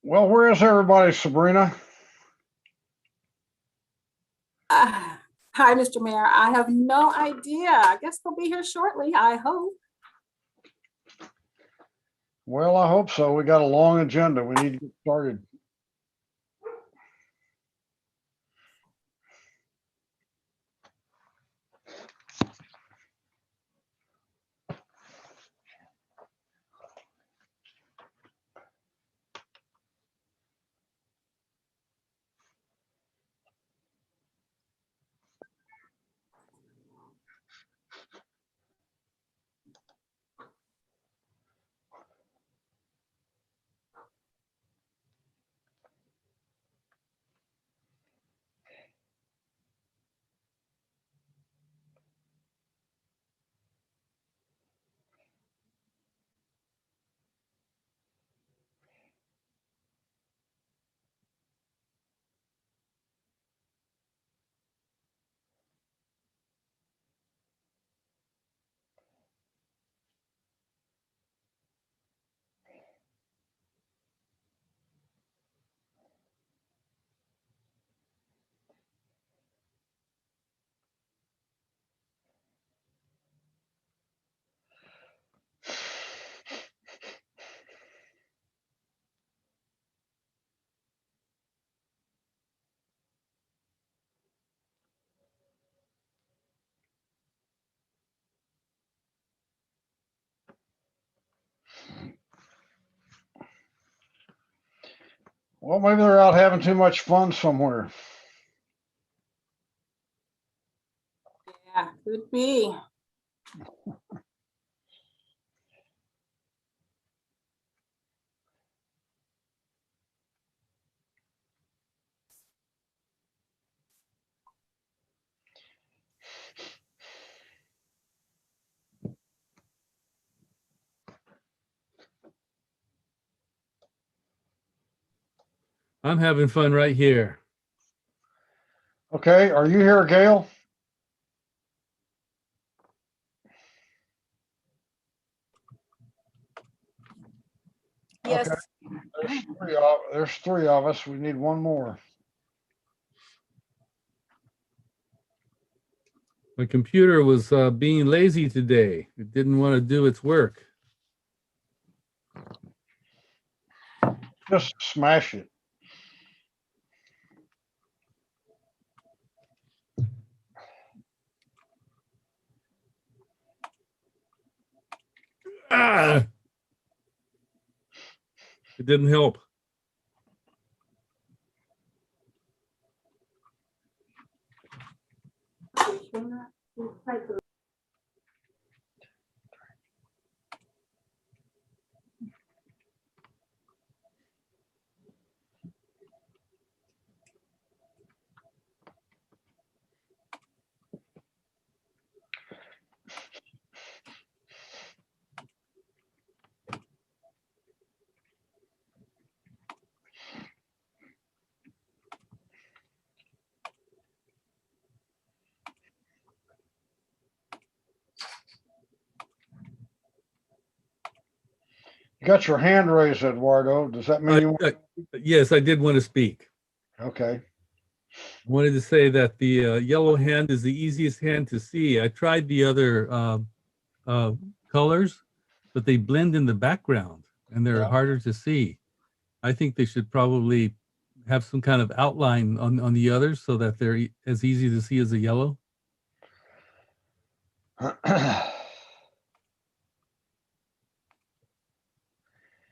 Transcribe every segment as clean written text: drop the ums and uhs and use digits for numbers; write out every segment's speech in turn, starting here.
Well, where is everybody, Sabrina? Uh, Hi, Mr. Mayor. I have no idea. I guess they'll be here shortly, I hope. Well, I hope so. We got a long agenda. We need to get started. Well, maybe they're out having too much fun somewhere. Yeah, could be. I'm having fun right here. Okay, are you here, Gail? Yes. Okay. There's three of us. We need one more. My computer was being lazy today. It didn't want to do its work. Just smash it. Ah! It didn't help. You got your hand raised, Eduardo. Does that mean you want? Yes, I did want to speak. Okay. I wanted to say that the yellow hand is the easiest hand to see. I tried the other colors, but they blend in the background and they're Yeah. harder to see. I think they should probably have some kind of outline on the others so that they're as easy to see as the yellow.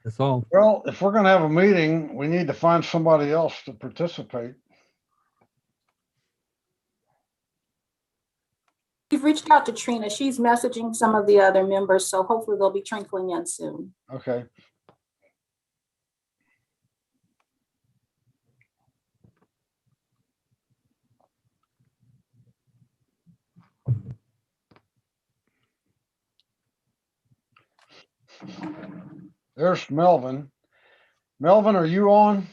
That's all. Well, if we're going to have a meeting, we need to find somebody else to participate. We've reached out to Trina. She's messaging some of the other members, so hopefully they'll be trickling in soon. Okay. There's Melvin. Melvin, are you on?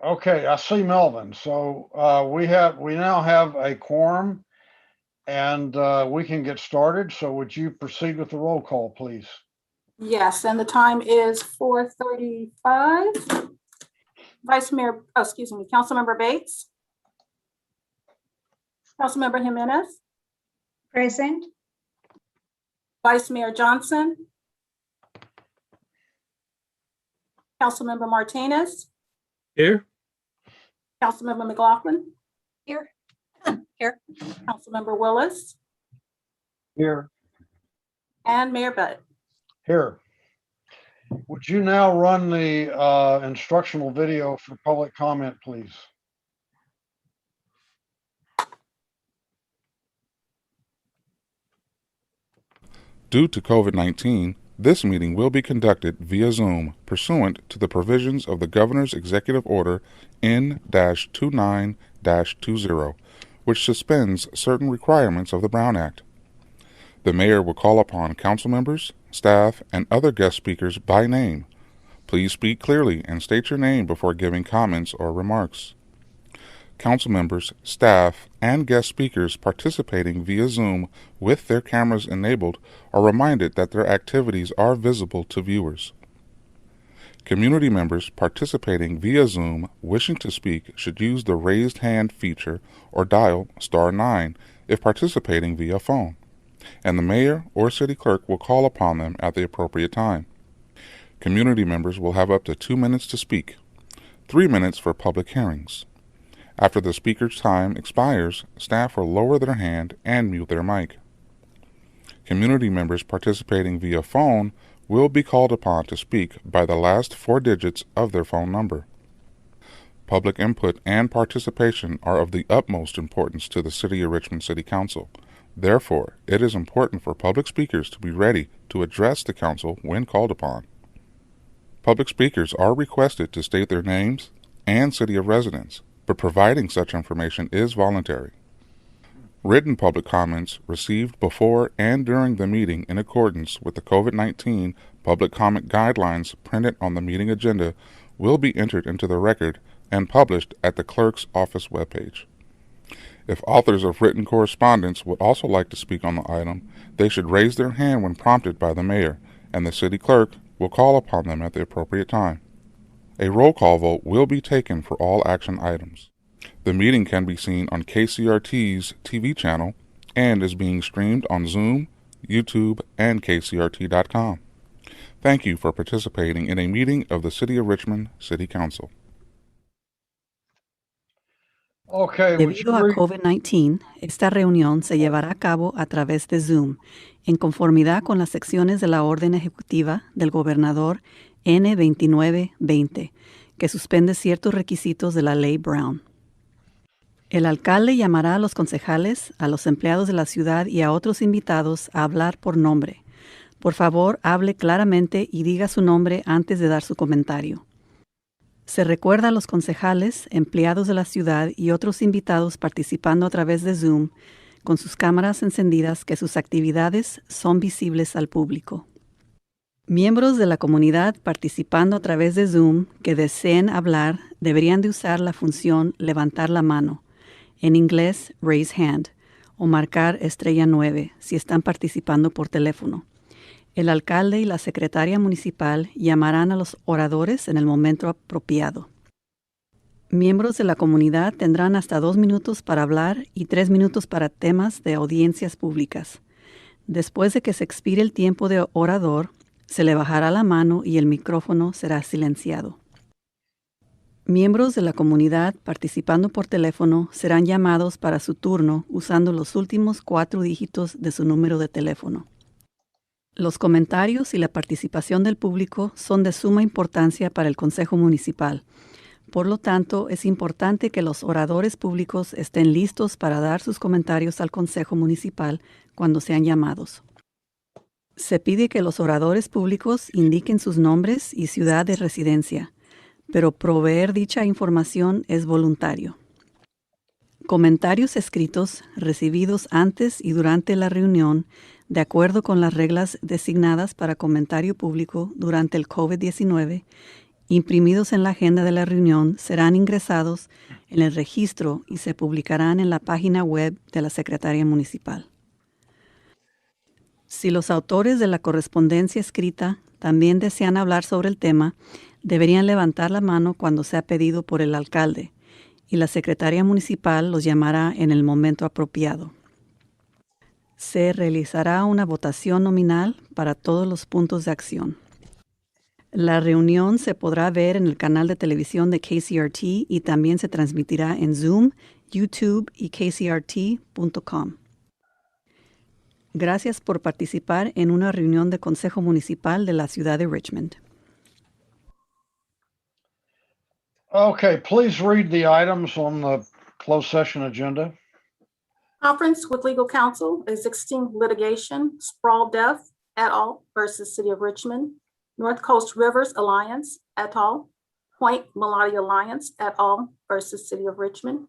Okay, I see Melvin. So we now have a quorum and we can get started. So would you proceed with the roll call, please? Yes, and the time is 4:35. Councilmember Bates. Councilmember Jimenez. Present. Vice Mayor Johnson. Councilmember Martinez. Here? Councilmember McLaughlin. Here. Here. Councilmember Willis. Here. And Mayor Butt. Here. Would you now run the instructional video for public comment, please? Due to COVID-19, this meeting will be conducted via Zoom pursuant to the provisions of the Governor's Executive Order N-29-20, which suspends certain requirements of the Brown Act. The Mayor will call upon council members, staff, and other guest speakers by name. Please speak clearly and state your name before giving comments or remarks. Council members, staff, and guest speakers participating via Zoom with their cameras enabled are reminded that their activities are visible to viewers. Community members participating via Zoom wishing to speak should use the raised hand feature or dial *9 if participating via phone, and the mayor or city clerk will call upon them at the appropriate time. Community members will have up to 2 minutes to speak, 3 minutes for public hearings. After the speaker's time expires, staff will lower their hand and mute their mic. Community members participating via phone will be called upon to speak by the last 4 digits of their phone number. Public input and participation are of the utmost importance to the City of Richmond City Council. Therefore, it is important for public speakers to be ready to address the council when called upon. Public speakers are requested to state their names and city of residence, but providing such information is voluntary. Written public comments received before and during the meeting in accordance with the COVID-19 public comment guidelines printed on the meeting agenda will be entered into the record and published at the clerk's office webpage. If authors of written correspondence would also like to speak on the item, they should raise their hand when prompted by the mayor, and the city clerk will call upon them at the appropriate time. A roll call vote will be taken for all action items. The meeting can be seen on KCRT's TV channel and is being streamed on Zoom, YouTube, and KCRT.com. Thank you for participating in a meeting of the City of Richmond City Council. Okay. Debido a COVID-19, esta reunión se llevará a cabo a través de Zoom, en conformidad con las secciones de la orden ejecutiva del gobernador N-29-20, que suspende ciertos requisitos de la Ley Brown. El alcalde llamará a los concejales, a los empleados de la ciudad y a otros invitados a hablar por nombre. Por favor, hable claramente y diga su nombre antes de dar su comentario. Se recuerda a los concejales, empleados de la ciudad y otros invitados participando a través de Zoom con sus cámaras encendidas que sus actividades son visibles al público. Miembros de la comunidad participando a través de Zoom que deseen hablar deberían de usar la función levantar la mano, en inglés raise hand, o marcar *9 si están participando por teléfono. El alcalde y la secretaria municipal llamarán a los oradores en el momento apropiado. Miembros de la comunidad tendrán hasta 2 minutos para hablar y 3 minutos para temas de audiencias públicas. Después de que se expire el tiempo de orador, se le bajará la mano y el micrófono será silenciado. Miembros de la comunidad participando por teléfono serán llamados para su turno usando los últimos 4 dígitos de su número de teléfono. Los comentarios y la participación del público son de suma importancia para el Consejo Municipal. Por lo tanto, es importante que los oradores públicos estén listos para dar sus comentarios al Consejo Municipal cuando sean llamados. Se pide que los oradores públicos indiquen sus nombres y ciudad de residencia, pero proveer dicha información es voluntario. Comentarios escritos recibidos antes y durante la reunión, de acuerdo con las reglas designadas para comentario público durante el COVID-19 imprimidos en la agenda de la reunión, serán ingresados en el registro y se publicarán en la página web de la Secretaría Municipal. Si los autores de la correspondencia escrita también desean hablar sobre el tema, deberían levantar la mano cuando sea pedido por el alcalde y la Secretaría Municipal los llamará en el momento apropiado. Se realizará una votación nominal para todos los puntos de acción. La reunión se podrá ver en el canal de televisión de KCRT y también se transmitirá en Zoom, YouTube y kcrt.com. Gracias por participar en una reunión de Consejo Municipal de la ciudad de Richmond. Okay, please read the items on the closed session agenda. Conference with legal counsel, existing litigation, Sprawl Death et al. Versus City of Richmond, North Coast Rivers Alliance et al., Point Melody Alliance et al. Versus City of Richmond.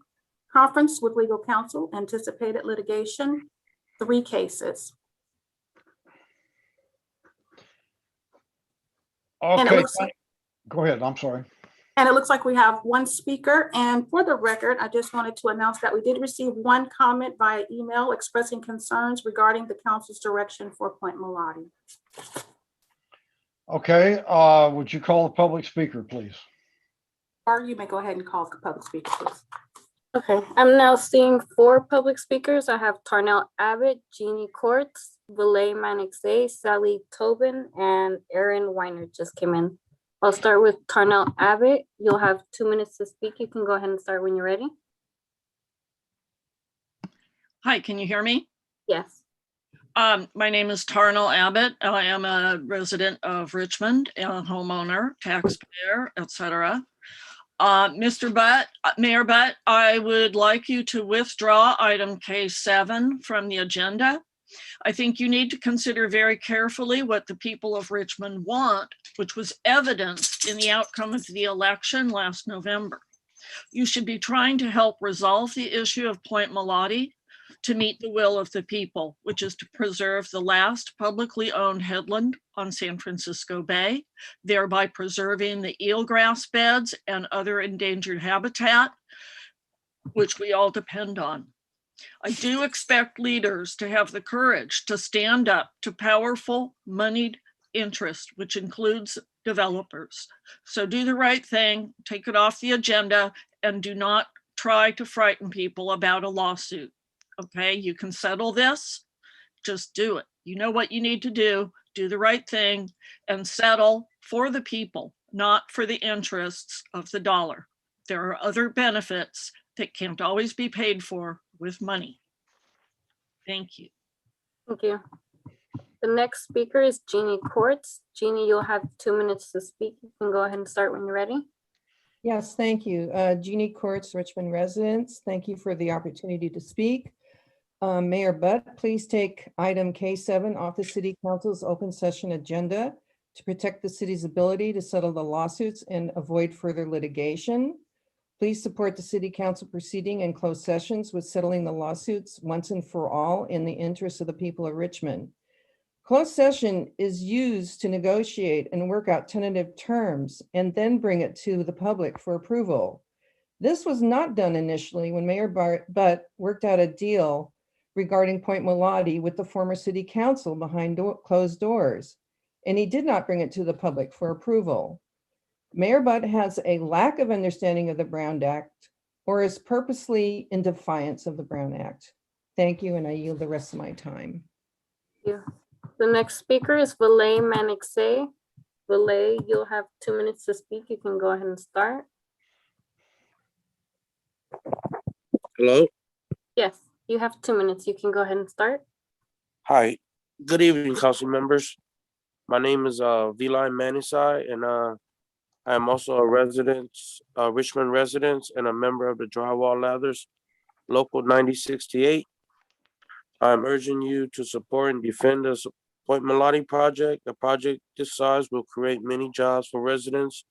Conference with legal counsel, anticipated litigation, 3 cases. And it Okay, looks like- go ahead. I'm sorry. And it looks like we have 1 speaker. And for the record, I just wanted to announce that we did receive 1 comment via email expressing concerns regarding the council's direction for Point Melody. Okay, would you call the public speaker, please? Or you may go ahead and call the public speaker, please. Okay, I'm now seeing 4 public speakers. I have Tarnell Abbott, Jeannie Courts, Valet Manixay, Sally Tobin, and Aaron Weiner just came in. I'll start with Tarnell Abbott. You'll have 2 minutes to speak. You can go ahead and start when you're ready. Hi, can you hear me? Yes. My name is Tarnell Abbott. I am a resident of Richmond, a homeowner, taxpayer, etc. Mayor Butt, I would like you to withdraw item K7 from the agenda. I think you need to consider very carefully what the people of Richmond want, which was evidenced in the outcome of the election last November. You should be trying to help resolve the issue of Point Melody to meet the will of the people, which is to preserve the last publicly owned headland on San Francisco Bay, thereby preserving the eelgrass beds and other endangered habitat, which we all depend on. I do expect leaders to have the courage to stand up to powerful, moneyed interest, which includes developers. So do the right thing, take it off the agenda, and do not try to frighten people about a lawsuit. Okay, you can settle this, just do it. You know what you need to do the right thing, and settle for the people, not for the interests of the dollar. There are other benefits that can't always be paid for with money. Thank you. Thank you. The next speaker is Jeannie Courts. Jeannie, you'll have 2 minutes to speak. You can go ahead and start when you're ready. Yes, thank you. Jeannie Courts, Richmond residents. Thank you for the opportunity to speak. Mayor Butt, please take item K7 off the City Council's open session agenda to protect the city's ability to settle the lawsuits and avoid further litigation. Please support the City Council proceeding in closed sessions with settling the lawsuits once and for all in the interest of the people of Richmond. Closed session is used to negotiate and work out tentative terms and then bring it to the public for approval. This was not done initially when Mayor Butt worked out a deal regarding Point Melody with the former City Council behind closed doors, and he did not bring it to the public for approval. Mayor Butt has a lack of understanding of the Brown Act or is purposely in defiance of the Brown Act. Thank you, and I yield the rest of my time. Thank you. The next speaker is Valet Manixay. Valet, you'll have 2 minutes to speak. You can go ahead and start. Hello. Yes, you have 2 minutes. You can go ahead and start. Hi. Good evening, council members. My name is Vilai Manisai, and I am also a resident, Richmond resident, and a member of the Drywall Lathers, Local 9068. I'm urging you to support and defend the Point Melody project. A project this size will create many jobs for residents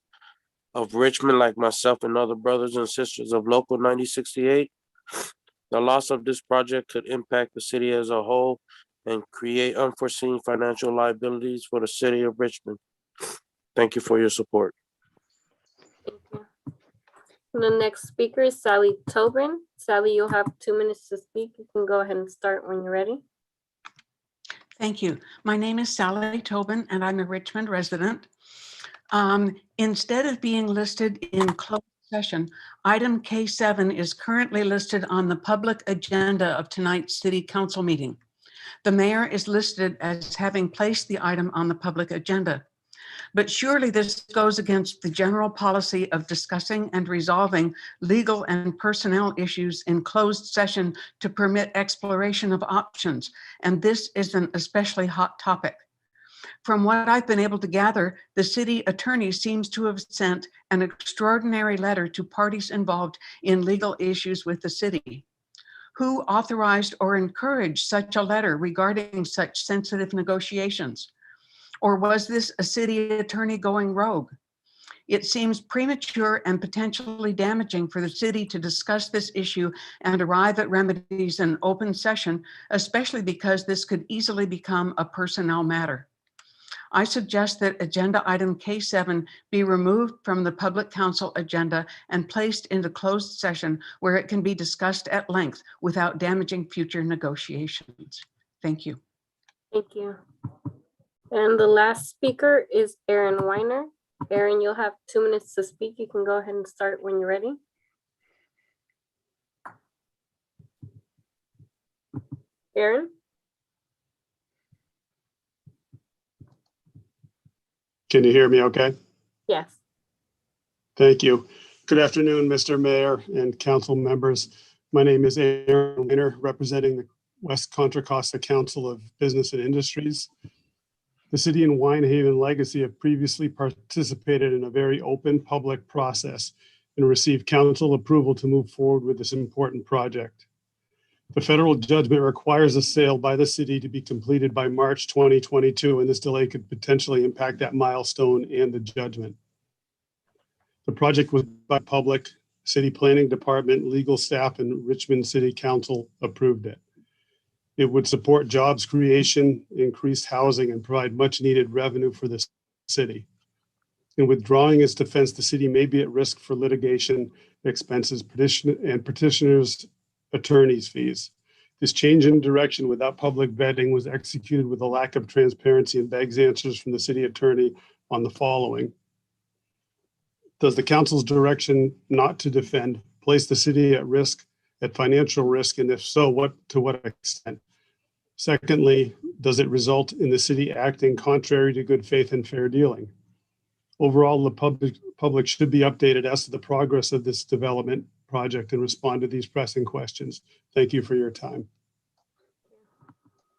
of Richmond like myself and other brothers and sisters of Local 9068. The loss of this project could impact the city as a whole and create unforeseen financial liabilities for the city of Richmond. Thank you for your support. The next speaker is Sally Tobin. Sally, you'll have 2 minutes to speak. You can go ahead and start when you're ready. Thank you. My name is Sally Tobin, and I'm a Richmond resident. Instead of being listed in closed session, item K7 is currently listed on the public agenda of tonight's city council meeting. The mayor is listed as having placed the item on the public agenda. But surely this goes against the general policy of discussing and resolving legal and personnel issues in closed session to permit exploration of options. And this is an especially hot topic. From what I've been able to gather, the city attorney seems to have sent an extraordinary letter to parties involved in legal issues with the city. Who authorized or encouraged such a letter regarding such sensitive negotiations? Or was this a city attorney going rogue? It seems premature and potentially damaging for the city to discuss this issue and arrive at remedies in open session, especially because this could easily become a personnel matter. I suggest that agenda item K7 be removed from the public council agenda and placed into closed session where it can be discussed at length without damaging future negotiations. Thank you. Thank you. And the last speaker is Aaron Weiner. Aaron, you'll have 2 minutes to speak. You can go ahead and start when you're ready. Aaron? Can you hear me okay? Yes. Thank you. Good afternoon, Mr. Mayor and council members. My name is Aaron Weiner, representing the West Contra Costa Council of Business and Industries. The city and Winehaven Legacy have previously participated in a very open public process and received council approval to move forward with this important project. The federal judgment requires a sale by the city to be completed by March 2022, and this delay could potentially impact that milestone and the judgment. The project was by public, city planning department, legal staff, and Richmond City Council approved it. It would support jobs creation, increased housing, and provide much needed revenue for the city. In withdrawing its defense, the city may be at risk for litigation expenses and petitioners' attorney's fees. This change in direction without public vetting was executed with a lack of transparency and begs answers from the city attorney on the following. Does the council's direction not to defend place the city at risk, at financial risk, and if so, to what extent? Secondly, does it result in the city acting contrary to good faith and fair dealing? Overall, the public should be updated as to the progress of this development project and respond to these pressing questions. Thank you for your time.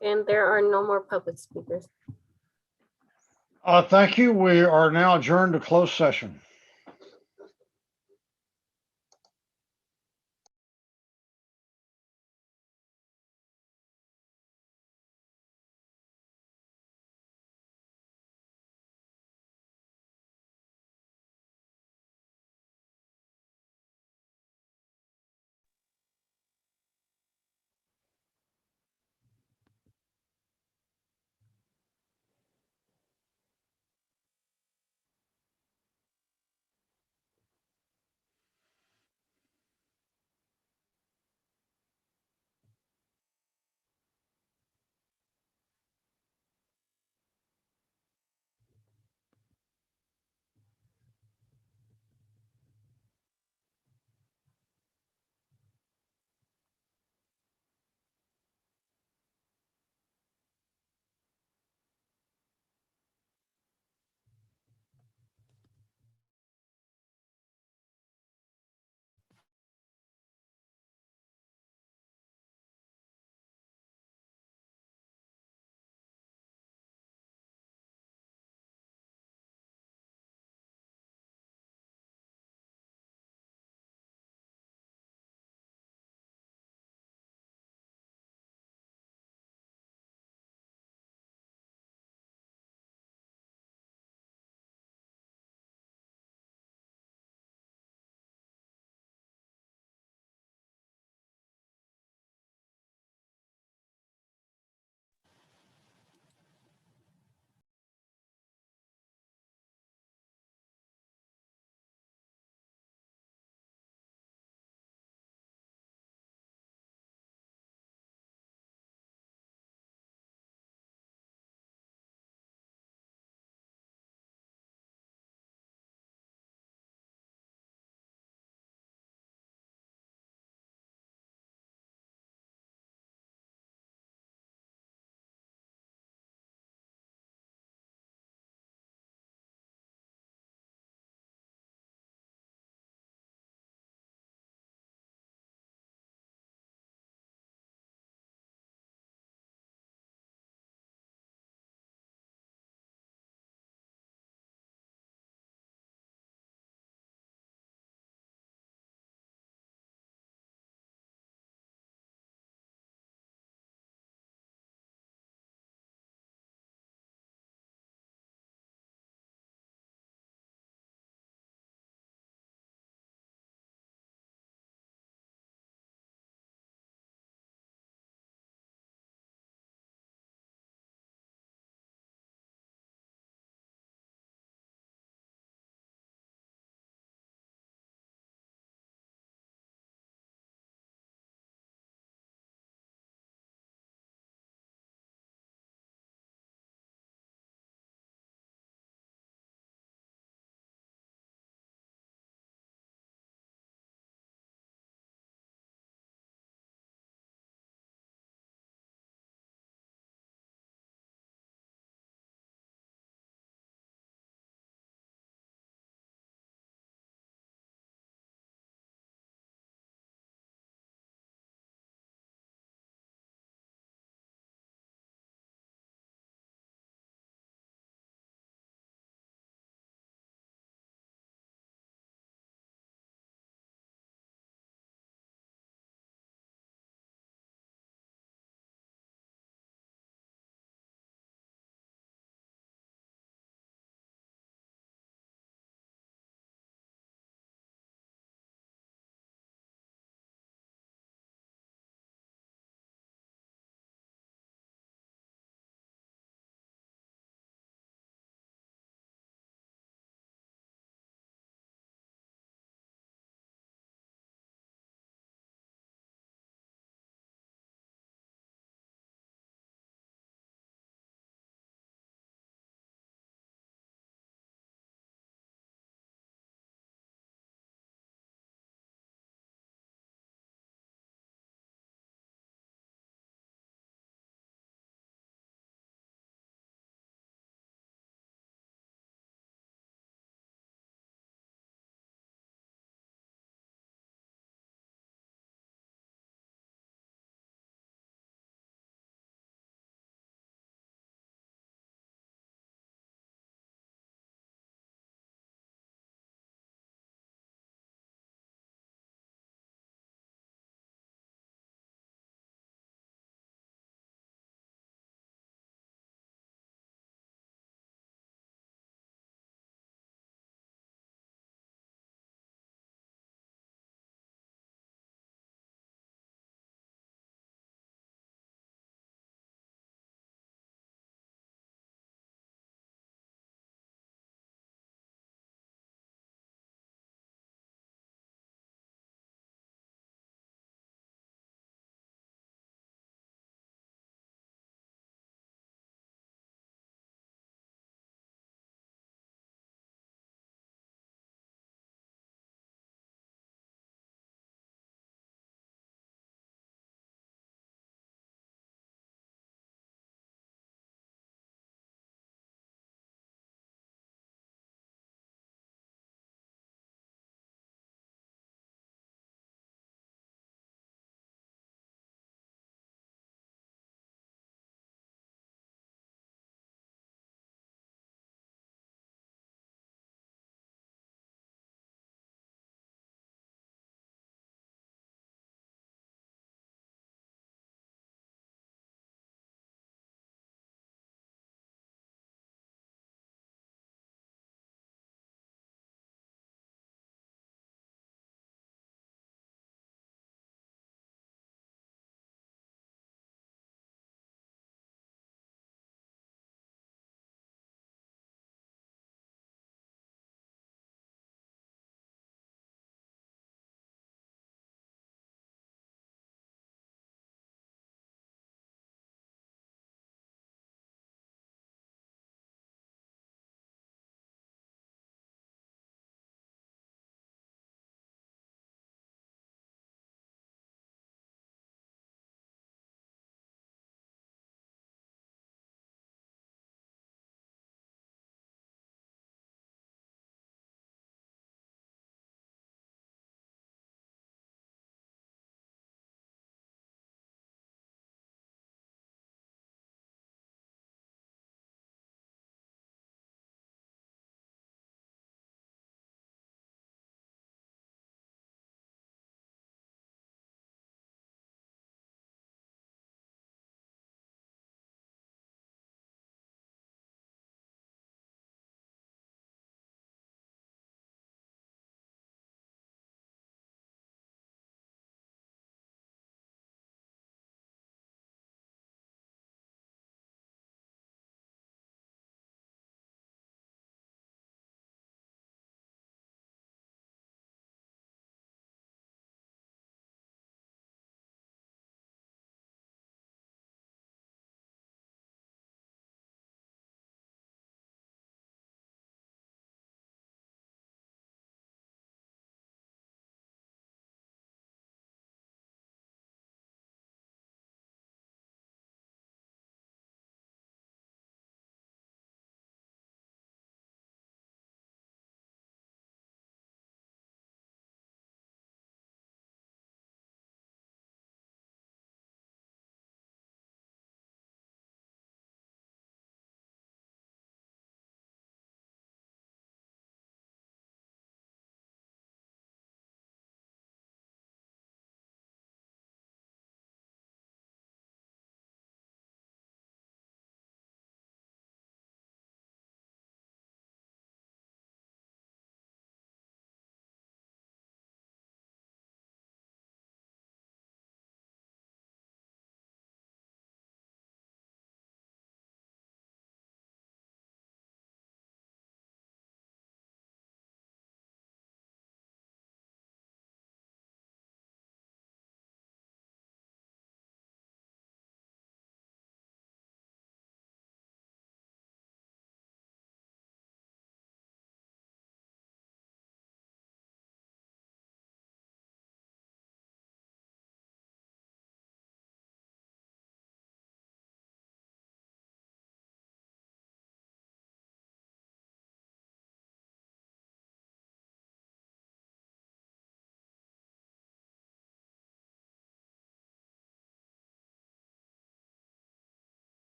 And there are no more public speakers. Thank you. We are now adjourned to closed session.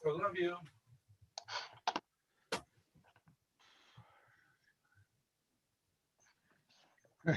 I love you. Hey.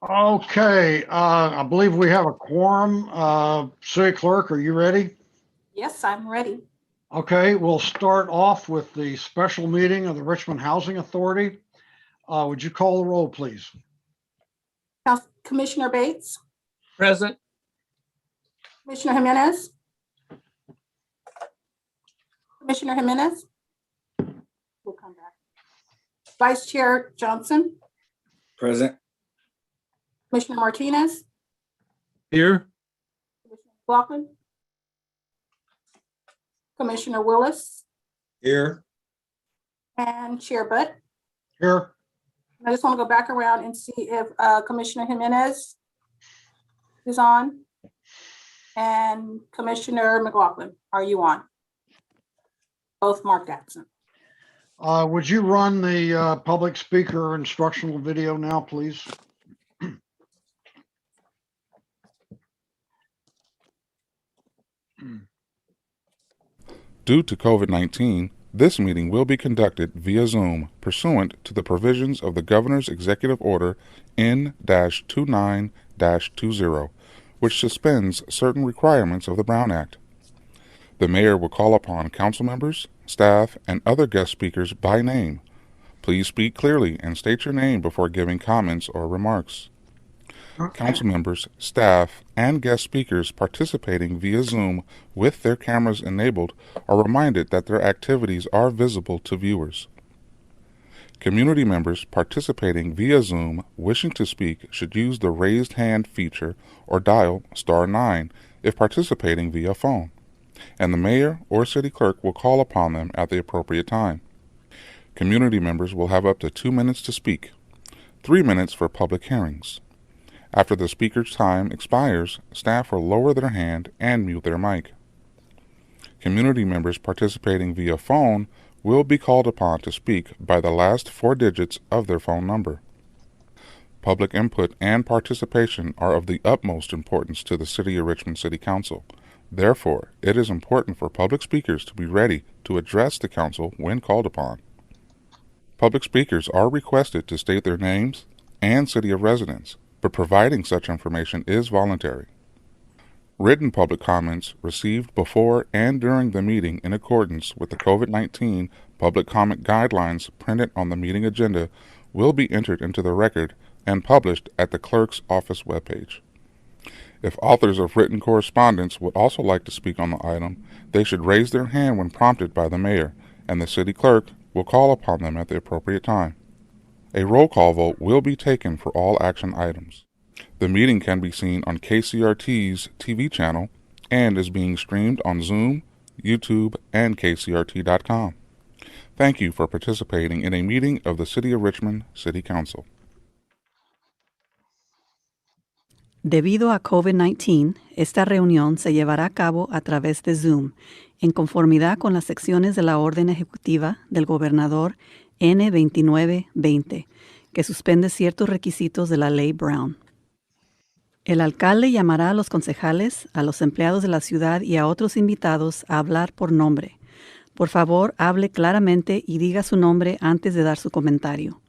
Okay, I believe we have a quorum. City Clerk, are you ready? Yes, I'm ready. Okay, we'll start off with the special meeting of the Richmond Housing Authority. Would you call the roll, please? Commissioner Bates, Present. Commissioner Jimenez. Commissioner Jimenez. We'll come back. Vice Chair Johnson, Present. Commissioner Martinez, Here. Commissioner McLaughlin, Commissioner Willis, Here. and Chair Butt. Here. I just want to go back around and see if Commissioner Jimenez is on. And Commissioner McLaughlin, are you on? Both marked absent. Would you run the public speaker instructional video now, please? Due to COVID-19, this meeting will be conducted via Zoom pursuant to the provisions of the Governor's Executive Order N-29-20, which suspends certain requirements of the Brown Act. The mayor will call upon council members, staff, and other guest speakers by name. Please speak clearly and state your name before giving comments or remarks. Council members, staff, and guest speakers participating via Zoom with their cameras enabled are reminded that their activities are visible to viewers. Community members participating via Zoom wishing to speak should use the raised hand feature or dial *9 if participating via phone, and the mayor or city clerk will call upon them at the appropriate time. Community members will have up to 2 minutes to speak, 3 minutes for public hearings. After the speaker's time expires, staff will lower their hand and mute their mic. Community members participating via phone will be called upon to speak by the last 4 digits of their phone number. public input and participation are of the utmost importance to the City of Richmond City Council. Therefore, it is important for public speakers to be ready to address the council when called upon. Public speakers are requested to state their names and city of residence, but providing such information is voluntary. Written public comments received before and during the meeting in accordance with the COVID-19 public comment guidelines printed on the meeting agenda will be entered into the record and published at the clerk's office webpage. If authors of written correspondence would also like to speak on the item, they should raise their hand when prompted by the mayor, and the city clerk will call upon them at the appropriate time. A roll call vote will be taken for all action items. The meeting can be seen on KCRT's TV channel and is being streamed on Zoom, YouTube, and KCRT.com. Thank you for participating in a meeting of the City of Richmond City Council. Debido a COVID-19, esta reunión se llevará a cabo a través de Zoom, en conformidad con las secciones de la orden ejecutiva del gobernador N-2920, que suspende ciertos requisitos de la Ley Brown. El alcalde llamará a los concejales, a los empleados de la ciudad y a otros invitados a hablar por nombre. Por favor, hable claramente y diga su nombre antes de dar su comentario.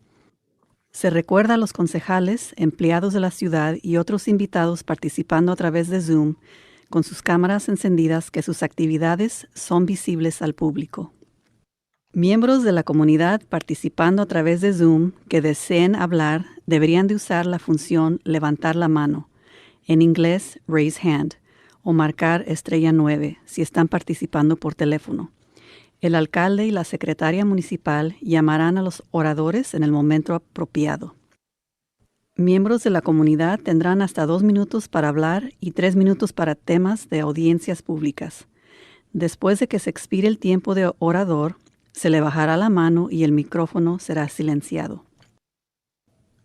Se recuerda a los concejales, empleados de la ciudad y otros invitados participando a través de Zoom con sus cámaras encendidas que sus actividades son visibles al público. Miembros de la comunidad participando a través de Zoom que deseen hablar deberían de usar la función levantar la mano, en inglés raise hand, o marcar *9 si están participando por teléfono. El alcalde y la secretaria municipal llamarán a los oradores en el momento apropiado. Miembros de la comunidad tendrán hasta 2 minutos para hablar y 3 minutos para temas de audiencias públicas. Después de que se expire el tiempo de orador, se le bajará la mano y el micrófono será silenciado.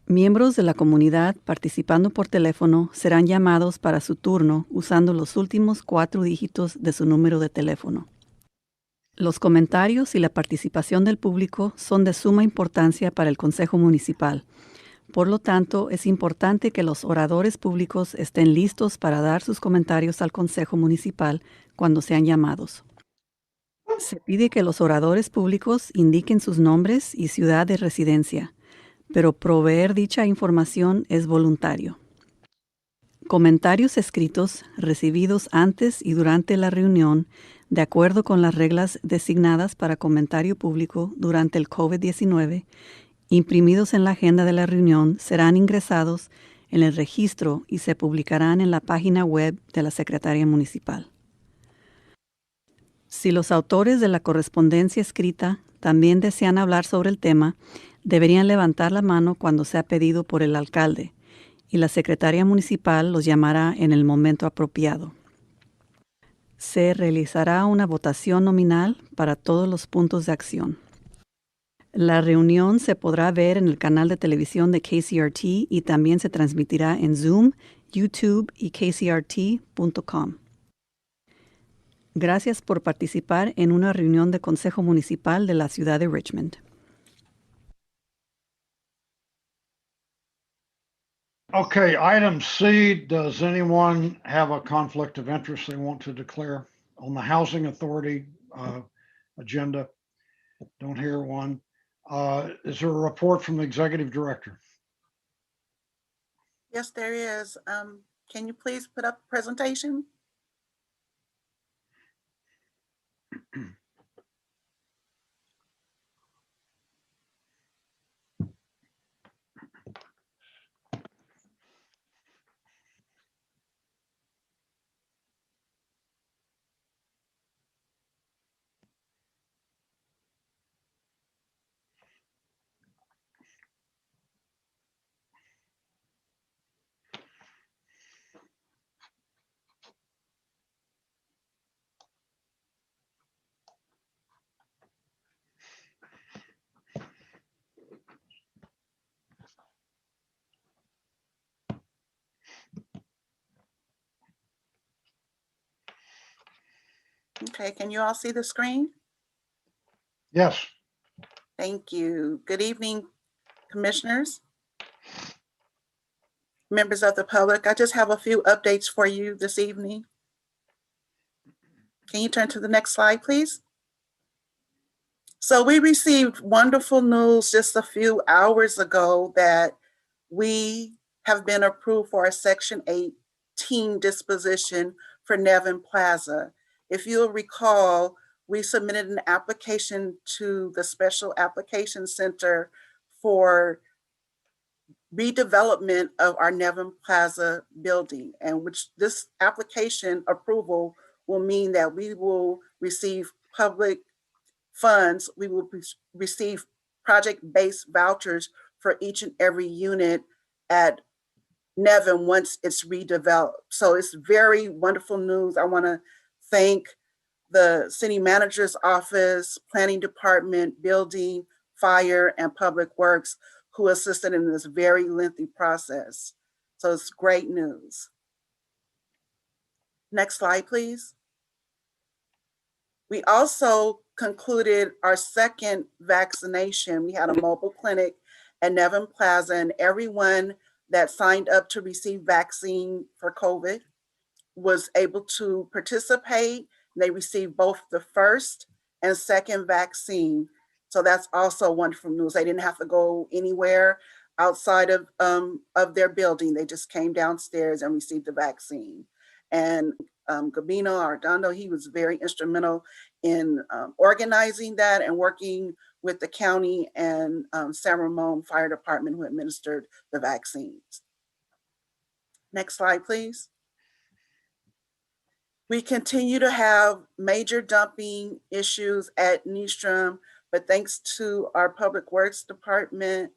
Miembros de la comunidad participando por teléfono serán llamados para su turno usando los últimos 4 dígitos de su número de teléfono. Los comentarios y la participación del público son de suma importancia para el Consejo Municipal. Por lo tanto, es importante que los oradores públicos estén listos para dar sus comentarios al Consejo Municipal cuando sean llamados. Se pide que los oradores públicos indiquen sus nombres y ciudad de residencia, pero proveer dicha información es voluntario. Comentarios escritos recibidos antes y durante la reunión, de acuerdo con las reglas designadas para comentario público durante el COVID-19, imprimidos en la agenda de la reunión, serán ingresados en el registro y se publicarán en la página web de la Secretaría Municipal. Si los autores de la correspondencia escrita también desean hablar sobre el tema, deberían levantar la mano cuando sea pedido por el alcalde, y la secretaria municipal los llamará en el momento apropiado. Se realizará una votación nominal para todos los puntos de acción. La reunión se podrá ver en el canal de televisión de KCRT y también se transmitirá en Zoom, YouTube y kcrt.com. Gracias por participar en una reunión de Consejo Municipal de la ciudad de Richmond. Okay, item C, does anyone have a conflict of interest they want to declare on the Housing Authority agenda? Don't hear one. Is there a report from the Executive Director? Yes, there is. Can you please put up the presentation? Okay, can you all see the screen? Yes. Thank you. Good evening, commissioners. members of the public, I just have a few updates for you this evening. Can you turn to the next slide, please? So we received wonderful news just a few hours ago that we have been approved for a Section 18 disposition for Nevin Plaza. If you'll recall, we submitted an application to the Special Application Center for redevelopment of our Nevin Plaza building, and which this application approval will mean that we will receive public funds. We will receive project-based vouchers for each and every unit at Nevin once it's redeveloped. So it's very wonderful news. I want to thank the city manager's office, planning department, building, fire, and public works who assisted in this very lengthy process. So it's great news. Next slide, please. We also concluded our second vaccination. We had a mobile clinic at Nevin Plaza, and everyone that signed up to receive vaccine for COVID was able to participate. They received both the first and second vaccine. So that's also wonderful news. They didn't have to go anywhere outside of their building. They just came downstairs and received the vaccine. And Gabino Ardondo, he was very instrumental in organizing that and working with the county and San Ramon Fire Department who administered the vaccines. Next slide, please. We continue to have major dumping issues at Nystrom, but thanks to our Public Works Department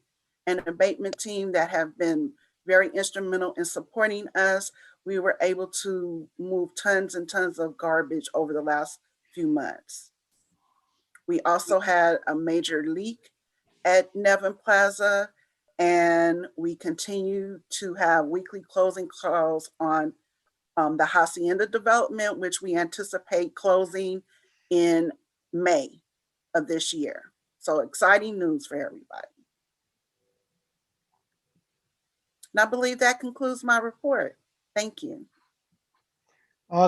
and abatement team that have been very instrumental in supporting us, we were able to move tons and tons of garbage over the last few months. We also had a major leak at Nevin Plaza, and we continue to have weekly closing calls on the Hacienda development, which we anticipate closing in May of this year. So exciting news for everybody. And I believe that concludes my report. Thank you.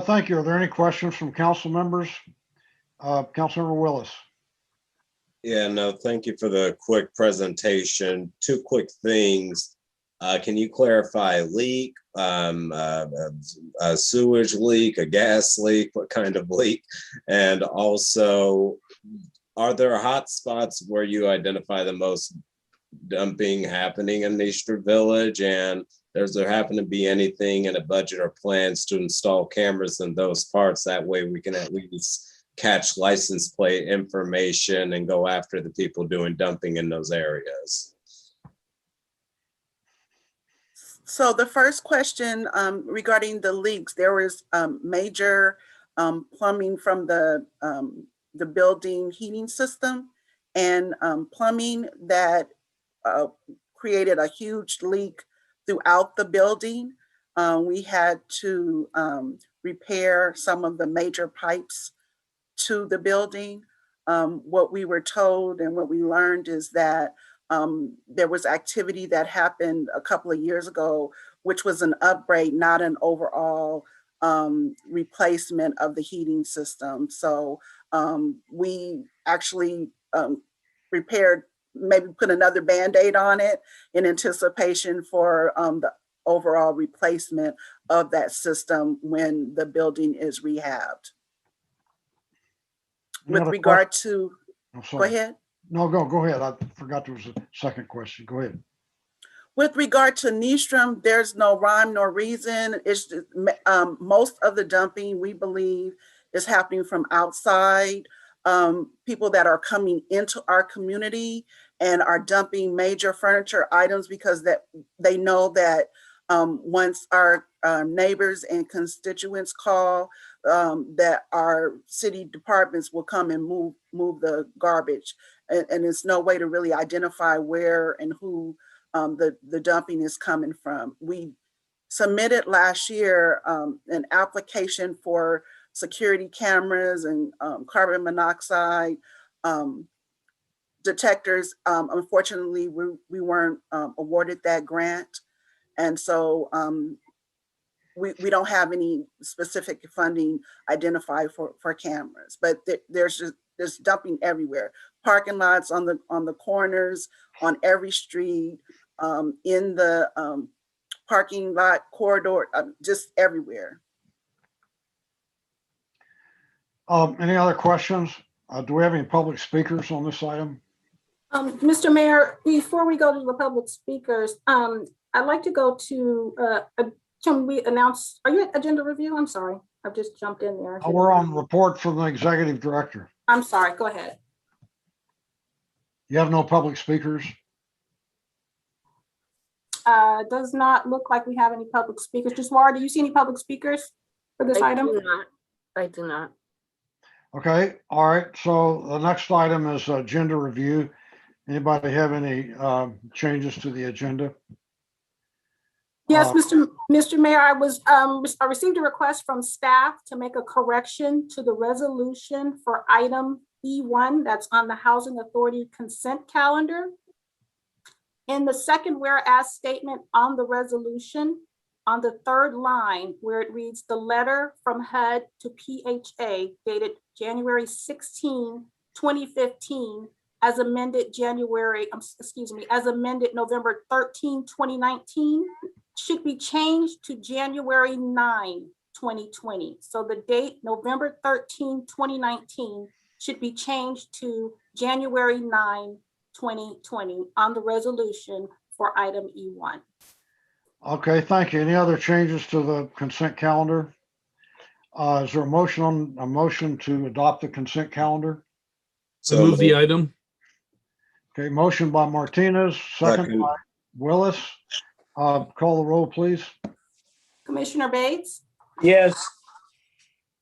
Thank you. Are there any questions from council members? Councilmember Willis. Yeah, no, thank you for the quick presentation. Two quick things. Can you clarify leak, a sewage leak, a gas leak, what kind of leak? And also, are there hot spots where you identify the most dumping happening in Easter Village? And does there happen to be anything in a budget or plans to install cameras in those parts? That way we can at least catch license plate information and go after the people doing dumping in those areas. So the first question regarding the leaks, there was major plumbing from the building heating system and plumbing that created a huge leak throughout the building. We had to repair some of the major pipes to the building. What we were told and what we learned is that there was activity that happened a couple of years ago, which was an upgrade, not an overall replacement of the heating system. So we actually repaired, maybe put another Band-Aid on it in anticipation for the overall replacement of that system when the building is rehabbed. With regard to, go ahead. No, go ahead. I forgot there was a second question. Go ahead. With regard to Nystrom, there's no rhyme nor reason. It's just, most of the dumping, we believe, is happening from outside. People that are coming into our community and are dumping major furniture items because that they know that once our neighbors and constituents call, that our city departments will come and move the garbage. And there's no way to really identify where and who the dumping is coming from. We submitted last year an application for security cameras and carbon monoxide detectors. Unfortunately, we weren't awarded that grant. And so we don't have any specific funding identified for cameras, but there's dumping everywhere. Parking lots on the corners, on every street, in the parking lot corridor, just everywhere. Any other questions? Do we have any public speakers on this item? Mr. Mayor, before we go to the public speakers, I'd like to go to, can we announce, are you at agenda review? I'm sorry, I've just jumped in there. We're on report from the executive director. I'm sorry, go ahead. You have no public speakers? Does not look like we have any public speakers. Just Laura, do you see any public speakers for this item? I do not. Okay, all right. So the next item is agenda review. Anybody have any changes to the agenda? Yes, Mr. Mayor, I received a request from staff to make a correction to the resolution for item E1 that's on the Housing Authority consent calendar. In the second whereas statement on the resolution, on the third line where it reads the letter from HUD to PHA dated January 16, 2015, as amended as amended November 13, 2019, should be changed to January 9, 2020. So the date November 13, 2019 should be changed to January 9, 2020 on the resolution for item E1. Okay, thank you. Any other changes to the consent calendar? Is there a motion to adopt the consent calendar? So move the item. Okay, motion by Martinez, second by Willis. Call the roll, please. Commissioner Bates? Yes.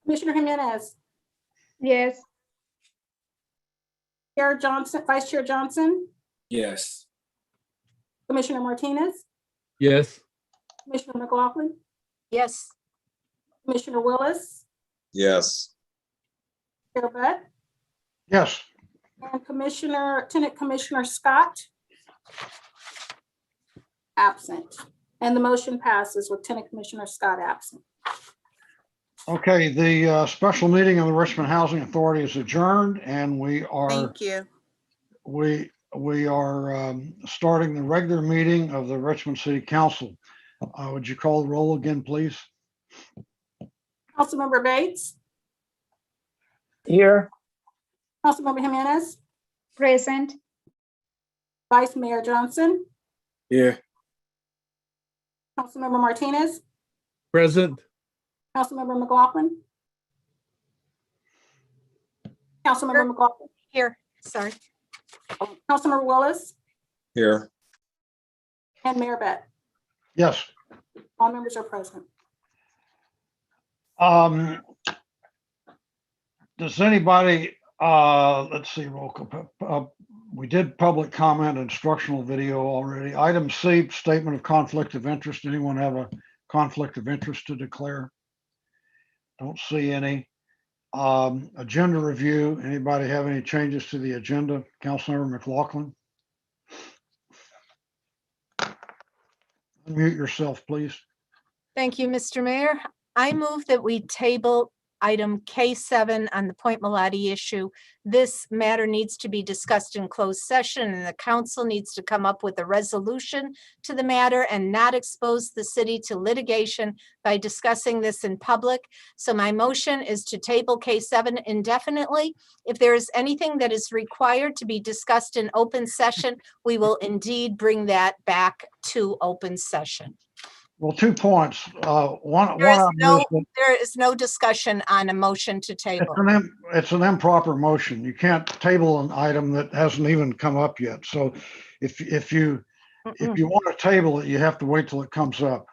Commissioner Jimenez? Yes. Chair Johnson, Vice Chair Johnson? Yes. Commissioner Martinez? Yes. Commissioner McLaughlin? Yes. Commissioner Willis? Yes. Chair Butt? Yes. And Lieutenant Commissioner Scott? Absent. And the motion passes with Lieutenant Commissioner Scott absent. Okay, the special meeting of the Richmond Housing Authority is adjourned, and we are Thank you. we are starting the regular meeting of the Richmond City Council. Would you call the roll again, please? Councilmember Bates? Here. Councilmember Jimenez? Present. Vice Mayor Johnson? Here. Councilmember Martinez? Present. Councilmember McLaughlin? Councilmember McLaughlin? Here. Sorry. Councilmember Willis? Here. And Mayor Butt? Yes. All members are present. Does anybody, let's see, roll call. We did public comment instructional video already. Item C, statement of conflict of interest. Anyone have a conflict of interest to declare? Don't see any. Agenda review. Anybody have any changes to the agenda? Councilmember McLaughlin. Unmute yourself, please. Thank you, Mr. Mayor. I move that we table item K7 on the Point Mulati issue. This matter needs to be discussed in closed session, and the council needs to come up with a resolution to the matter and not expose the city to litigation by discussing this in public. So my motion is to table K7 indefinitely. If there is anything that is required to be discussed in open session, we will indeed bring that back to open session. Well, 2 points. One There is no discussion on a motion to table. it's an improper motion. You can't table an item that hasn't even come up yet. So if you want to table it, you have to wait till it comes up.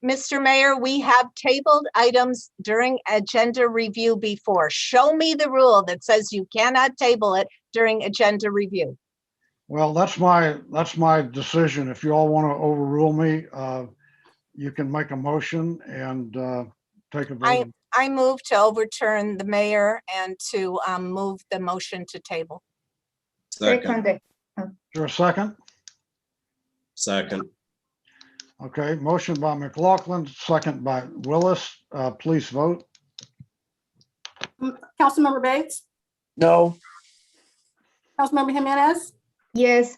Mr. Mayor, we have tabled items during agenda review before. Show me the rule that says you cannot table it during agenda review. Well, that's my decision. If you all want to overrule me, you can make a motion and take a vote. I move to overturn the mayor and to move the motion to table. Second. Is there a second? Second. Okay, motion by McLaughlin, second by Willis. Please vote. Councilmember Bates, No. Councilmember Jimenez, Yes.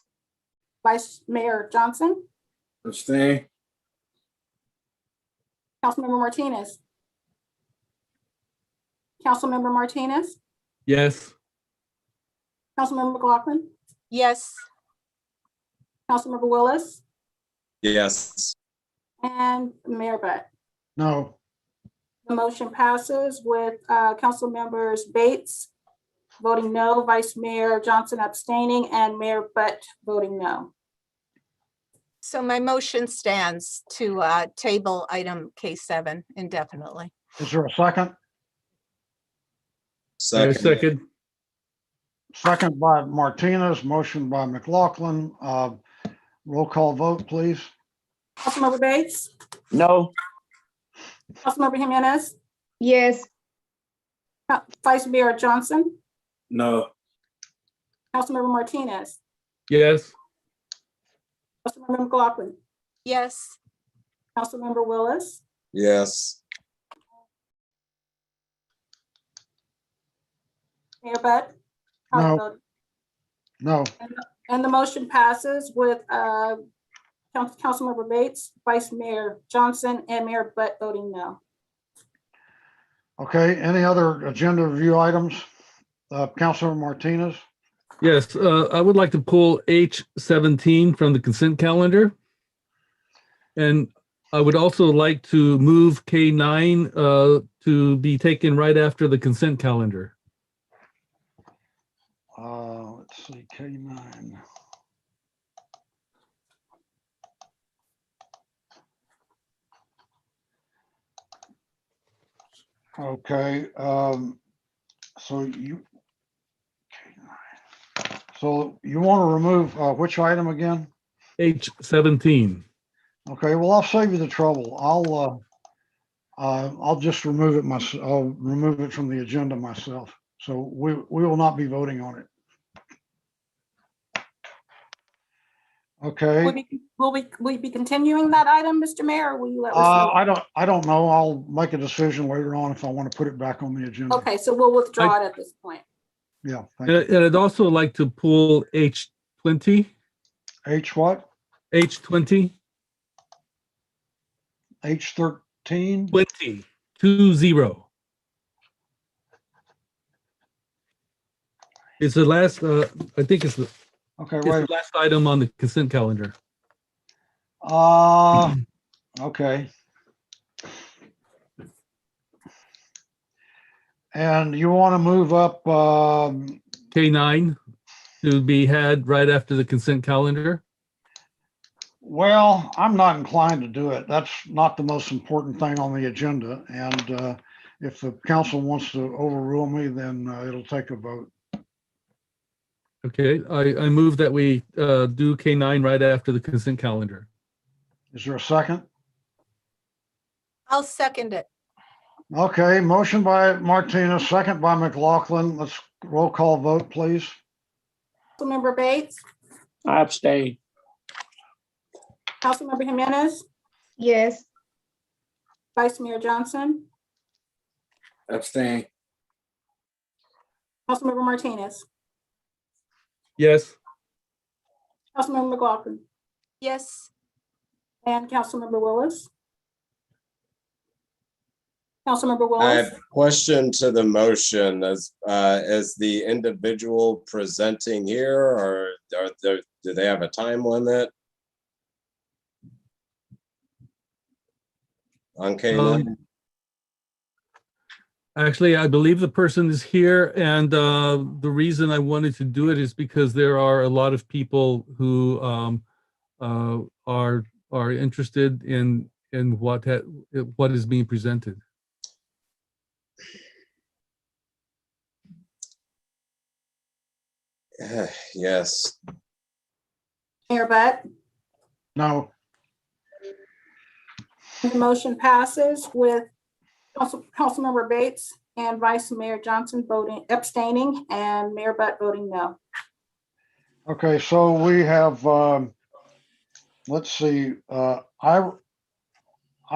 Vice Mayor Johnson, Abstain. Councilmember Martinez. Councilmember Martinez, Yes. Councilmember McLaughlin, yes, Councilmember Willis, Yes. and Mayor Butt. No. The motion passes with council members Bates voting no, Vice Mayor Johnson abstaining, and Mayor Butt voting no. so my motion stands to table item K7 indefinitely. Is there a second? I Second. second. Second by Martinez, motion by McLaughlin. Roll call vote, please. Councilmember Bates, No. Councilmember Jimenez, Yes. Vice Mayor Johnson, No. Councilmember Martinez, Yes. Councilmember McLaughlin, Yes, Councilmember Willis, Yes. Mayor Butt. No. No. And the motion passes with Councilmember Bates, Vice Mayor Johnson, and Mayor Butt voting no. Okay, any other agenda review items? Councilor Martinez? Yes, I would like to pull H17 from the consent calendar. And I would also like to move K9 to be taken right after the consent calendar. Let's see, K9. Okay, so you want to remove which item again? H17. Okay, well, I'll save you the trouble. I'll just remove it myself. I'll remove it from the agenda myself. So we will not be voting on it. Okay. Will we be continuing that item, Mr. Mayor, or will you let us know? I don't know. I'll make a decision later on if I want to put it back on the agenda. Okay, so we'll withdraw it at this point. Yeah. And I'd also like to pull H20. H what? H20. H13. 20. It's the last, I think it's the, Okay, it's wait. the last item on the consent calendar. Okay. And you want to move up K9 to be had right after the consent calendar. well, I'm not inclined to do it. That's not the most important thing on the agenda. And if the council wants to overrule me, then it'll take a vote. Okay, I move that we do K9 right after the consent calendar. Is there a second? I'll second it. Okay, motion by Martinez, second by McLaughlin. Let's roll call vote, please. Councilmember Bates, I abstain. Councilmember Jimenez, Yes. Vice Mayor Johnson, Abstain. Councilmember Martinez, Yes. Councilmember McLaughlin, Yes, and Councilmember Willis. Councilmember I Willis, have a question to the motion. Is the individual presenting here, or do they have a time limit on K9? Actually, I believe the person is here, and the reason I wanted to do it is because there are a lot of people who are interested in what is being presented. Yes. Mayor Butt. No. The motion passes with Councilmember Bates and Vice Mayor Johnson voting abstaining and Mayor Butt voting no. Okay, so we have let's see, I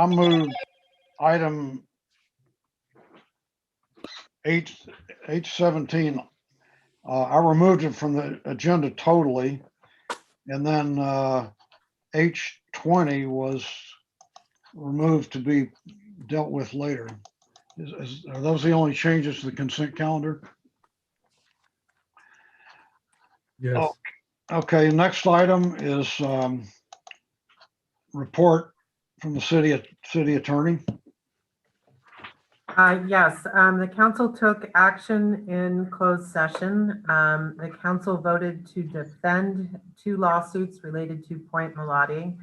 moved item H17. I removed it from the agenda totally. And then H20 was removed to be dealt with later. Are those the only changes to the consent calendar? Yes. Oh, okay, next item is report from the city attorney. Yes, the council took action in closed session. The council voted to defend 2 lawsuits related to Point Melati.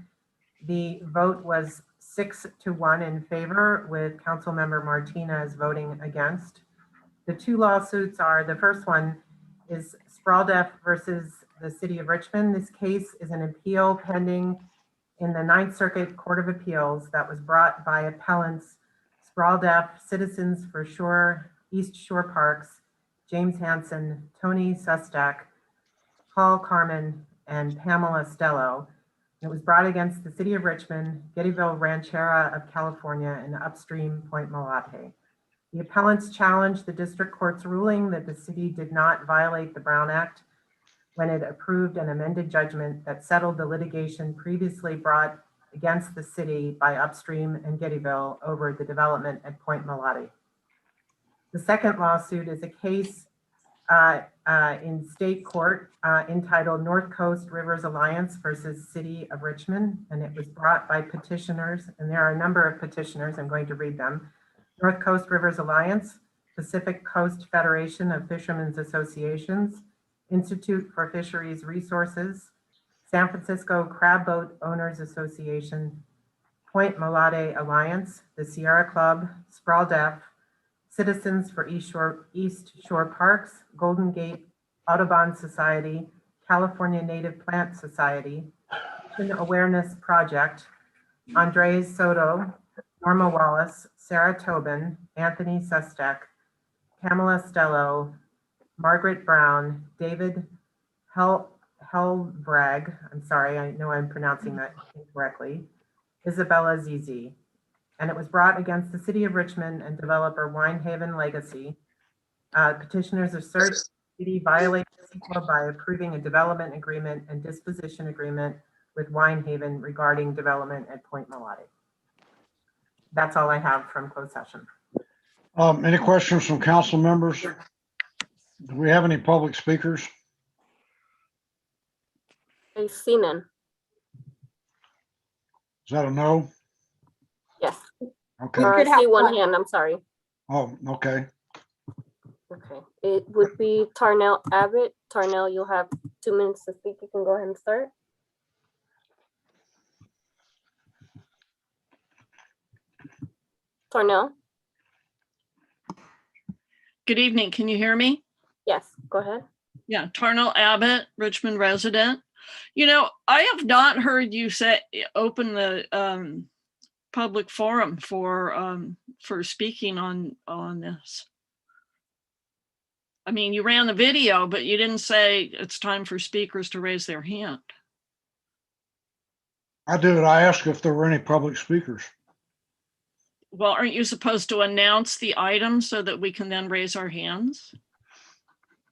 The vote was 6-1 in favor, with Councilmember Martinez voting against. The 2 lawsuits are, the first one is Sprawldeaf versus the City of Richmond. This case is an appeal pending in the Ninth Circuit Court of Appeals that was brought by appellants Sprawldeaf, Citizens for East Shore Parks, James Hansen, Tony Sustak, Paul Carmen, and Pamela Stello. It was brought against the City of Richmond, Gettyville Ranchera of California, and upstream Point Melati. The appellants challenged the district court's ruling that the city did not violate the Brown Act when it approved an amended judgment that settled the litigation previously brought against the city by Upstream and Gettyville over the development at Point Melati. The second lawsuit is a case in state court entitled North Coast Rivers Alliance versus City of Richmond, and it was brought by petitioners, and there are a number of petitioners. I'm going to read them. North Coast Rivers Alliance, Pacific Coast Federation of Fishermen's Associations, Institute for Fisheries Resources, San Francisco Crab Boat Owners Association, Point Melati Alliance, the Sierra Club, Sprawldeaf, Citizens for East Shore Parks, Golden Gate Audubon Society, California Native Plant Society, Ocean Awareness Project, Andres Soto, Norma Wallace, Sarah Tobin, Anthony Sustek, Pamela Stello, Margaret Brown, David Helbrag, I'm sorry, I know I'm pronouncing that incorrectly, Isabella Zizi. And it was brought against the City of Richmond and developer Winehaven Legacy. Petitioners assert the city violated CEQA by approving a development agreement and disposition agreement with Winehaven regarding development at Point Melati. That's all I have from closed session. Any questions from council members? Do we have any public speakers? I see none. Is that a no? Yes. Okay. Or I see one hand, I'm sorry. Oh, okay. Okay, it would be Tarnell Abbott. Tarnell, you'll have 2 minutes to speak. You can go ahead and start. Tarnell? Good evening. Can you hear me? Yes, go ahead. Yeah, Tarnell Abbott, Richmond resident. You know, I have not heard you say open the public forum for speaking on this. I mean, you ran the video, but you didn't say it's time for speakers to raise their hand. I did. I asked if there were any public speakers. Well, aren't you supposed to announce the item so that we can then raise our hands?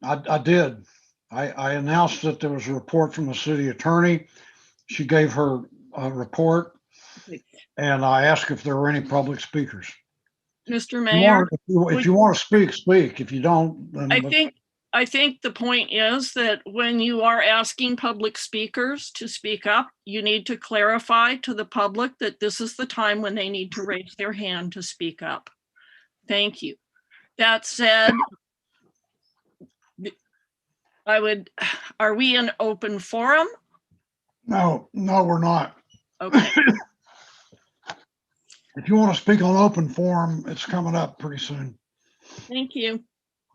I did. I announced that there was a report from the city attorney. She gave her report, and I asked if there were any public speakers. Mr. Mayor, if you want to speak, speak. If you don't, then I think the point is that when you are asking public speakers to speak up, you need to clarify to the public that this is the time when they need to raise their hand to speak up. Thank you. That said, are we an open forum? No, we're not. Okay. If you want to speak on open forum, it's coming up pretty soon. Thank you.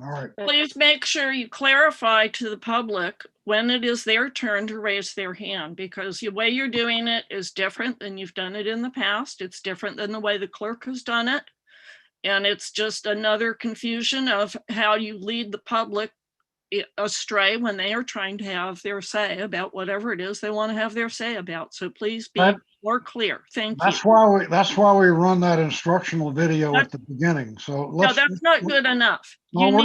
All right. Please make sure you clarify to the public when it is their turn to raise their hand, because the way you're doing it is different than you've done it in the past. It's different than the way the clerk has done it. And it's just another confusion of how you lead the public astray when they are trying to have their say about whatever it is they want to have their say about. So please be That- more clear. Thank you. That's why we run that instructional video at the beginning. So No, let's. that's not good enough. No, You we're need-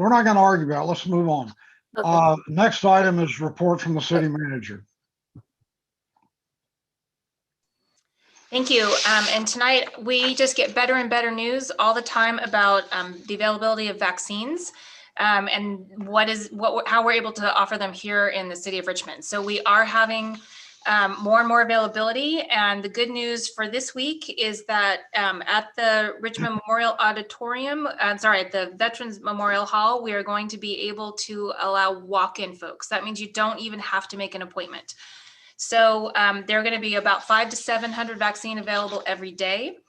not gonna argue about it. Let's move on. Okay. Next item is report from the city manager. Thank you. And tonight we just get better and better news all the time about the availability of vaccines and how we're able to offer them here in the city of Richmond. So we are having more and more availability. And the good news for this week is that at the Richmond Memorial Auditorium, at the Veterans Memorial Hall, we are going to be able to allow walk-in folks. That means you don't even have to make an appointment. So there are going to be about 500 to 700 vaccine available every day.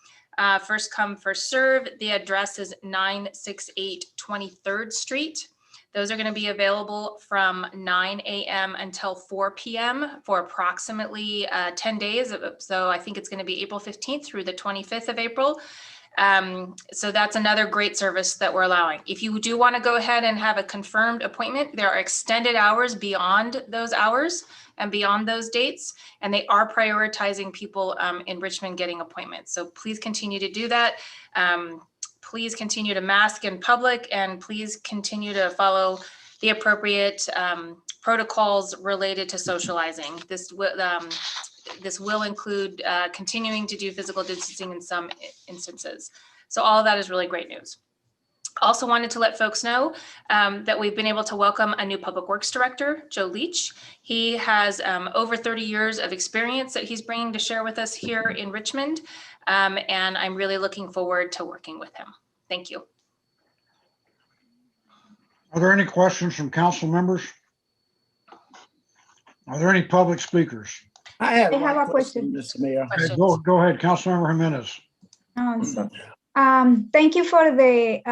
First come, first serve. The address is 968 23rd Street. Those are going to be available from 9 a.m. until 4 p.m. for approximately 10 days. So I think it's going to be April 15th through the 25th of April. So that's another great service that we're allowing. If you do want to go ahead and have a confirmed appointment, there are extended hours beyond those hours and beyond those dates, and they are prioritizing people in Richmond getting appointments. So please continue to do that. Please continue to mask in public, and please continue to follow the appropriate protocols related to socializing. This will include continuing to do physical distancing in some instances. So all of that is really great news. Also wanted to let folks know that we've been able to welcome a new Public Works Director, Joe Leach. He has over 30 years of experience that he's bringing to share with us here in Richmond. And I'm really looking forward to working with him. Thank you. Are there any questions from council members? Are there any public speakers? I have I have one a question. Mr. Mayor. Okay, go ahead, Councilmember Jimenez. Thank you for the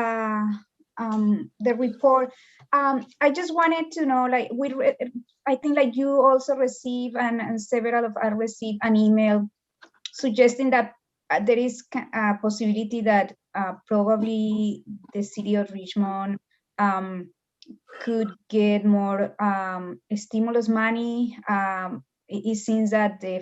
report. I just wanted to know, like, I think like you also receive and several of us received an email suggesting that there is a possibility that probably the city of Richmond could get more stimulus money. It seems that the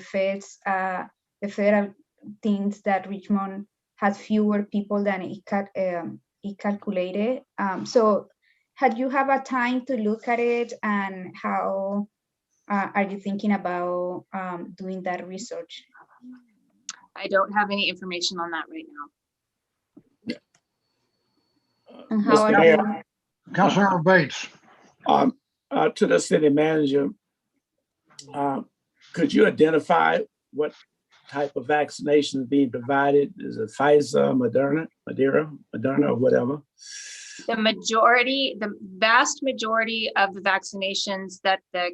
federal thinks that Richmond has fewer people than it calculated. So had you have a time to look at it, and how are you thinking about doing that research? I don't have any information on that right now. And how Mr. are Mayor. Councilmember Bates. To the city manager, could you identify what type of vaccination is being provided? Is it Pfizer, Moderna, or whatever? The vast majority of the vaccinations that the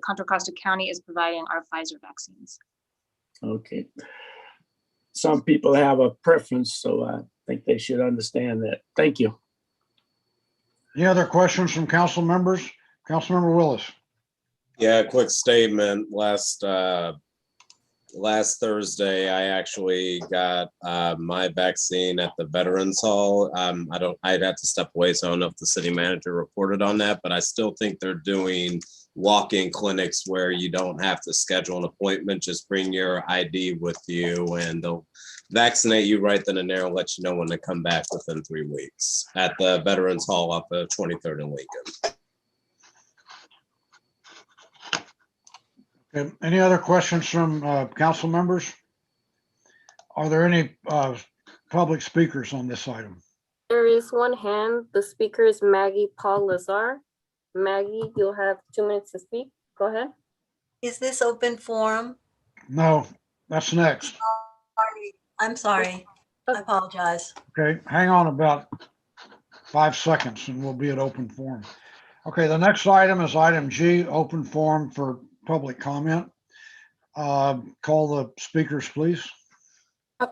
Contra Costa County is providing are Pfizer vaccines. Okay. Some people have a preference, so I think they should understand that. Thank you. Any other questions from council members? Councilmember Willis. Yeah, quick statement. Last Thursday, I actually got my vaccine at the Veterans Hall. I'd have to step away, so I don't know if the city manager reported on that, but I still think they're doing walk-in clinics where you don't have to schedule an appointment. Just bring your ID with you and they'll vaccinate you right then and there and let you know when to come back within 3 weeks at the Veterans Hall off of 23rd and Lincoln. Okay, any other questions from council members? Are there any public speakers on this item? There is one hand. The speaker is Maggie Paul Lazar. Maggie, you'll have 2 minutes to speak. Go ahead. Is this open forum? No, that's next. I'm sorry. I apologize. Okay, hang on about 5 seconds and we'll be at open forum. Okay, the next item is item G, open forum for public comment. Call the speakers, please.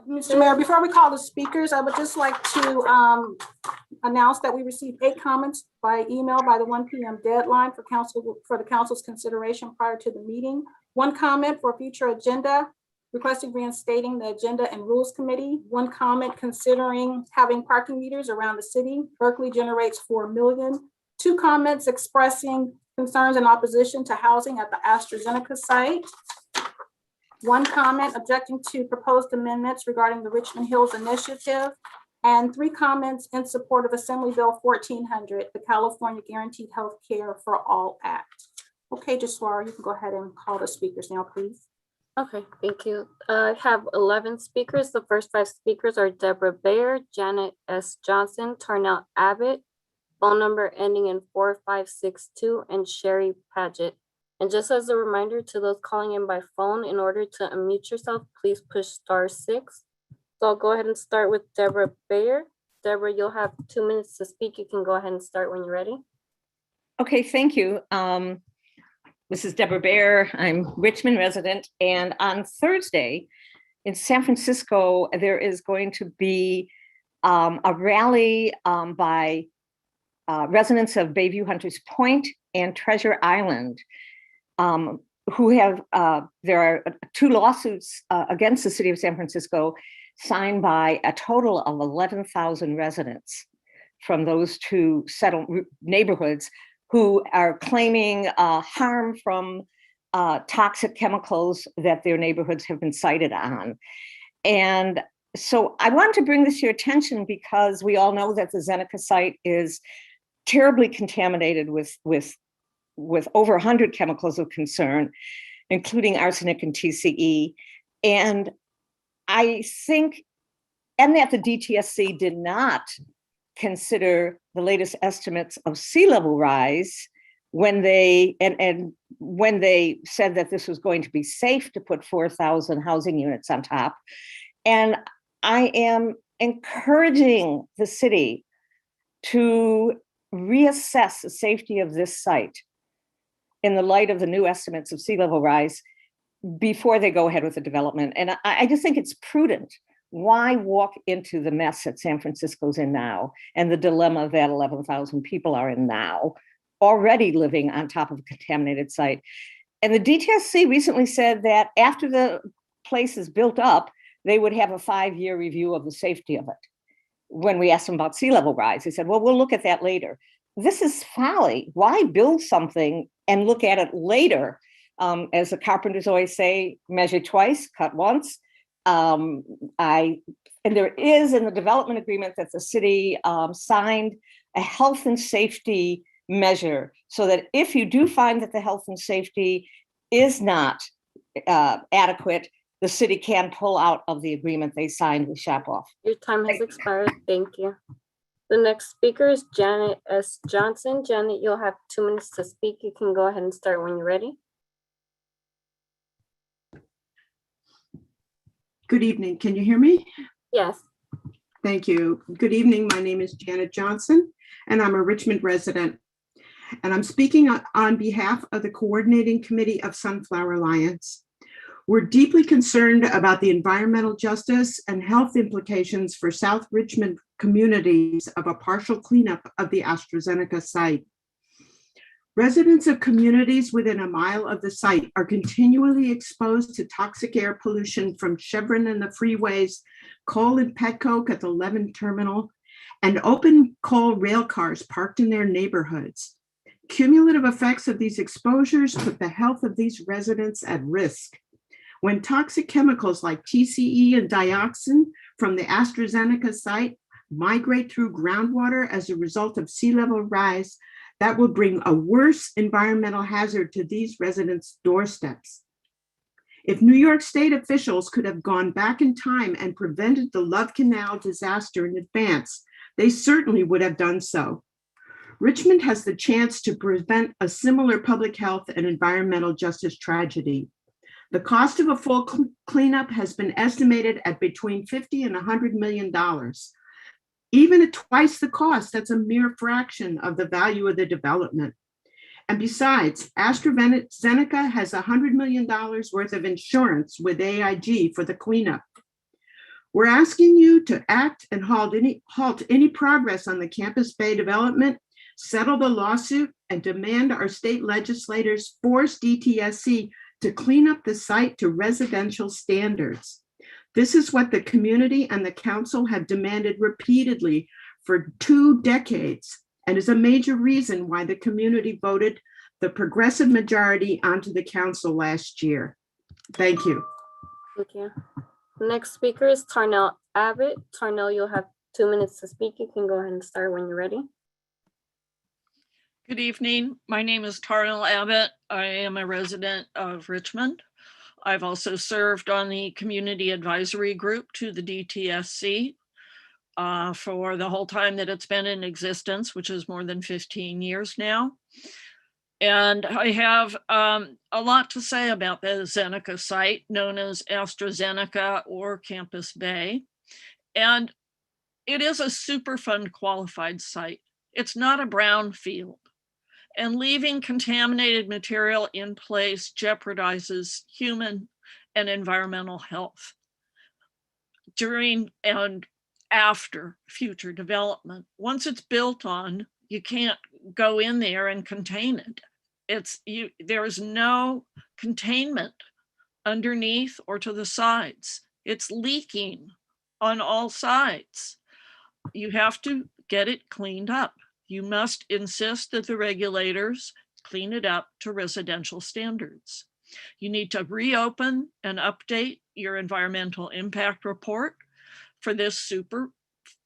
Mr. Mayor, before we call the speakers, I would just like to announce that we received 8 comments by email by the 1 p.m. deadline for the council's consideration prior to the meeting. 1 comment for future agenda, requesting reinstating the Agenda and Rules Committee. 1 comment considering having parking meters around the city. Berkeley generates 4 million. 2 comments expressing concerns and opposition to housing at the AstraZeneca site. 1 comment objecting to proposed amendments regarding the Richmond Hills Initiative, and 3 comments in support of Assembly Bill 1400, the California Guaranteed Health Care for All Act. Okay, Joshua, you can go ahead and call the speakers now, please. Okay, thank you. I have 11 speakers. The first 5 speakers are Deborah Bayer, Janet S. Johnson, Tarnell Abbott, phone number ending in 4562, and Sherry Paget. And just as a reminder to those calling in by phone, in order to unmute yourself, please push *6. So I'll go ahead and start with Deborah Bayer. Deborah, you'll have 2 minutes to speak. You can go ahead and start when you're ready. Okay, thank you. This is Deborah Bayer. I'm Richmond resident, and on Thursday in San Francisco, there is going to be a rally by residents of Bayview Hunters Point and Treasure Island, who have, there are 2 lawsuits against the city of San Francisco signed by a total of 11,000 residents from those 2 settled neighborhoods who are claiming harm from toxic chemicals that their neighborhoods have been cited on. And so I wanted to bring this to your attention because we all know that the Zeneca site is terribly contaminated with over 100 chemicals of concern, including arsenic and TCE. And I think, and that the DTSC did not consider the latest estimates of sea level rise when they when they said that this was going to be safe to put 4,000 housing units on top. And I am encouraging the city to reassess the safety of this site in the light of the new estimates of sea level rise before they go ahead with the development. And I just think it's prudent. Why walk into the mess that San Francisco's in now and the dilemma that 11,000 people are in now, already living on top of a contaminated site? And the DTSC recently said that after the place is built up, they would have a 5-year review of the safety of it. When we asked them about sea level rise, they said, well, we'll look at that later. This is folly. Why build something and look at it later? As the carpenters always say, measure twice, cut once. And there is in the development agreement that the city signed a health and safety measure so that if you do find that the health and safety is not adequate, the city can pull out of the agreement they signed with Shapoff. Your time has expired. Thank you. The next speaker is Janet S. Johnson. Janet, you'll have 2 minutes to speak. You can go ahead and start when you're ready. Good evening. Can you hear me? Yes. Thank you. Good evening. My name is Janet Johnson, and I'm a Richmond resident. And I'm speaking on behalf of the Coordinating Committee of Sunflower Alliance. We're deeply concerned about the environmental justice and health implications for South Richmond communities of a partial cleanup of the AstraZeneca site. Residents of communities within a mile of the site are continually exposed to toxic air pollution from Chevron and the freeways, coal and petcoke at the Levin terminal, and open coal rail cars parked in their neighborhoods. Cumulative effects of these exposures put the health of these residents at risk. When toxic chemicals like TCE and dioxin from the AstraZeneca site migrate through groundwater as a result of sea level rise, that will bring a worse environmental hazard to these residents' doorsteps. If New York State officials could have gone back in time and prevented the Love Canal disaster in advance, they certainly would have done so. Richmond has the chance to prevent a similar public health and environmental justice tragedy. The cost of a full cleanup has been estimated at between $50 and $100 million. Even at twice the cost, that's a mere fraction of the value of the development. And besides, AstraZeneca has $100 million worth of insurance with AIG for the cleanup. We're asking you to act and halt any progress on the Campus Bay development, settle the lawsuit, and demand our state legislators force DTSC to clean up the site to residential standards. This is what the community and the council have demanded repeatedly for 2 decades, and is a major reason why the community voted the progressive majority onto the council last year. Thank you. Thank you. Next speaker is Tarnell Abbott. Tarnell, you'll have 2 minutes to speak. You can go ahead and start when you're ready. Good evening. My name is Tarnell Abbott. I am a resident of Richmond. I've also served on the community advisory group to the DTSC for the whole time that it's been in existence, which is more than 15 years now. And I have a lot to say about the Zeneca site, known as AstraZeneca or Campus Bay. And it is a Superfund qualified site. It's not a brownfield. And leaving contaminated material in place jeopardizes human and environmental health during and after future development. Once it's built on, you can't go in there and contain it. There is no containment underneath or to the sides. It's leaking on all sides. You have to get it cleaned up. You must insist that the regulators clean it up to residential standards. You need to reopen and update your environmental impact report for this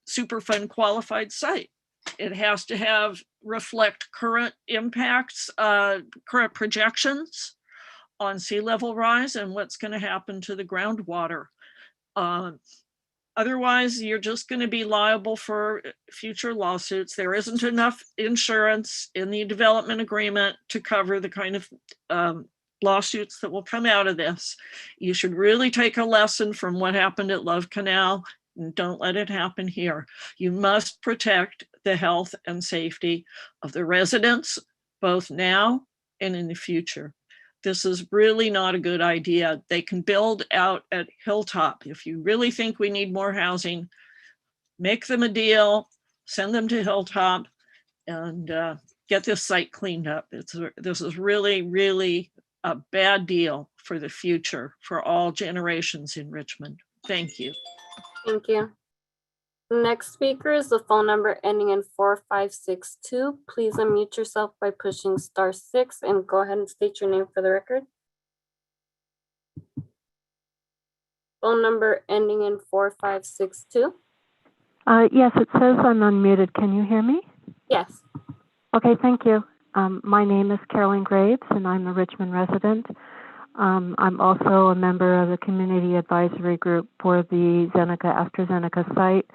Superfund qualified site. It has to reflect current impacts, current projections on sea level rise and what's going to happen to the groundwater. Otherwise, you're just going to be liable for future lawsuits. There isn't enough insurance in the development agreement to cover the kind of lawsuits that will come out of this. You should really take a lesson from what happened at Love Canal and don't let it happen here. You must protect the health and safety of the residents, both now and in the future. This is really not a good idea. They can build out at Hilltop. If you really think we need more housing, make them a deal, send them to Hilltop, and get this site cleaned up. This is really, really a bad deal for the future for all generations in Richmond. Thank you. Thank you. Next speaker is the phone number ending in 4562. Please unmute yourself by pushing *6 and go ahead and state your name for the record. Phone number ending in 4562. Yes, it says I'm unmuted. Can you hear me? Yes. Okay, thank you. My name is Carolyn Graves, and I'm a Richmond resident. I'm also a member of the community advisory group for the AstraZeneca site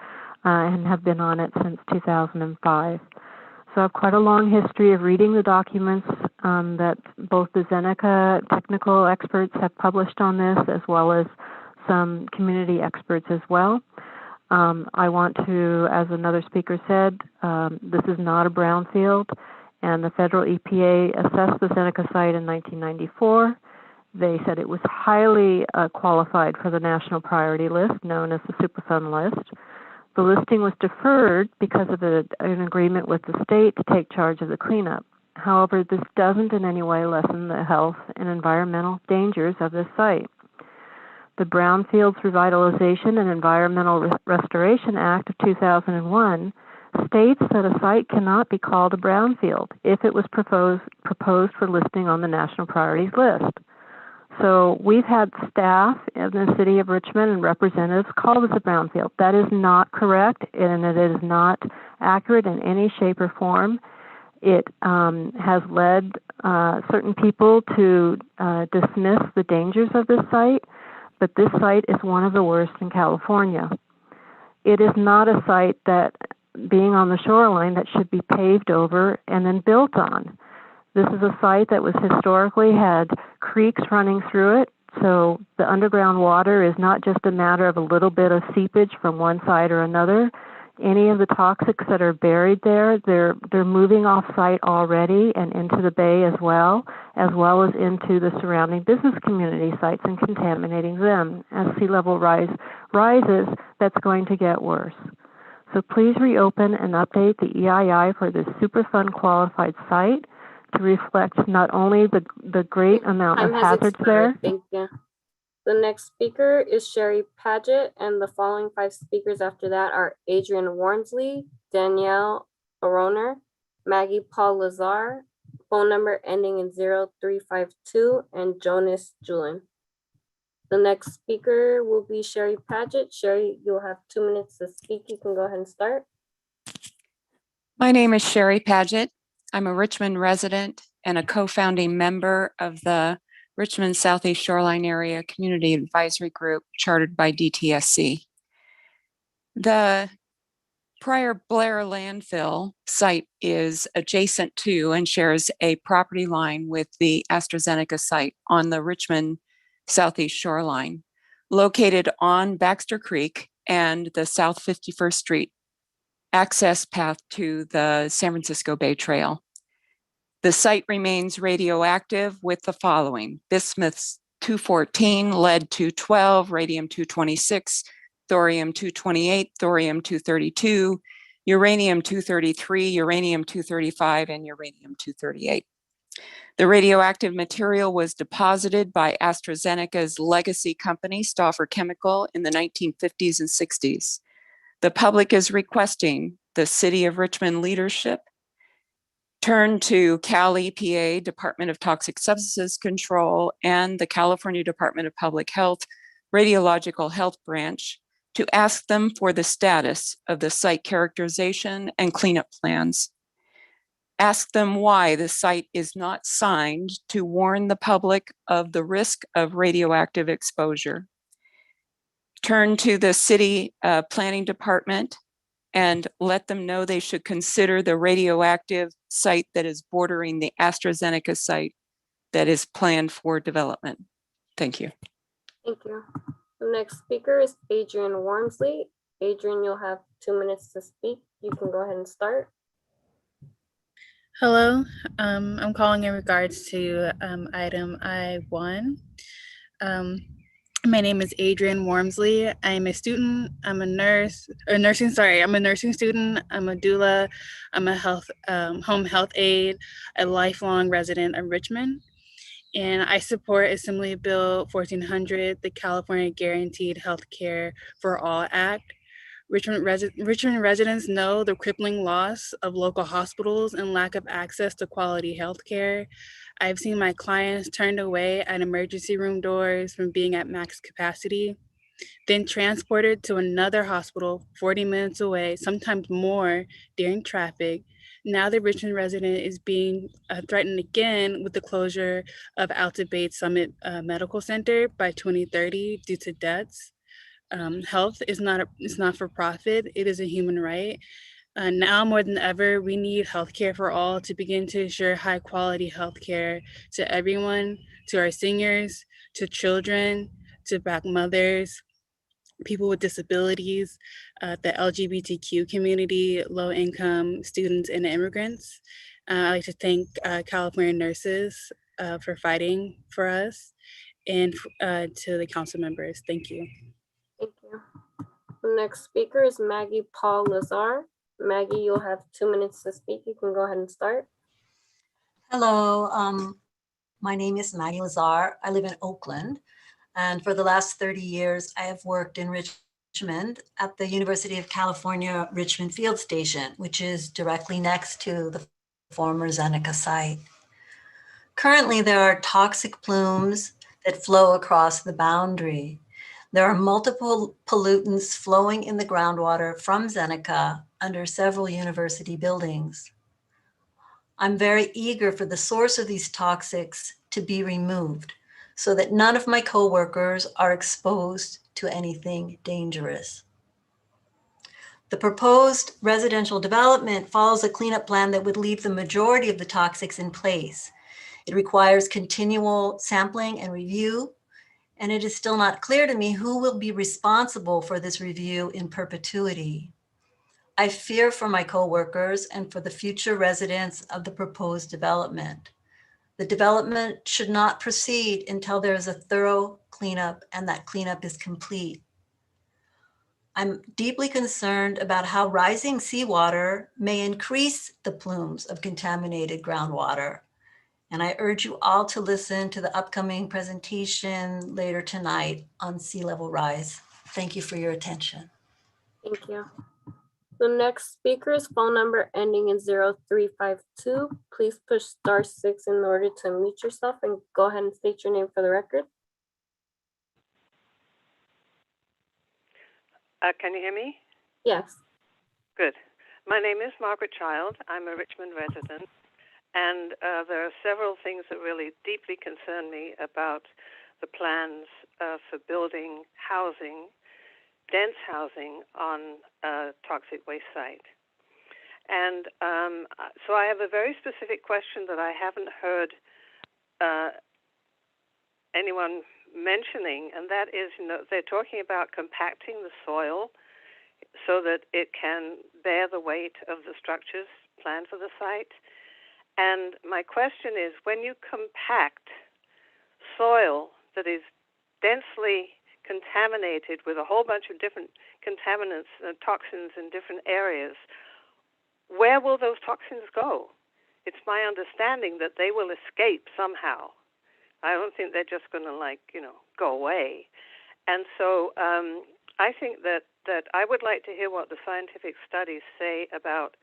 and have been on it since 2005. So I have quite a long history of reading the documents that both the Zeneca technical experts have published on this, as well as some community experts as well. I want to, as another speaker said, this is not a brownfield, and the federal EPA assessed the Zeneca site in 1994. They said it was highly qualified for the national priority list, known as the Superfund list. The listing was deferred because of an agreement with the state to take charge of the cleanup. However, this doesn't in any way lessen the health and environmental dangers of this site. The Brownfields Revitalization and Environmental Restoration Act of 2001 states that a site cannot be called a brownfield if it was proposed for listing on the national priorities list. So we've had staff in the city of Richmond and representatives call this a brownfield. That is not correct, and it is not accurate in any shape or form. It has led certain people to dismiss the dangers of this site, but this site is one of the worst in California. It is not a site that, being on the shoreline, that should be paved over and then built on. This is a site that was historically had creeks running through it, so the underground water is not just a matter of a little bit of seepage from one side or another. Any of the toxics that are buried there, they're moving off site already and into the bay as well as into the surrounding business community sites and contaminating them. As sea level rises, that's going to get worse. So please reopen and update the EII for this Superfund qualified site to reflect not only the great amount of hazards there. Thank you. The next speaker is Sherry Paget, and the following 5 speakers after that are Adrian Warnsley, Danielle Aroner, Maggie Paul Lazar, phone number ending in 0352, and Jonas Julin. The next speaker will be Sherry Paget. Sherry, you'll have 2 minutes to speak. You can go ahead and start. My name is Sherry Paget. I'm a Richmond resident and a co-founding member of the Richmond Southeast Shoreline Area Community Advisory Group chartered by DTSC. The prior Blair landfill site is adjacent to and shares a property line with the AstraZeneca site on the Richmond Southeast Shoreline, located on Baxter Creek and the South 51st Street access path to the San Francisco Bay Trail. The site remains radioactive with the following: bismuth-214, lead-212, radium-226, thorium-228, thorium-232, uranium-233, uranium-235, and uranium-238. The radioactive material was deposited by AstraZeneca's legacy company, Stauffer Chemical, in the 1950s and 60s. The public is requesting the City of Richmond leadership turn to Cal EPA, Department of Toxic Substances Control, and the California Department of Public Health Radiological Health Branch to ask them for the status of the site characterization and cleanup plans. Ask them why the site is not signed to warn the public of the risk of radioactive exposure. Turn to the city planning department and let them know they should consider the radioactive site that is bordering the AstraZeneca site that is planned for development. Thank you. Thank you. The next speaker is Adrian Wormsley. Adrian, you'll have 2 minutes to speak. You can go ahead and start. Hello, I'm calling in regards to item I-1. My name is Adrian Wormsley. I'm a student, I'm a nursing student, I'm a doula, I'm a home health aide, a lifelong resident of Richmond. And I support Assembly Bill 1400, the California Guaranteed Healthcare for All Act. Richmond residents know the crippling loss of local hospitals and lack of access to quality healthcare. I've seen my clients turned away at emergency room doors from being at max capacity, then transported to another hospital 40 minutes away, sometimes more during traffic. Now the Richmond resident is being threatened again with the closure of Alta Bates Summit Medical Center by 2030 due to deaths. Health is not for profit, it is a human right. Now more than ever, we need healthcare for all to begin to ensure high quality healthcare to everyone, to our seniors, to children, to Black mothers, people with disabilities, the LGBTQ community, low income students and immigrants. I'd like to thank California nurses for fighting for us, and to the council members, thank you. Thank you. The next speaker is Maggie Paul Lazar. Maggie, you'll have 2 minutes to speak. You can go ahead and start. Hello, my name is Maggie Lazar. I live in Oakland, and for the last 30 years, I have worked in Richmond at the University of California, Richmond Field Station, which is directly next to the former Zeneca site. Currently, there are toxic plumes that flow across the boundary. There are multiple pollutants flowing in the groundwater from Zeneca under several university buildings. I'm very eager for the source of these toxics to be removed so that none of my coworkers are exposed to anything dangerous. The proposed residential development follows a cleanup plan that would leave the majority of the toxics in place. It requires continual sampling and review, and it is still not clear to me who will be responsible for this review in perpetuity. I fear for my coworkers and for the future residents of the proposed development. The development should not proceed until there is a thorough cleanup and that cleanup is complete. I'm deeply concerned about how rising seawater may increase the plumes of contaminated groundwater. And I urge you all to listen to the upcoming presentation later tonight on sea level rise. Thank you for your attention. Thank you. The next speaker is phone number ending in 0352. Please push *6 in order to unmute yourself and go ahead and state your name for the record. Can you hear me? Yes. Good. My name is Margaret Child. I'm a Richmond resident. And there are several things that really deeply concern me about the plans for building housing, dense housing on a toxic waste site. And so I have a very specific question that I haven't heard anyone mentioning, and that is, they're talking about compacting the soil so that it can bear the weight of the structures planned for the site. And my question is, when you compact soil that is densely contaminated with a whole bunch of different contaminants and toxins in different areas, where will those toxins go? It's my understanding that they will escape somehow. I don't think they're just going to, go away. And so I think that I would like to hear what the scientific studies say about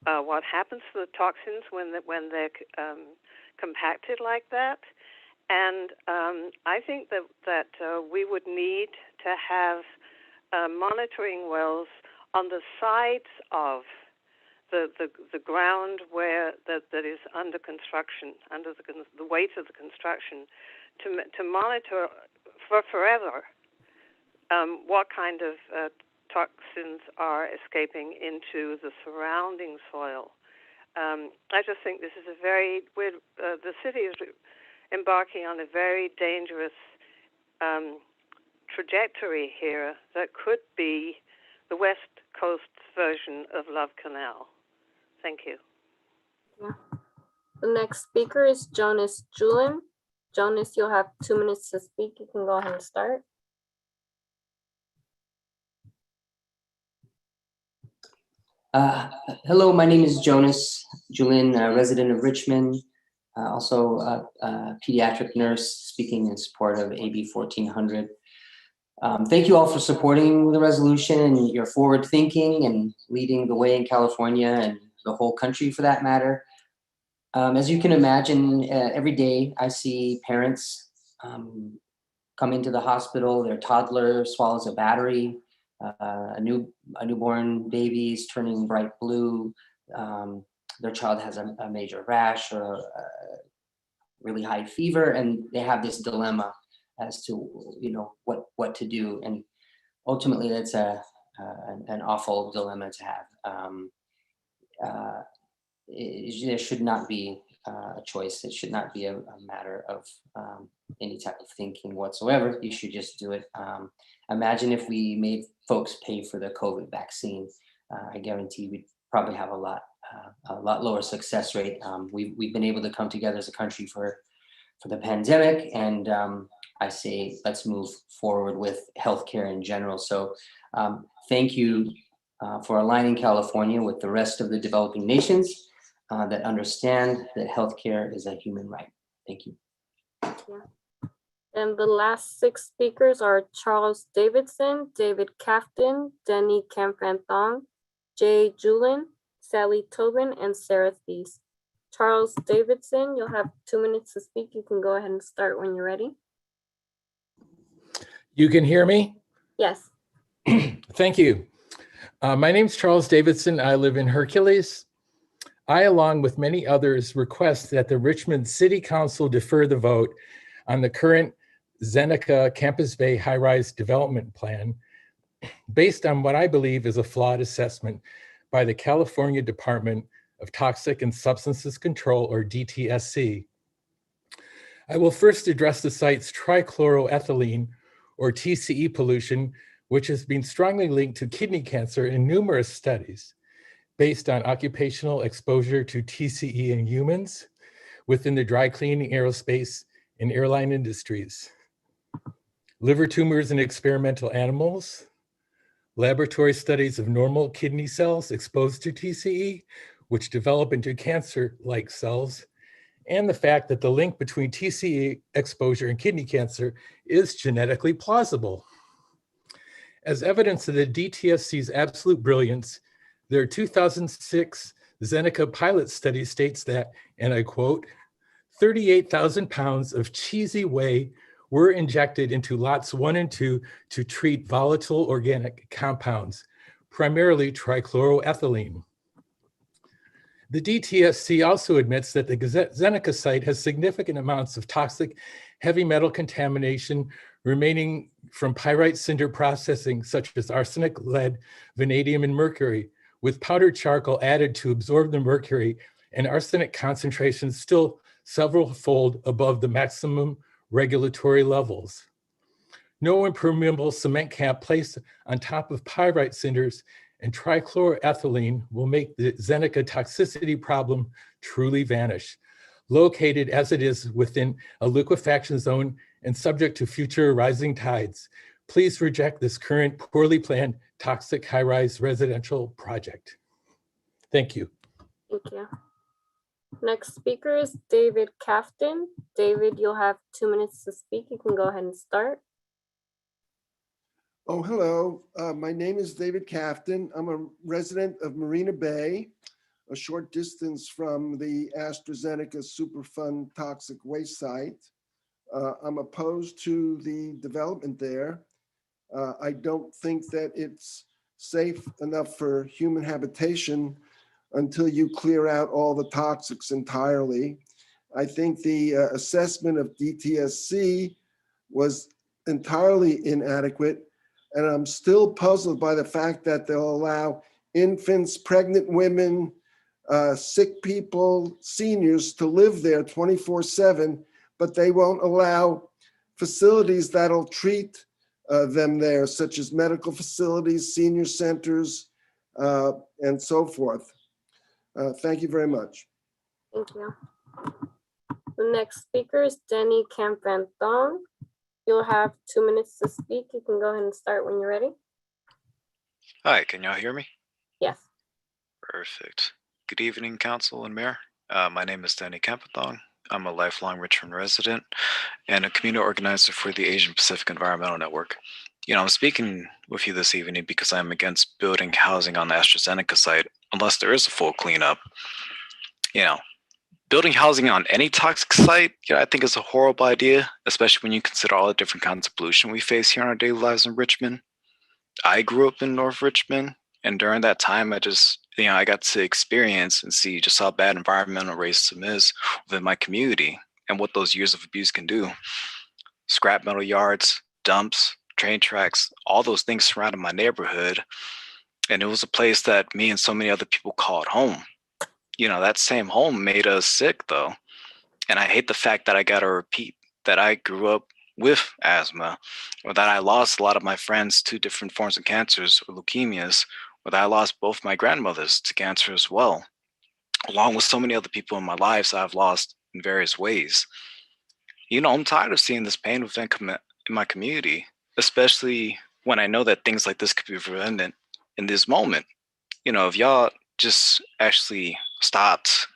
what happens to the toxins when they're compacted like that. And I think that we would need to have monitoring wells on the sides of the ground where that is under construction, under the weight of the construction, to monitor for forever what kind of toxins are escaping into the surrounding soil. I just think this is the city is embarking on a very dangerous trajectory here that could be the West Coast's version of Love Canal. Thank you. Yeah. The next speaker is Jonas Julin. Jonas, you'll have 2 minutes to speak. You can go ahead and start. Hello, my name is Jonas Julin, resident of Richmond, also a pediatric nurse speaking in support of AB 1400. Thank you all for supporting the resolution and your forward thinking and leading the way in California and the whole country for that matter. As you can imagine, every day I see parents come into the hospital, their toddler swallows a battery, a newborn baby is turning bright blue, their child has a major rash or a really high fever, and they have this dilemma as to what to do. And ultimately that's an awful dilemma to have. There should not be a choice. It should not be a matter of any type of thinking whatsoever. You should just do it. Imagine if we made folks pay for the COVID vaccine. I guarantee we'd probably have a lot lower success rate. We've been able to come together as a country for the pandemic, and I say let's move forward with healthcare in general. So thank you for aligning California with the rest of the developing nations that understand that healthcare is a human right. Thank you. Yeah. And the last 6 speakers are Charles Davidson, David Cafton, Denny Campanthong, Jay Julin, Sally Tobin, and Sarah Thies. Charles Davidson, you'll have 2 minutes to speak. You can go ahead and start when you're ready. You can hear me? Yes. Thank you. My name is Charles Davidson. I live in Hercules. I, along with many others, request that the Richmond City Council defer the vote on the current Zeneca Campus Bay high-rise development plan based on what I believe is a flawed assessment by the California Department of Toxic and Substances Control, or DTSC. I will first address the site's trichloroethylene, or TCE pollution, which has been strongly linked to kidney cancer in numerous studies based on occupational exposure to TCE in humans within the dry cleaning, aerospace, and airline industries, liver tumors in experimental animals, laboratory studies of normal kidney cells exposed to TCE, which develop into cancer-like cells, and the fact that the link between TCE exposure and kidney cancer is genetically plausible. As evidence of the DTSC's absolute brilliance, Their 2006 Zeneca pilot study states that, and I quote, 38,000 pounds of cheesy whey were injected into lots 1 and 2 to treat volatile organic compounds, primarily trichloroethylene. The DTSC also admits that the Zeneca site has significant amounts of toxic heavy metal contamination remaining from pyrite cinder processing, such as arsenic, lead, vanadium, and mercury, with powdered charcoal added to absorb the mercury and arsenic concentrations still several fold above the maximum regulatory levels. No impermeable cement cap placed on top of pyrite cinders and trichloroethylene will make the Zeneca toxicity problem truly vanish. Located as it is within a liquefaction zone and subject to future rising tides, please reject this current poorly planned toxic high-rise residential project. Thank you. Thank you. Next speaker is David Kafton. David, you'll have 2 minutes to speak. You can go ahead and start. Oh, hello. My name is David Kafton. I'm a resident of Marina Bay, a short distance from the AstraZeneca Superfund toxic waste site. I'm opposed to the development there. I don't think that it's safe enough for human habitation until you clear out all the toxics entirely. I think the assessment of DTSC was entirely inadequate. And I'm still puzzled by the fact that they'll allow infants, pregnant women, sick people, seniors to live there 24/7, but they won't allow facilities that'll treat them there, such as medical facilities, senior centers, and so forth. Thank you very much. Thank you. The next speaker is Denny Campanton. You'll have 2 minutes to speak. You can go ahead and start when you're ready. Hi, can y'all hear me? Yes. Perfect. Good evening, Council and Mayor. My name is Danny Campathong. I'm a lifelong Richmond resident and a community organizer for the Asian Pacific Environmental Network. You know, I'm speaking with you this evening because I'm against building housing on the AstraZeneca site unless there is a full cleanup. You know, building housing on any toxic site, I think is a horrible idea, especially when you consider all the different kinds of pollution we face here in our daily lives in Richmond. I grew up in North Richmond, and during that time, I got to experience and see just how bad environmental racism is within my community and what those years of abuse can do. Scrap metal yards, dumps, train tracks, all those things surrounded my neighborhood, and it was a place that me and so many other people called home. You know, that same home made us sick though. And I hate the fact that I got to repeat that I grew up with asthma, or that I lost a lot of my friends to different forms of cancers or leukemias, or that I lost both my grandmothers to cancer as well, along with so many other people in my lives I've lost in various ways. You know, I'm tired of seeing this pain within my community, especially when I know that things like this could be prevented in this moment. You know, if y'all just actually stopped,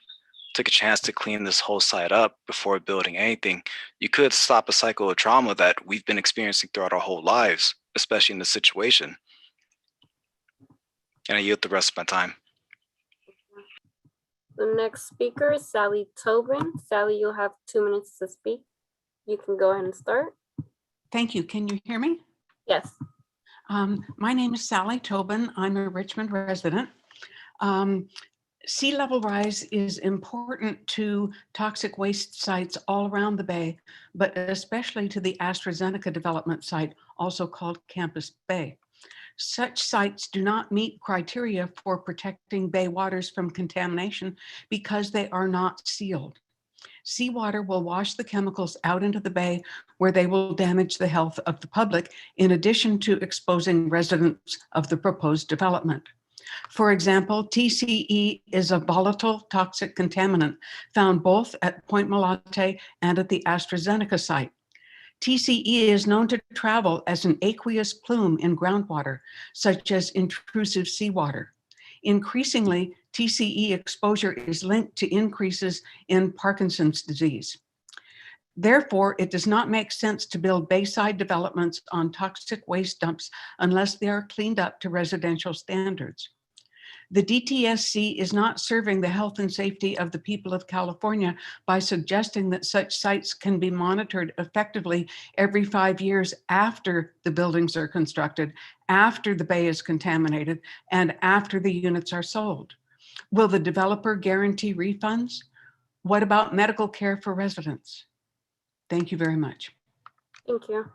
took a chance to clean this whole site up before building anything, you could stop a cycle of trauma that we've been experiencing throughout our whole lives, especially in this situation. And I yield the rest of my time. The next speaker is Sally Tobin. Sally, you'll have 2 minutes to speak. You can go ahead and start. Thank you. Can you hear me? Yes. My name is Sally Tobin. I'm a Richmond resident. Sea level rise is important to toxic waste sites all around the Bay, but especially to the AstraZeneca development site, also called Campus Bay. Such sites do not meet criteria for protecting bay waters from contamination because they are not sealed. Seawater will wash the chemicals out into the bay where they will damage the health of the public, in addition to exposing residents of the proposed development. For example, TCE is a volatile toxic contaminant found both at Point Malate and at the AstraZeneca site. TCE is known to travel as an aqueous plume in groundwater, such as intrusive seawater. Increasingly, TCE exposure is linked to increases in Parkinson's disease. Therefore, it does not make sense to build bayside developments on toxic waste dumps unless they are cleaned up to residential standards. The DTSC is not serving the health and safety of the people of California by suggesting that such sites can be monitored effectively every 5 years after the buildings are constructed, after the bay is contaminated, and after the units are sold. Will the developer guarantee refunds? What about medical care for residents? Thank you very much. Thank you.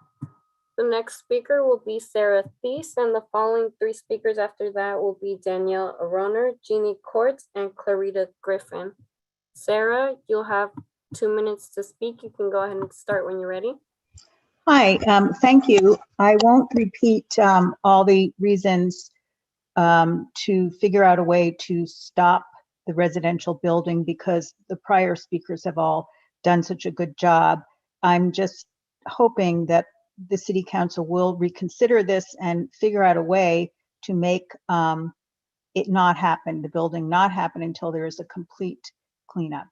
The next speaker will be Sarah Thies, and the following 3 speakers after that will be Danielle Aroner, Jeannie Courts, and Clarita Griffin. Sarah, you'll have 2 minutes to speak. You can go ahead and start when you're ready. Hi, thank you. I won't repeat all the reasons to figure out a way to stop the residential building because the prior speakers have all done such a good job. I'm just hoping that the City Council will reconsider this and figure out a way to make it not happen, the building not happen until there is a complete cleanup.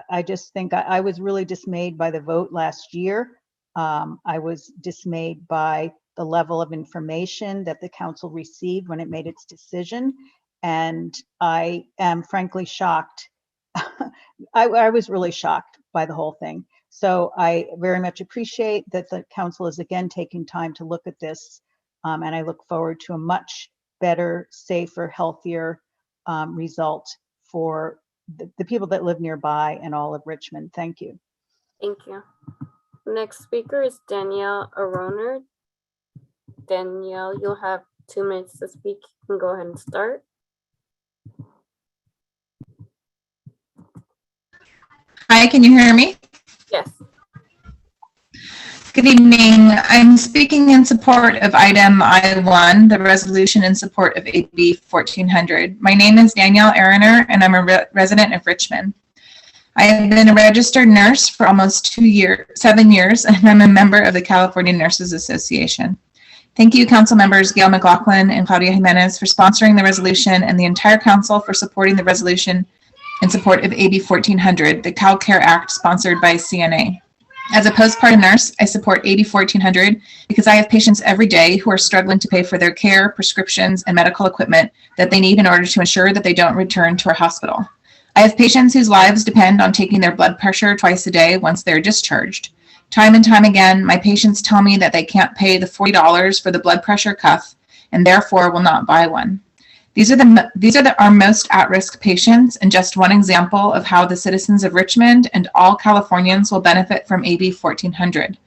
I just think I was really dismayed by the vote last year. I was dismayed by the level of information that the council received when it made its decision. And I am frankly shocked. I was really shocked by the whole thing. So I very much appreciate that the council is again taking time to look at this. And I look forward to a much better, safer, healthier result for the people that live nearby and all of Richmond. Thank you. Thank you. Next speaker is Danielle Aroner. Danielle, you'll have 2 minutes to speak. You can go ahead and start. Hi, can you hear me? Yes. Good evening. I'm speaking in support of item I-1, the resolution in support of AB 1400. My name is Danielle Aroner, and I'm a resident of Richmond. I have been a registered nurse for almost 7 years, and I'm a member of the California Nurses Association. Thank you, Council members Gail McLaughlin and Claudia Jimenez for sponsoring the resolution, and the entire council for supporting the resolution in support of AB 1400, the Cal Care Act sponsored by CNA. As a postpartum nurse, I support AB 1400 because I have patients every day who are struggling to pay for their care, prescriptions, and medical equipment that they need in order to ensure that they don't return to our hospital. I have patients whose lives depend on taking their blood pressure twice a day once they're discharged. Time and time again, my patients tell me that they can't pay the $40 for the blood pressure cuff and therefore will not buy one. These are our most at-risk patients, and just one example of how the citizens of Richmond and all Californians will benefit from AB 1400.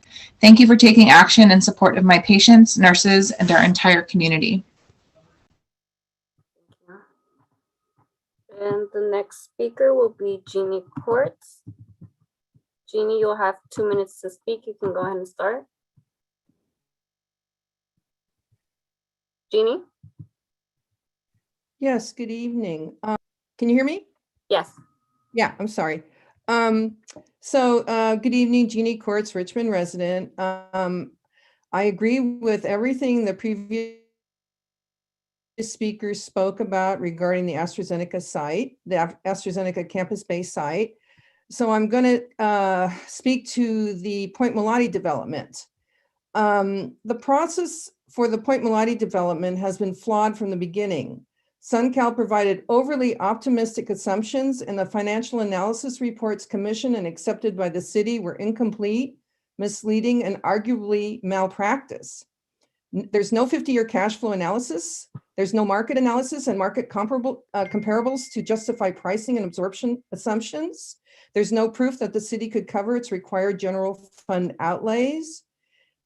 Thank you for taking action in support of my patients, nurses, and our entire community. And the next speaker will be Jeannie Courts. Jeannie, you'll have 2 minutes to speak. You can go ahead and start. Jeannie? Yes, good evening. Can you hear me? Yes. Yeah, I'm sorry. Good evening, Jeannie Courts, Richmond resident. I agree with everything the previous speakers spoke about regarding the AstraZeneca site, the AstraZeneca campus-based site. So I'm going to speak to the Point Mulati development. The process for the Point Mulati development has been flawed from the beginning. SunCal provided overly optimistic assumptions, and the financial analysis reports commissioned and accepted by the city were incomplete, misleading, and arguably malpractice. There's no 50-year cash flow analysis. There's no market analysis and market comparables to justify pricing and absorption assumptions. There's no proof that the city could cover its required general fund outlays.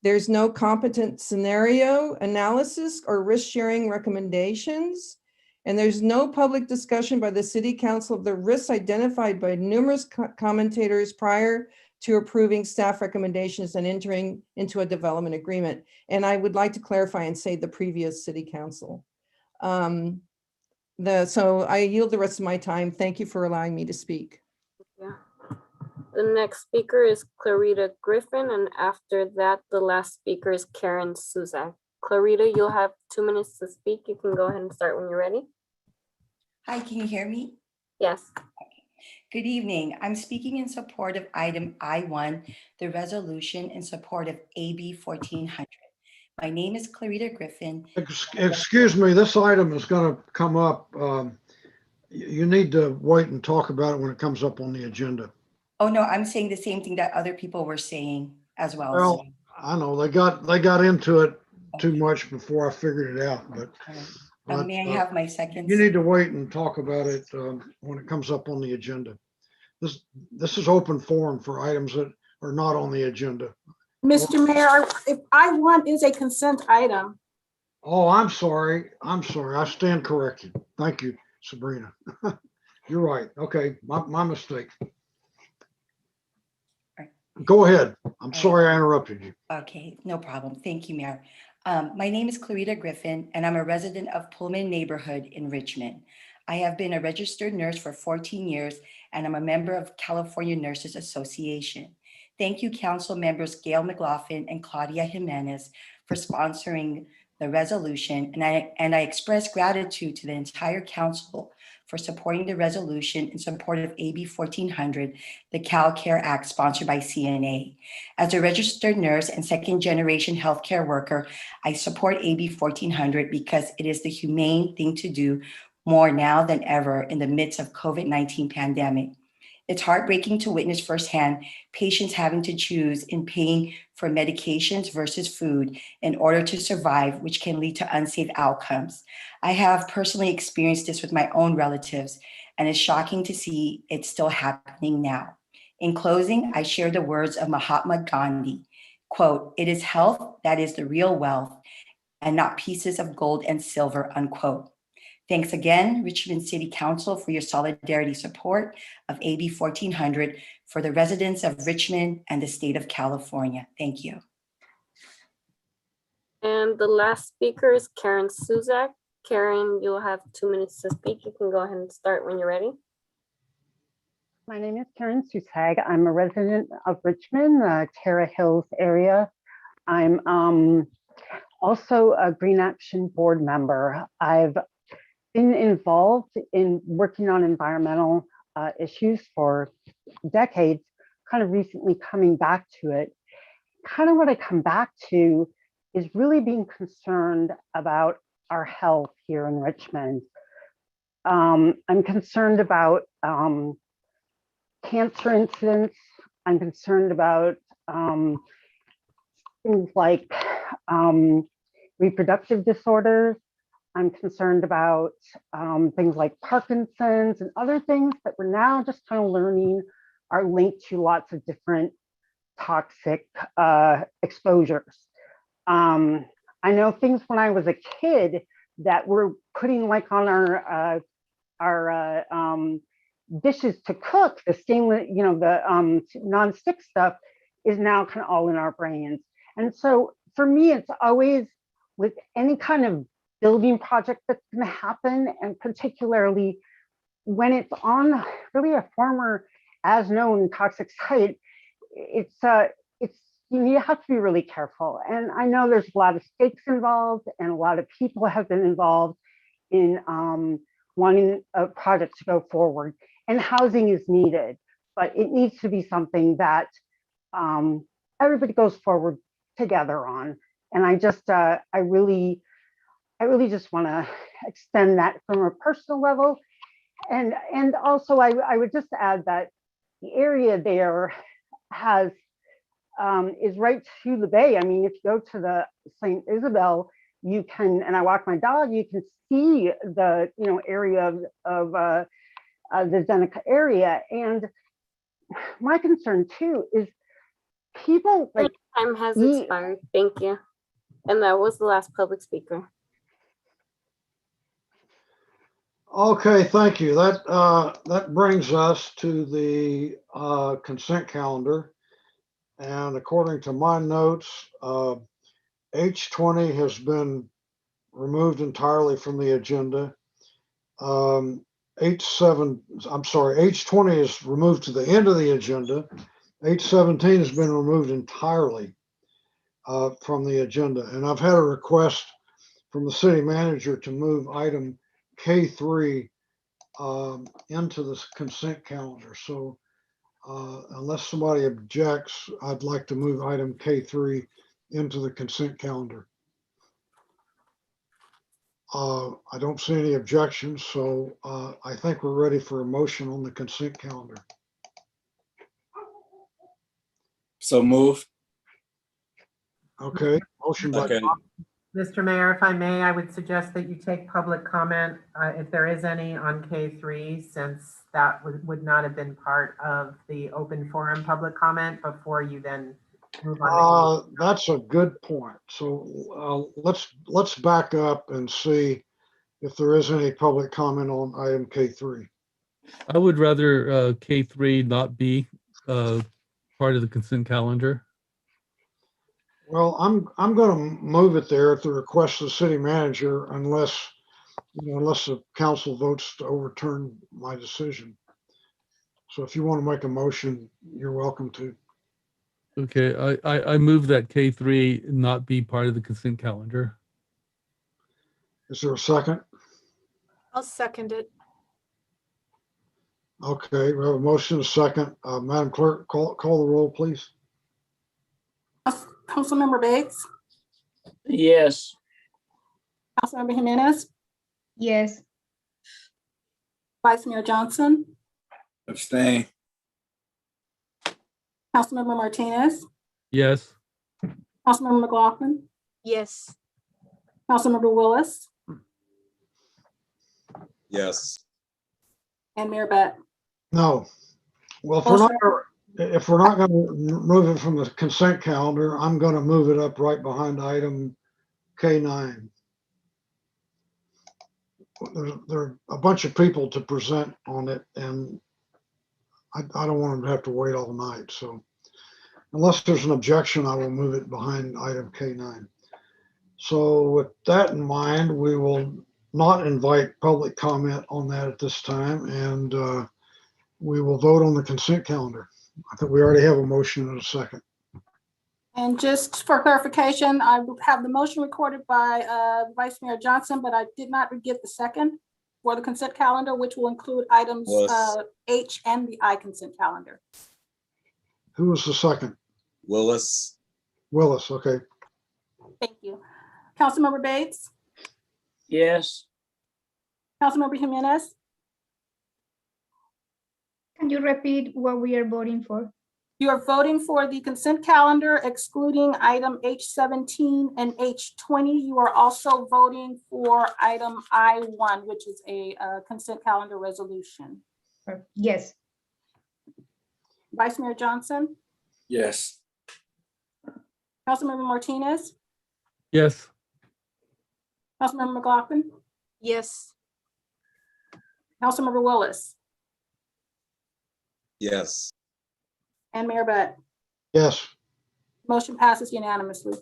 There's no competent scenario analysis or risk-sharing recommendations. And there's no public discussion by the City Council of the risks identified by numerous commentators prior to approving staff recommendations and entering into a development agreement. And I would like to clarify and say the previous City Council. So I yield the rest of my time. Thank you for allowing me to speak. Yeah. The next speaker is Clarita Griffin, and after that, the last speaker is Karen Suzak. Clarita, you'll have 2 minutes to speak. You can go ahead and start when you're ready. Hi, can you hear me? Yes. Good evening. I'm speaking in support of item I-1, the resolution in support of AB 1400. My name is Clarita Griffin. Excuse me, this item is going to come up. You need to wait and talk about it when it comes up on the agenda. Oh, no, I'm saying the same thing that other people were saying as well. Well, I know they got into it too much before I figured it out, but May I have my seconds? you need to wait and talk about it when it comes up on the agenda. This is open forum for items that are not on the agenda. Mr. Mayor, if I-1 is a consent item. Oh, I'm sorry. I stand corrected. Thank you, Sabrina. You're right. Okay, my mistake. Go ahead. I'm sorry I interrupted you. Okay, no problem. Thank you, Mayor. My name is Clarita Griffin, and I'm a resident of Pullman neighborhood in Richmond. I have been a registered nurse for 14 years, and I'm a member of California Nurses Association. Thank you, Council members Gail McLaughlin and Claudia Jimenez for sponsoring the resolution, and I express gratitude to the entire council for supporting the resolution in support of AB 1400, the CalCare Act sponsored by CNA. As a registered nurse and second-generation healthcare worker, I support AB 1400 because it is the humane thing to do more now than ever in the midst of COVID-19 pandemic. It's heartbreaking to witness firsthand patients having to choose in paying for medications versus food in order to survive, which can lead to unsafe outcomes. I have personally experienced this with my own relatives, and it's shocking to see it still happening now. In closing, I share the words of Mahatma Gandhi, quote, "It is health that is the real wealth and not pieces of gold and silver," unquote. Thanks again, Richmond City Council, for your solidarity support of AB 1400 for the residents of Richmond and the state of California. Thank you. And the last speaker is Karen Suzak. Karen, you'll have 2 minutes to speak. You can go ahead and start when you're ready. My name is Karen Suzak. I'm a resident of Richmond, Terra Hills area. I'm also a Green Action Board member. I've been involved in working on environmental issues for decades, kind of recently coming back to it. Kind of what I come back to is really being concerned about our health here in Richmond. I'm concerned about cancer incidents. I'm concerned about things like reproductive disorders. I'm concerned about things like Parkinson's and other things that we're now just kind of learning are linked to lots of different toxic exposures. I know things when I was a kid that we're putting like on our dishes to cook, the stainless, the non-stick stuff is now kind of all in our brains. And so for me, it's always with any kind of building project that's going to happen, and particularly when it's on really a former as known toxic site, you have to be really careful. And I know there's a lot of stakes involved and a lot of people have been involved in wanting a project to go forward, and housing is needed, but it needs to be something that everybody goes forward together on. And I really just want to extend that from a personal level. And also I would just add that the area there is right to the bay. I mean, if you go to the St. Isabel, you can, and I walk my dog, you can see the area of the Zeneca area. And my concern too is people like time has expired. Thank you. And that was the last public speaker. Okay, thank you. That brings us to the consent calendar. And according to my notes, H20 has been removed entirely from the agenda. H20 is removed to the end of the agenda. H17 has been removed entirely from the agenda. And I've had a request from the city manager to move item K3 into the consent calendar. So unless somebody objects, I'd like to move item K3 into the consent calendar. I don't see any objections, so I think we're ready for a motion on the consent calendar. So move. Okay, motion by Second. Mr. Mayor, if I may, I would suggest that you take public comment, if there is any, on K3, since that would not have been part of the open forum public comment before you then move on. That's a good point. So let's back up and see if there is any public comment on item K3. I would rather K3 not be part of the consent calendar. Well, I'm going to move it there at the request of the city manager, unless the council votes to overturn my decision. So if you want to make a motion, you're welcome to. Okay, I move that K3 not be part of the consent calendar. Is there a second? I'll second it. Okay, we have a motion, and a second. Madam Clerk, call the roll, please. Councilmember Bates, Yes. Councilmember Jimenez, Yes. Vice Mayor Johnson, Abstain. Councilmember Martinez, Yes. Councilmember McLaughlin, Yes. Councilmember Willis, Yes. and Mayor Bett. No. Well, if we're not going to move it from the consent calendar, I'm going to move it up right behind item K9. There are a bunch of people to present on it, and I don't want them to have to wait all night. So unless there's an objection, I will move it behind item K9. So with that in mind, we will not invite public comment on that at this time, and we will vote on the consent calendar. I think we already have a motion and a second. And just for clarification, I have the motion recorded by Vice Mayor Johnson, but I did not get the second for the consent calendar, which will include items H and the I consent calendar. Who was the second? Willis. Willis, okay. Thank you. Councilmember Bates, Yes. Councilmember Jimenez, Can you repeat what we are voting for? you are voting for the consent calendar excluding item H17 and H20. You are also voting for item I1, which is a consent calendar resolution. Yes. Vice Mayor Johnson, Yes. Councilmember Martinez, Yes. Councilmember McLaughlin, Yes. Councilmember Willis, Yes. and Mayor Butt. Yes. Motion passes unanimously.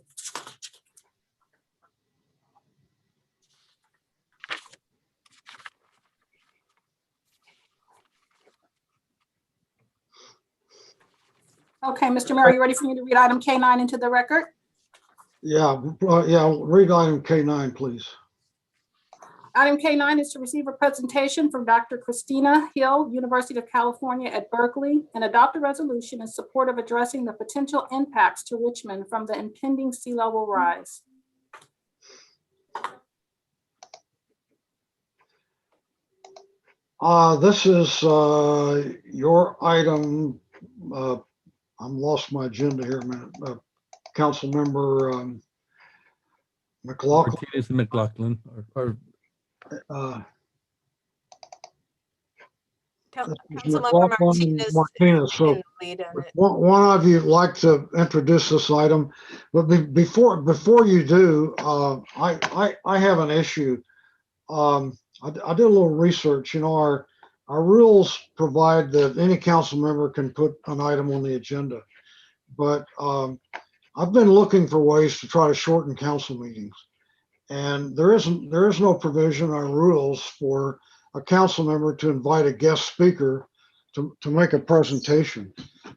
Okay, Mr. Mayor, are you ready for me to read item K9 into the record? Yeah, read item K9, please. Item K9 is to receive a presentation from Dr. Christina Hill, University of California at Berkeley, and adopt a resolution in support of addressing the potential impacts to Richmond from the impending sea level rise. This is your item. I'm lost my agenda here a minute. Council member McLaughlin. Martinez and McLaughlin McLaughlin and Martinez. So one of you like to introduce this item, but before you do, I have an issue. I did a little research. You know, our rules provide that any council member can put an item on the agenda, but I've been looking for ways to try to shorten council meetings, and there is no provision or rules for a council member to invite a guest speaker to make a presentation.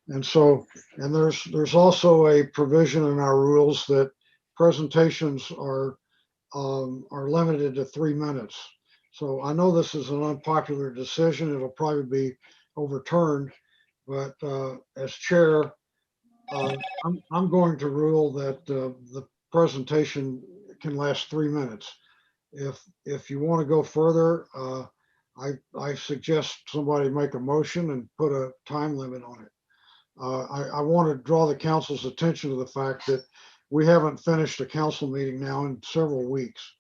And so, and there's also a provision in our rules that presentations are limited to 3 minutes. So I know this is an unpopular decision. It'll probably be overturned, but as chair, I'm going to rule that the presentation can last 3 minutes. If you want to go further, I suggest somebody make a motion and put a time limit on it. I want to draw the council's attention to the fact that we haven't finished a council meeting now in several weeks.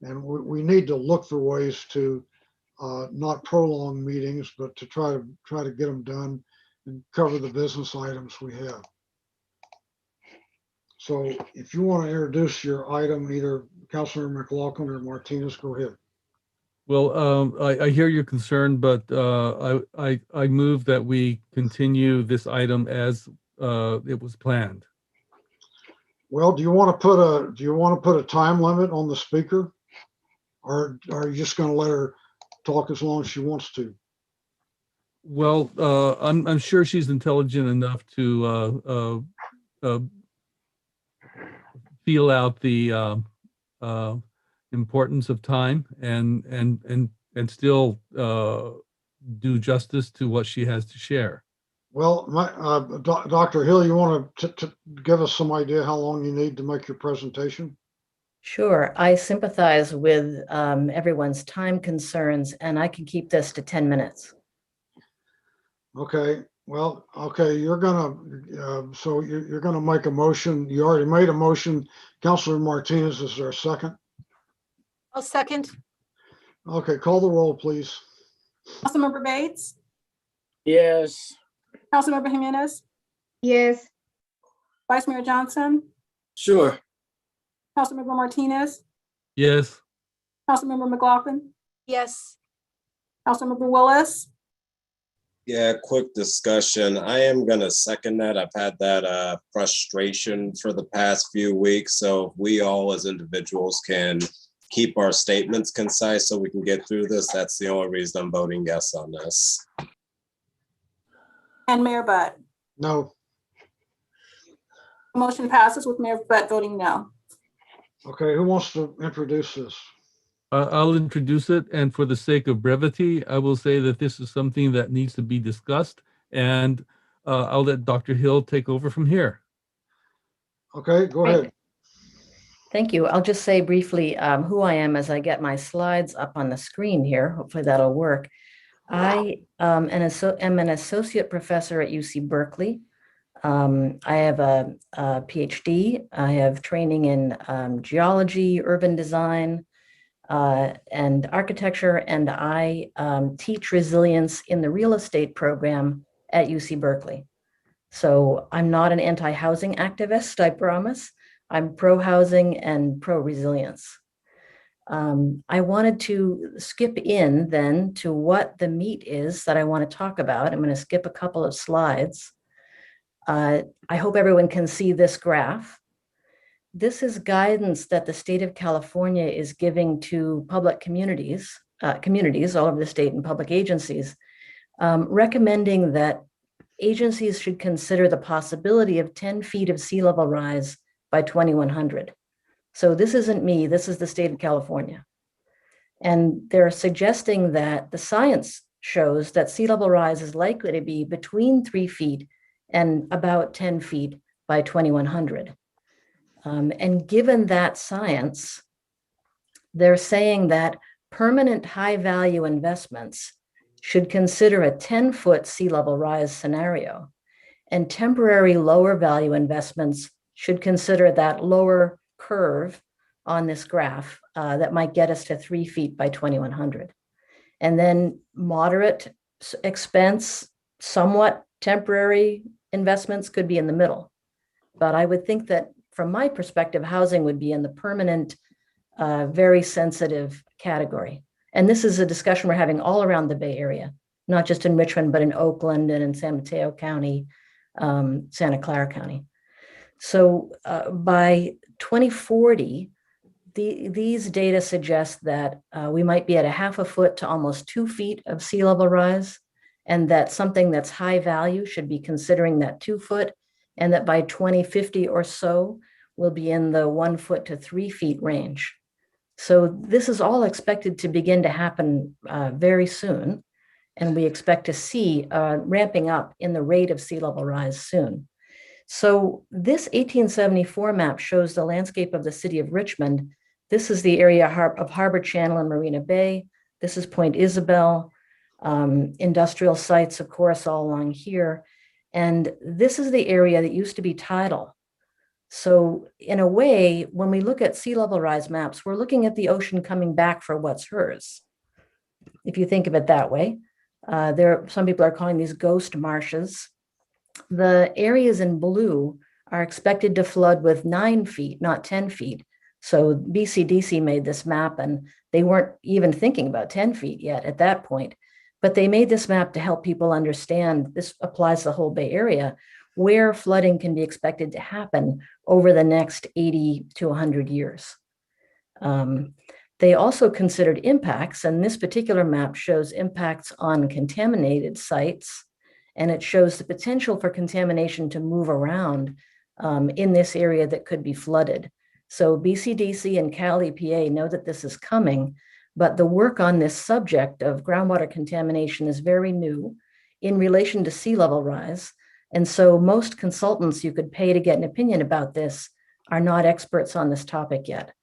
And we need to look for ways to not prolong meetings, but to try to get them done and cover the business items we have. So if you want to introduce your item, either Councilor McLaughlin or Martinez, go ahead. Well, I hear your concern, but I move that we continue this item as it was planned. Well, do you want to put a time limit on the speaker? Or are you just going to let her talk as long as she wants to? Well, I'm sure she's intelligent enough to feel out the importance of time and still do justice to what she has to share. Well, Dr. Hill, you want to give us some idea how long you need to make your presentation? Sure. I sympathize with everyone's time concerns, and I can keep this to 10 minutes. Okay. Well, okay. You're gonna make a motion. You already made a motion. Councilor Martinez, is there a second? I'll second. Okay. Call the roll, please. Councilmember Bates, Yes. Councilmember Jimenez, Yes. Vice Mayor Johnson, Sure. Councilmember Martinez, Yes. Councilmember McLaughlin, Yes. Councilmember Willis. Yeah, quick discussion. I am gonna second that. I've had that frustration for the past few weeks. So if we all as individuals can keep our statements concise so we can get through this, that's the only reason I'm voting yes on this. And Mayor Butt. No. The motion passes with Mayor Butt voting no. Okay. Who wants to introduce this? I'll introduce it, and for the sake of brevity, I will say that this is something that needs to be discussed, and I'll let Dr. Hill take over from here. Okay, go ahead. Thank you. I'll just say briefly who I am as I get my slides up on the screen here. Hopefully that'll work. I am an associate professor at UC Berkeley. I have a PhD. I have training in geology, urban design, and architecture, and I teach resilience in the real estate program at UC Berkeley. So I'm not an anti-housing activist, I promise. I'm pro-housing and pro-resilience. I wanted to skip in then to what the meat is that I want to talk about. I'm going to skip a couple of slides. I hope everyone can see this graph. This is guidance that the state of California is giving to public communities all over the state and public agencies, recommending that agencies should consider the possibility of 10 feet of sea level rise by 2100. So this isn't me, this is the state of California. And they're suggesting that the science shows that sea level rise is likely to be between 3 feet and about 10 feet by 2100. And given that science, they're saying that permanent high value investments should consider a 10-foot sea level rise scenario, and temporary lower value investments should consider that lower curve on this graph that might get us to 3 feet by 2100. And then moderate expense, somewhat temporary investments could be in the middle. But I would think that from my perspective, housing would be in the permanent, very sensitive category. And this is a discussion we're having all around the Bay Area, not just in Richmond, but in Oakland and in San Mateo County, Santa Clara County. So by 2040, these data suggest that we might be at 1/2 foot to almost 2 feet of sea level rise, and that something that's high value should be considering that 2 foot, and that by 2050 or so, we'll be in the 1 foot to 3 feet range. So this is all expected to begin to happen very soon, and we expect to see ramping up in the rate of sea level rise soon. So this 1874 map shows the landscape of the city of Richmond This is the area of Harbor Channel and Marina Bay. This is Point Isabel, industrial sites, of course, all along here. And this is the area that used to be tidal. So in a way, when we look at sea level rise maps, we're looking at the ocean coming back for what's hers. If you think of it that way, some people are calling these ghost marshes. The areas in blue are expected to flood with 9 feet, not 10 feet. So BCDC made this map and they weren't even thinking about 10 feet yet at that point, but they made this map to help people understand, this applies to the whole Bay Area, where flooding can be expected to happen over the next 80 to 100 years. They also considered impacts, and this particular map shows impacts on contaminated sites, and it shows the potential for contamination to move around in this area that could be flooded. So BCDC and Cal EPA know that this is coming, but the work on this subject of groundwater contamination is very new in relation to sea level rise. And so most consultants you could pay to get an opinion about this are not experts on this topic yet.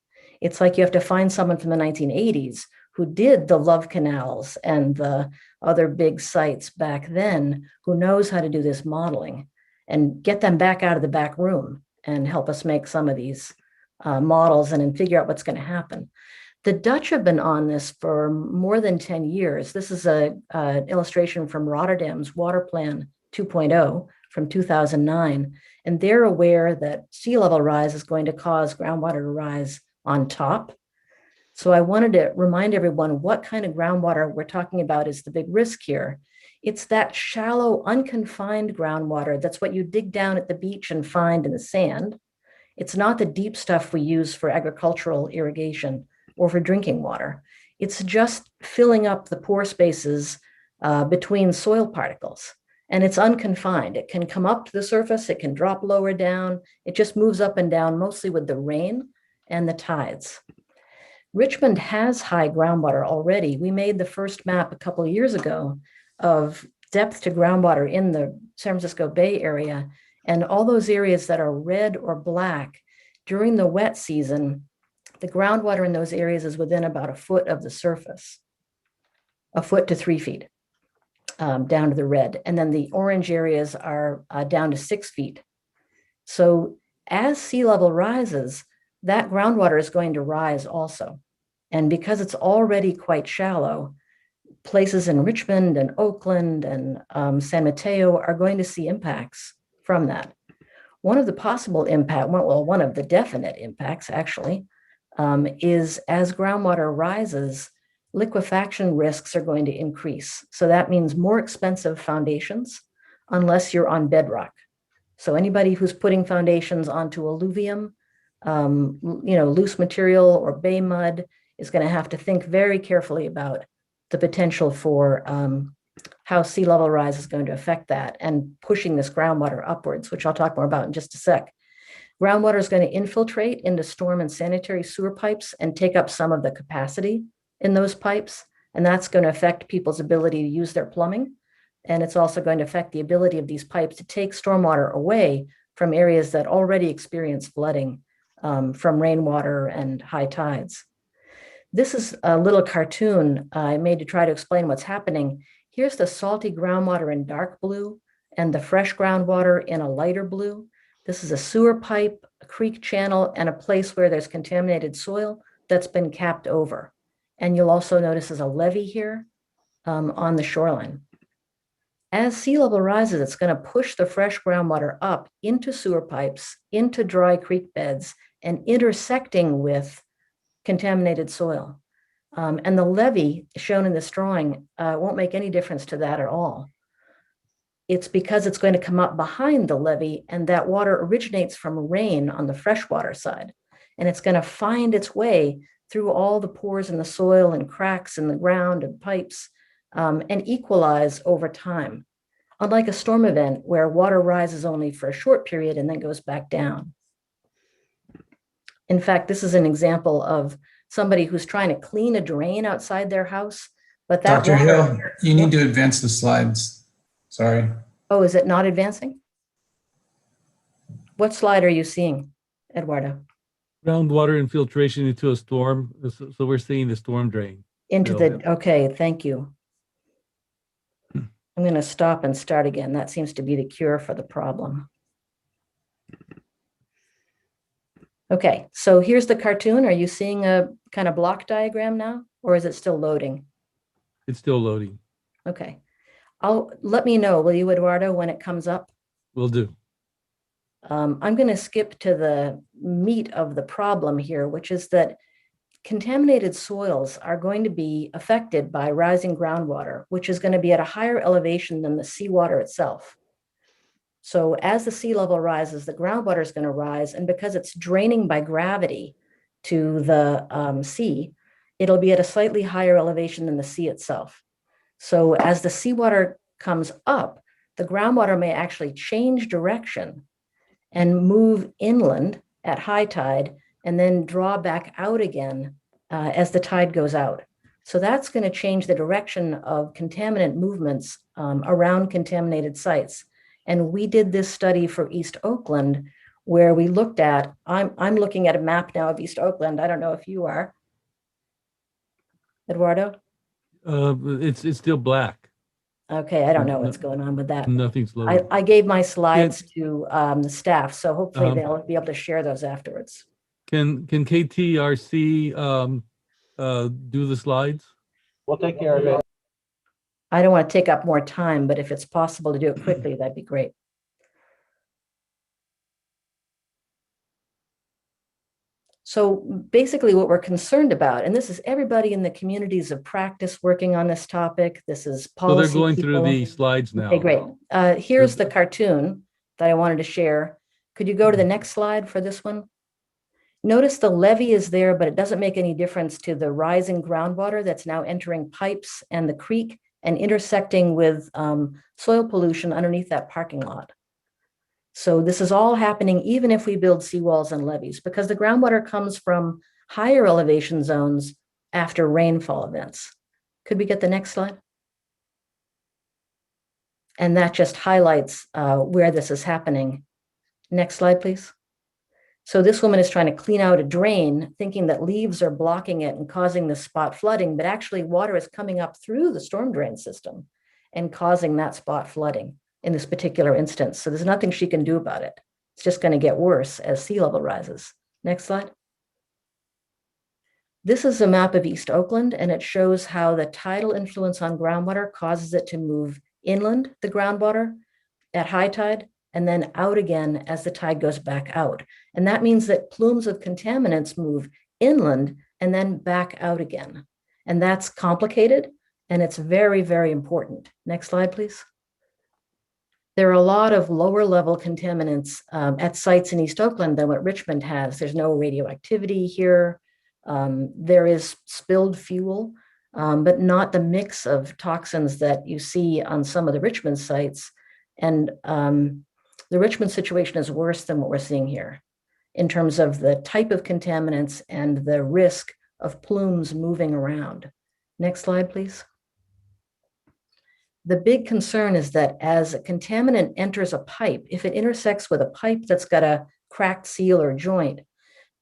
It's like you have to find someone from the 1980s who did the Love Canals and the other big sites back then, who knows how to do this modeling, and get them back out of the back room and help us make some of these models and then figure out what's going to happen. The Dutch have been on this for more than 10 years. This is an illustration from Rotterdam's Water Plan 2.0 from 2009. And they're aware that sea level rise is going to cause groundwater to rise on top. So I wanted to remind everyone what kind of groundwater we're talking about is the big risk here. It's that shallow, unconfined groundwater. That's what you dig down at the beach and find in the sand. It's not the deep stuff we use for agricultural irrigation or for drinking water. It's just filling up the pore spaces between soil particles. And it's unconfined. It can come up to the surface, it can drop lower down. It just moves up and down, mostly with the rain and the tides. Richmond has high groundwater already. We made the first map a couple of years ago of depth to groundwater in the San Francisco Bay Area. And all those areas that are red or black, during the wet season, the groundwater in those areas is within about 1 foot of the surface, 1 foot to 3 feet down to the red. And then the orange areas are down to 6 feet. So as sea level rises, that groundwater is going to rise also. And because it's already quite shallow, places in Richmond and Oakland and San Mateo are going to see impacts from that. One of the possible impact, well, one of the definite impacts actually, is as groundwater rises, liquefaction risks are going to increase. So that means more expensive foundations unless you're on bedrock. So anybody who's putting foundations onto alluvium, loose material or bay mud is going to have to think very carefully about the potential for how sea level rise is going to affect that and pushing this groundwater upwards, which I'll talk more about in just a sec. Groundwater is going to infiltrate into storm and sanitary sewer pipes and take up some of the capacity in those pipes. And that's going to affect people's ability to use their plumbing. And it's also going to affect the ability of these pipes to take stormwater away from areas that already experience flooding from rainwater and high tides. This is a little cartoon I made to try to explain what's happening. Here's the salty groundwater in dark blue and the fresh groundwater in a lighter blue. This is a sewer pipe, a creek channel, and a place where there's contaminated soil that's been capped over. And you'll also notice there's a levee here on the shoreline. As sea level rises, it's going to push the fresh groundwater up into sewer pipes, into dry creek beds, and intersecting with contaminated soil. And the levee shown in this drawing won't make any difference to that at all. It's because it's going to come up behind the levee, and that water originates from rain on the freshwater side. And it's going to find its way through all the pores in the soil and cracks in the ground and pipes and equalize over time. Unlike a storm event where water rises only for a short period and then goes back down. In fact, this is an example of somebody who's trying to clean a drain outside their house, but that Dr. water, Hill, you need to advance the slides. Sorry. Oh, is it not advancing? What slide are you seeing, Eduardo? Groundwater infiltration into a storm. So we're seeing the storm drain. Into Bill. the, okay, thank you. I'm going to stop and start again. That seems to be the cure for the problem. Okay, so here's the cartoon. Are you seeing a kind of block diagram now, or is it still loading? It's still loading. Okay. Let me know, will you, Eduardo, when it comes up? Will do. I'm going to skip to the meat of the problem here, which is that contaminated soils are going to be affected by rising groundwater, which is going to be at a higher elevation than the seawater itself. So as the sea level rises, the groundwater is going to rise, and because it's draining by gravity to the sea, it'll be at a slightly higher elevation than the sea itself. So as the seawater comes up, the groundwater may actually change direction and move inland at high tide and then draw back out again as the tide goes out. So that's going to change the direction of contaminant movements around contaminated sites. And we did this study for East Oakland, where we looked at, I'm looking at a map now of East Oakland. I don't know if you are. Eduardo? It's still black. Okay, I don't know what's going on with that. Nothing's loading. I gave my slides to the staff, so hopefully they'll be able to share those afterwards. Can KTRC do the slides? We'll take care of it. I don't want to take up more time, but if it's possible to do it quickly, that'd be great. So basically what we're concerned about, and this is everybody in the communities of practice working on this topic. This is policy. So they're going through people. the slides now. Okay, great. Here's the cartoon that I wanted to share. Could you go to the next slide for this one? Notice the levee is there, but it doesn't make any difference to the rising groundwater that's now entering pipes and the creek and intersecting with soil pollution underneath that parking lot. So this is all happening even if we build seawalls and levees, because the groundwater comes from higher elevation zones after rainfall events. Could we get the next slide? And that just highlights where this is happening. Next slide, please. So this woman is trying to clean out a drain, thinking that leaves are blocking it and causing the spot flooding, but actually water is coming up through the storm drain system and causing that spot flooding in this particular instance. So there's nothing she can do about it. It's just going to get worse as sea level rises. Next slide. This is a map of East Oakland, and it shows how the tidal influence on groundwater causes it to move inland, the groundwater, at high tide, and then out again as the tide goes back out. And that means that plumes of contaminants move inland and then back out again. And that's complicated, and it's very, very important. Next slide, please. There are a lot of lower level contaminants at sites in East Oakland than what Richmond has. There's no radioactivity here. There is spilled fuel, but not the mix of toxins that you see on some of the Richmond sites. And the Richmond situation is worse than what we're seeing here in terms of the type of contaminants and the risk of plumes moving around. Next slide, please. The big concern is that as a contaminant enters a pipe, if it intersects with a pipe that's got a cracked seal or joint,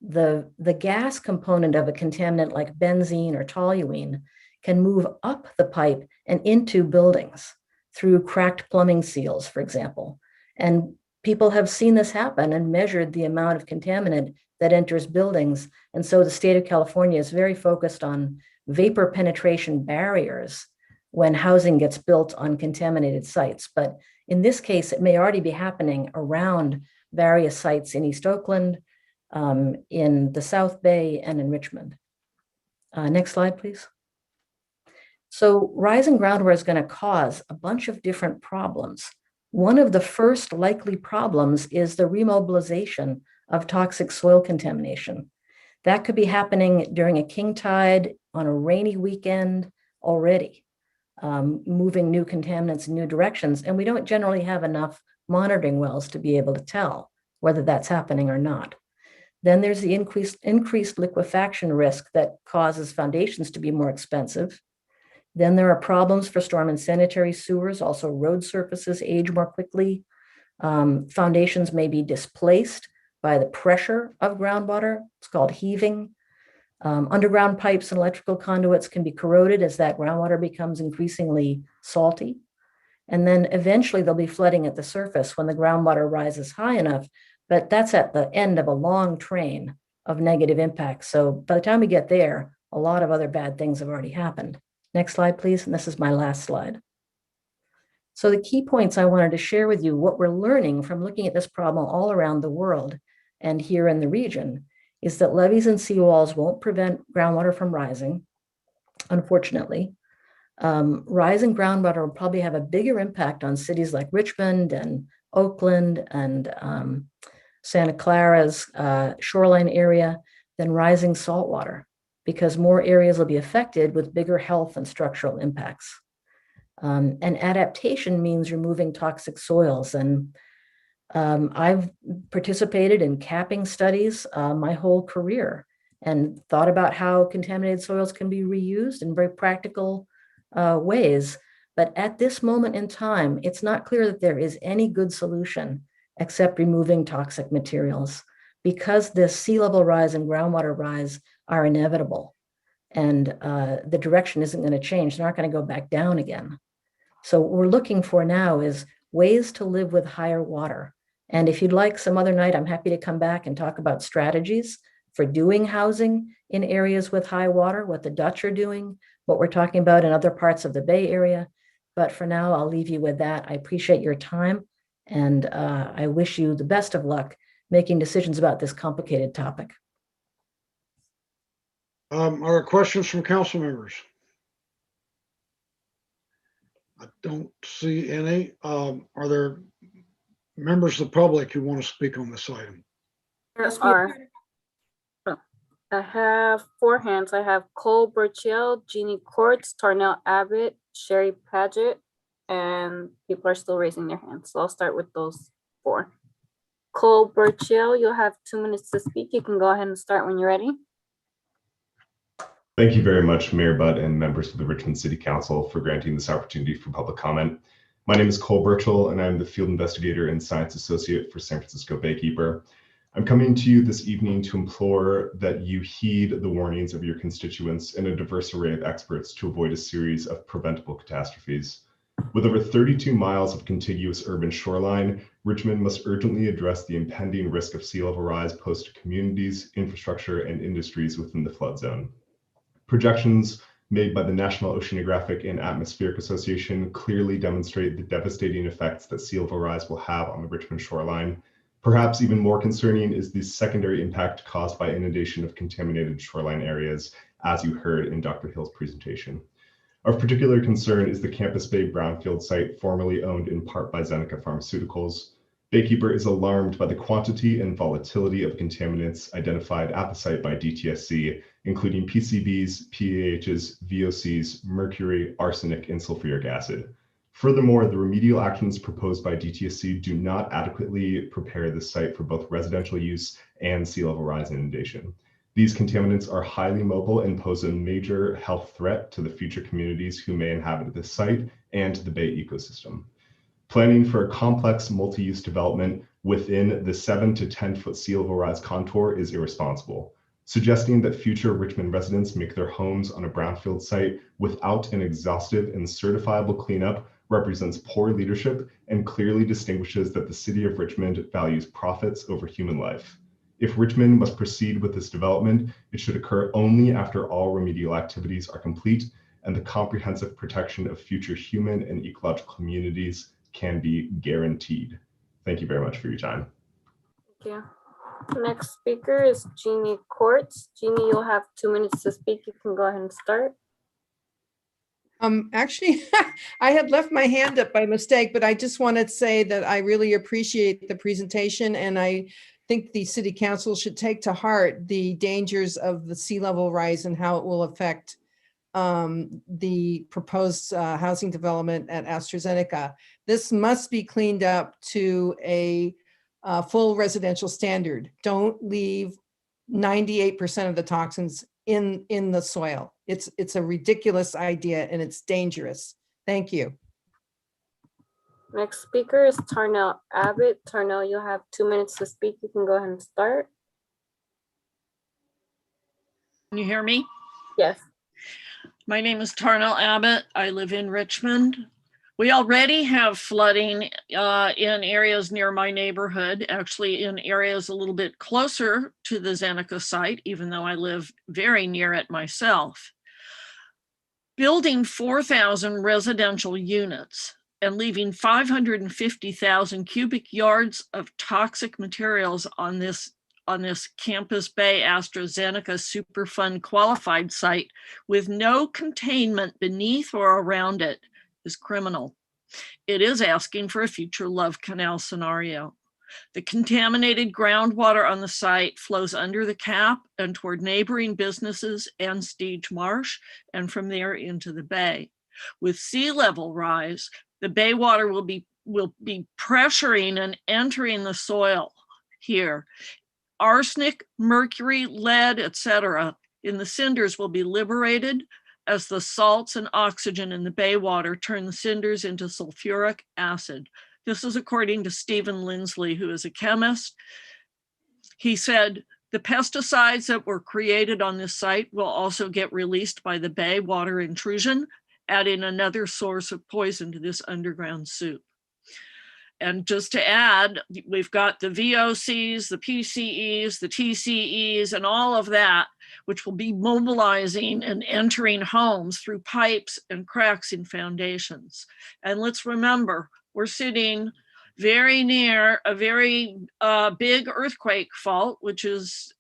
the gas component of a contaminant like benzene or toluene can move up the pipe and into buildings through cracked plumbing seals, for example. And people have seen this happen and measured the amount of contaminant that enters buildings. And so the state of California is very focused on vapor penetration barriers when housing gets built on contaminated sites. But in this case, it may already be happening around various sites in East Oakland, in the South Bay, and in Richmond. Next slide, please. So rising groundwater is going to cause a bunch of different problems. One of the first likely problems is the remobilization of toxic soil contamination. That could be happening during a king tide on a rainy weekend already. Moving new contaminants in new directions. And we don't generally have enough monitoring wells to be able to tell whether that's happening or not. Then there's the increased liquefaction risk that causes foundations to be more expensive. Then there are problems for storm and sanitary sewers. Also, road surfaces age more quickly. Foundations may be displaced by the pressure of groundwater. It's called heaving. Underground pipes and electrical conduits can be corroded as that groundwater becomes increasingly salty. And then eventually there'll be flooding at the surface when the groundwater rises high enough, but that's at the end of a long train of negative impacts. So by the time we get there, a lot of other bad things have already happened. Next slide, please. And this is my last slide. So the key points I wanted to share with you, what we're learning from looking at this problem all around the world and here in the region, is that levees and seawalls won't prevent groundwater from rising, unfortunately. Rising groundwater will probably have a bigger impact on cities like Richmond and Oakland and Santa Clara's shoreline area than rising saltwater, because more areas will be affected with bigger health and structural impacts. And adaptation means removing toxic soils. And I've participated in capping studies my whole career and thought about how contaminated soils can be reused in very practical ways. But at this moment in time, it's not clear that there is any good solution except removing toxic materials, because this sea level rise and groundwater rise are inevitable. And the direction isn't going to change. They're not going to go back down again. So what we're looking for now is ways to live with higher water. And if you'd like some other night, I'm happy to come back and talk about strategies for doing housing in areas with high water, what the Dutch are doing, what we're talking about in other parts of the Bay Area. But for now, I'll leave you with that. I appreciate your time, and I wish you the best of luck making decisions about this complicated topic. Are there questions from council members? I don't see any. Are there members of the public who want to speak on this item? There are. I have 4 hands. I have Cole Burchell, Jeannie Courts, Tarnell Abbott, Sherry Paget, and people are still raising their hands. So I'll start with those 4. Cole Burchell, you'll have 2 minutes to speak. You can go ahead and start when you're ready. Thank you very much, Mayor Butt and members of the Richmond City Council for granting this opportunity for public comment. My name is Cole Burchell, and I'm the Field Investigator and Science Associate for San Francisco Baykeeper. I'm coming to you this evening to implore that you heed the warnings of your constituents and a diverse array of experts to avoid a series of preventable catastrophes. With over 32 miles of contiguous urban shoreline, Richmond must urgently address the impending risk of sea level rise posed to communities, infrastructure, and industries within the flood zone. Projections made by the National Oceanographic and Atmospheric Association clearly demonstrate the devastating effects that sea level rise will have on the Richmond shoreline. Perhaps even more concerning is the secondary impact caused by inundation of contaminated shoreline areas, as you heard in Dr. Hill's presentation. Of particular concern is the Campus Bay brownfield site formerly owned in part by Zeneca Pharmaceuticals. Baykeeper is alarmed by the quantity and volatility of contaminants identified at the site by DTSC, including PCBs, PAHs, VOCs, mercury, arsenic, and sulfuric acid. Furthermore, the remedial actions proposed by DTSC do not adequately prepare the site for both residential use and sea level rise inundation. These contaminants are highly mobile and pose a major health threat to the future communities who may inhabit the site and to the Bay ecosystem. Planning for a complex multi-use development within the 7 to 10 foot sea level rise contour is irresponsible. Suggesting that future Richmond residents make their homes on a brownfield site without an exhaustive and certifiable cleanup represents poor leadership and clearly distinguishes that the city of Richmond values profits over human life. If Richmond must proceed with this development, it should occur only after all remedial activities are complete and the comprehensive protection of future human and ecological communities can be guaranteed. Thank you very much for your time. Thank you. Next speaker is Jeannie Courts. Jeannie, you'll have 2 minutes to speak. You can go ahead and start. Actually, I had left my hand up by mistake, but I just wanted to say that I really appreciate the presentation, and I think the city council should take to heart the dangers of the sea level rise and how it will affect the proposed housing development at AstraZeneca. This must be cleaned up to a full residential standard. Don't leave 98% of the toxins in the soil. It's a ridiculous idea and it's dangerous. Thank you. Next speaker is Tarnell Abbott. Tarnell, you'll have 2 minutes to speak. You can go ahead and start. Can you hear me? Yes. My name is Tarnell Abbott. I live in Richmond. We already have flooding in areas near my neighborhood, actually in areas a little bit closer to the Zeneca site, even though I live very near it myself. Building 4,000 residential units and leaving 550,000 cubic yards of toxic materials on this Campus Bay AstraZeneca Superfund qualified site with no containment beneath or around it is criminal. It is asking for a future Love Canal scenario. The contaminated groundwater on the site flows under the cap and toward neighboring businesses and Stage Marsh, and from there into the bay. With sea level rise, the bay water will be pressuring and entering the soil here. Arsenic, mercury, lead, etc. in the cinders will be liberated as the salts and oxygen in the bay water turn the cinders into sulfuric acid. This is according to Stephen Lindsley, who is a chemist. He said, the pesticides that were created on this site will also get released by the bay water intrusion, adding another source of poison to this underground soup. And just to add, we've got the VOCs, the PCEs, the TCEs, and all of that, which will be mobilizing and entering homes through pipes and cracks in foundations. And let's remember, we're sitting very near a very big earthquake fault, which is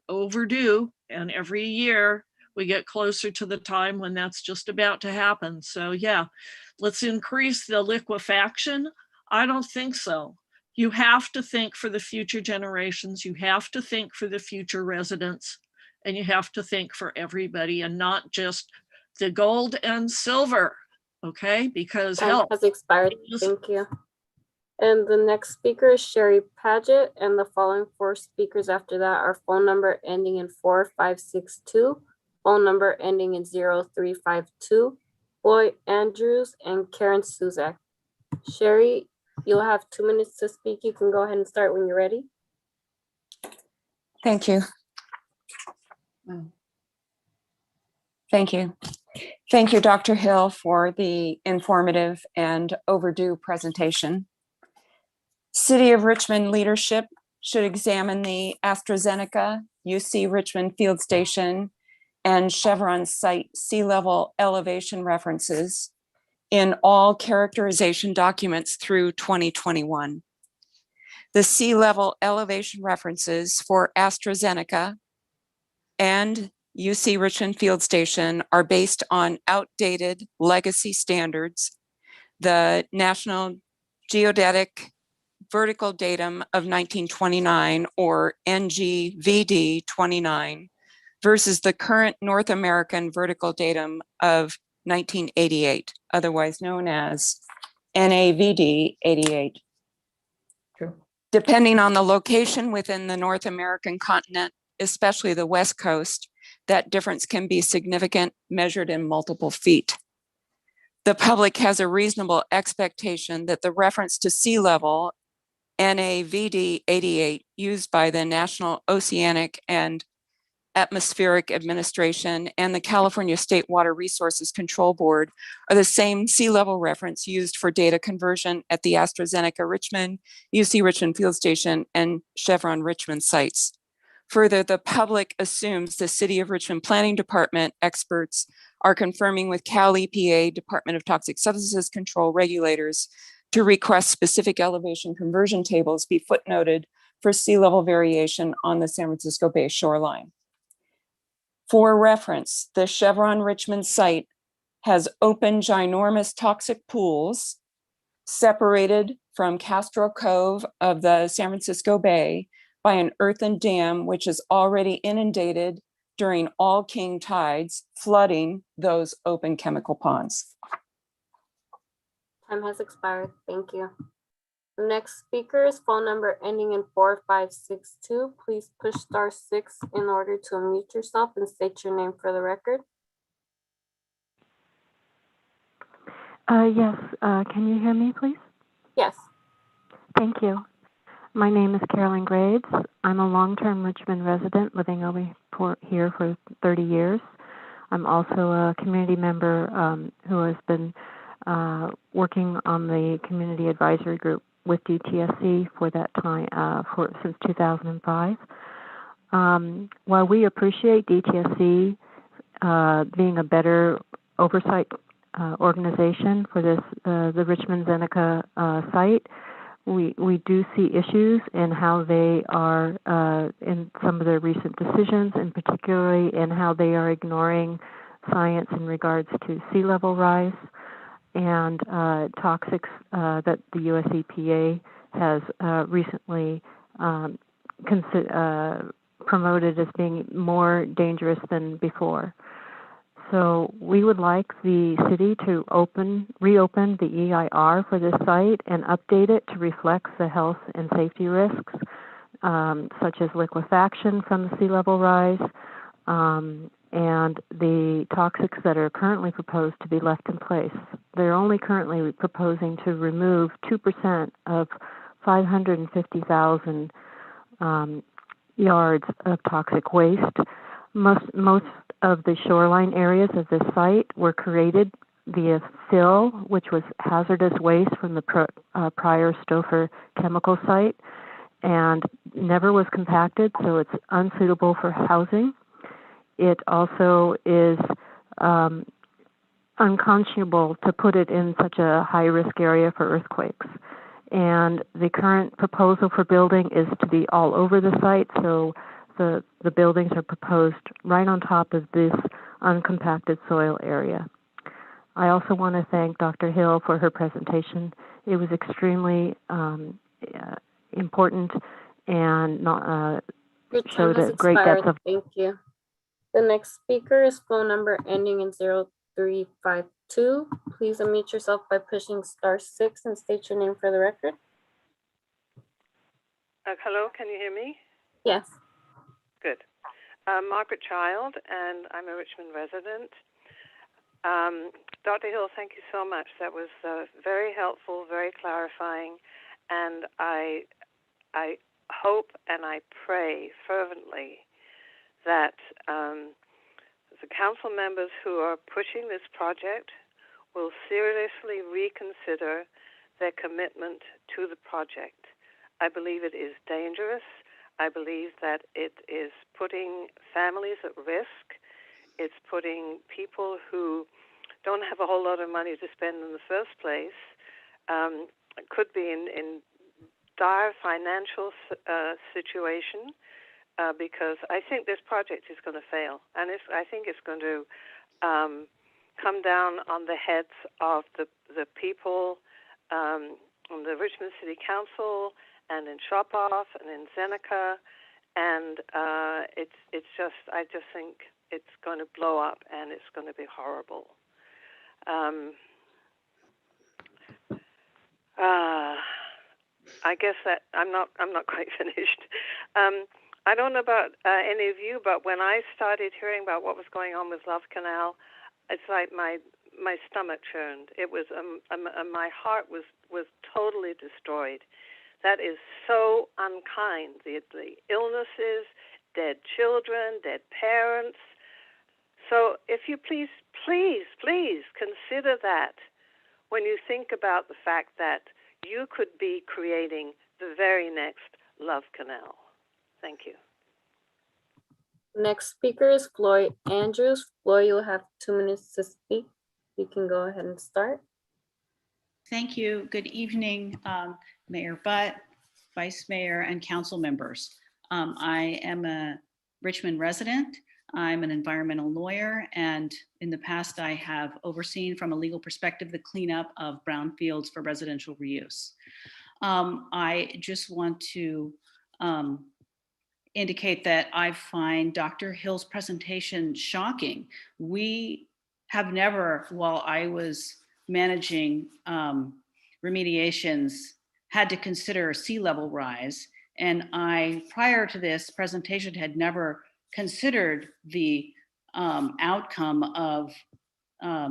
overdue. And every year we get closer to the time when that's just about to happen. So yeah, let's increase the liquefaction. I don't think so. You have to think for the future generations. You have to think for the future residents, and you have to think for everybody and not just the gold and silver, okay? Because Time has expired. Thank you. And the next speaker is Sherry Paget, and the following 4 speakers after that are phone number ending in 4562, phone number ending in 0352, Boy Andrews, and Karen Suzak. Sherry, you'll have 2 minutes to speak. You can go ahead and start when you're ready. Thank you. Thank you. Thank you, Dr. Hill, for the informative and overdue presentation. City of Richmond leadership should examine the AstraZeneca UC Richmond Field Station and Chevron site sea level elevation references in all characterization documents through 2021. The sea level elevation references for AstraZeneca and UC Richmond Field Station are based on outdated legacy standards, the National Geodetic Vertical Datum of 1929, or NGVD 29, versus the current North American Vertical Datum of 1988, otherwise known as NAVD 88. True. Depending on the location within the North American continent, especially the West Coast, that difference can be significant, measured in multiple feet. The public has a reasonable expectation that the reference to sea level, NAVD 88, used by the National Oceanic and Atmospheric Administration and the California State Water Resources Control Board, are the same sea level reference used for data conversion at the AstraZeneca Richmond, UC Richmond Field Station, and Chevron Richmond sites. Further, the public assumes the City of Richmond Planning Department experts are confirming with Cal EPA Department of Toxic Substances Control regulators to request specific elevation conversion tables be footnoted for sea level variation on the San Francisco Bay shoreline. For reference, the Chevron Richmond site has open ginormous toxic pools separated from Castro Cove of the San Francisco Bay by an earthen dam, which is already inundated during all king tides, flooding those open chemical ponds. Time has expired. Thank you. The next speaker is phone number ending in 4562. Please push *6 in order to unmute yourself and state your name for the record. Yes, can you hear me, please? Yes. Thank you. My name is Carolyn Graves. I'm a long-term Richmond resident living over here for 30 years. I'm also a community member who has been working on the community advisory group with DTSC for that time, since 2005. While we appreciate DTSC being a better oversight organization for this, the Richmond Zeneca site, we do see issues in how they are in some of their recent decisions, and particularly in how they are ignoring science in regards to sea level rise and toxics that the US EPA has recently promoted as being more dangerous than before. So we would like the city to reopen the EIR for this site and update it to reflect the health and safety risks, such as liquefaction from the sea level rise, and the toxics that are currently proposed to be left in place. They're only currently proposing to remove 2% of 550,000 yards of toxic waste. Most of the shoreline areas of this site were created via fill, which was hazardous waste from the prior Stouffer chemical site, and never was compacted, so it's unsuitable for housing. It also is unconscionable to put it in such a high-risk area for earthquakes. And the current proposal for building is to be all over the site, so the buildings are proposed right on top of this uncompacted soil area. I also want to thank Dr. Hill for her presentation. It was extremely important and Your time showed has a great expired. depth of. Thank you. The next speaker is phone number ending in 0352. Please unmute yourself by pushing *6 and state your name for the record. Hello, can you hear me? Yes. Good. Margaret Child, and I'm a Richmond resident. Dr. Hill, thank you so much. That was very helpful, very clarifying, and I hope and I pray fervently that the council members who are pushing this project will seriously reconsider their commitment to the project. I believe it is dangerous. I believe that it is putting families at risk. It's putting people who don't have a whole lot of money to spend in the first place, could be in dire financial situation, because I think this project is going to fail. And I think it's going to come down on the heads of the people on the Richmond City Council and in Shopoff and in Zeneca, and I just think it's going to blow up and it's going to be horrible. I guess that I'm not quite finished. I don't know about any of you, but when I started hearing about what was going on with Love Canal, it's like my stomach churned. It was my heart was totally destroyed. That is so unkind. The illnesses, dead children, dead parents. So if you please consider that when you think about the fact that you could be creating the very next Love Canal. Thank you. Next speaker is Floyd Andrews. Floyd, you'll have 2 minutes to speak. You can go ahead and start. Thank you. Good evening, Mayor Butt, Vice Mayor, and council members. I am a Richmond resident. I'm an environmental lawyer, and in the past I have overseen from a legal perspective the cleanup of brownfields for residential reuse. I just want to indicate that I find Dr. Hill's presentation shocking. We have never, while I was managing remediations, had to consider sea level rise. And I, prior to this presentation, had never considered the outcome of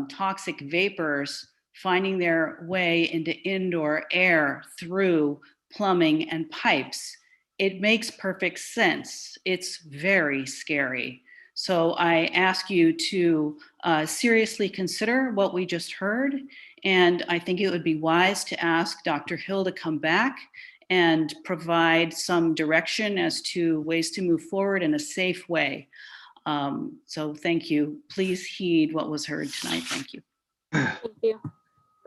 toxic vapors finding their way into indoor air through plumbing and pipes. It makes perfect sense. It's very scary. So I ask you to seriously consider what we just heard. And I think it would be wise to ask Dr. Hill to come back and provide some direction as to ways to move forward in a safe way. So thank you. Please heed what was heard tonight. Thank you. Thank you.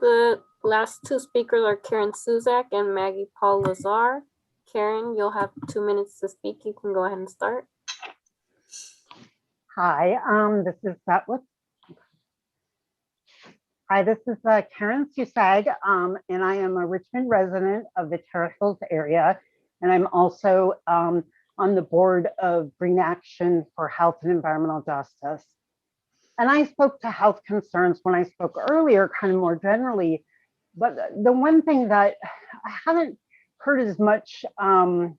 The last two speakers are Karen Suzak and Maggie Paul Lazar. Karen, you'll have 2 minutes to speak. You can go ahead and start. Hi, this is Karen Susag, and I am a Richmond resident of the Terre Hills area, and I'm also on the board of Green Action for Health and Environmental Justice. And I spoke to health concerns when I spoke earlier, kind of more generally, but the one thing that I haven't heard as much was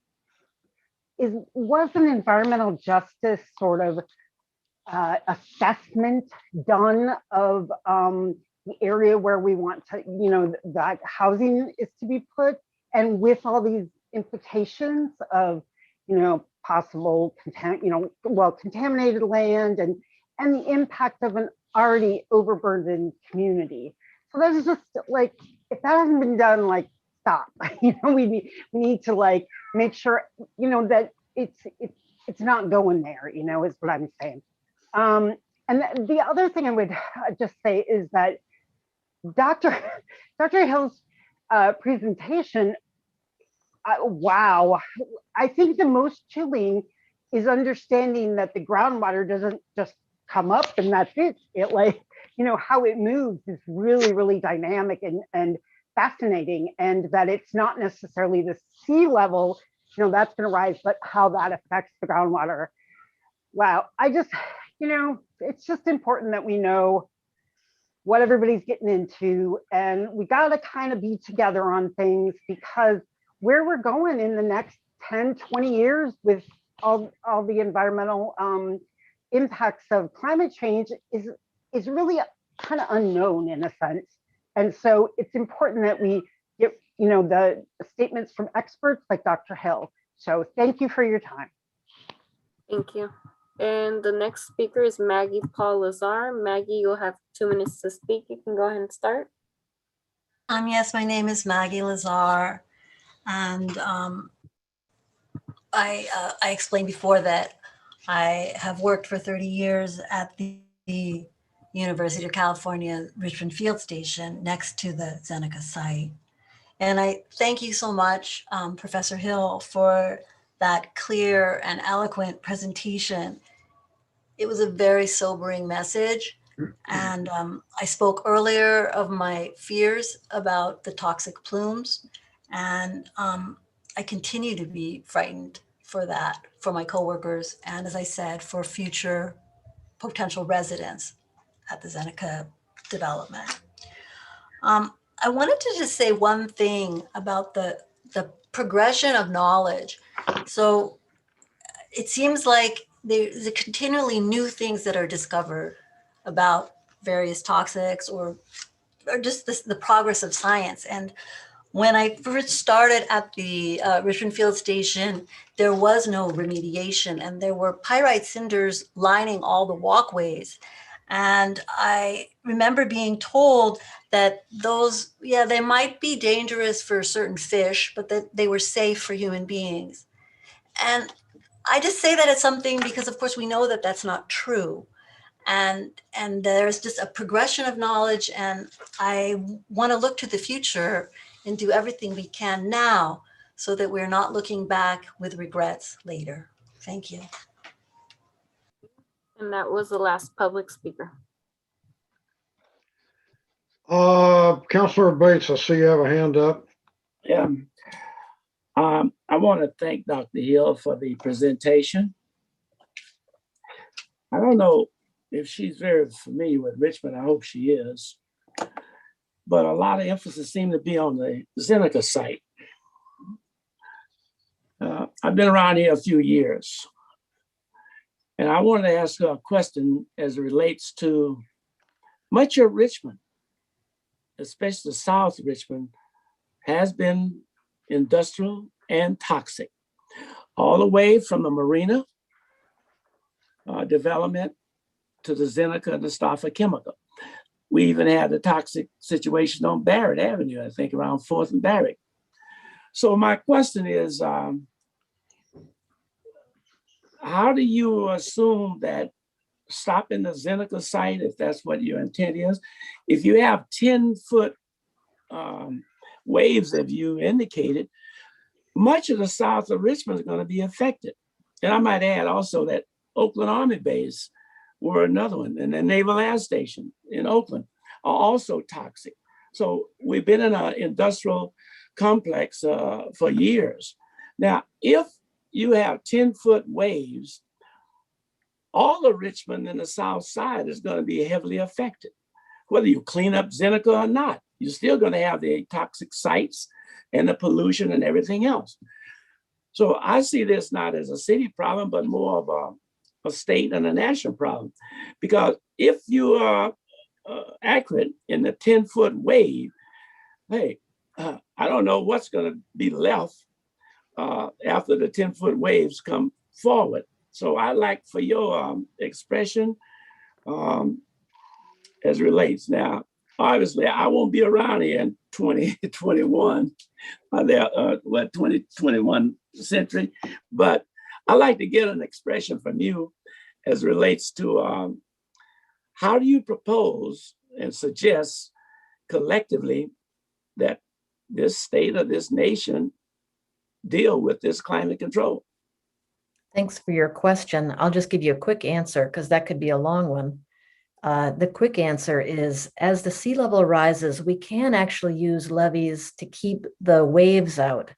an environmental justice sort of assessment done of the area where we want to, that housing is to be put, and with all these implications of, possible contaminated land and the impact of an already overburdened community. So there's just like, if that hasn't been done, like, stop. We need to like make sure, that it's not going there, is what I'm saying. And the other thing I would just say is that Dr. Hill's presentation, wow, I think the most chilling is understanding that the groundwater doesn't just come up and that's it. It like, how it moves is really, really dynamic and fascinating, and that it's not necessarily the sea level, that's going to rise, but how that affects the groundwater. Wow, I just, it's just important that we know what everybody's getting into, and we got to kind of be together on things, because where we're going in the next 10, 20 years with all the environmental impacts of climate change is really kind of unknown in a sense. And so it's important that we get, the statements from experts like Dr. Hill. So thank you for your time. Thank you. And the next speaker is Maggie Paul Lazar. Maggie, you'll have 2 minutes to speak. You can go ahead and start. Yes, my name is Maggie Lazar, and I explained before that I have worked for 30 years at the University of California Richmond Field Station next to the Zeneca site. And I thank you so much, Professor Hill, for that clear and eloquent presentation. It was a very sobering message. And I spoke earlier of my fears about the toxic plumes. And I continue to be frightened for that, for my coworkers, and as I said, for future potential residents at the Zeneca development. I wanted to just say one thing about the progression of knowledge. So it seems like there's continually new things that are discovered about various toxics or just the progress of science. And when I first started at the Richmond Field Station, there was no remediation, and there were pyrite cinders lining all the walkways. And I remember being told that those, they might be dangerous for certain fish, but that they were safe for human beings. And I just say that as something because, of course, we know that that's not true. And there's just a progression of knowledge, and I want to look to the future and do everything we can now so that we're not looking back with regrets later. Thank you. And that was the last public speaker. Councilor Bates, I see you have a hand up. Yeah. I want to thank Dr. Hill for the presentation. I don't know if she's very familiar with Richmond. I hope she is. But a lot of emphasis seemed to be on the Zeneca site. I've been around here a few years. And I wanted to ask her a question as it relates to much of Richmond especially South Richmond, has been industrial and toxic, all the way from the marina development to the Zeneca and the Stoffa chemical. We even had a toxic situation on Barrett Avenue, I think around 4th and Barrett. So my question is, how do you assume that stopping the Zeneca site, if that's what your intent is, if you have 10-foot waves, as you indicated, much of the south of Richmond is going to be affected. And I might add also that Oakland Army Base were another one, and the Naval Air Station in Oakland are also toxic. So we've been in an industrial complex for years. Now, if you have 10-foot waves, all of Richmond and the south side is going to be heavily affected. Whether you clean up Zeneca or not, you're still going to have the toxic sites and the pollution and everything else. So I see this not as a city problem, but more of a state and a national problem. Because if you are accurate in the 10-foot wave, hey, I don't know what's going to be left after the 10-foot waves come forward. So I like for your expression as relates. Now, obviously, I won't be around here in 2021, 21 century, but I like to get an expression from you as relates to how do you propose and suggest collectively that this state or this nation deal with this climate control? Thanks for your question. I'll just give you a quick answer because that could be a long one. The quick answer is, as the sea level rises, we can actually use levees to keep the waves out,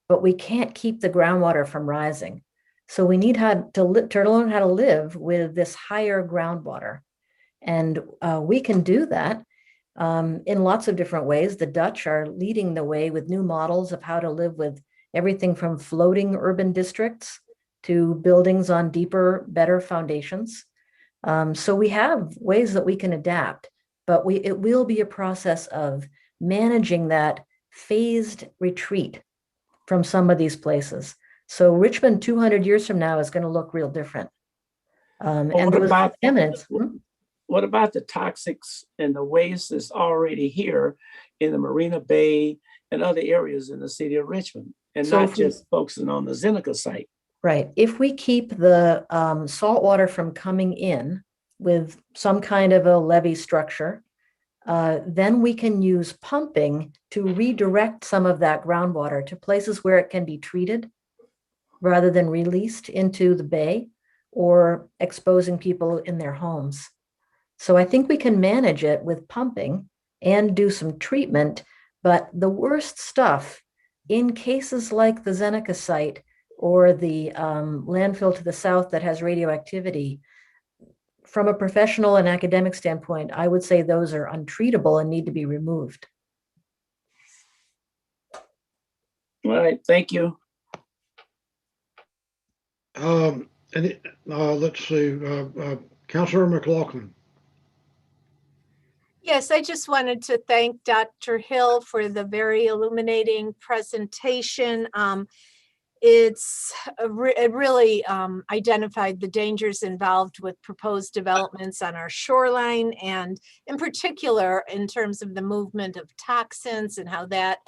but we can't keep the groundwater from rising. So we need to learn how to live with this higher groundwater. And we can do that in lots of different ways. The Dutch are leading the way with new models of how to live with everything from floating urban districts to buildings on deeper, better foundations. So we have ways that we can adapt, but it will be a process of managing that phased retreat from some of these places. So Richmond 200 years from now is going to look real different. And those contaminants. What about the toxics and the waste that's already here in the Marina Bay and other areas in the city of Richmond, and so not just focusing on the Zeneca site? Right. If we keep the salt water from coming in with some kind of a levee structure, then we can use pumping to redirect some of that groundwater to places where it can be treated rather than released into the bay or exposing people in their homes. So I think we can manage it with pumping and do some treatment, but the worst stuff in cases like the Zeneca site or the landfill to the south that has radioactivity, from a professional and academic standpoint, I would say those are untreatable and need to be removed. All right, thank you. Let's see, Councilor McLaughlin. Yes, I just wanted to thank Dr. Hill for the very illuminating presentation. It really identified the dangers involved with proposed developments on our shoreline, and in particular, in terms of the movement of toxins and how that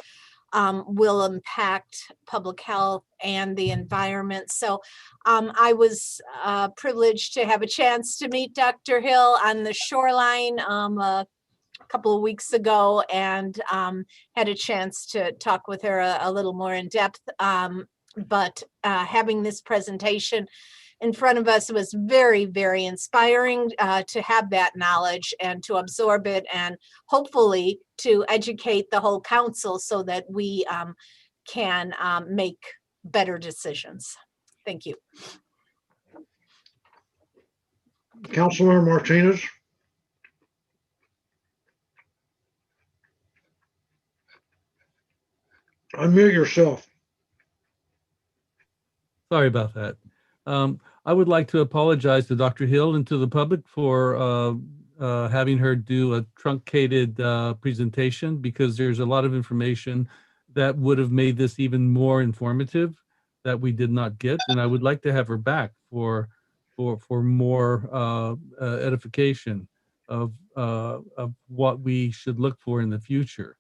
will impact public health and the environment. So I was privileged to have a chance to meet Dr. Hill on the shoreline a couple of weeks ago, and had a chance to talk with her a little more in depth. But having this presentation in front of us was very, very inspiring to have that knowledge and to absorb it, and hopefully to educate the whole council so that we can make better decisions. Thank you. Councilor Martinez. Unmute yourself. Sorry about that. I would like to apologize to Dr. Hill and to the public for having her do a truncated presentation, because there's a lot of information that would have made this even more informative that we did not get. And I would like to have her back for more edification of what we should look for in the future.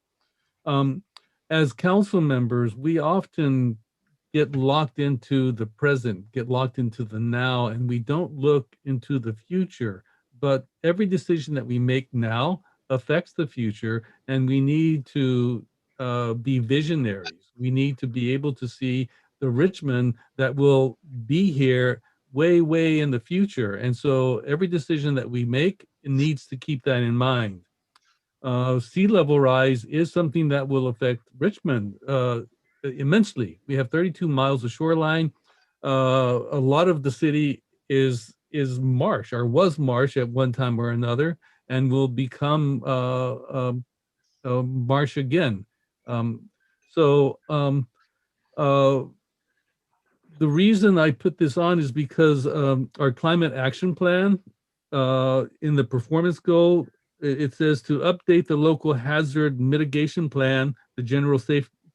As council members, we often get locked into the present, get locked into the now, and we don't look into the future. But every decision that we make now affects the future, and we need to be visionaries. We need to be able to see the Richmond that will be here way, way in the future. And so every decision that we make needs to keep that in mind. Sea level rise is something that will affect Richmond immensely. We have 32 miles of shoreline. A lot of the city is marsh, or was marsh at one time or another, and will become marsh again. So the reason I put this on is because our climate action plan, in the performance goal, it says to update the local hazard mitigation plan, the general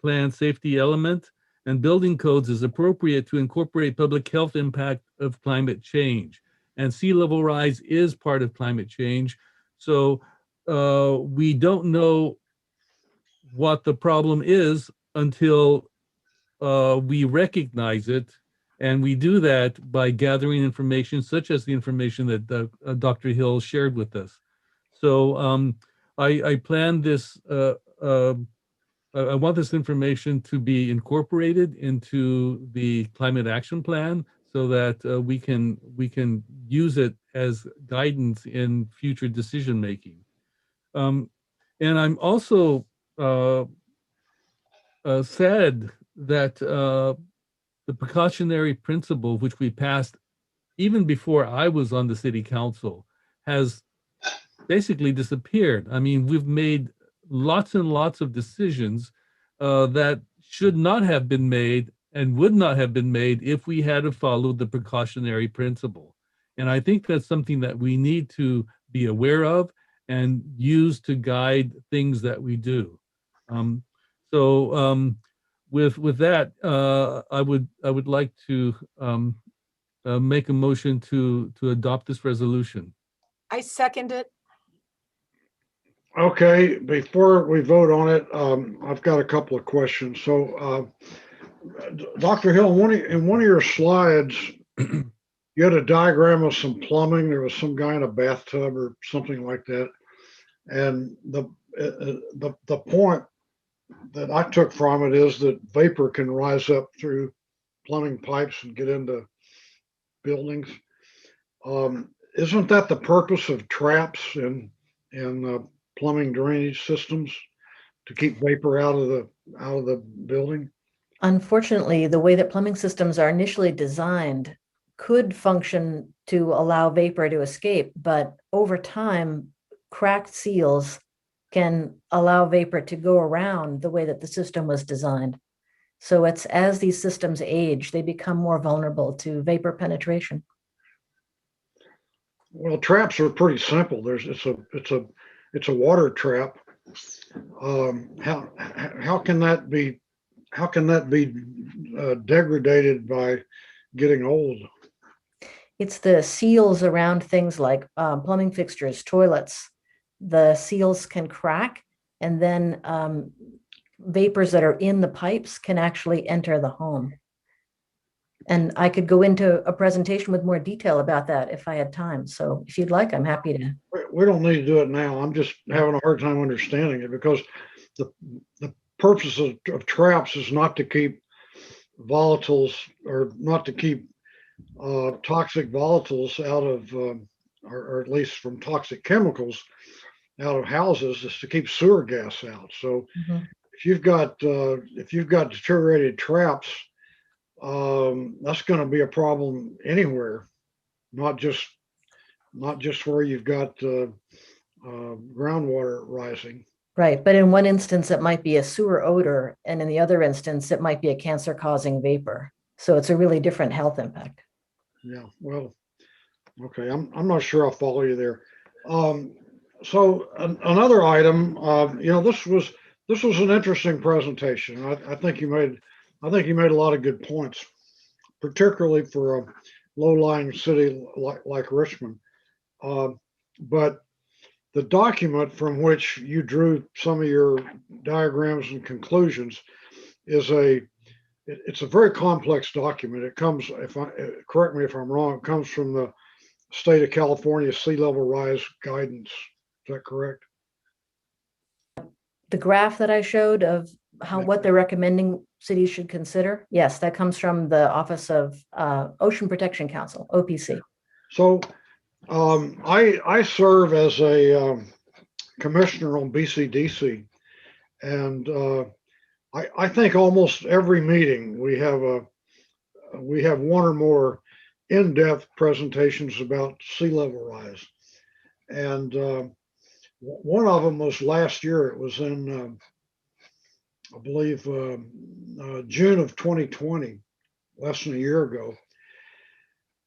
plan safety element, and building codes as appropriate to incorporate public health impact of climate change. And sea level rise is part of climate change. So we don't know what the problem is until we recognize it, and we do that by gathering information such as the information that Dr. Hill shared with us. So I plan this, I want this information to be incorporated into the climate action plan so that we can use it as guidance in future decision making. And I'm also sad that the precautionary principle, which we passed even before I was on the city council, has basically disappeared. I mean, we've made lots and lots of decisions that should not have been made and would not have been made if we had followed the precautionary principle. And I think that's something that we need to be aware of and use to guide things that we do. With that, I would like to make a motion to adopt this resolution. I second it. Okay, before we vote on it, I've got a couple of questions. So, Dr. Hill, in one of your slides, you had a diagram of some plumbing. There was some guy in a bathtub or something like that. And the point that I took from it is that vapor can rise up through plumbing pipes and get into buildings. Isn't that the purpose of traps in plumbing drainage systems, to keep vapor out of the building? Unfortunately, the way that plumbing systems are initially designed could function to allow vapor to escape, but over time, cracked seals can allow vapor to go around the way that the system was designed. So it's as these systems age, they become more vulnerable to vapor penetration. Well, traps are pretty simple. It's a water trap. How can that be degraded by getting old? It's the seals around things like plumbing fixtures, toilets. The seals can crack, and then vapors that are in the pipes can actually enter the home. And I could go into a presentation with more detail about that if I had time. So if you'd like, I'm happy to. We don't need to do it now. I'm just having a hard time understanding it, because the purpose of traps is not to keep volatiles, or not to keep toxic volatiles out of, or at least from toxic chemicals out of houses, is to keep sewer gas out. So if you've got deteriorated traps, that's going to be a problem anywhere, not just where you've got groundwater rising. Right, but in one instance, it might be a sewer odor, and in the other instance, it might be a cancer-causing vapor. So it's a really different health impact. Yeah, well, okay, I'm not sure I'll follow you there. So another item, this was an interesting presentation. I think you made a lot of good points, particularly for a low-lying city like Richmond. But the document from which you drew some of your diagrams and conclusions is it's a very complex document. It comes, correct me if I'm wrong, it comes from the state of California sea level rise guidance. Is that correct? The graph that I showed of what they're recommending cities should consider, yes, that comes from the Office of Ocean Protection Council, OPC. So I serve as a commissioner on BCDC, and I think almost every meeting we have one or more in-depth presentations about sea level rise, and one of them was last year. It was in I believe June of 2020, less than a year ago,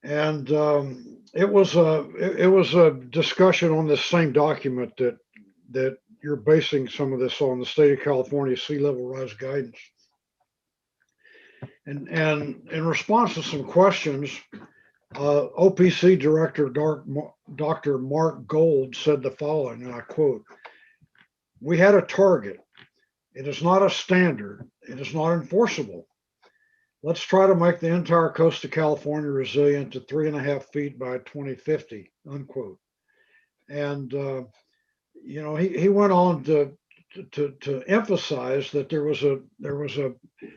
and it was a discussion on this same document that you're basing some of this on, the state of California sea level rise guidance. And in response to some questions, OPC Director Dr. Mark Gold said the following, and I quote, "We had a target. It is not a standard. It is not enforceable. Let's try to make the entire coast of California resilient to 3.5 feet by 2050, unquote." And, he went on to emphasize that there was a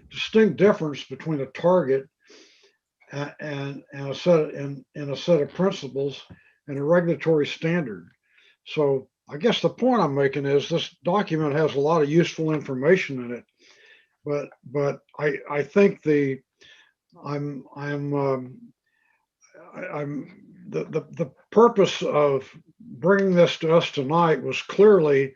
distinct difference between a target and a set of principles and a regulatory standard. So I guess the point I'm making is this document has a lot of useful information in it, but I think the purpose of bringing this to us tonight was clearly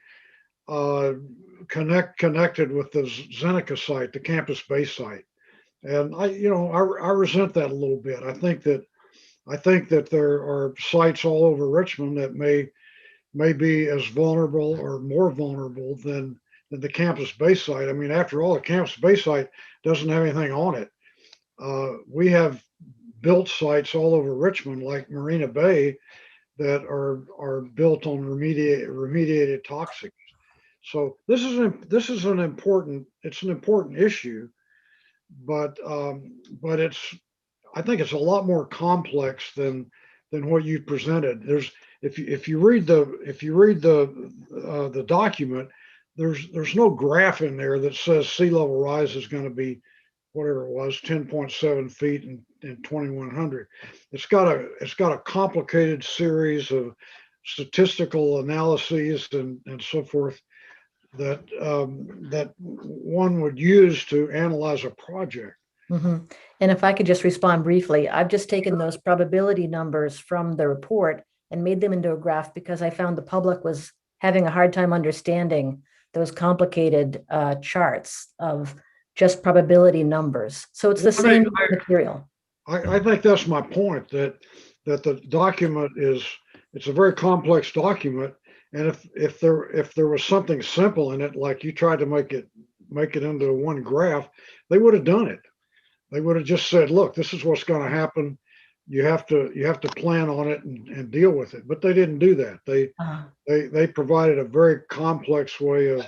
connected with the Zeneca site, the campus base site, and I resent that a little bit. I think that there are sites all over Richmond that may be as vulnerable or more vulnerable than the campus base site. I mean, after all, the campus base site doesn't have anything on it. We have built sites all over Richmond, like Marina Bay, that are built on remediated toxics. So this is an important issue, but I think it's a lot more complex than what you presented. If you read the document, there's no graph in there that says sea level rise is going to be whatever it was, 10.7 feet in 2100. It's got a complicated series of statistical analyses and so forth that one would use to analyze a project. Mm-hmm. And if I could just respond briefly, I've just taken those probability numbers from the report and made them into a graph because I found the public was having a hard time understanding those complicated charts of just probability numbers. So it's the same material. I think that's my point, that the document it's a very complex document. And if there was something simple in it, like you tried to make it into one graph, they would have done it. They would have just said, look, this is what's going to happen. You have to plan on it and deal with it. But they didn't do that. They provided a very complex way of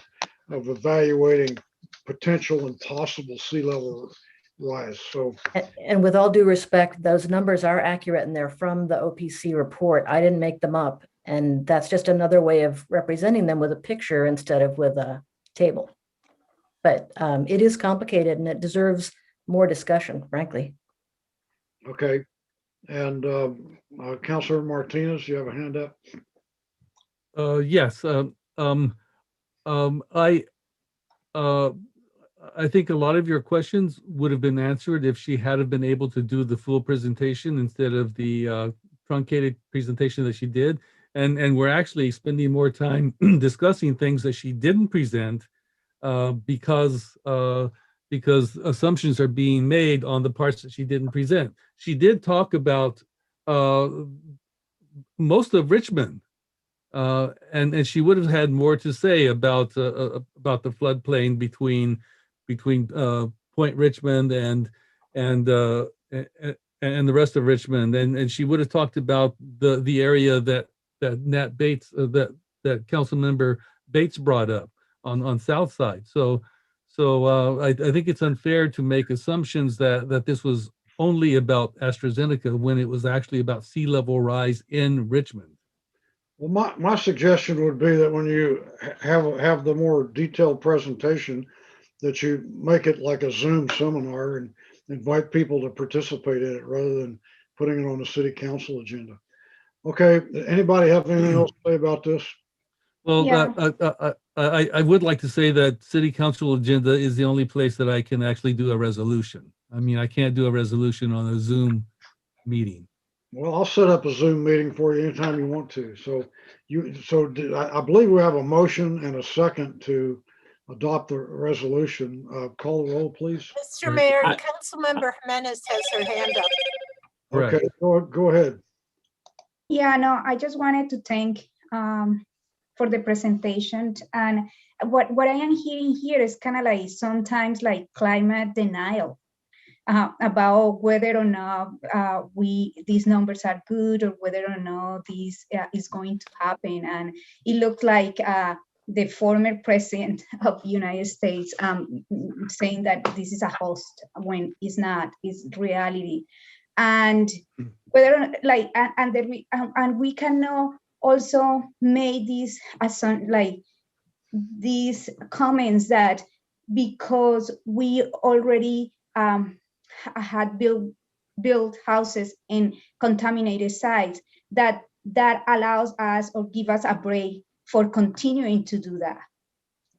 evaluating potential and possible sea level rise. So, and with all due respect, those numbers are accurate and they're from the OPC report. I didn't make them up. And that's just another way of representing them with a picture instead of with a table. But it is complicated and it deserves more discussion, frankly. Okay. And Councilor Martinez, you have a hand up? Yes. I think a lot of your questions would have been answered if she had been able to do the full presentation instead of the truncated presentation that she did. And we're actually spending more time discussing things that she didn't present because assumptions are being made on the parts that she didn't present. She did talk about most of Richmond, And she would have had more to say about the floodplain between Point Richmond and the rest of Richmond, and she would have talked about the area that Nat Bates that Councilmember Bates brought up on South Side. So I think it's unfair to make assumptions that this was only about AstraZeneca when it was actually about sea level rise in Richmond. Well, my suggestion would be that when you have the more detailed presentation, that you make it like a Zoom seminar and invite people to participate in it rather than putting it on the city council agenda. Okay, anybody have anything else to say about this? Well, Yeah. I would like to say that city council agenda is the only place that I can actually do a resolution. I mean, I can't do a resolution on a Zoom meeting. Well, I'll set up a Zoom meeting for you anytime you want to. So I believe we have a motion and a second to adopt the resolution. Call the roll, please. Mr. Mayor, Councilmember Jimenez has her hand up. Correct. Okay, go ahead. Yeah, no, I just wanted to thank for the presentation. And what I am hearing here is kind of like sometimes like climate denial about whether or not these numbers are good or whether or not this is going to happen. And it looked like the former president of the United States saying that this is a hoax when it's not, it's reality. And whether like and we cannot also make these like these comments that because we already had built houses in contaminated sites that allows us or give us a break for continuing to do that.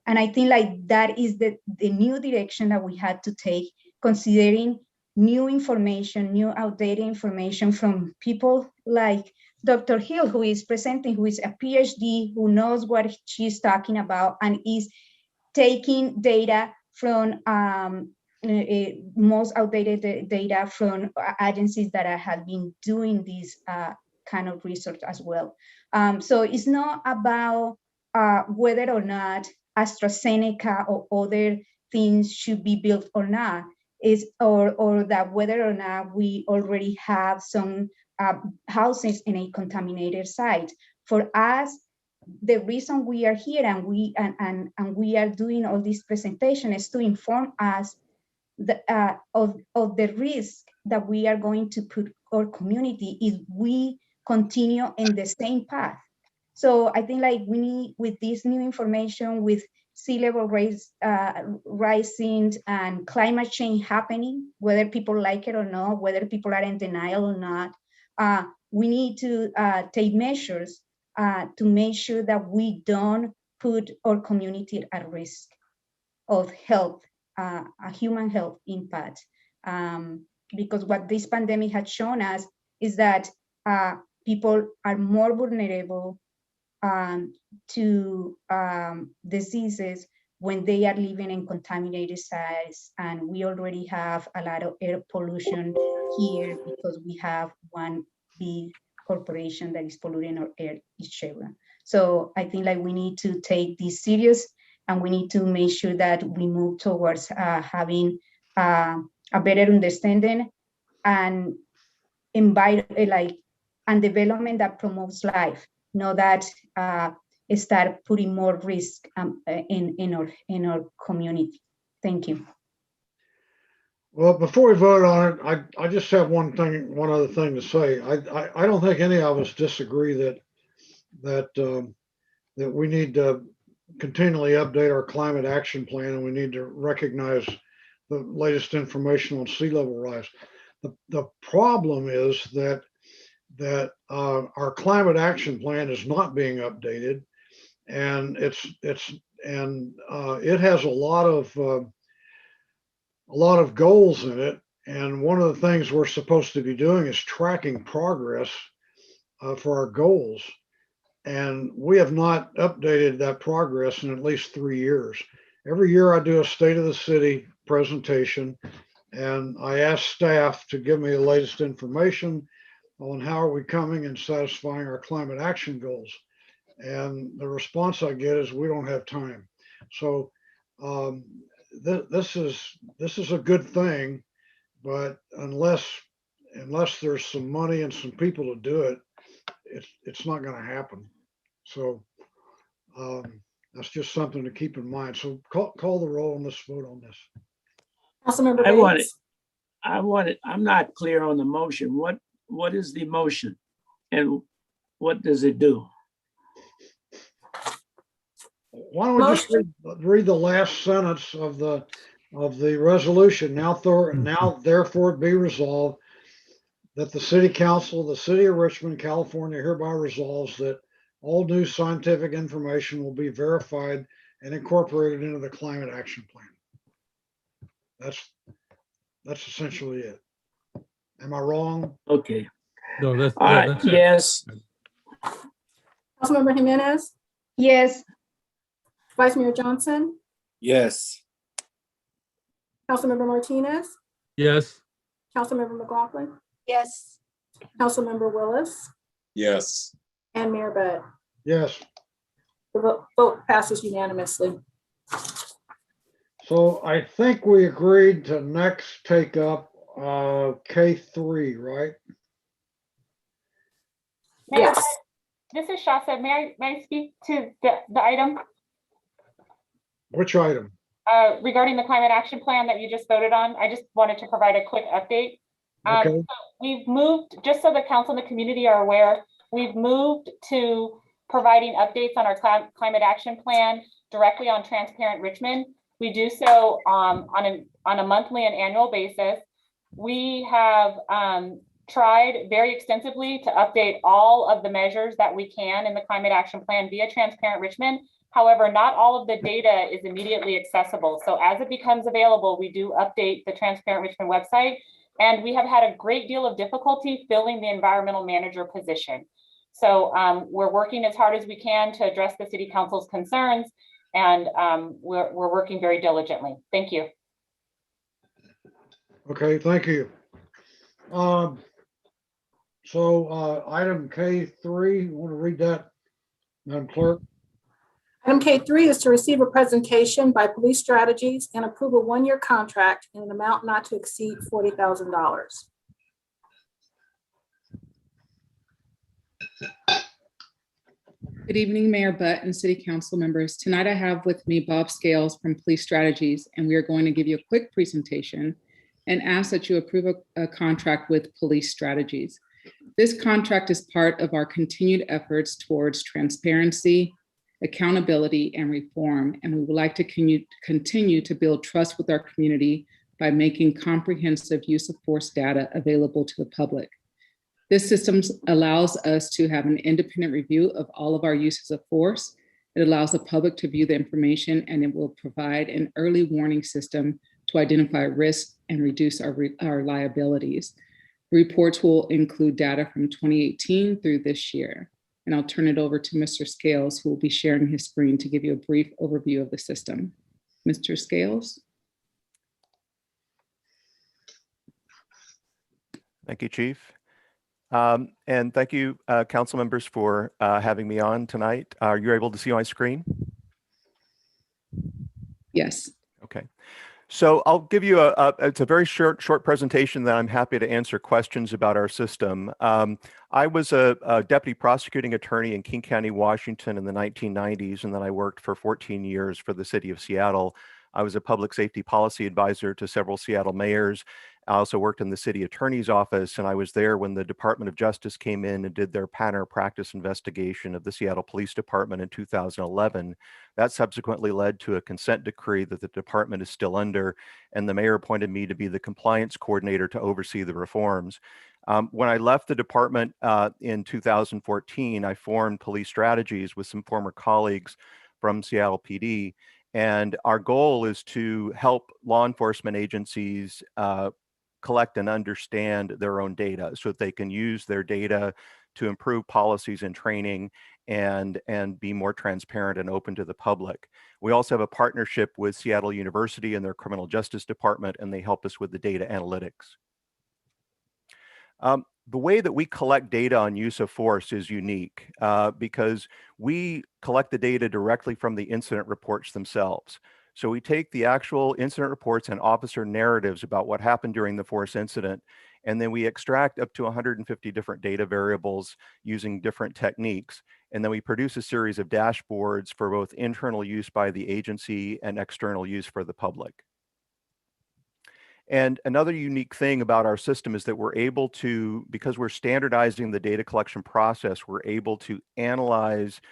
And I think like that is the new direction that we had to take, considering new information, new outdated information from people like Dr. Hill, who is presenting, who is a PhD, who knows what she's talking about and is taking data from most outdated data from agencies that have been doing this kind of research as well. So it's not about whether or not AstraZeneca or other things should be built or not, or that whether or not we already have some houses in a contaminated site. For us, the reason we are here and we are doing all this presentation is to inform us of the risk that we are going to put our community if we continue in the same path. So I think like we need, with this new information, with sea level rising and climate change happening, whether people like it or not, whether people are in denial or not, we need to take measures to make sure that we don't put our community at risk of health, a human health impact. Because what this pandemic has shown us is that people are more vulnerable to diseases when they are living in contaminated sites. And we already have a lot of air pollution here because we have one big corporation that is polluting our air, each other. So I think like we need to take this serious and we need to make sure that we move towards having a better understanding and and development that promotes life, not that start putting more risk in our community. Thank you. Well, before we vote on it, I just have one other thing to say. I don't think any of us disagree that we need to continually update our climate action plan and we need to recognize the latest information on sea level rise. The problem is that our climate action plan is not being updated, and it has a lot of goals in it. And one of the things we're supposed to be doing is tracking progress for our goals. And we have not updated that progress in at least 3 years. Every year I do a state of the city presentation and I ask staff to give me the latest information on how are we coming and satisfying our climate action goals. And the response I get is we don't have time. So this is a good thing, but unless there's some money and some people to do it, it's not going to happen. So that's just something to keep in mind. So call the roll and let's vote on this. Councilmember Bates. Bates. I'm not clear on the motion. What is the motion and what does it do? Why don't we just read the last sentence of the resolution? Now therefore be resolved that the City Council of the City of Richmond, California hereby resolves that all new scientific information will be verified and incorporated into the climate action plan. That's essentially it. Am I wrong? Okay. No, that's yes. Councilmember Jimenez, Yes. Vice Mayor Johnson, Yes. Councilmember Martinez, yes. Councilmember McLaughlin, Yes. Councilmember Willis, Yes. and Mayor Butt. Yes. The vote passes unanimously. So I think we agreed to next take up K3, right? Yes. This is Shasta. May I speak to the item Which item? regarding the climate action plan that you just voted on? I just wanted to provide a quick update. Okay. So we've moved, just so the council and the community are aware, we've moved to providing updates on our climate action plan directly on Transparent Richmond. We do so on a monthly and annual basis. We have tried very extensively to update all of the measures that we can in the climate action plan via Transparent Richmond. However, not all of the data is immediately accessible. So as it becomes available, we do update the Transparent Richmond website. And we have had a great deal of difficulty filling the environmental manager position. So we're working as hard as we can to address the city council's concerns, and we're working very diligently. Thank you. Okay, thank you. So item K3, you want to read that, Madam Clerk? Item K3 is to receive a presentation by Police Strategies and approve a one-year contract in an amount not to exceed $40,000. Good evening, Mayor Butt and City Council members. Tonight I have with me Bob Scales from Police Strategies, and we are going to give you a quick presentation and ask that you approve a contract with Police Strategies. This contract is part of our continued efforts towards transparency, accountability, and reform, and we would like to continue to build trust with our community by making comprehensive use of force data available to the public. This system allows us to have an independent review of all of our uses of force. It allows the public to view the information, and it will provide an early warning system to identify risks and reduce our liabilities. The reports will include data from 2018 through this year. And I'll turn it over to Mr. Scales, who will be sharing his screen to give you a brief overview of the system. Mr. Scales. Thank you, Chief. And thank you, council members, for having me on tonight. Are you able to see my screen? Yes. Okay. So I'll give you it's a very short presentation that I'm happy to answer questions about our system. I was a deputy prosecuting attorney in King County, Washington in the 1990s, and then I worked for 14 years for the city of Seattle. I was a public safety policy advisor to several Seattle mayors. I also worked in the city attorney's office, and I was there when the Department of Justice came in and did their pattern practice investigation of the Seattle Police Department in 2011. That subsequently led to a consent decree that the department is still under, and the mayor appointed me to be the compliance coordinator to oversee the reforms. When I left the department in 2014, I formed Police Strategies with some former colleagues from Seattle PD. And our goal is to help law enforcement agencies collect and understand their own data so that they can use their data to improve policies and training and be more transparent and open to the public. We also have a partnership with Seattle University and their criminal justice department, and they help us with the data analytics. the way that we collect data on use of force is unique because we collect the data directly from the incident reports themselves. So we take the actual incident reports and officer narratives about what happened during the force incident, and then we extract up to 150 different data variables using different techniques. And then we produce a series of dashboards for both internal use by the agency and external use for the public. And another unique thing about our system is that we're able to, because we're standardizing the data collection process, we're able to analyze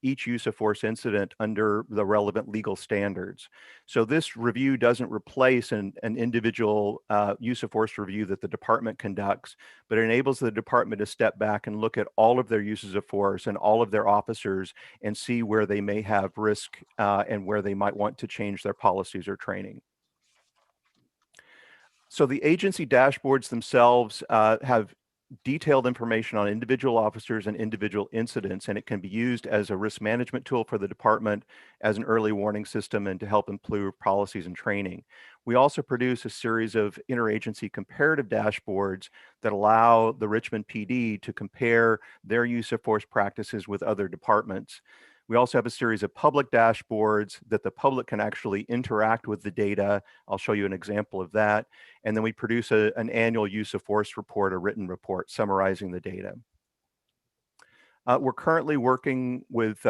each use of force incident under the relevant legal standards. So this review doesn't replace an individual use of force review that the department conducts, but it enables the department to step back and look at all of their uses of force and all of their officers and see where they may have risk and where they might want to change their policies or training. So the agency dashboards themselves have detailed information on individual officers and individual incidents, and it can be used as a risk management tool for the department, as an early warning system, and to help improve policies and training. We also produce a series of interagency comparative dashboards that allow the Richmond PD to compare their use of force practices with other departments. We also have a series of public dashboards that the public can actually interact with the data. I'll show you an example of that. And then we produce an annual use of force report, a written report summarizing the data. We're currently working with,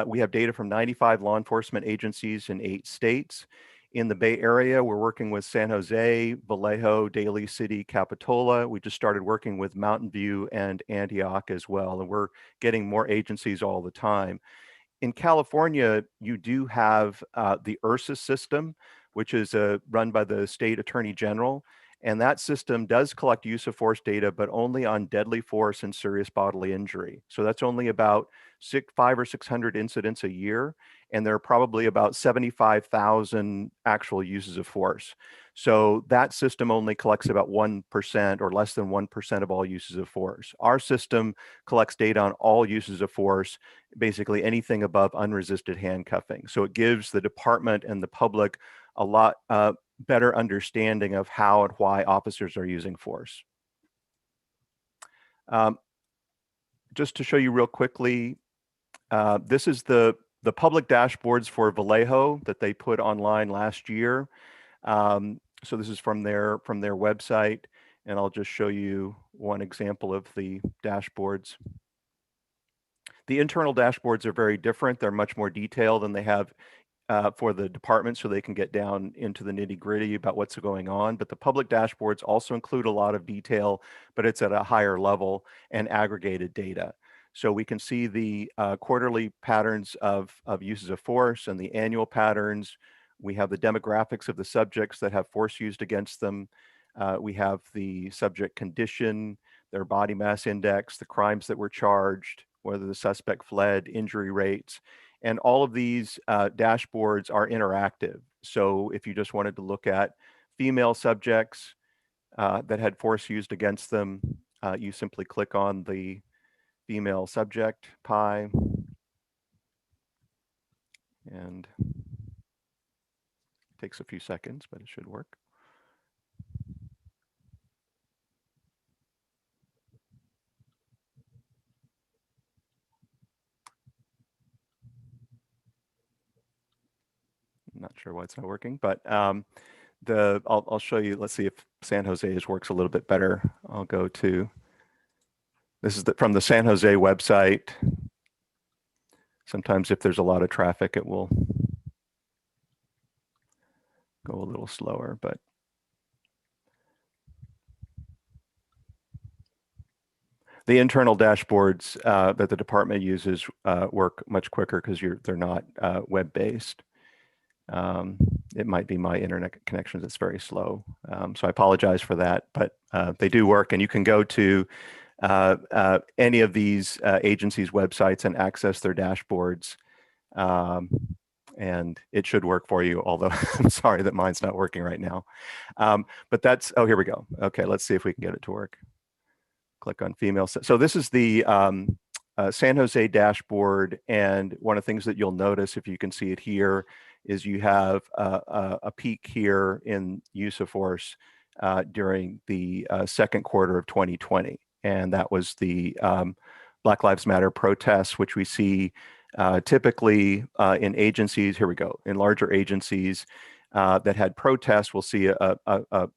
we have data from 95 law enforcement agencies in 8 states. In the Bay Area, we're working with San Jose, Vallejo, Daly City, Capitola. We just started working with Mountain View and Antioch as well, and we're getting more agencies all the time. In California, you do have the URSA system, which is run by the state attorney general. And that system does collect use of force data, but only on deadly force and serious bodily injury. So that's only about 500 or 600 incidents a year. And there are probably about 75,000 actual uses of force. So that system only collects about 1% or less than 1% of all uses of force. Our system collects data on all uses of force, basically anything above unresisted handcuffing. So it gives the department and the public a lot better understanding of how and why officers are using force. Just to show you real quickly, this is the public dashboards for Vallejo that they put online last year. So this is from their website, and I'll just show you one example of the dashboards. The internal dashboards are very different. They're much more detailed than they have for the department, so they can get down into the nitty-gritty about what's going on. But the public dashboards also include a lot of detail, but it's at a higher level and aggregated data. So we can see the quarterly patterns of uses of force and the annual patterns. We have the demographics of the subjects that have force used against them. We have the subject condition, their body mass index, the crimes that were charged, whether the suspect fled, injury rates. And all of these dashboards are interactive. So if you just wanted to look at female subjects that had force used against them, you simply click on the female subject pie, and it takes a few seconds, but it should work. I'm not sure why it's not working, but I'll show you. Let's see if San Jose's works a little bit better. I'll go to, this is from the San Jose website. Sometimes if there's a lot of traffic, it will go a little slower, but the internal dashboards that the department uses work much quicker because they're not web-based. It might be my internet connection that's very slow. So I apologize for that, but they do work, and you can go to any of these agencies' websites and access their dashboards. And it should work for you, although I'm sorry that mine's not working right now. But that's, oh, here we go. Okay, let's see if we can get it to work. Click on female. So this is the San Jose dashboard, and one of the things that you'll notice, if you can see it here, is you have a peak here in use of force during the second quarter of 2020. And that was the Black Lives Matter protests, which we see typically in agencies, here we go, in larger agencies that had protests, we'll see a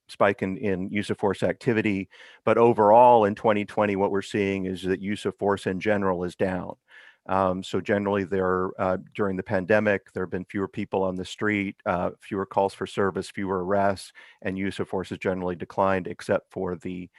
spike in use of force activity. But overall in 2020, what we're seeing is that use of force in general is down. So generally during the pandemic, there have been fewer people on the street, fewer calls for service, fewer arrests, and use of force has generally declined except for the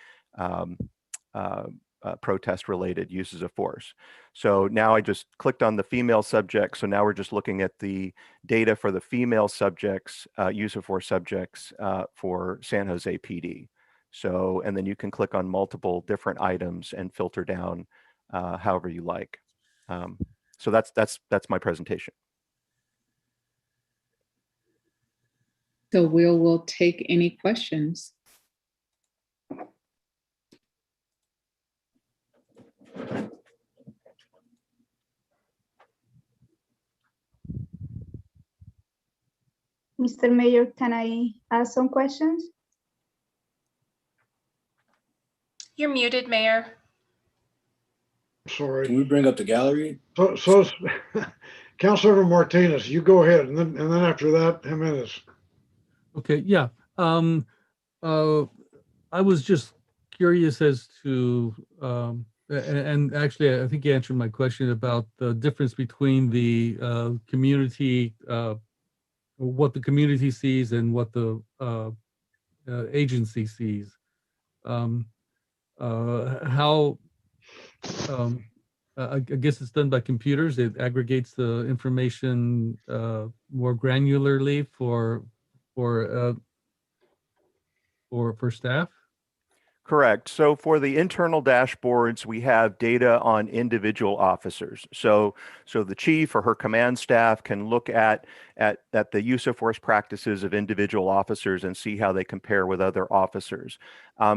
protest-related uses of force. So now I just clicked on the female subject. So now we're just looking at the data for the female subjects, use of force subjects for San Jose PD. So, and then you can click on multiple different items and filter down however you like. So that's my presentation. So we'll take any questions. Mr. Mayor, can I ask some questions? You're muted, Mayor. Sorry. Can we bring up the gallery? So Councilor Martinez, you go ahead, and then after that, Jimenez. Okay, yeah. I was just curious as to, and actually, I think you answered my question about the difference between the community, what the community sees and what the agency sees. I guess it's done by computers. It aggregates the information more granularly for staff. Correct. So for the internal dashboards, we have data on individual officers. So the chief or her command staff can look at the use of force practices of individual officers and see how they compare with other officers.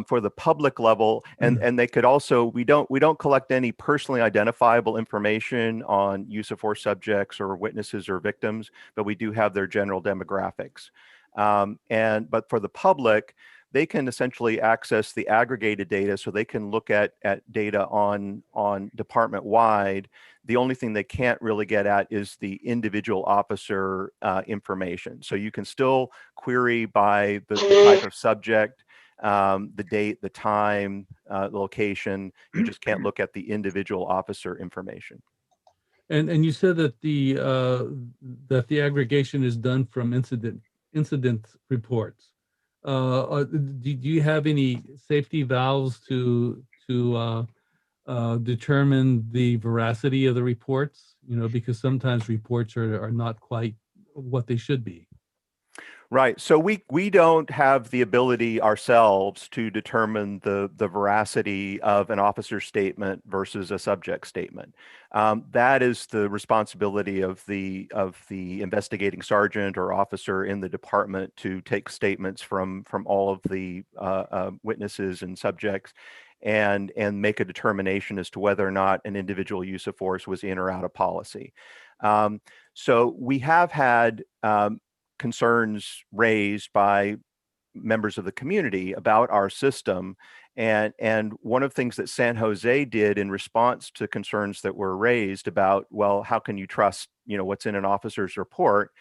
For the public level, and they could also, we don't collect any personally identifiable information on use of force subjects or witnesses or victims, but we do have their general demographics. But for the public, they can essentially access the aggregated data, so they can look at data on department wide. The only thing they can't really get at is the individual officer information. So you can still query by the type of subject, the date, the time, the location. You just can't look at the individual officer information. And you said that the aggregation is done from incident reports. Do you have any safety valves to determine the veracity of the reports? You know, because sometimes reports are not quite what they should be. Right. So we don't have the ability ourselves to determine the veracity of an officer's statement versus a subject statement. That is the responsibility of the investigating sergeant or officer in the department to take statements from all of the witnesses and subjects and make a determination as to whether or not an individual use of force was in or out of policy. So we have had concerns raised by members of the community about our system. And one of the things that San Jose did in response to concerns that were raised about, well, how can you trust, what's in an officer's report,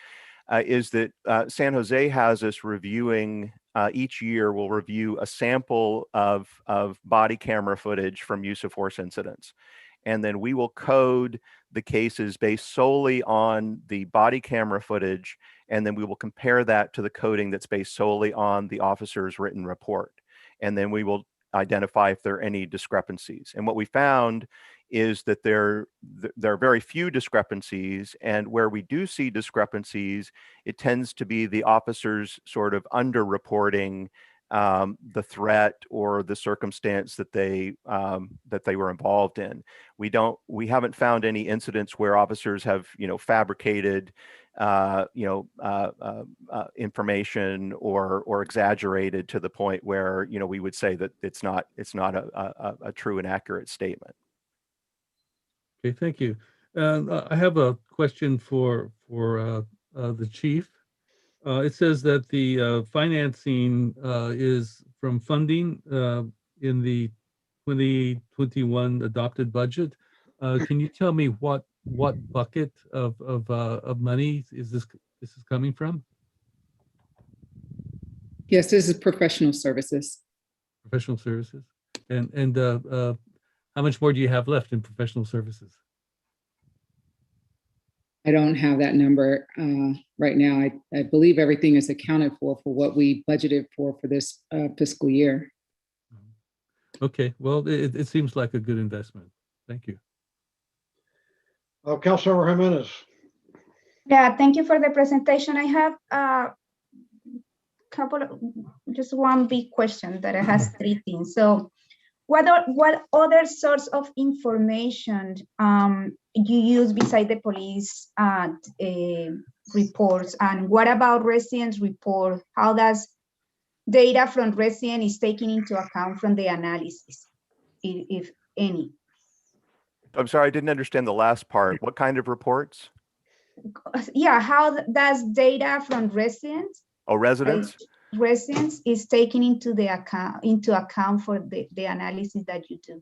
is that San Jose has us reviewing, each year we'll review a sample of body camera footage from use of force incidents. And then we will code the cases based solely on the body camera footage, and then we will compare that to the coding that's based solely on the officer's written report. And then we will identify if there are any discrepancies. And what we found is that there are very few discrepancies, and where we do see discrepancies, it tends to be the officers sort of underreporting the threat or the circumstance that they were involved in. We haven't found any incidents where officers have fabricated information or exaggerated to the point where we would say that it's not a true and accurate statement. Okay, thank you. I have a question for the chief. It says that the financing is from funding in the 2021 adopted budget. Can you tell me what bucket of money is this coming from? Yes, this is professional services. Professional services. And how much more do you have left in professional services? I don't have that number right now. I believe everything is accounted for what we budgeted for this fiscal year. Okay, well, it seems like a good investment. Thank you. Councilmember Jimenez. Yeah, thank you for the presentation. I have just one big question that has three things. So what other sorts of information you use beside the police reports, and what about residents report? How does data from resident is taken into account from the analysis, if any? I'm sorry, I didn't understand the last part. What kind of reports? Yeah, how does data from residents? Oh, residents? Residents is taken into account for the analysis that you do.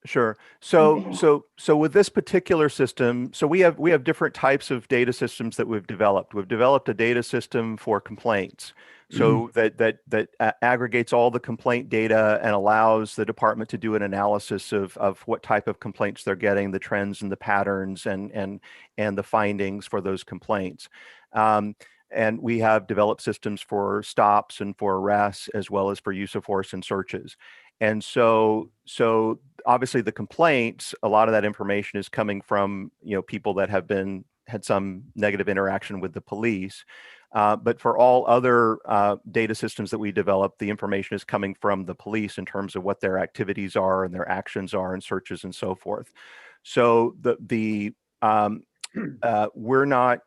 Sure. So with this particular system, so we have different types of data systems that we've developed. We've developed a data system for complaints, so that aggregates all the complaint data and allows the department to do an analysis of what type of complaints they're getting, the trends and the patterns and the findings for those complaints. And we have developed systems for stops and for arrests, as well as for use of force and searches. And so obviously the complaints, a lot of that information is coming from, people that have had some negative interaction with the police. But for all other data systems that we develop, the information is coming from the police in terms of what their activities are and their actions are and searches and so forth. So we're not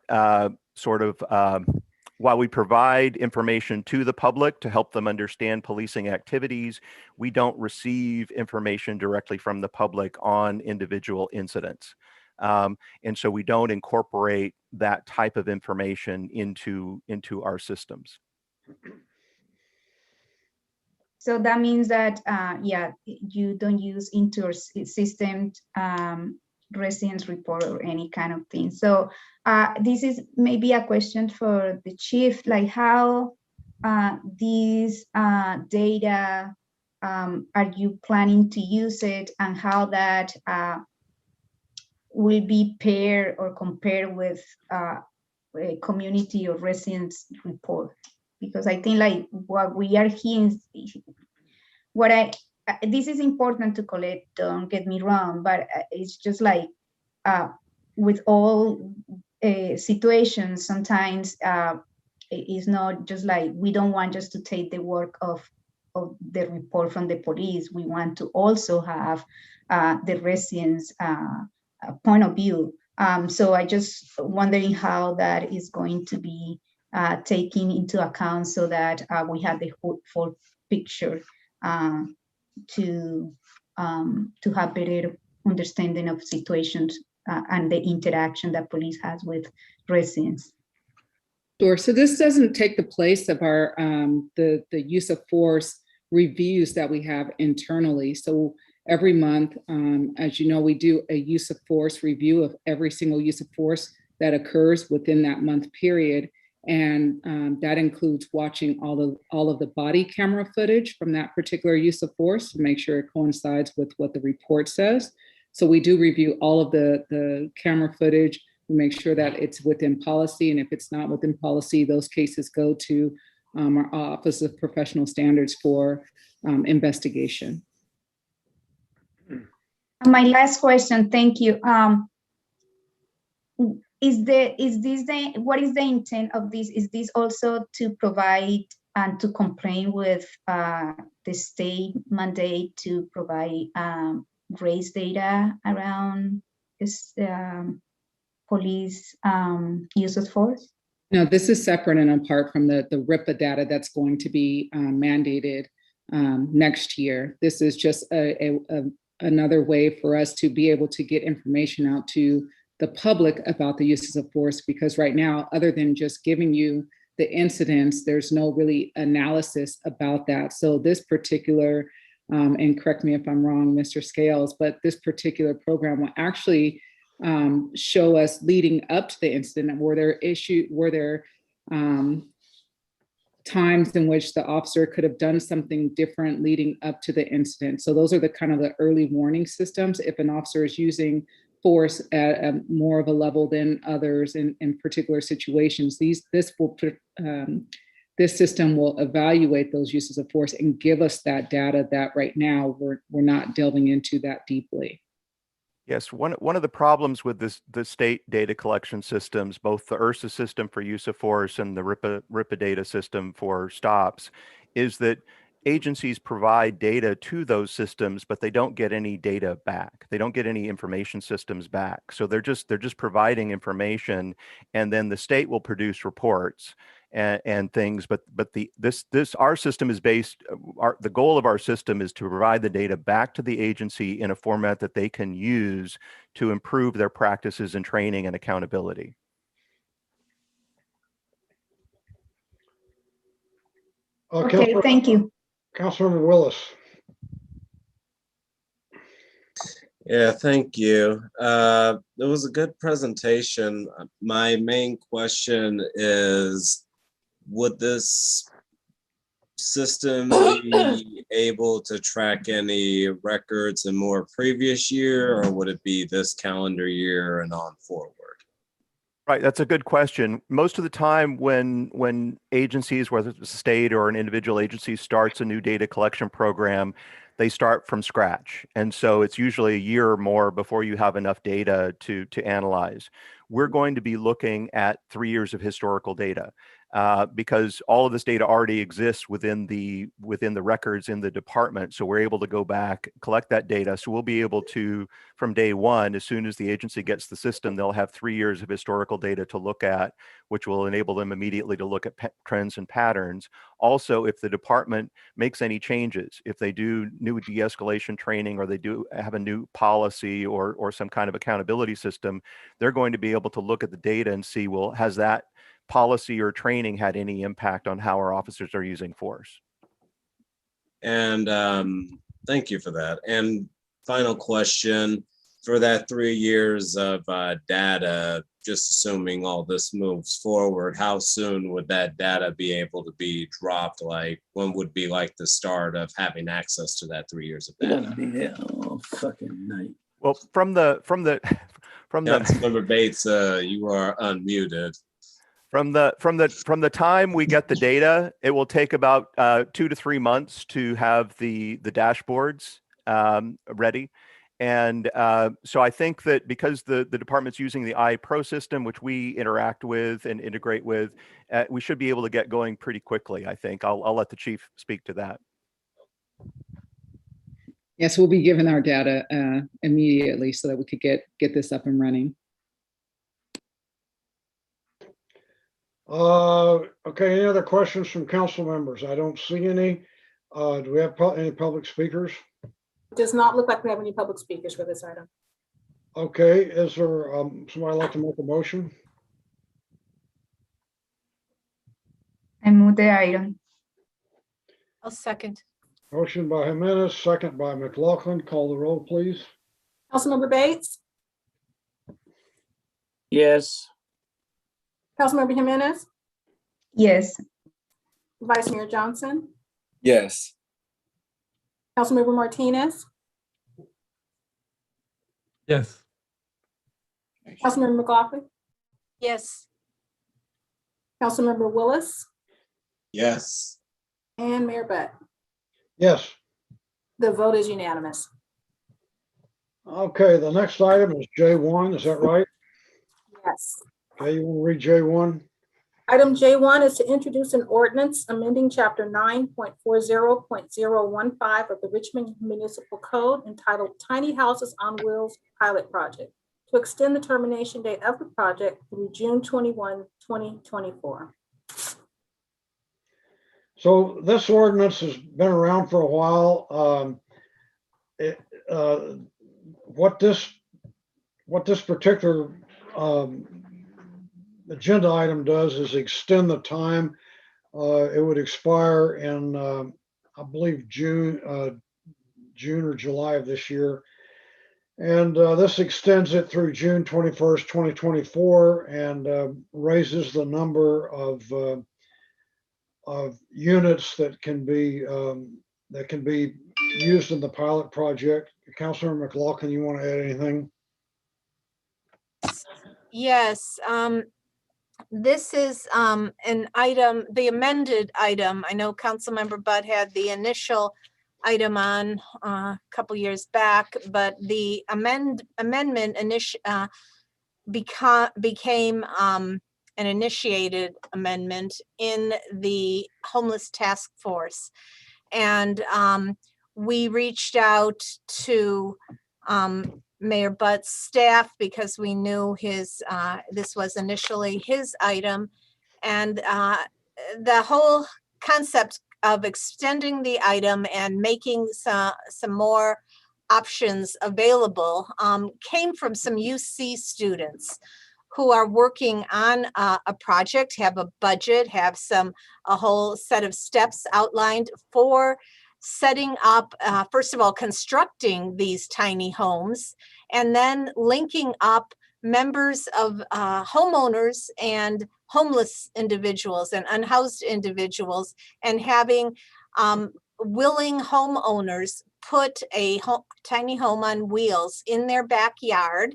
while we provide information to the public to help them understand policing activities, we don't receive information directly from the public on individual incidents. And so we don't incorporate that type of information into our systems. So that means that, you don't use inter-system residence report or any kind of thing. So this is maybe a question for the chief, like how these data, are you planning to use it, and how that will be paired or compared with a community or residence report? Because I think like what we are hearing, this is important to collect, don't get me wrong, but it's just like with all situations, sometimes it's not just like, we don't want just to take the work of the report from the police. We want to also have the residents' point of view. So I just wondering how that is going to be taken into account so that we have the full picture to have better understanding of situations and the interaction that police has with residents. Sure. So this doesn't take the place of our the use of force reviews that we have internally. So every month, as you know, we do a use of force review of every single use of force that occurs within that month period. And that includes watching all of the body camera footage from that particular use of force to make sure it coincides with what the report says. So we do review all of the camera footage. We make sure that it's within policy. And if it's not within policy, those cases go to our Office of Professional Standards for investigation. My last question, thank you. What is the intent of this? Is this also to provide and to complain with the state mandate to provide race data around this police use of force? No, this is separate and apart from the RIPA data that's going to be mandated next year. This is just another way for us to be able to get information out to the public about the uses of force, because right now, other than just giving you the incidents, there's no really analysis about that. So this particular and correct me if I'm wrong, Mr. Scales, but this particular program will actually show us leading up to the incident, were there times in which the officer could have done something different leading up to the incident. So those are the kind of the early warning systems. If an officer is using force at a more of a level than others in particular situations, this system will evaluate those uses of force and give us that data that right now we're not delving into that deeply. Yes, one of the problems with the state data collection systems, both the URSA system for use of force and the RIPA data system for stops, is that agencies provide data to those systems, but they don't get any data back. They don't get any information systems back. So they're just providing information, and then the state will produce reports and things, but our system is based, the goal of our system is to provide the data back to the agency in a format that they can use to improve their practices and training and accountability. Okay, thank you. Councilmember Willis. Yeah, thank you. It was a good presentation. My main question is, would this system be able to track any records in more previous year, or would it be this calendar year and on forward? Right, that's a good question. Most of the time when agencies, whether it's a state or an individual agency, starts a new data collection program, they start from scratch. And so it's usually a year or more before you have enough data to analyze. We're going to be looking at 3 years of historical data because all of this data already exists within the records in the department. So we're able to go back, collect that data. So we'll be able to, from day one, as soon as the agency gets the system, they'll have 3 years of historical data to look at, which will enable them immediately to look at trends and patterns. Also, if the department makes any changes, if they do new de-escalation training, or they do have a new policy or some kind of accountability system, they're going to be able to look at the data and see, well, has that policy or training had any impact on how our officers are using force? And thank you for that. And final question, for that 3 years of data, just assuming all this moves forward, how soon would that data be able to be dropped? Like, when would be like the start of having access to that 3 years of data? Be there all fucking night. Well, from the Councilmember Bates, you are unmuted. From the time we get the data, it will take about 2 to 3 months to have the dashboards ready. And so I think that because the department's using the iPro system, which we interact with and integrate with, we should be able to get going pretty quickly, I think. I'll let the chief speak to that. Yes, we'll be given our data immediately so that we could get this up and running. Okay, any other questions from council members? I don't see any. Do we have any public speakers? It does not look like we have any public speakers for this item. Okay, is there somebody like to make a motion? I move the item. I'll second. Motion by Jimenez, second by McLaughlin. Call the roll, please. Councilmember Bates, Yes. Councilmember Jimenez, Yes. Vice Mayor Johnson, Yes. Councilmember Martinez, Yes. Councilmember McLaughlin, Yes. Councilmember Willis, Yes. and Mayor Butt. Yes. The vote is unanimous. Okay, the next item is J1, is that right? Yes. Okay, you want to read J1? Item J1 is to introduce an ordinance amending chapter 9.40.015 of the Richmond Municipal Code entitled Tiny Houses on Wheels Pilot Project to extend the termination date of the project through June 21, 2024. So this ordinance has been around for a while. What this particular agenda item does is extend the time. It would expire in, I believe, June or July of this year. And this extends it through June 21st, 2024, and raises the number of units that can be used in the pilot project. Councilor McLaughlin, you want to add anything? Yes, this is an item, the amended item. I know Councilmember Butt had the initial item on a couple years back, but the amendment became an initiated amendment in the homeless task force. And we reached out to Mayor Butt's staff because we knew this was initially his item. And the whole concept of extending the item and making some more options available came from some UC students who are working on a project, have a budget, have a whole set of steps outlined for setting up, first of all, constructing these tiny homes, and then linking up members of homeowners and homeless individuals and unhoused individuals, and having willing homeowners put a tiny home on wheels in their backyard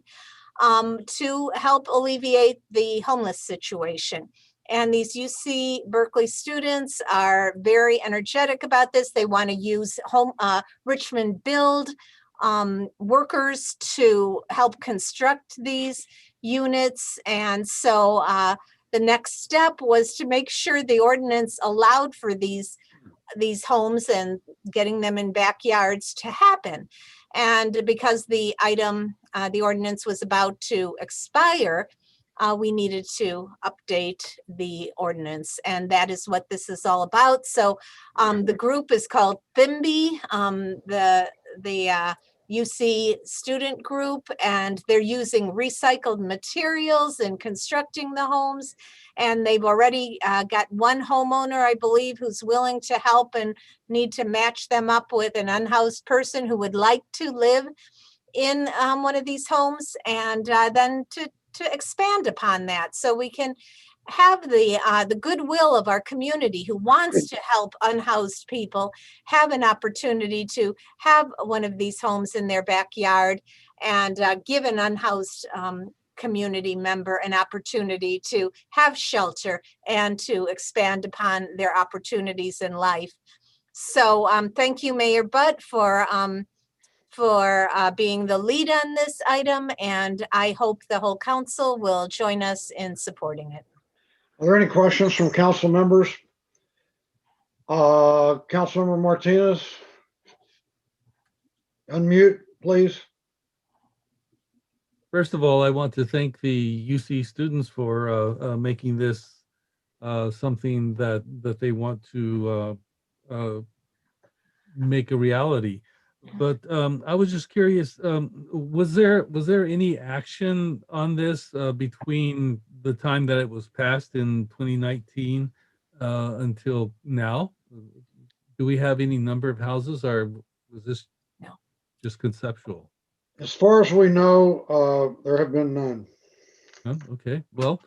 to help alleviate the homeless situation. And these UC Berkeley students are very energetic about this. They want to use Richmond Build workers to help construct these units. And so the next step was to make sure the ordinance allowed for these homes and getting them in backyards to happen. And because the ordinance was about to expire, we needed to update the ordinance, and that is what this is all about. So the group is called PHIMBY, the UC student group, and they're using recycled materials in constructing the homes. And they've already got one homeowner, I believe, who's willing to help and need to match them up with an unhoused person who would like to live in one of these homes, and then to expand upon that, so we can have the goodwill of our community who wants to help unhoused people have an opportunity to have one of these homes in their backyard, and give an unhoused community member an opportunity to have shelter and to expand upon their opportunities in life. So thank you, Mayor Butt, for being the lead on this item, and I hope the whole council will join us in supporting it. Are there any questions from council members? Councilmember Martinez? Unmute, please. First of all, I want to thank the UC students for making this something that they want to make a reality. But I was just curious, was there any action on this between the time that it was passed in 2019 until now? Do we have any number of houses, or was this just conceptual? As far as we know, there have been none. Oh, okay, well,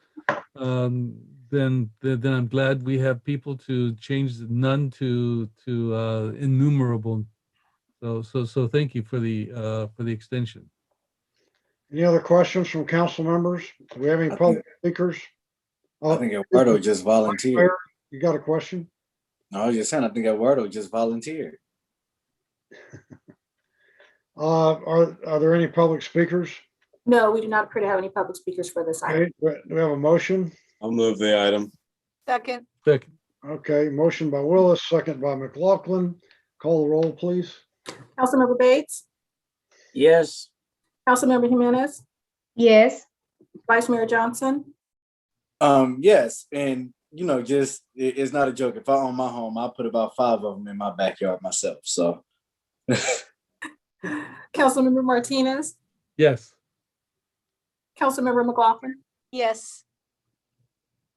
then I'm glad we have people to change none to innumerable. So thank you for the extension. Any other questions from council members? Do we have any public speakers? I think Eduardo just volunteered. You got a question? No, I was just saying, I think Eduardo just volunteered. Are there any public speakers? No, we do not appear to have any public speakers for this item. Okay, do we have a motion? I'll move the item. Second. Okay, motion by Willis, second by McLaughlin. Call the roll, please. Councilmember Bates? Yes. Councilmember Jimenez? Yes. Vice Mayor Johnson? Yes, and just it's not a joke. If I own my home, I'll put about 5 of them in my backyard myself. So Councilmember Martinez? Yes. Councilmember McLaughlin? Yes.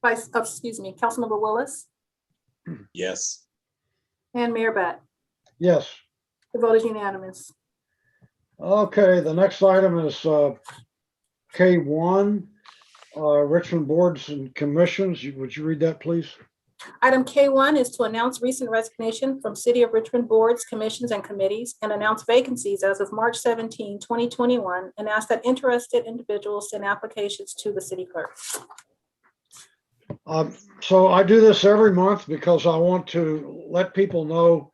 Councilmember Willis? Yes. And Mayor Butt? Yes. The vote is unanimous. Okay, the next item is K1, Richmond Boards and Commissions. Would you read that, please? Item K1 is to announce recent resignation from City of Richmond boards, commissions, and committees, and announce vacancies as of March 17, 2021, and ask that interested individuals send applications to the city clerk. So I do this every month because I want to let people know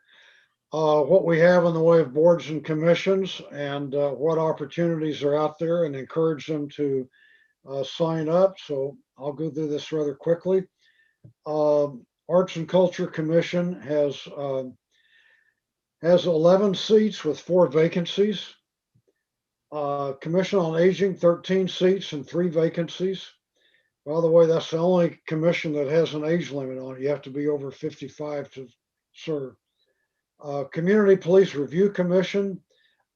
what we have in the way of boards and commissions and what opportunities are out there, and encourage them to sign up. So I'll go through this rather quickly. Arts and Culture Commission has 11 seats with 4 vacancies. Commission on Aging, 13 seats and 3 vacancies. By the way, that's the only commission that has an age limit on it. You have to be over 55 to serve. Community Police Review Commission,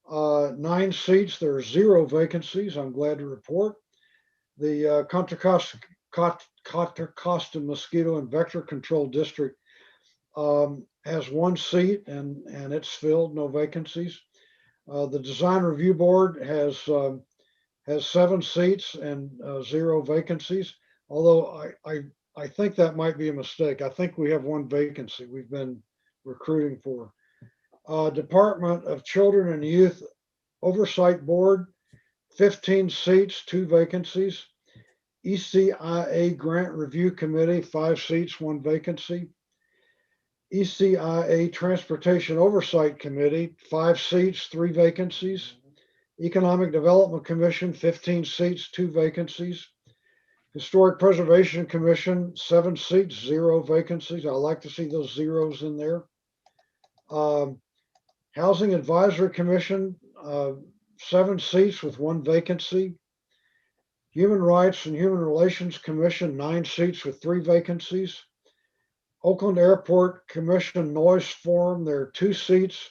9 seats. There are 0 vacancies, I'm glad to report. The Contra Costa Mosquito and Vector Control District has 1 seat and it's filled, no vacancies. The Design Review Board has 7 seats and 0 vacancies. Although I think that might be a mistake. I think we have 1 vacancy we've been recruiting for. Department of Children and Youth Oversight Board, 15 seats, 2 vacancies. ECIA Grant Review Committee, 5 seats, 1 vacancy. ECIA Transportation Oversight Committee, 5 seats, 3 vacancies. Economic Development Commission, 15 seats, 2 vacancies. Historic Preservation Commission, 7 seats, 0 vacancies. I like to see those zeros in there. Housing Advisory Commission, 7 seats with 1 vacancy. Human Rights and Human Relations Commission, 9 seats with 3 vacancies. Oakland Airport Commission Noise Forum, there are 2 seats.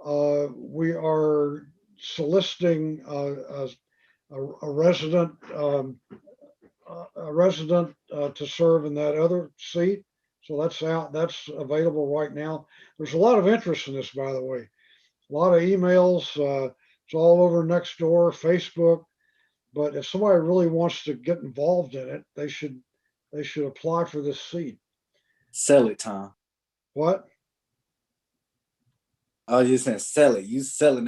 We are soliciting a resident to serve in that other seat. So that's out, that's available right now. There's a lot of interest in this, by the way. A lot of emails, it's all over Nextdoor, Facebook. But if somebody really wants to get involved in it, they should apply for this seat. Sell it, Tom. What? I was just saying, sell it. You selling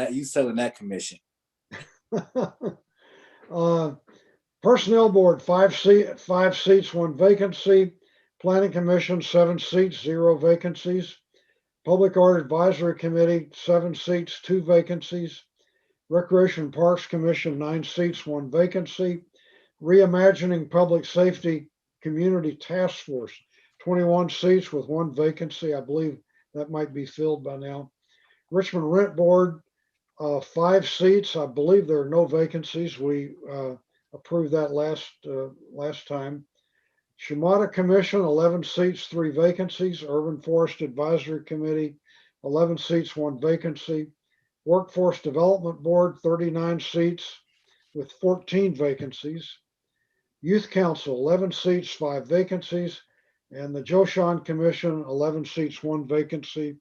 that commission. Personnel Board, 5 seats, 1 vacancy. Planning Commission, 7 seats, 0 vacancies. Public Art Advisory Committee, 7 seats, 2 vacancies. Recreation and Parks Commission, 9 seats, 1 vacancy. Reimagining Public Safety Community Task Force, 21 seats with 1 vacancy. I believe that might be filled by now. Richmond Rent Board, 5 seats. I believe there are no vacancies. We approved that last time. Shimada Commission, 11 seats, 3 vacancies. Urban Forest Advisory Committee, 11 seats, 1 vacancy. Workforce Development Board, 39 seats with 14 vacancies. Youth Council, 11 seats, 5 vacancies. And the Joshan Commission, 11 seats, 1 vacancy.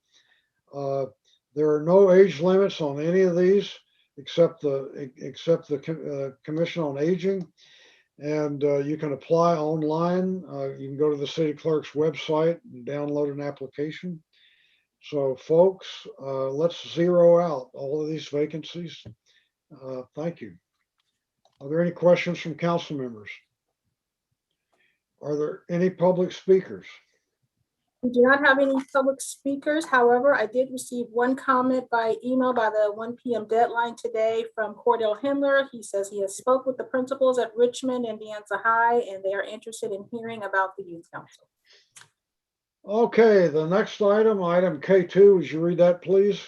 There are no age limits on any of these except the Commission on Aging. And you can apply online. You can go to the city clerk's website and download an application. So folks, let's zero out all of these vacancies. Thank you. Are there any questions from council members? Are there any public speakers? We do not have any public speakers. However, I did receive 1 comment by email by the 1 p.m. deadline today from Cordell Hindler. He says he has spoke with the principals at Richmond and De Anza High, and they are interested in hearing about the youth council. Okay, the next item K2, would you read that, please?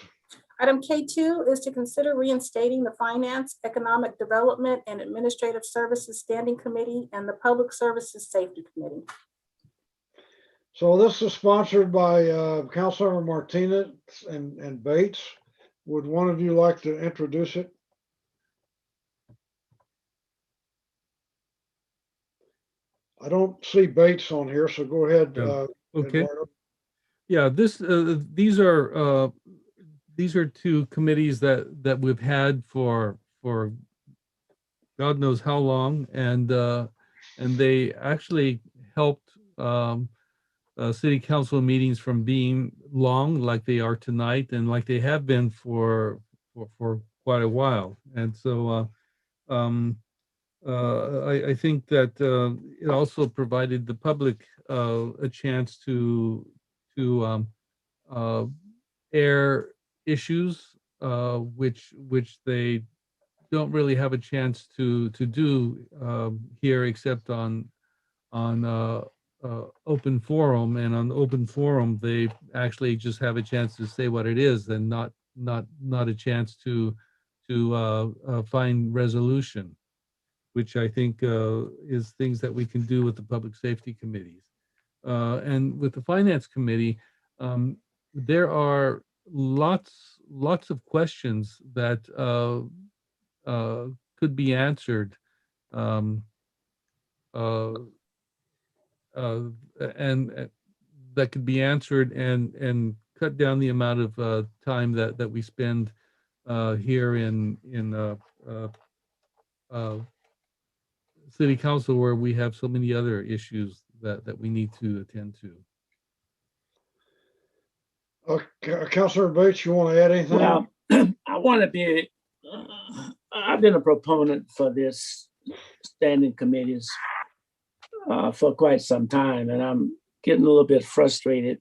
Item K2 is to consider reinstating the Finance, Economic Development, and Administrative Services Standing Committee and the Public Services Safety Committee. So this is sponsored by Councilmember Martinez and Bates. Would one of you like to introduce it? I don't see Bates on here, so go ahead. Okay. Eduardo. Yeah, these are these are two committees that we've had for God knows how long, and they actually helped city council meetings from being long like they are tonight, and like they have been for quite a while. And so I think that it also provided the public a chance to air issues which they don't really have a chance to do here except on open forum, and on open forum they actually just have a chance to say what it is, and not a chance to find resolution, which I think is things that we can do with the public safety committees. And with the finance committee, there are lots of questions that could be answered, and that could be answered and cut down the amount of time that we spend here in city council, where we have so many other issues that we need to attend to. Okay, Councilor Bates, you want to add anything? Well, I want to be, I've been a proponent for this standing committees for quite some time, and I'm getting a little bit frustrated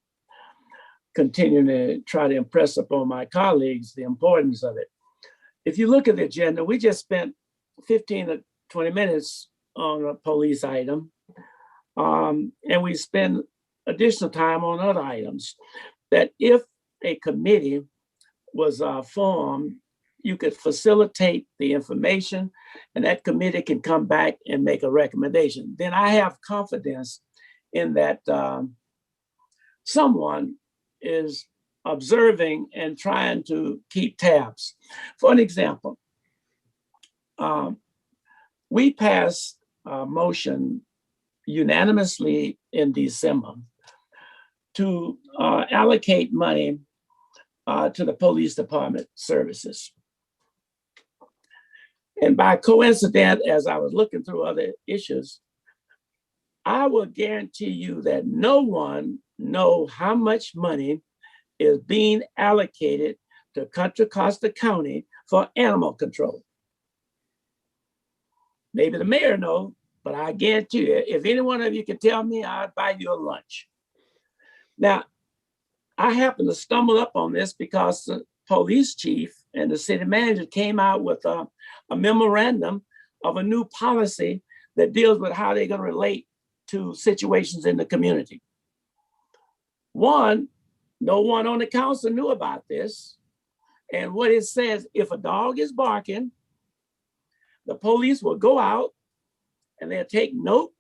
continuing to try to impress upon my colleagues the importance of it. If you look at the agenda, we just spent 15 to 20 minutes on a police item, and we spend additional time on other items. That if a committee was formed, you could facilitate the information, and that committee can come back and make a recommendation. Then I have confidence in that someone is observing and trying to keep tabs. For an example, we passed a motion unanimously in December to allocate money to the police department services. And by coincidence, as I was looking through other issues, I will guarantee you that no one knows how much money is being allocated to Contra Costa County for animal control. Maybe the mayor knows, but I guarantee you, if any one of you can tell me, I'll buy you a lunch. Now, I happened to stumble up on this because the police chief and the city manager came out with a memorandum of a new policy that deals with how they're going to relate to situations in the community. One, no one on the council knew about this. And what it says, if a dog is barking, the police will go out and they'll take note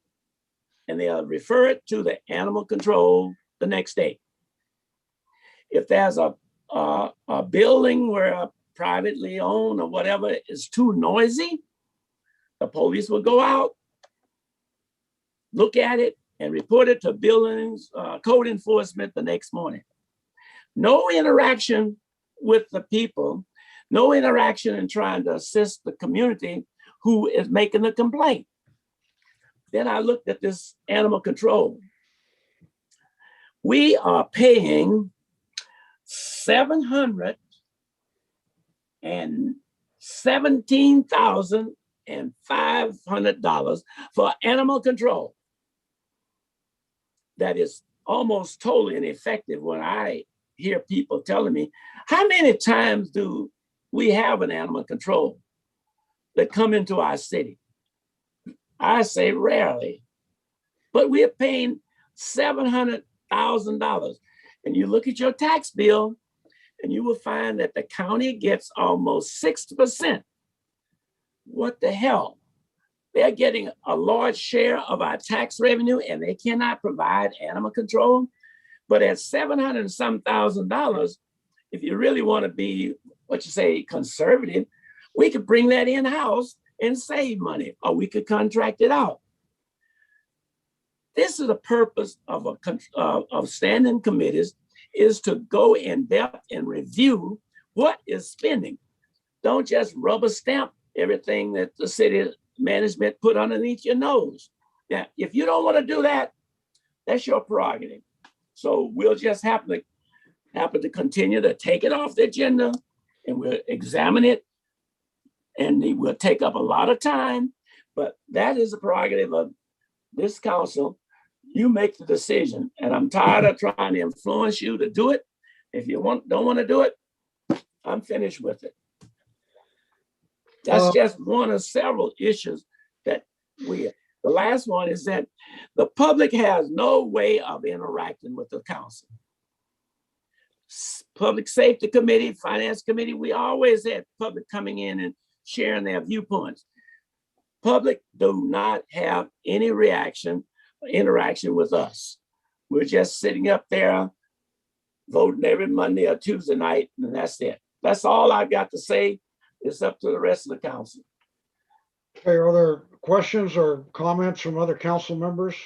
and they'll refer it to the animal control the next day. If there's a building where a privately owned or whatever is too noisy, the police will go out, look at it, and report it to buildings, code enforcement the next morning. No interaction with the people, no interaction in trying to assist the community who is making the complaint. Then I looked at this animal control. We are paying $717,500 for animal control. That is almost totally ineffective when I hear people telling me, how many times do we have an animal control that come into our city? I say rarely, but we're paying $700,000. And you look at your tax bill and you will find that the county gets almost 6%. What the hell? They're getting a large share of our tax revenue and they cannot provide animal control. But at $700,000 and some $1,000, if you really want to be, what you say, conservative, we could bring that in-house and save money, or we could contract it out. This is the purpose of standing committees, is to go in depth and review What is spending? Don't just rubber stamp everything that the city management put underneath your nose. Now, if you don't want to do that, that's your prerogative. So we'll just happen to continue to take it off the agenda, and we'll examine it, and it will take up a lot of time, but that is the prerogative of this council. You make the decision, and I'm tired of trying to influence you to do it. If you don't want to do it, I'm finished with it. That's just one of several issues that the last one is that the public has no way of interacting with the council. Public Safety Committee, Finance Committee, we always had public coming in and sharing their viewpoints. Public do not have any interaction with us. We're just sitting up there voting every Monday or Tuesday night, and that's it. That's all I've got to say. It's up to the rest of the council. Okay, are there questions or comments from other council members?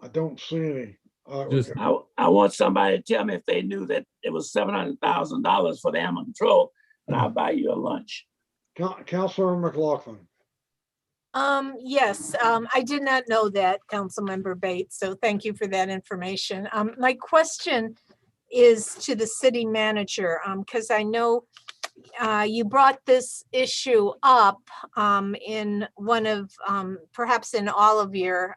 I don't see any. I want somebody to tell me if they knew that it was $700,000 for the animal control, and I'll buy you a lunch. Councilor McLaughlin. Yes, I did not know that, Councilmember Bates, so thank you for that information. My question is to the city manager, because I know you brought this issue up in one of, perhaps in all of your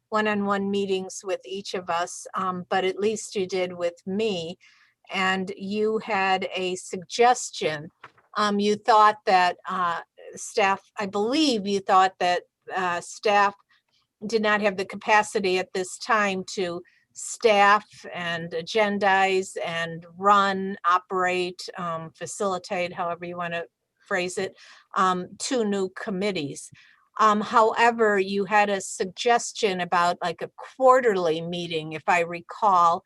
one-on-one meetings with each of us, but at least you did with me. And you had a suggestion. You thought that staff, I believe you thought that staff did not have the capacity at this time to staff and agendize and run, operate, facilitate, however you want to phrase it, 2 new committees. However, you had a suggestion about like a quarterly meeting, if I recall,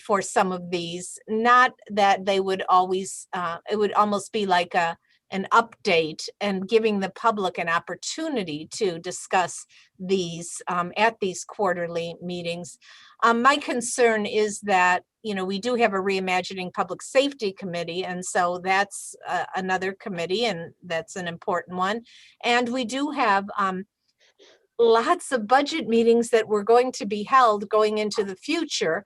for some of these, not that they would always, it would almost be like an update and giving the public an opportunity to discuss these at these quarterly meetings. My concern is that, you know, we do have a Reimagining Public Safety Committee, and so that's another committee, and that's an important one. And we do have lots of budget meetings that were going to be held going into the future.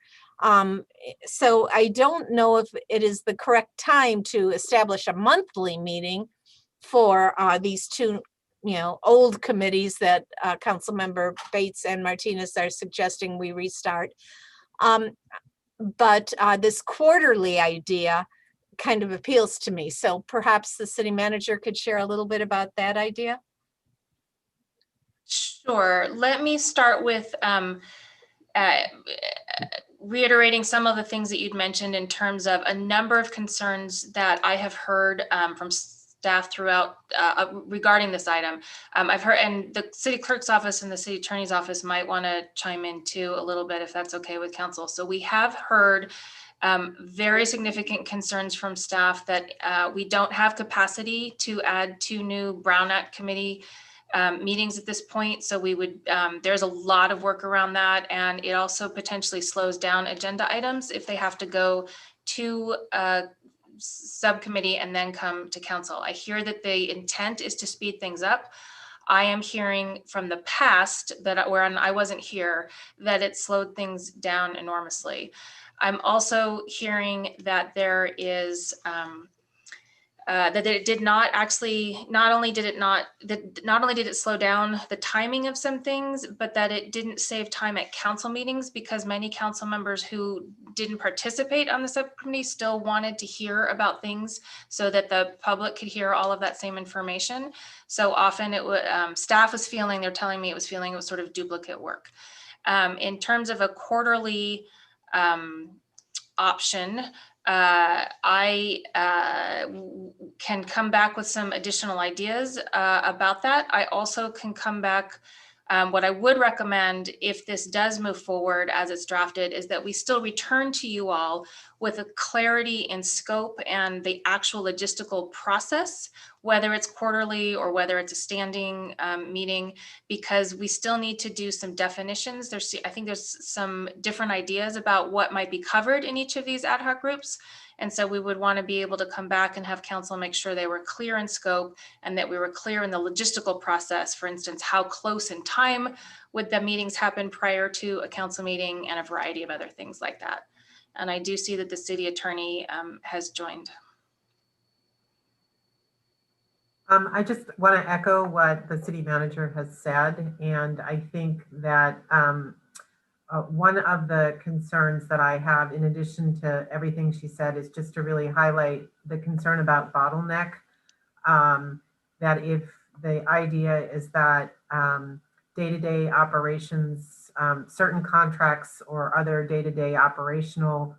So I don't know if it is the correct time to establish a monthly meeting for these 2, you know, old committees that Councilmember Bates and Martinez are suggesting we restart. But this quarterly idea kind of appeals to me. So perhaps the city manager could share a little bit about that idea. Sure. Let me start with reiterating some of the things that you'd mentioned in terms of a number of concerns that I have heard from staff throughout regarding this item. I've heard, and the city clerk's office and the city attorney's office might want to chime in too a little bit if that's okay with council. So we have heard very significant concerns from staff that we don't have capacity to add 2 new Brown Act committee meetings at this point. So we would, there's a lot of work around that, and it also potentially slows down agenda items if they have to go to subcommittee and then come to council. I hear that the intent is to speed things up. I am hearing from the past that when I wasn't here, that it slowed things down enormously. I'm also hearing that there is that it did not actually, not only did it slow down the timing of some things, but that it didn't save time at council meetings because many council members who didn't participate on the subcommittee still wanted to hear about things so that the public could hear all of that same information. So often it would, staff was feeling, they're telling me it was sort of duplicate work. In terms of a quarterly option, I can come back with some additional ideas about that. I also can come back, what I would recommend if this does move forward as it's drafted is that we still return to you all with a clarity in scope and the actual logistical process whether it's quarterly or whether it's a standing meeting, because we still need to do some definitions. I think there's some different ideas about what might be covered in each of these ad hoc groups. And so we would want to be able to come back and have council make sure they were clear in scope and that we were clear in the logistical process. For instance, how close in time would the meetings happen prior to a council meeting, and a variety of other things like that. And I do see that the city attorney has joined. I just want to echo what the city manager has said. And I think that one of the concerns that I have, in addition to everything she said, is just to really highlight the concern about bottleneck. That if the idea is that day-to-day operations, certain contracts or other day-to-day operational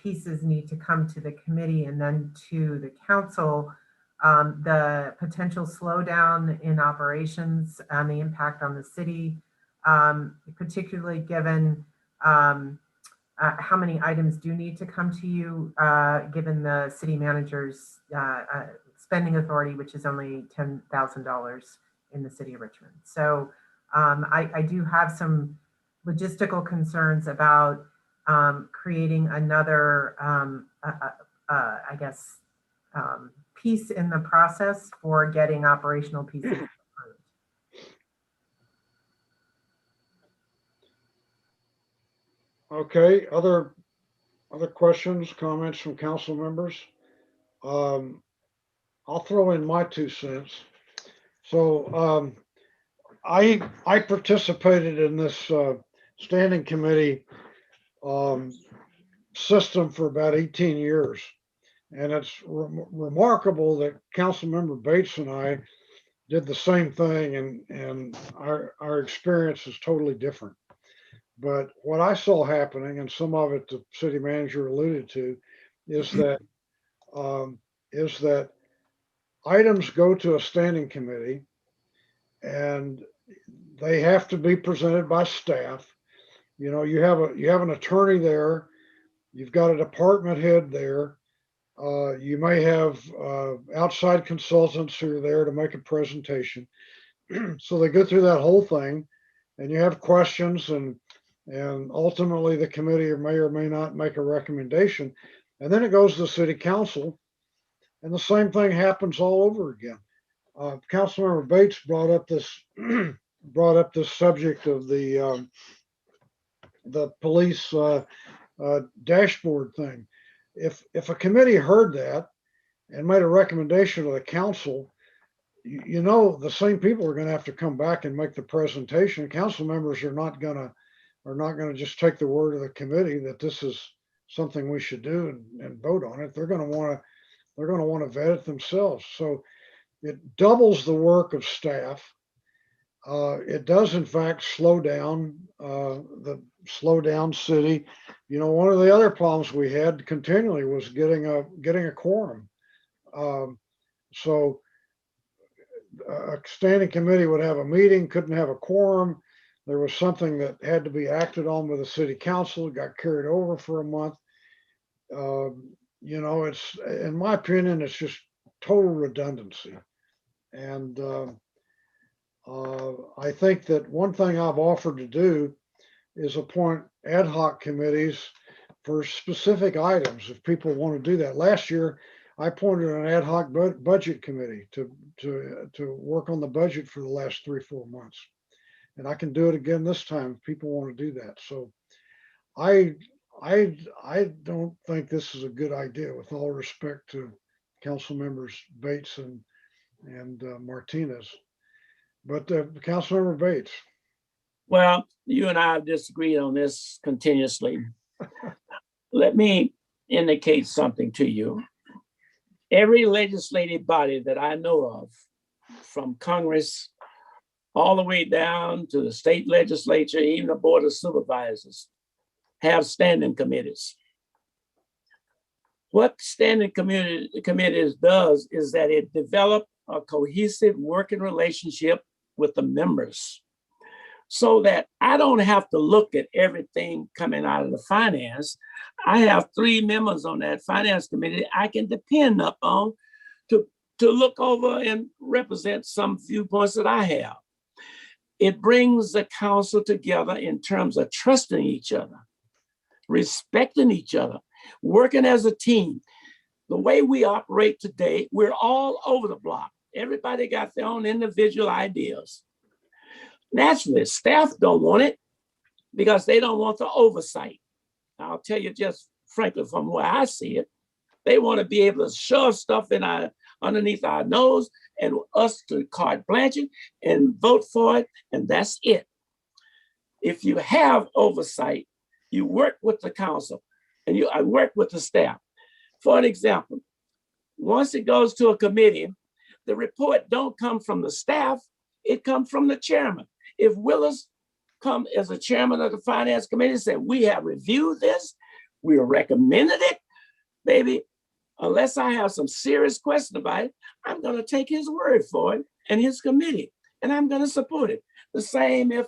pieces need to come to the committee and then to the council, the potential slowdown in operations and the impact on the city, particularly given how many items do need to come to you, given the city manager's spending authority, which is only $10,000 in the city of Richmond. So I do have some logistical concerns about creating another, I guess, piece in the process for getting operational pieces approved. Okay, other questions, comments from council members? I'll throw in my 2 cents. So I participated in this standing committee system for about 18 years. And it's remarkable that Councilmember Bates and I did the same thing, and our experience is totally different. But what I saw happening, and some of it the city manager alluded to, is that items go to a standing committee, and they have to be presented by staff. You know, you have an attorney there, you've got a department head there. You may have outside consultants who are there to make a presentation. So they go through that whole thing, and you have questions, and ultimately the committee may or may not make a recommendation. And then it goes to the city council, and the same thing happens all over again. Councilmember Bates brought up this subject of the police dashboard thing. If a committee heard that and made a recommendation to the council, you know, the same people are going to have to come back and make the presentation. Council members are not going to just take the word of the committee that this is something we should do and vote on it. They're going to want to vet it themselves. So it doubles the work of staff. It does in fact slow down city. You know, one of the other problems we had continually was getting a quorum. So a standing committee would have a meeting, couldn't have a quorum. There was something that had to be acted on with the city council. It got carried over for a month. You know, it's, in my opinion, it's just total redundancy. And I think that one thing I've offered to do is appoint ad hoc committees for specific items if people want to do that. Last year, I appointed an ad hoc budget committee to work on the budget for the last 3-4 months. And I can do it again this time if people want to do that. So I don't think this is a good idea, with all respect to council members Bates and Martinez. But Councilmember Bates. Well, you and I have disagreed on this continuously. Let me indicate something to you. Every legislative body that I know of, from Congress all the way down to the state legislature, even the Board of Supervisors, have standing committees. What standing committees does is that it develops a cohesive working relationship with the members, so that I don't have to look at everything coming out of the finance. I have 3 members on that finance committee I can depend upon to to look over and represent some viewpoints that I have. It brings the council together in terms of trusting each other, respecting each other, working as a team. The way we operate today, we're all over the block. Everybody got their own individual ideas. Naturally, staff don't want it because they don't want the oversight. I'll tell you just frankly from where I see it, they want to be able to shove stuff in underneath our nose and us to carte blanche and vote for it, and that's it. If you have oversight, you work with the council and I work with the staff. For an example, once it goes to a committee, the report don't come from the staff, it comes from the chairman. If Willis come as a chairman of the finance committee and say, we have reviewed this, we recommended it, baby, unless I have some serious question about it, I'm gonna take his word for it and his committee, and I'm gonna support it. The same if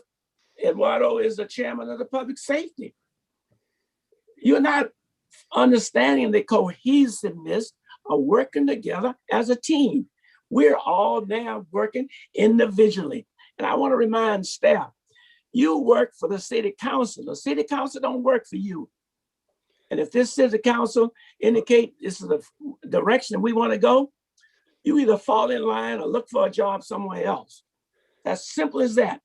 Eduardo is the chairman of the public safety. You're not understanding the cohesiveness of working together as a team. We're all now working individually. And I want to remind staff, you work for the city council. The city council don't work for you. And if this city council indicate this is the direction we want to go, you either fall in line or look for a job somewhere else. As simple as that.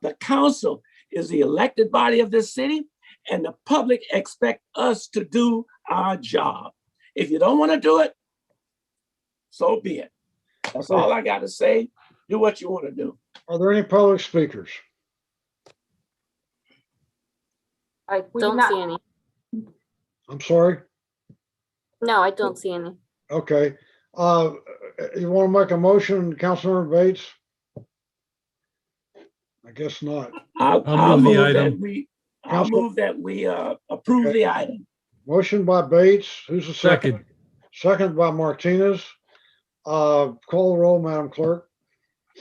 The council is the elected body of this city, and the public expect us to do our job. If you don't want to do it, so be it. That's all I got to say. Do what you want to do. Are there any public speakers? I We do don't not- see any. I'm sorry. No, I don't see any. Okay. You want to make a motion, Councilmember Bates? I guess not. I'll move the move item. that we approve the item. Motion by Bates. Who's the second? Second. Second by Martinez. Call the roll, Madam Clerk.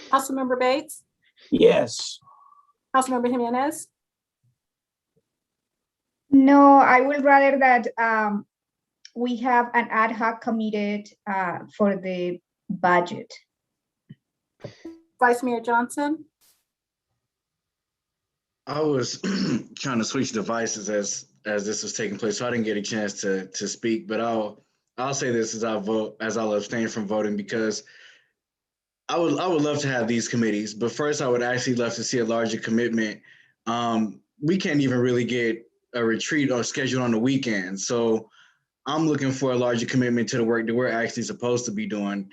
Councilmember Bates, Yes. Councilmember Jimenez, No, I would rather that we have an ad hoc committee for the budget. Vice Mayor Johnson, I was trying to switch devices as this was taking place, so I didn't get a chance to speak. But I'll say this as I'll abstain from voting, because I would love to have these committees, but first I would actually love to see a larger commitment. We can't even really get a retreat or scheduled on the weekend, so I'm looking for a larger commitment to the work that we're actually supposed to be doing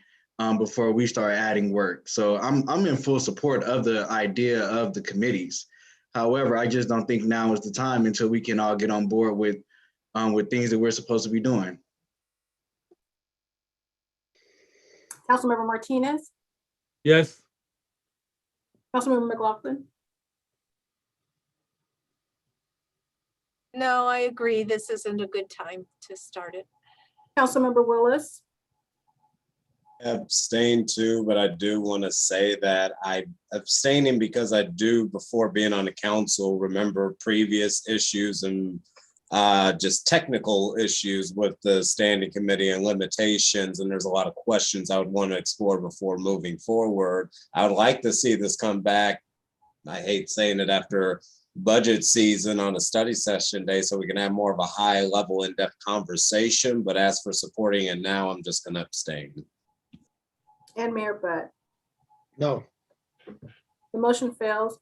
before we start adding work. So I'm in full support of the idea of the committees. However, I just don't think now is the time until we can all get on board with things that we're supposed to be doing. Councilmember Martinez, Yes. Councilmember McLaughlin, No, I agree. This isn't a good time to start it. Councilmember Willis, Abstain too, but I do want to say that I'm abstaining because I do, before being on the council, remember previous issues and just technical issues with the standing committee and limitations. And there's a lot of questions I would want to explore before moving forward. I would like to see this come back. I hate saying it, after budget season on a study session day, so we can have more of a high level in-depth conversation. But as for supporting it now, I'm just going to abstain. and Mayor Butt. No. The motion fails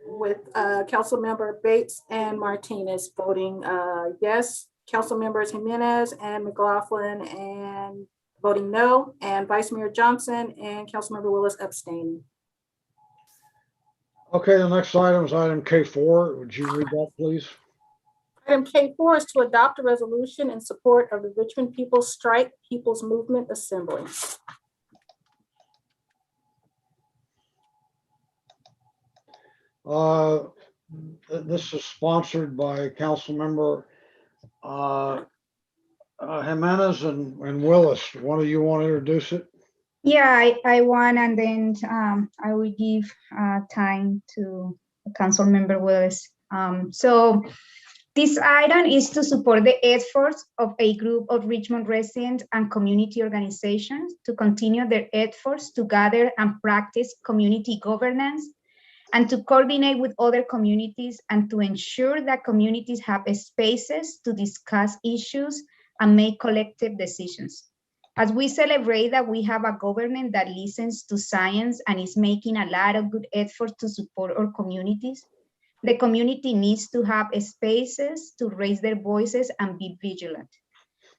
with Councilmember Bates and Martinez voting yes, Councilmembers Jimenez and McLaughlin and voting no, and Vice Mayor Johnson and Councilmember Willis abstaining. Okay, the next item is item K4. Would you read that, please? Item K4 is to adopt a resolution in support of the Richmond People's Strike People's Movement Assembly. This is sponsored by Councilmember Jimenez and Willis. One of you want to introduce it? Yeah, I want, and then I will give time to Councilmember Willis. So This item is to support the efforts of a group of Richmond residents and community organizations to continue their efforts to gather and practice community governance and to coordinate with other communities and to ensure that communities have spaces to discuss issues and make collective decisions. As we celebrate that we have a government that listens to science and is making a lot of good efforts to support our communities, the community needs to have spaces to raise their voices and be vigilant.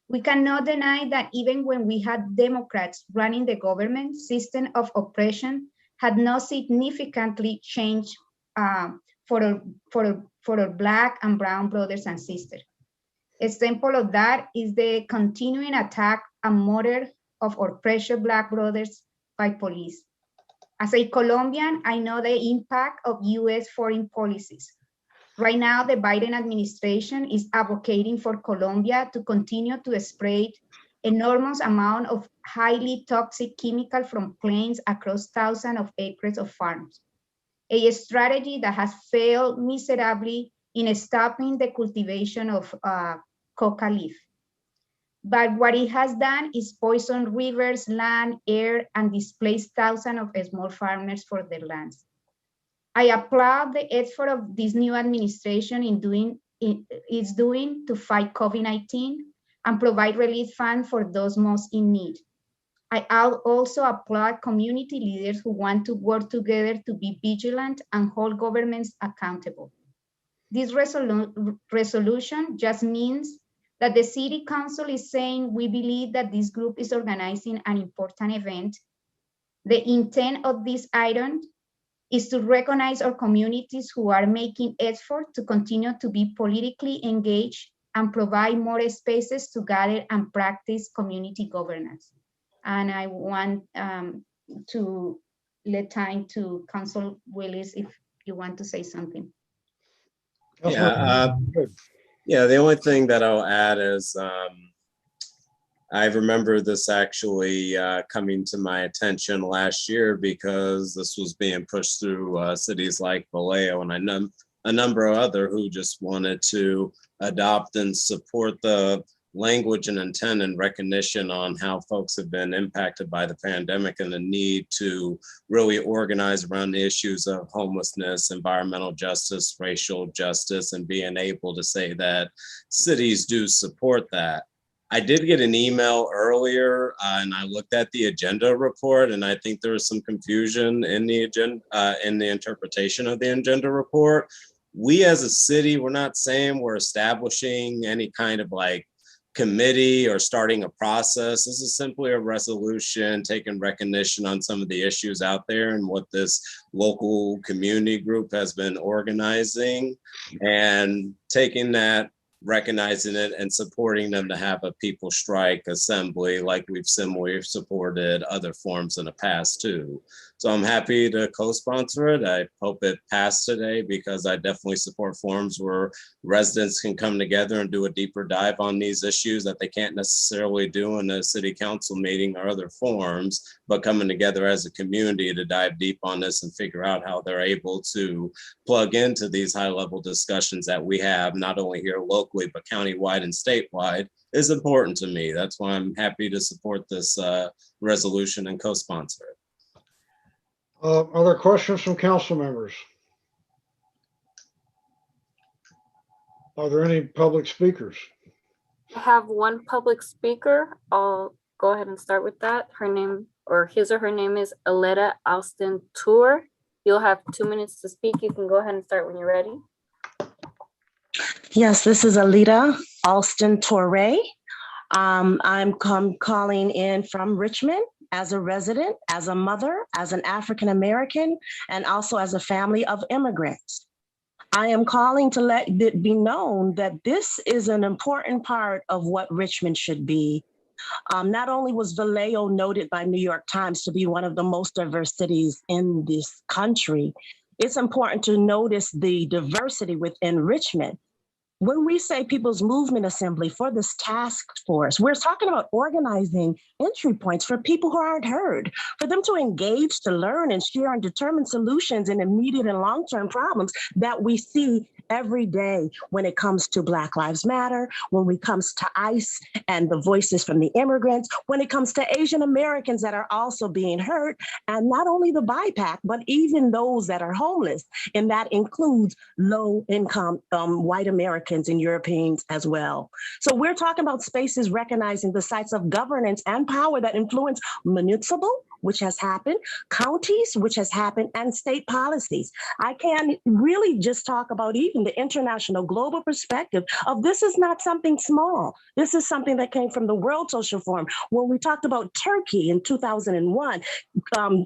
We cannot deny that even when we had Democrats running the government, system of oppression had not significantly changed for our Black and brown brothers and sisters. Example of that is the continuing attack and murder of our precious Black brothers by police. As a Colombian, I know the impact of US foreign policies. Right now, the Biden administration is advocating for Colombia to continue to spray enormous amount of highly toxic chemical from planes across thousands of acres of farms. A strategy that has failed miserably in stopping the cultivation of coca leaf. But what it has done is poison rivers, land, air, and displace thousands of small farmers for their lands. I applaud the effort of this new administration is doing to fight COVID-19 and provide relief funds for those most in need. I also applaud community leaders who want to work together to be vigilant and hold governments accountable. This resolution just means that the City Council is saying we believe that this group is organizing an important event. The intent of this item is to recognize our communities who are making effort to continue to be politically engaged and provide more spaces to gather and practice community governance. And I want to let time to Council Willis if you want to say something. Yeah, the only thing that I'll add is I remember this actually coming to my attention last year because this was being pushed through cities like Vallejo and a number of other who just wanted to adopt and support the language and intent and recognition on how folks have been impacted by the pandemic and the need to really organize around the issues of homelessness, environmental justice, racial justice, and being able to say that cities do support that. I did get an email earlier and I looked at the agenda report and I think there was some confusion in the agenda, in the interpretation of the agenda report. We as a city, we're not saying we're establishing any kind of like committee or starting a process. This is simply a resolution taking recognition on some of the issues out there and what this local community group has been organizing and taking that, recognizing it and supporting them to have a people strike assembly like we've similarly supported other forms in the past too. So I'm happy to co-sponsor it. I hope it passed today because I definitely support forums where residents can come together and do a deeper dive on these issues that they can't necessarily do in a city council meeting or other forums, but coming together as a community to dive deep on this and figure out how they're able to plug into these high level discussions that we have, not only here locally, but countywide and statewide is important to me. That's why I'm happy to support this resolution and co-sponsor it. Are there questions from council members? Are there any public speakers? I have one public speaker. I'll go ahead and start with that. Her name, or his or her name, is Aletta Alston Tour. You'll have 2 minutes to speak. You can go ahead and start when you're ready. Yes, this is Aletta Alston Torre. I'm calling in from Richmond as a resident, as a mother, as an African-American, and also as a family of immigrants. I am calling to let it be known that this is an important part of what Richmond should be. Not only was Vallejo noted by New York Times to be one of the most diverse cities in this country, it's important to notice the diversity within Richmond. When we say People's Movement Assembly for this task force, we're talking about organizing entry points for people who aren't heard, for them to engage, to learn and share and determine solutions in immediate and long-term problems that we see every day when it comes to Black Lives Matter, when it comes to ICE and the voices from the immigrants, when it comes to Asian Americans that are also being hurt, and not only the BIPAC, but even those that are homeless. And that includes low income white Americans and Europeans as well. So we're talking about spaces recognizing the sites of governance and power that influence municipal, which has happened, counties, which has happened, and state policies. I can really just talk about even the international global perspective of this is not something small. This is something that came from the World Social Forum. When we talked about Turkey in 2001,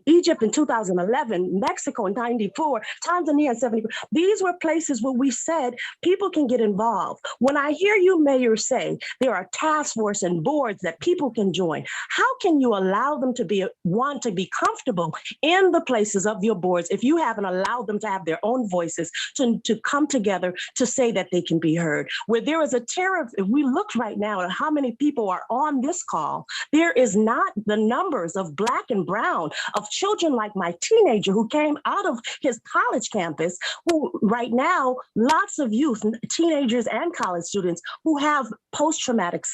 Egypt in 2011, Mexico in 94, Tanzania in 70, these were places where we said people can get involved. When I hear you, Mayor, say there are task force and boards that people can join, how can you allow them to want to be comfortable in the places of your boards if you haven't allowed them to have their own voices, to come together to say that they can be heard? Where there is a terror, if we look right now at how many people are on this call, there is not the numbers of Black and brown, of children like my teenager who came out of his college campus, who right now, lots of youth, teenagers and college students who have post-traumatic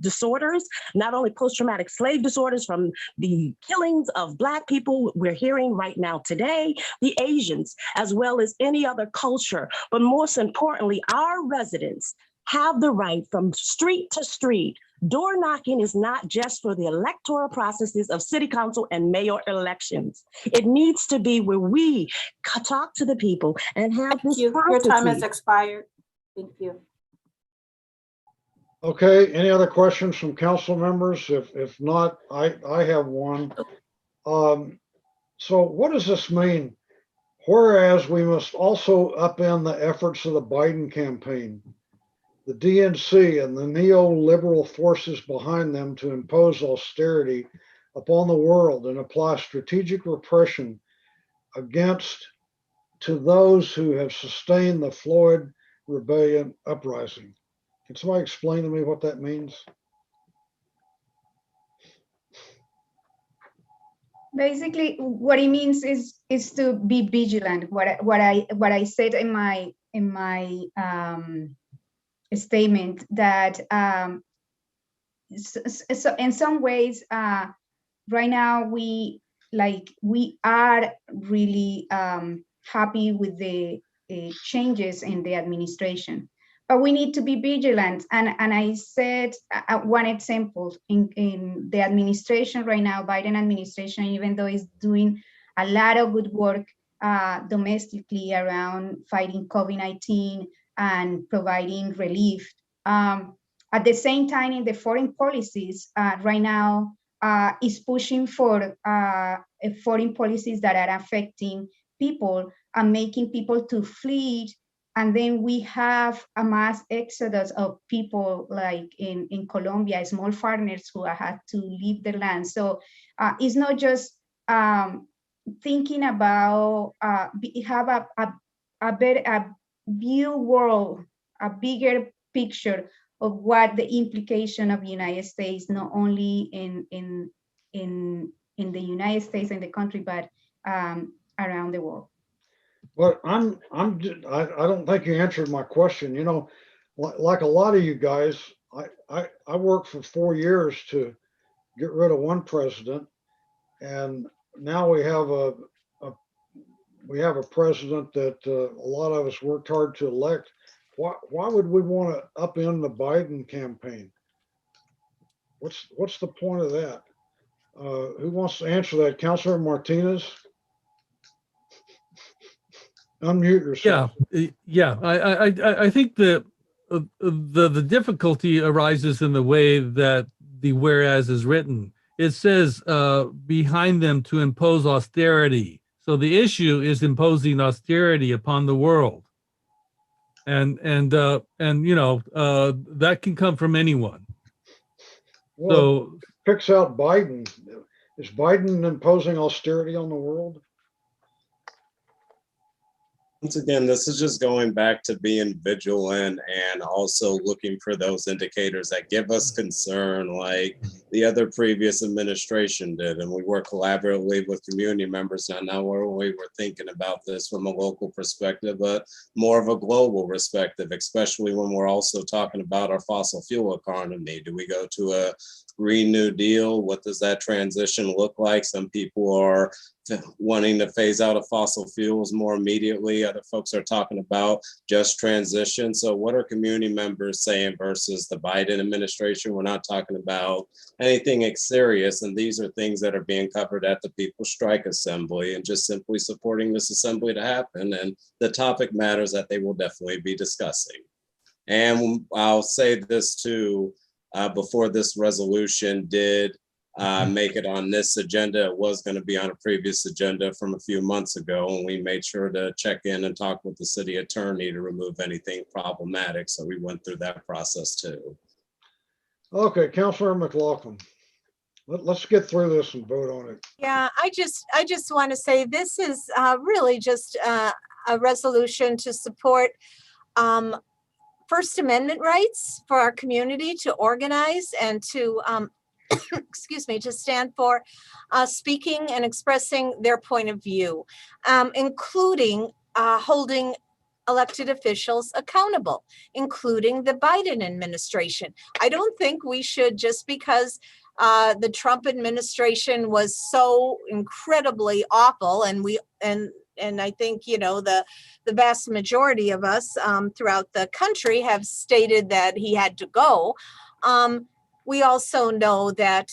disorders, not only post-traumatic slave disorders from the killings of Black people we're hearing right now today, the Asians, as well as any other culture. But most importantly, our residents have the right from street to street. Door knocking is not just for the electoral processes of city council and mayor elections. It needs to be where we talk to the people and have this Your time has processes. expired. Thank you. Okay, any other questions from council members? If not, I have one. So what does this mean? Whereas we must also upend the efforts of the Biden campaign, the DNC and the neoliberal forces behind them to impose austerity upon the world and apply strategic repression to those who have sustained the Floyd rebellion uprising. Can somebody explain to me what that means? Basically, what it means is to be vigilant. What I said in my statement, that so in some ways right now we are really happy with the changes in the administration, but we need to be vigilant. And I said one example in the administration right now, Biden administration, even though it's doing a lot of good work domestically around fighting COVID-19 and providing relief. At the same time, in the foreign policies right now is pushing for foreign policies that are affecting people and making people to flee. And then we have a mass exodus of people, like in Colombia, small farmers who had to leave their land. So it's not just thinking about have a better view world, a bigger picture of what the implication of the United States, not only in the United States and the country, but around the world. But I don't think you answered my question. You know, like a lot of you guys, I worked for 4 years to get rid of one president, and now we have a president that a lot of us worked hard to elect. Why would we want to upend the Biden campaign? What's the point of that? Who wants to answer that? Councilor Martinez? Unmute yourself. Yeah. I think the difficulty arises in the way that the whereas is written. It says behind them to impose austerity. So the issue is imposing austerity upon the world, and you know that can come from anyone. Well, So picks out Biden. Is Biden imposing austerity on the world? Once again, this is just going back to being vigilant and also looking for those indicators that give us concern like the other previous administration did. And we work collaboratively with community members. Now not only we're thinking about this from a local perspective, but more of a global perspective, especially when we're also talking about our fossil fuel economy. Do we go to a Green New Deal? What does that transition look like? Some people are wanting to phase out of fossil fuels more immediately. Other folks are talking about just transition. So what are community members saying versus the Biden administration? We're not talking about anything serious. And these are things that are being covered at the People's Strike Assembly and just simply supporting this assembly to happen. And the topic matters that they will definitely be discussing. And I'll say this too, before this resolution did make it on this agenda. It was going to be on a previous agenda from a few months ago, and we made sure to check in and talk with the city attorney to remove anything problematic. So we went through that process too. Okay, Councilor McLaughlin. Let's get through this and vote on it. Yeah, I just want to say this is really just a resolution to support First Amendment rights for our community to organize and to excuse me, to stand for speaking and expressing their point of view, including holding elected officials accountable, including the Biden administration. I don't think we should, just because the Trump administration was so incredibly awful, and I think, you know, the vast majority of us throughout the country have stated that he had to go. We also know that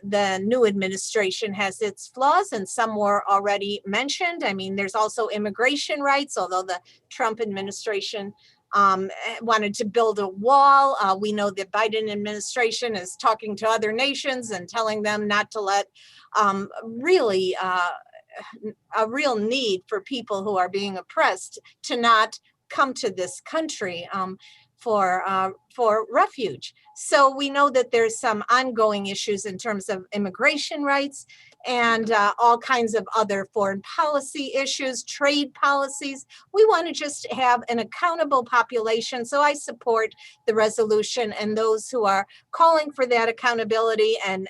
the new administration has its flaws, and some were already mentioned. I mean, there's also immigration rights, although the Trump administration wanted to build a wall. We know the Biden administration is talking to other nations and telling them not to let really a real need for people who are being oppressed to not come to this country for refuge. So we know that there's some ongoing issues in terms of immigration rights and all kinds of other foreign policy issues, trade policies. We want to just have an accountable population. So I support the resolution and those who are calling for that accountability and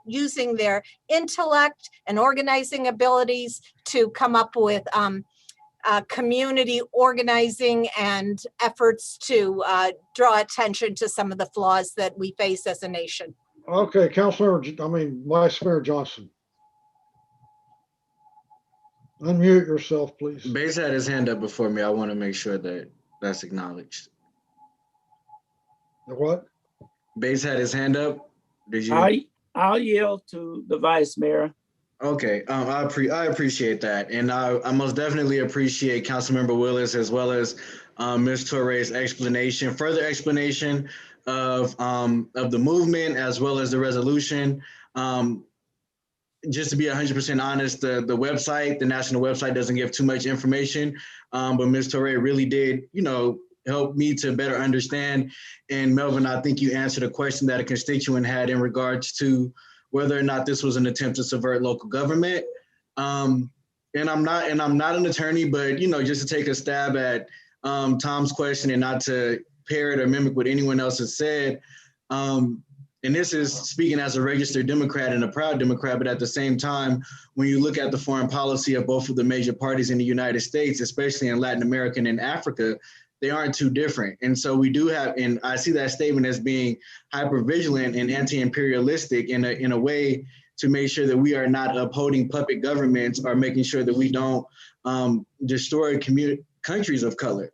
using their intellect and organizing abilities to come up with community organizing and efforts to draw attention to some of the flaws that we face as a nation. Okay, Vice Mayor Johnson. Unmute yourself, please. Bates had his hand up before me. I want to make sure that that's acknowledged. The what? Bates had his hand up. Did you? I'll yield to the Vice Mayor. Okay, I appreciate that, and I most definitely appreciate Councilmember Willis as well as Ms. Torre's further explanation of the movement as well as the resolution. Just to be 100% honest, the website, the national website, doesn't give too much information, but Ms. Torre really did, help me to better understand. And Melvin, I think you answered a question that a constituent had in regards to whether or not this was an attempt to subvert local government. And I'm not an attorney, but just to take a stab at Tom's question and not to parrot or mimic what anyone else has said. And this is speaking as a registered Democrat and a proud Democrat, but at the same time, when you look at the foreign policy of both of the major parties in the United States, especially in Latin America and in Africa, they aren't too different. And so we do have, and I see that statement as being hyper-vigilant and anti-imperialistic in a way to make sure that we are not upholding puppet governments or making sure that we don't destroy countries of color.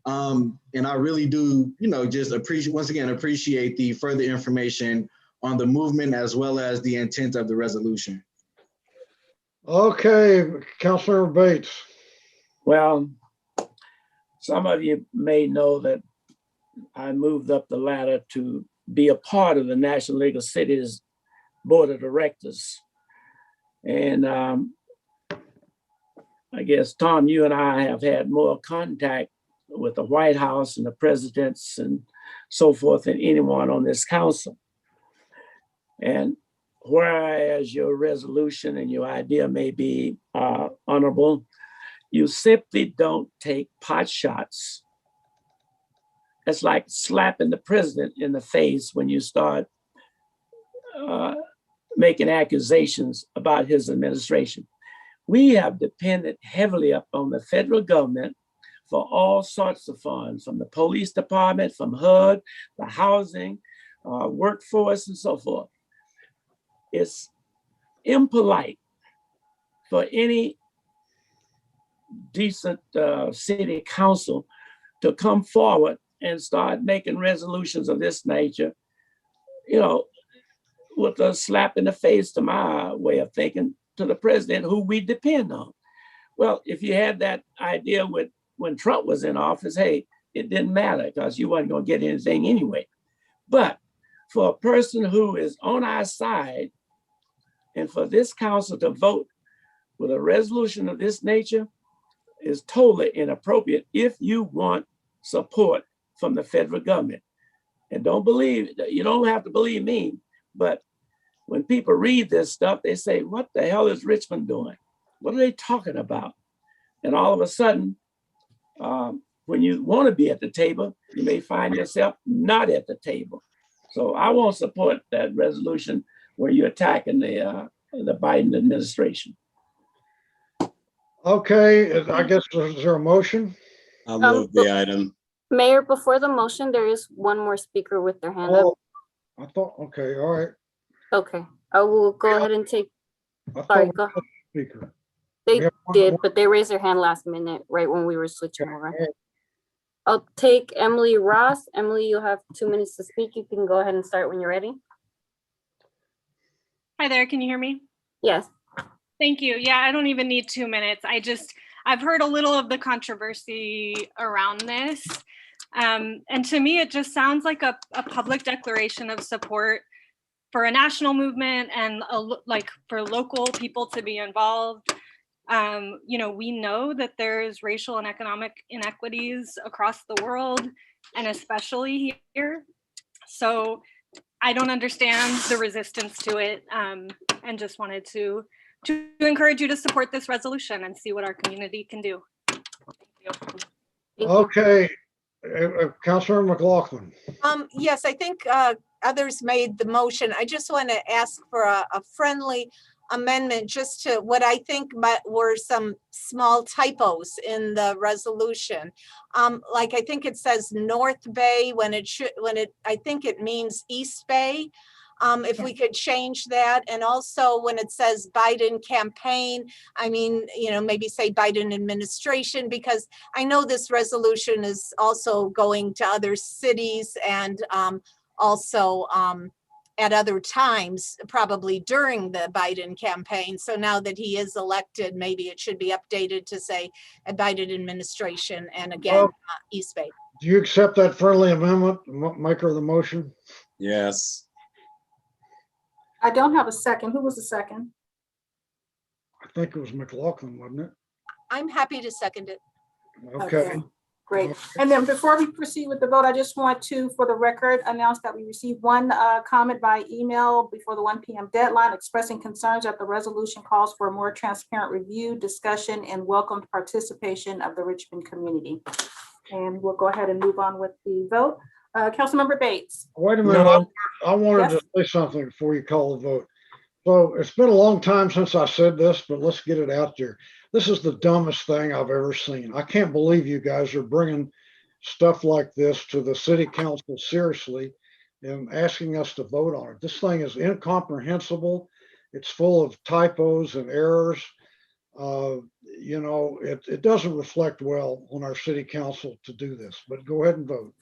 And I really do, just appreciate the further information on the movement as well as the intent of the resolution. Okay, Councilor Bates. Well, some of you may know that I moved up the ladder to be a part of the National League of Cities Board of Directors. And I guess, Tom, you and I have had more contact with the White House and the presidents and so forth than anyone on this council. And whereas your resolution and your idea may be honorable, You simply don't take pot shots. It's like slapping the president in the face when you start making accusations about his administration. We have depended heavily upon the federal government for all sorts of funds, from the police department, from HUD, the housing, workforce, and so forth. It's impolite for any decent city council to come forward and start making resolutions of this nature, you know, with a slap in the face, to my way of thinking, to the president who we depend on. Well, if you had that idea with when Trump was in office, hey, it didn't matter because you weren't going to get anything anyway. But for a person who is on our side, and for this council to vote with a resolution of this nature is totally inappropriate if you want support from the federal government. And you don't have to believe me, but when people read this stuff, they say, what the hell is Richmond doing? What are they talking about? And all of a sudden, when you want to be at the table, you may find yourself not at the table. So I won't support that resolution where you're attacking the Biden administration. Okay, I guess, is there a motion? I'll move the item. Mayor, before the motion, there is one more speaker with their hand up. I thought, okay, all right. Okay, I will go ahead and take, sorry, go. Speaker. They did, but they raised their hand last minute, right when we were switching over. I'll take Emily Ross. Emily, you have 2 minutes to speak. You can go ahead and start when you're ready. Hi there, can you hear me? Yes. Thank you. Yeah, I don't even need 2 minutes. I've heard a little of the controversy around this. And to me, it just sounds like a public declaration of support for a national movement and like for local people to be involved. You know, we know that there's racial and economic inequities across the world, and especially here. So I don't understand the resistance to it, and just wanted to encourage you to support this resolution and see what our community can do. Thank you. Okay, Councilor McLaughlin. Yes, I think others made the motion. I just want to ask for a friendly amendment just to what I think were some small typos in the resolution. Like I think it says North Bay when I think it means East Bay. If we could change that. And also when it says Biden campaign, I mean, you know, maybe say Biden administration, because I know this resolution is also going to other cities and also at other times, probably during the Biden campaign. So now that he is elected, maybe it should be updated to say a Biden administration and again, East Bay. Do you accept that friendly amendment, maker of the motion? Yes. I don't have a second. Who was the second? I think it was McLaughlin, wasn't it? I'm happy to second it. Okay. Great. And then before we proceed with the vote, I just want to, for the record, announce that we received one comment by email before the 1 p.m. deadline expressing concerns that the resolution calls for a more transparent review, discussion, and welcomed participation of the Richmond community. And we'll go ahead and move on with the vote. Councilmember Bates. Wait a minute. No. I wanted Yes? to say something before you call the vote. So it's been a long time since I said this, but let's get it out there. This is the dumbest thing I've ever seen. I can't believe you guys are bringing stuff like this to the city council seriously and asking us to vote on it. This thing is incomprehensible. It's full of typos and errors. You know, it doesn't reflect well on our city council to do this, but go ahead and vote.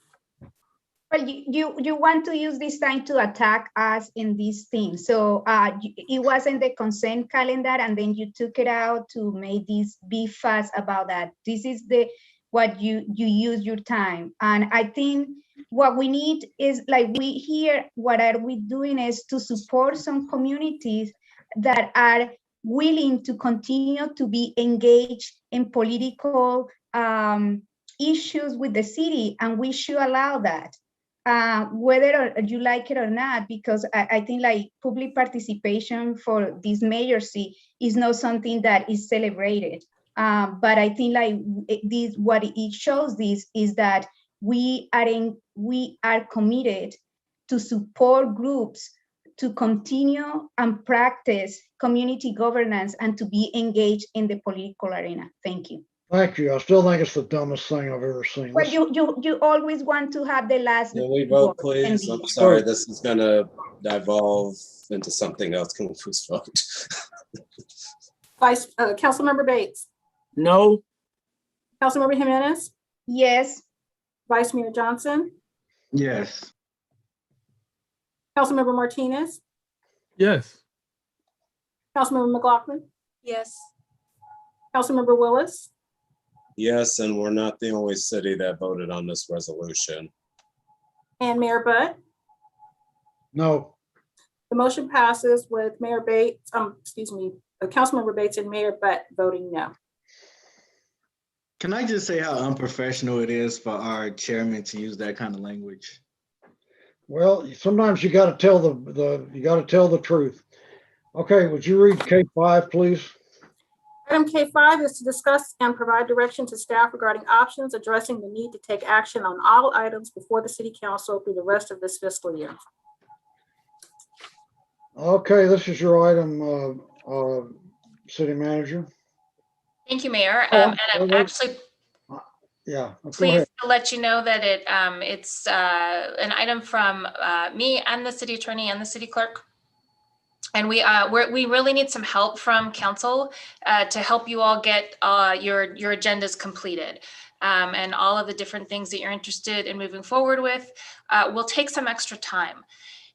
Well, you want to use this time to attack us in this thing. So it wasn't the consent calendar, and then you took it out to make this be fast about that. This is what you use your time. And I think what we need is, like, we here, what are we doing is to support some communities that are willing to continue to be engaged in political issues with the city, and we should allow that. Whether you like it or not, because I think like public participation for this mayorcy is not something that is celebrated. But I think like this, what it shows this is that we are committed to support groups to continue and practice community governance and to be engaged in the political arena. Thank you. Thank you. I still think it's the dumbest thing I've ever seen. Well, you always want to have the last Can we vote, word, please? indeed. I'm sorry, this is gonna devolve into something else. Can we please vote? Councilmember Bates, No. Councilmember Jimenez, Yes. Vice Mayor Johnson, Yes. Councilmember Martinez, Yes. Councilmember McLaughlin, Yes. Councilmember Willis, Yes, and we're not the only city that voted on this resolution. and Mayor Butt. No. The motion passes with Mayor Bates, Councilmember Bates and Mayor Butt voting no. Can I just say how unprofessional it is for our chairman to use that kind of language? Well, sometimes you got to tell the truth. Okay, would you read K5, please? Item K5 is to discuss and provide direction to staff regarding options addressing the need to take action on all items before the city council through the rest of this fiscal year. Okay, this is your item, City Manager. Thank you, Mayor. Oh, And I'm actually yeah, go ahead. pleased to let you know that it's an item from me and the city attorney and the city clerk. And we really need some help from council to help you all get your agendas completed. And all of the different things that you're interested in moving forward with will take some extra time.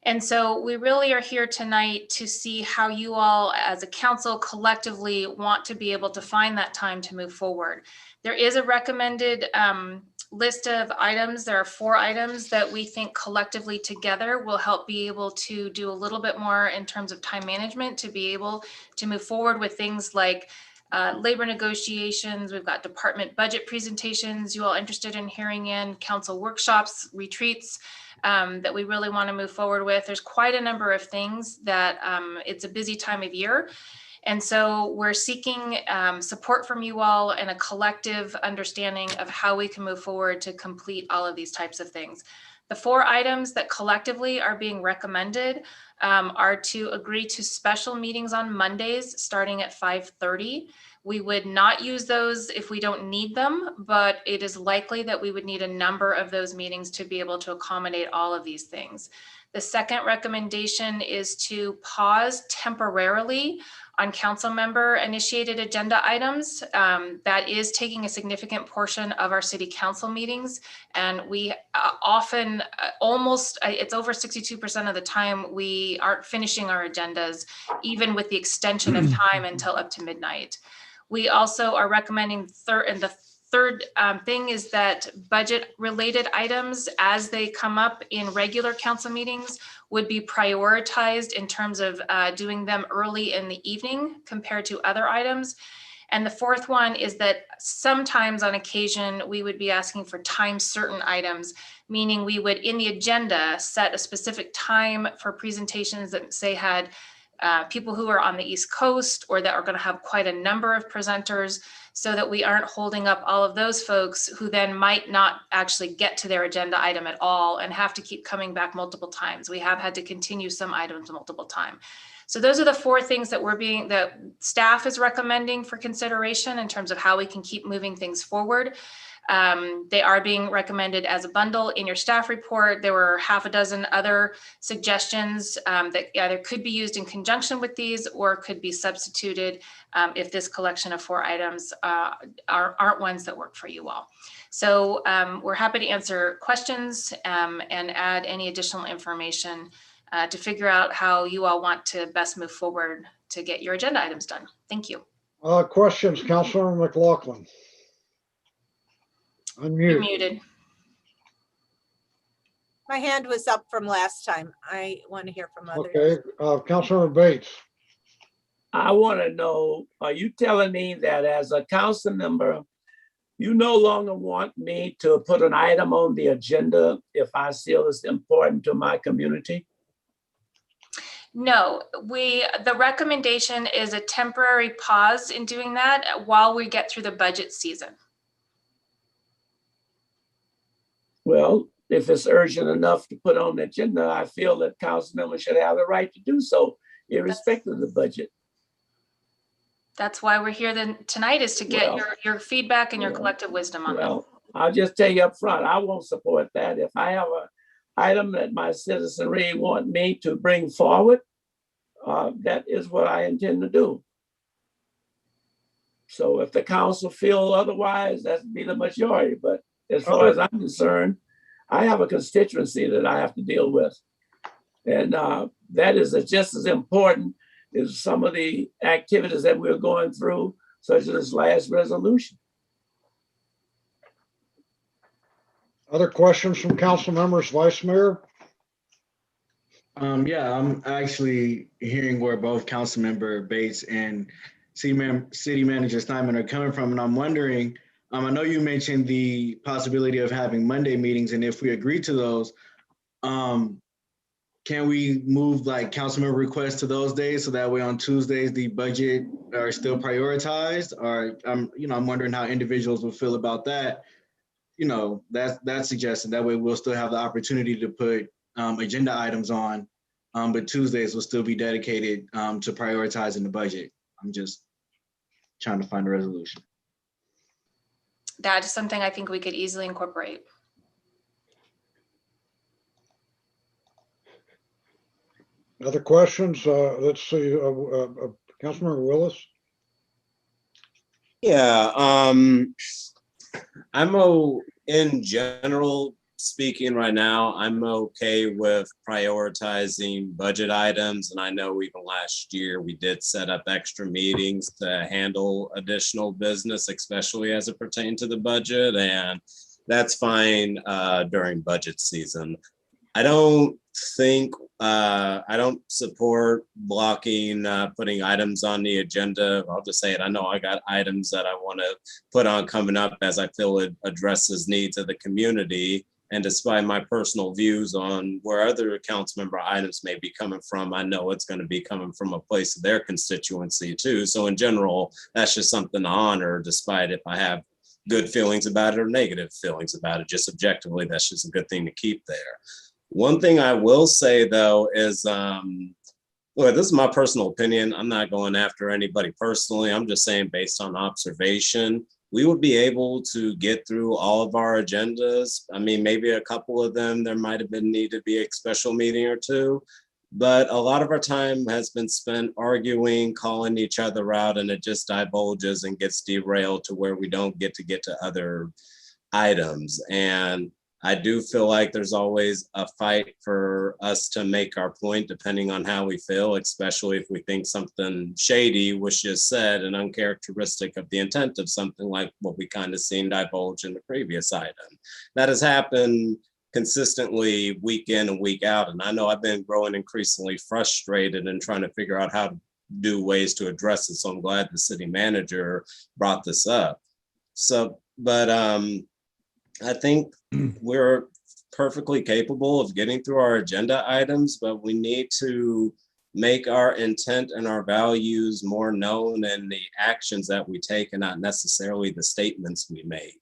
And so we really are here tonight to see how you all as a council collectively want to be able to find that time to move forward. There is a recommended list of items. There are 4 items that we think collectively together will help be able to do a little bit more in terms of time management to be able to move forward with things like labor negotiations. We've got department budget presentations you all interested in hearing in, council workshops, retreats that we really want to move forward with. There's quite a number of things that it's a busy time of year. And so we're seeking support from you all and a collective understanding of how we can move forward to complete all of these types of things. The 4 items that collectively are being recommended are to agree to special meetings on Mondays starting at 5:30. We would not use those if we don't need them, but it is likely that we would need a number of those meetings to be able to accommodate all of these things. The second recommendation is to pause temporarily on council member initiated agenda items. That is taking a significant portion of our city council meetings. And we often it's over 62% of the time we aren't finishing our agendas, even with the extension of time until up to midnight. We also are recommending the third thing is that budget related items as they come up in regular council meetings would be prioritized in terms of doing them early in the evening compared to other items. And the fourth one is that sometimes on occasion, we would be asking for time certain items, meaning we would in the agenda set a specific time for presentations that say had people who are on the East Coast or that are going to have quite a number of presenters, so that we aren't holding up all of those folks who then might not actually get to their agenda item at all and have to keep coming back multiple times. We have had to continue some items multiple times. So those are the 4 things that staff is recommending for consideration in terms of how we can keep moving things forward. They are being recommended as a bundle in your staff report. There were 6 other suggestions that either could be used in conjunction with these or could be substituted if this collection of 4 items aren't ones that work for you all. So we're happy to answer questions and add any additional information to figure out how you all want to best move forward to get your agenda items done. Thank you. Questions, Councilor McLaughlin? Unmute. You're muted. My hand was up from last time. I want to hear from others. Okay, Councilor Bates. I want to know, are you telling me that as a council member, you no longer want me to put an item on the agenda if I feel it's important to my community? No, the recommendation is a temporary pause in doing that while we get through the budget season. Well, if it's urgent enough to put on the agenda, I feel that council members should have the right to do so, irrespective of the budget. That's why we're here tonight, is to get your feedback and your collective wisdom on that. Well, I'll just tell you up front, I won't support that. If I have an item that my citizenry want me to bring forward, that is what I intend to do. So if the council feel otherwise, that's be the majority. But as far as I'm concerned, I have a constituency that I have to deal with. And that is just as important as some of the activities that we're going through, such as this last resolution. Other questions from council members, Vice Mayor? Yeah, I'm actually hearing where both Councilmember Bates and City Manager Steinman are coming from, and I'm wondering, I know you mentioned the possibility of having Monday meetings, and if we agree to those, can we move like councilmember requests to those days so that way on Tuesdays the budget are still prioritized? Or I'm wondering how individuals will feel about that. That's suggested. That way we'll still have the opportunity to put agenda items on, but Tuesdays will still be dedicated to prioritizing the budget. I'm just trying to find a resolution. That is something I think we could easily incorporate. Other questions? Let's see, Councilmember Willis. Yeah, in general speaking right now, I'm okay with prioritizing budget items. And I know even last year we did set up extra meetings to handle additional business, especially as it pertained to the budget. And that's fine during budget season. I don't support blocking, putting items on the agenda. I'll just say it. I know I got items that I want to put on coming up as I feel it addresses needs of the community. And despite my personal views on where other council member items may be coming from, I know it's going to be coming from a place of their constituency too. So in general, that's just something to honor, despite if I have good feelings about it or negative feelings about it. Just objectively, that's just a good thing to keep there. One thing I will say though is, well, this is my personal opinion. I'm not going after anybody personally. I'm just saying based on observation, we would be able to get through all of our agendas. I mean, maybe a couple of them, there might have been need to be a special meeting or two, but a lot of our time has been spent arguing, calling each other out, and it just divulges and gets derailed to where we don't get to other items. And I do feel like there's always a fight for us to make our point, depending on how we feel, especially if we think something shady was just said and uncharacteristic of the intent of something like what we kind of seen divulge in the previous item. That has happened consistently week in and week out. And I know I've been growing increasingly frustrated and trying to figure out how to do ways to address it. So I'm glad the city manager brought this up. So, but I think we're perfectly capable of getting through our agenda items, but we need to make our intent and our values more known in the actions that we take and not necessarily the statements we make.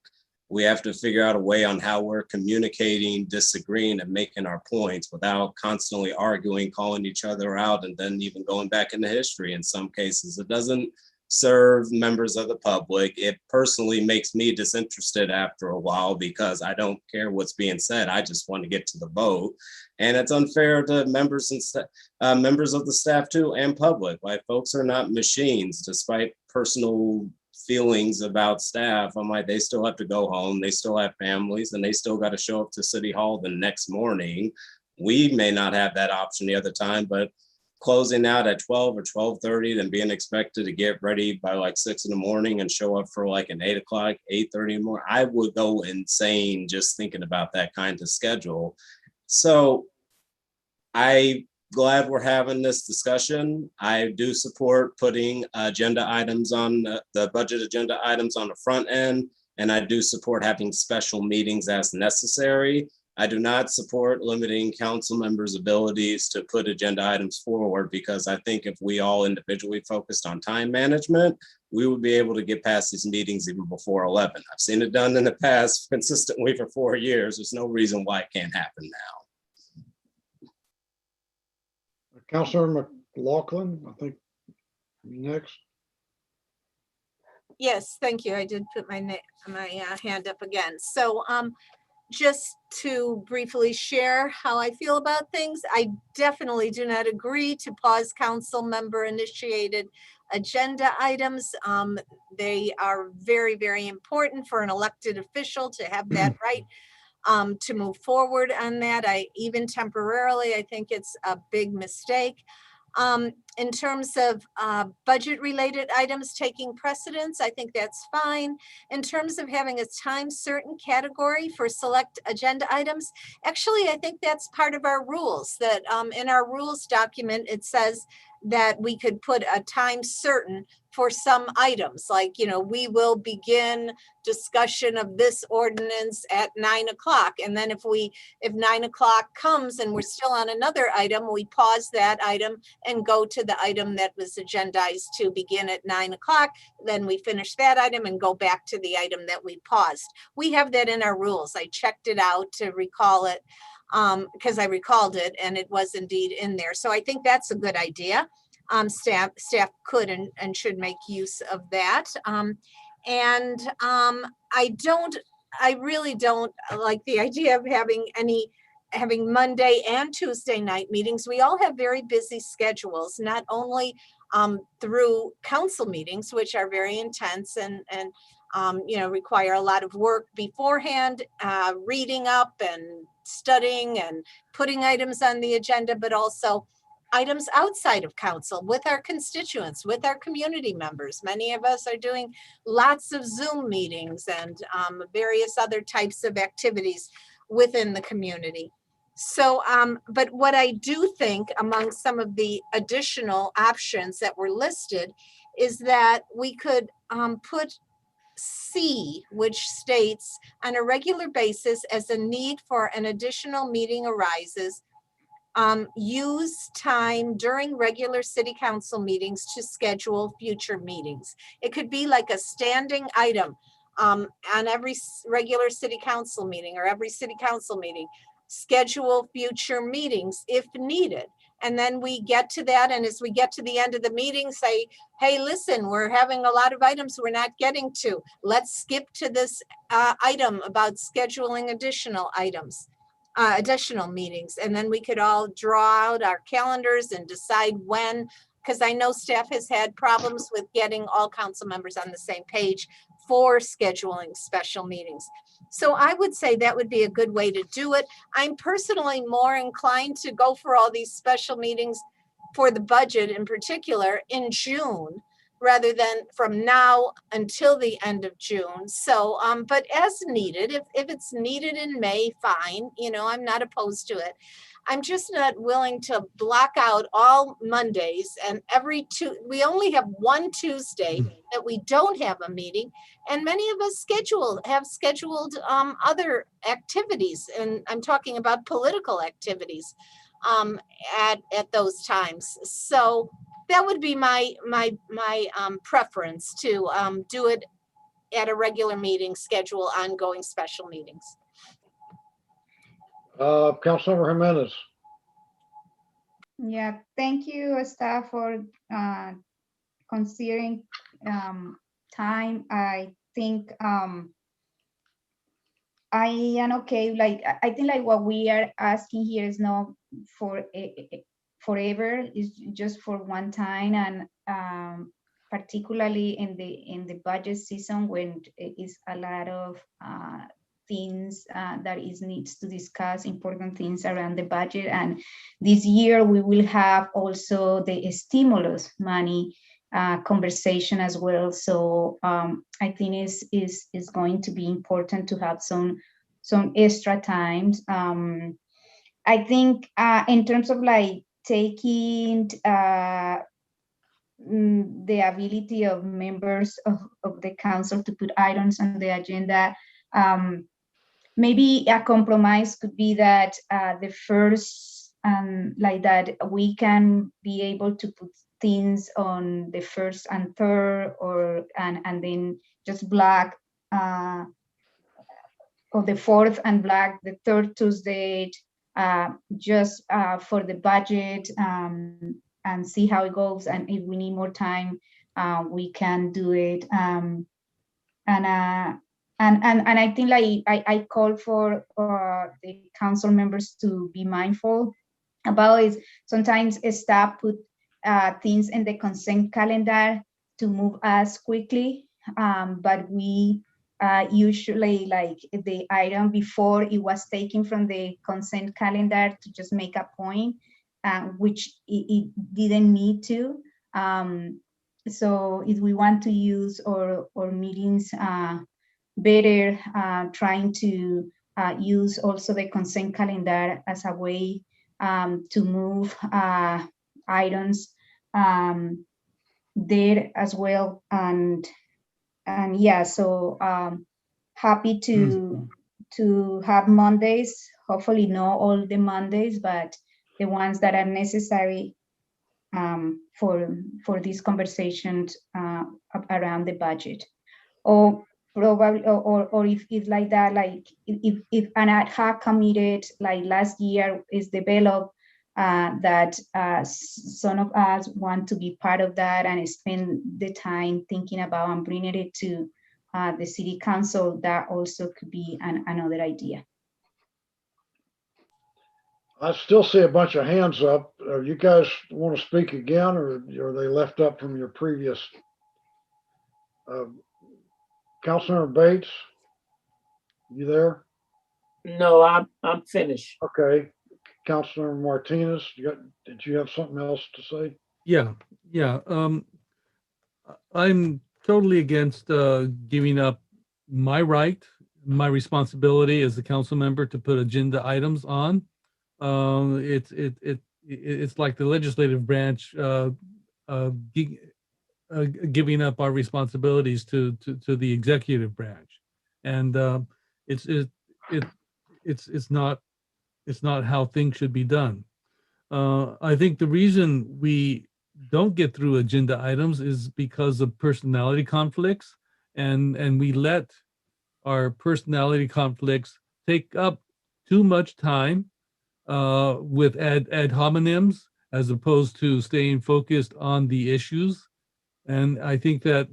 We have to figure out a way on how we're communicating, disagreeing, and making our points without constantly arguing, calling each other out, and then even going back into history. In some cases, it doesn't serve members of the public. It personally makes me disinterested after a while because I don't care what's being said. I just want to get to the vote. And it's unfair to members and members of the staff too, and public. Like, folks are not machines. Despite personal feelings about staff, I'm like, they still have to go home. They still have families, and they still got to show up to City Hall the next morning. We may not have that option the other time, but closing out at 12 or 12:30, then being expected to get ready by like 6 in the morning and show up for like an 8 o'clock, 8:30 more, I would go insane just thinking about that kind of schedule. So I'm glad we're having this discussion. I do support putting agenda items on the budget agenda items on the front end, and I do support having special meetings as necessary. I do not support limiting council members' abilities to put agenda items forward, because I think if we all individually focused on time management, we would be able to get past these meetings even before 11. I've seen it done in the past consistently for 4 years. There's no reason why it can't happen now. Councilor McLaughlin, I think next. Yes, thank you. I did put my hand up again. So just to briefly share how I feel about things, I definitely do not agree to pause council member initiated agenda items. They are very, very important for an elected official to have that right to move forward on that. Even temporarily, I think it's a big mistake. In terms of budget related items taking precedence, I think that's fine. In terms of having a time certain category for select agenda items, actually, I think that's part of our rules, that in our rules document, it says that we could put a time certain for some items, like, you know, we will begin discussion of this ordinance at 9 o'clock. And then if 9 o'clock comes and we're still on another item, we pause that item and go to the item that was agendized to begin at 9 o'clock. Then we finish that item and go back to the item that we paused. We have that in our rules. I checked it out to recall it because I recalled it and it was indeed in there. So I think that's a good idea. Staff could and should make use of that. I really don't like the idea of having Monday and Tuesday night meetings. We all have very busy schedules, not only through council meetings, which are very intense and you know, require a lot of work beforehand, reading up and studying and putting items on the agenda, but also items outside of council with our constituents, with our community members. Many of us are doing lots of Zoom meetings and various other types of activities within the community. So, but what I do think among some of the additional options that were listed is that we could put C, which states on a regular basis as a need for an additional meeting arises, use time during regular city council meetings to schedule future meetings. It could be like a standing item on every regular city council meeting or every city council meeting, schedule future meetings if needed. And then we get to that. And as we get to the end of the meeting, say, hey, listen, we're having a lot of items we're not getting to. Let's skip to this item about scheduling additional items. Additional meetings, and then we could all draw out our calendars and decide when, because I know staff has had problems with getting all council members on the same page for scheduling special meetings. So I would say that would be a good way to do it. I'm personally more inclined to go for all these special meetings for the budget in particular in June, rather than from now until the end of June. So, but as needed, if it's needed in May, fine, you know, I'm not opposed to it. I'm just not willing to block out all Mondays and we only have one Tuesday that we don't have a meeting. And many of us have scheduled other activities. And I'm talking about political activities at those times. So that would be my preference, to do it at a regular meeting, schedule ongoing special meetings. Councilmember Jimenez. Yeah, thank you, staff, for considering time. I think I am okay. Like, I think like what we are asking here is not for forever, is just for one time, and particularly in the budget season when it is a lot of things that needs to discuss, important things around the budget. And this year we will have also the stimulus money conversation as well. So I think is going to be important to have some extra times. I think in terms of like taking the ability of members of the council to put items on the agenda, maybe a compromise could be that the first, like that we can be able to put things on the first and third, or and then just black, or the fourth and black the third Tuesday, just for the budget, and see how it goes. And if we need more time, we can do it. And I think, like, I call for the council members to be mindful about it. Sometimes staff put things in the consent calendar to move us quickly, but we usually, like, the item before it was taken from the consent calendar to just make a point, which it didn't need to. So if we want to use our meetings better, trying to use also the consent calendar as a way to move items there as well. And yeah, so happy to have Mondays, hopefully not all the Mondays, but the ones that are necessary for these conversations around the budget. Or probably, or if it's like that, like if an ad hoc committee like last year is developed, that some of us want to be part of that and spend the time thinking about and bringing it to the city council, that also could be another idea. I still see a bunch of hands up. You guys want to speak again, or are they left up from your previous? Councilmember Bates, you there? No, I'm finished. Okay. Councilmember Martinez, did you have something else to say? Yeah. I'm totally against giving up my right, my responsibility as a council member to put agenda items on. It's like the legislative branch giving up our responsibilities to the executive branch, and it's not how things should be done. I think the reason we don't get through agenda items is because of personality conflicts, and we let our personality conflicts take up too much time with ad hominems as opposed to staying focused on the issues. And I think that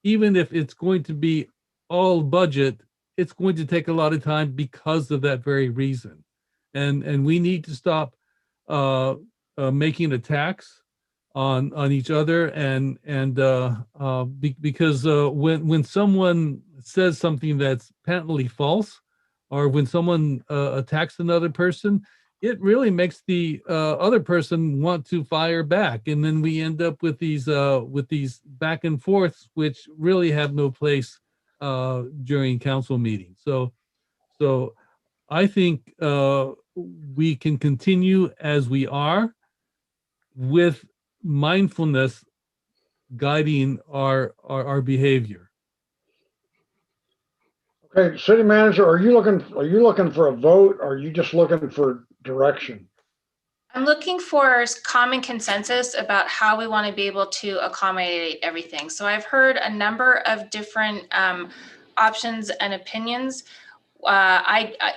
even if it's going to be all budget, it's going to take a lot of time because of that very reason. And we need to stop making attacks on each other, because when someone says something that's patently false, or when someone attacks another person, it really makes the other person want to fire back, and then we end up with these back and forths, which really have no place during council meetings. So I think we can continue as we are, with mindfulness guiding our behavior. Okay, city manager, are you looking for a vote, or are you just looking for direction? I'm looking for common consensus about how we want to be able to accommodate everything. So I've heard a number of different options and opinions.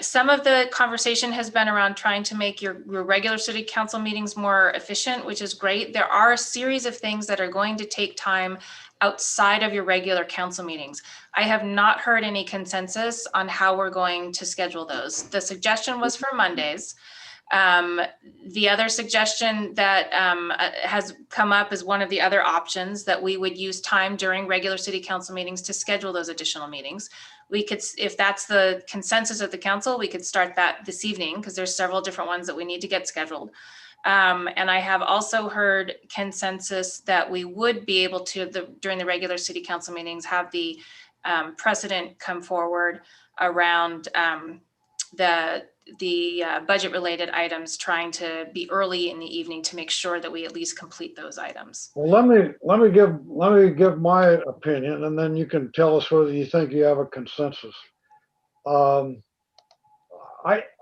Some of the conversation has been around trying to make your regular city council meetings more efficient, which is great. There are a series of things that are going to take time outside of your regular council meetings. I have not heard any consensus on how we're going to schedule those. The suggestion was for Mondays. The other suggestion that has come up is one of the other options, that we would use time during regular city council meetings to schedule those additional meetings. We could, if that's the consensus of the council, we could start that this evening, because there's several different ones that we need to get scheduled. And I have also heard consensus that we would be able to, during the regular city council meetings, have the president come forward around the budget related items, trying to be early in the evening to make sure that we at least complete those items. Well, let me give my opinion, and then you can tell us whether you think you have a consensus. I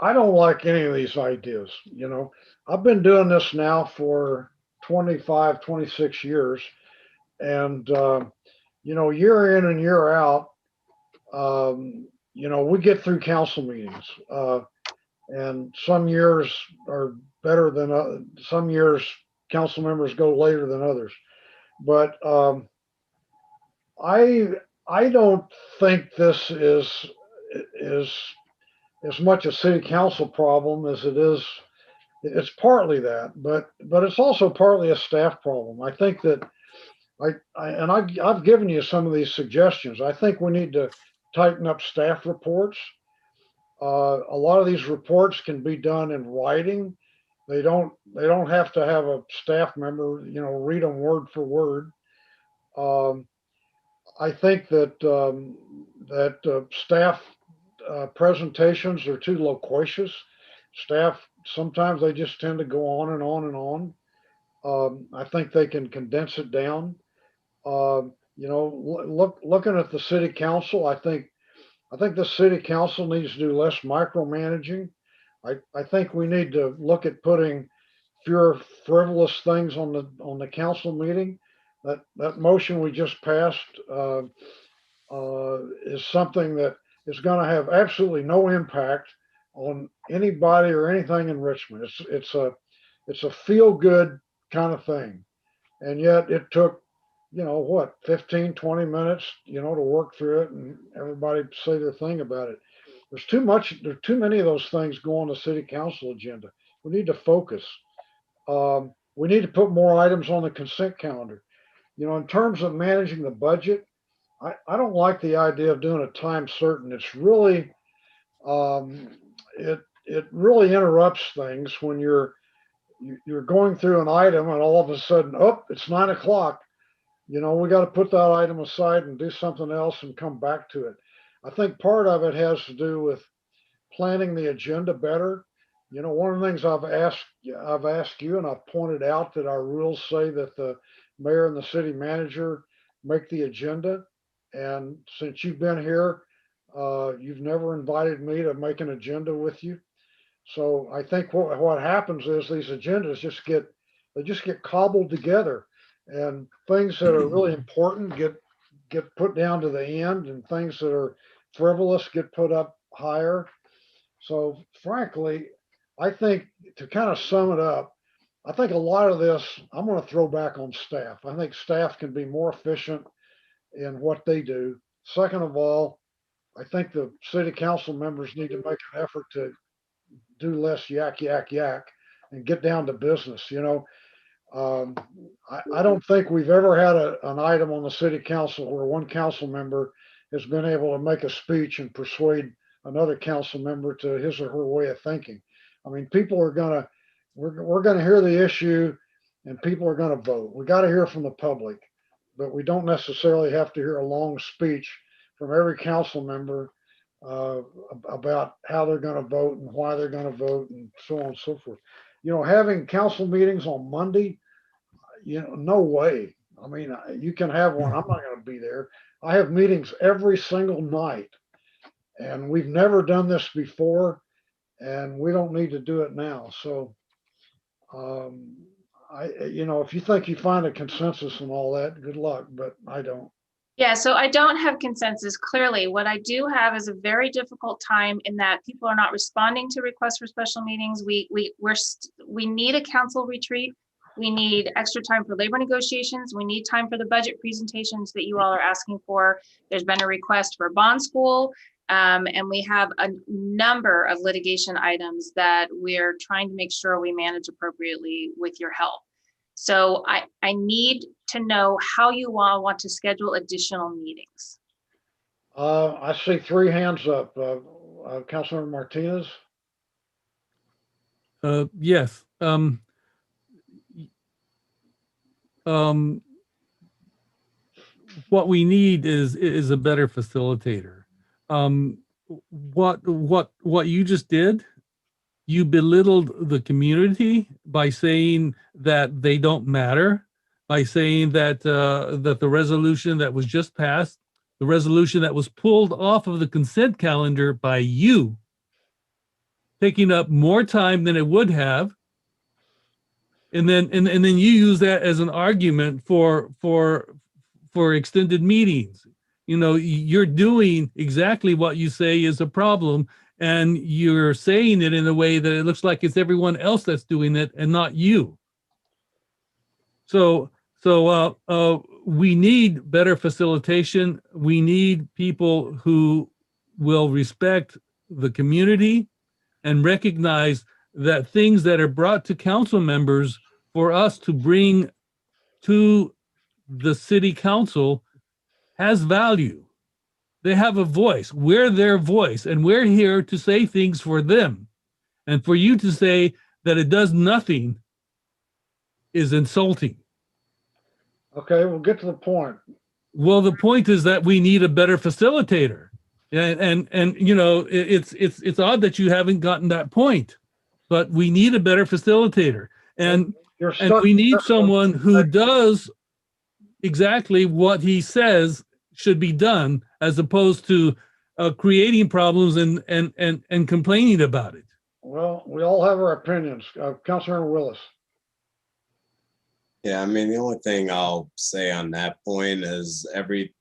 don't like any of these ideas. You know, I've been doing this now for 25, 26 years. And, you know, year in and year out, you know, we get through council meetings. And some years are better than some years council members go later than others. But I don't think this is as much a city council problem as it is. It's partly that, but it's also partly a staff problem. I think that I've given you some of these suggestions. I think we need to tighten up staff reports. A lot of these reports can be done in writing. They don't have to have a staff member, you know, read them word for word. I think that staff presentations are too loquacious. Staff sometimes they just tend to go on and on and on. I think they can condense it down. You know, looking at the city council, I think the city council needs to do less micromanaging. I think we need to look at putting fewer frivolous things on the council meeting. That motion we just passed is something that is going to have absolutely no impact on anybody or anything in Richmond. It's a feel good kind of thing, and yet it took, you know, what, 15, 20 minutes, you know, to work through it and everybody say their thing about it. There's too many of those things go on the city council agenda. We need to focus. We need to put more items on the consent calendar. You know, in terms of managing the budget, I don't like the idea of doing a time certain. It's really, it really interrupts things when you're going through an item and all of a sudden, oh, it's 9 o'clock. You know, we got to put that item aside and do something else and come back to it. I think part of it has to do with planning the agenda better. You know, one of the things I've asked you, and I've pointed out that our rules say that the mayor and the city manager make the agenda. And since you've been here, you've never invited me to make an agenda with you. So I think what happens is these agendas just get cobbled together, and things that are really important get put down to the end, and things that are frivolous get put up higher. So frankly, I think, to kind of sum it up, I think a lot of this I'm going to throw back on staff. I think staff can be more efficient in what they do. Second of all, I think the city council members need to make an effort to do less yak, yak, yak and get down to business. You know, I don't think we've ever had an item on the city council where one council member has been able to make a speech and persuade another council member to his or her way of thinking. I mean, we're gonna hear the issue and people are gonna vote. We got to hear from the public, but we don't necessarily have to hear a long speech from every council member about how they're going to vote and why they're going to vote and so on and so forth. You know, having council meetings on Monday, you know, no way. I mean, you can have one. I'm not going to be there. I have meetings every single night, and we've never done this before, and we don't need to do it now. So, you know, if you think you find a consensus and all that, good luck, but I don't. Yeah, so I don't have consensus clearly. What I do have is a very difficult time in that people are not responding to requests for special meetings. We need a council retreat. We need extra time for labor negotiations. We need time for the budget presentations that you all are asking for. There's been a request for bond school, and we have a number of litigation items that we're trying to make sure we manage appropriately with your help. So I need to know how you all want to schedule additional meetings. I see 3 hands up. Councilmember Martinez. Yes. What we need is a better facilitator. What you just did, you belittled the community by saying that they don't matter, by saying that that the resolution that was just passed the resolution that was pulled off of the consent calendar by you, taking up more time than it would have. And then you use that as an argument for extended meetings. You know, you're doing exactly what you say is a problem, and you're saying it in a way that it looks like it's everyone else that's doing it and not you. So we need better facilitation. We need people who will respect the community and recognize that things that are brought to council members for us to bring to the city council has value. They have a voice. We're their voice, and we're here to say things for them. And for you to say that it does nothing is insulting. Okay, we'll get to the point. Well, the point is that we need a better facilitator. And you know, it's odd that you haven't gotten that point, but we need a better facilitator. And we need someone who does exactly what he says should be done, as opposed to creating problems and complaining about it. Well, we all have our opinions. Councilor Willis. Yeah, I mean, the only thing I'll say on that point is everything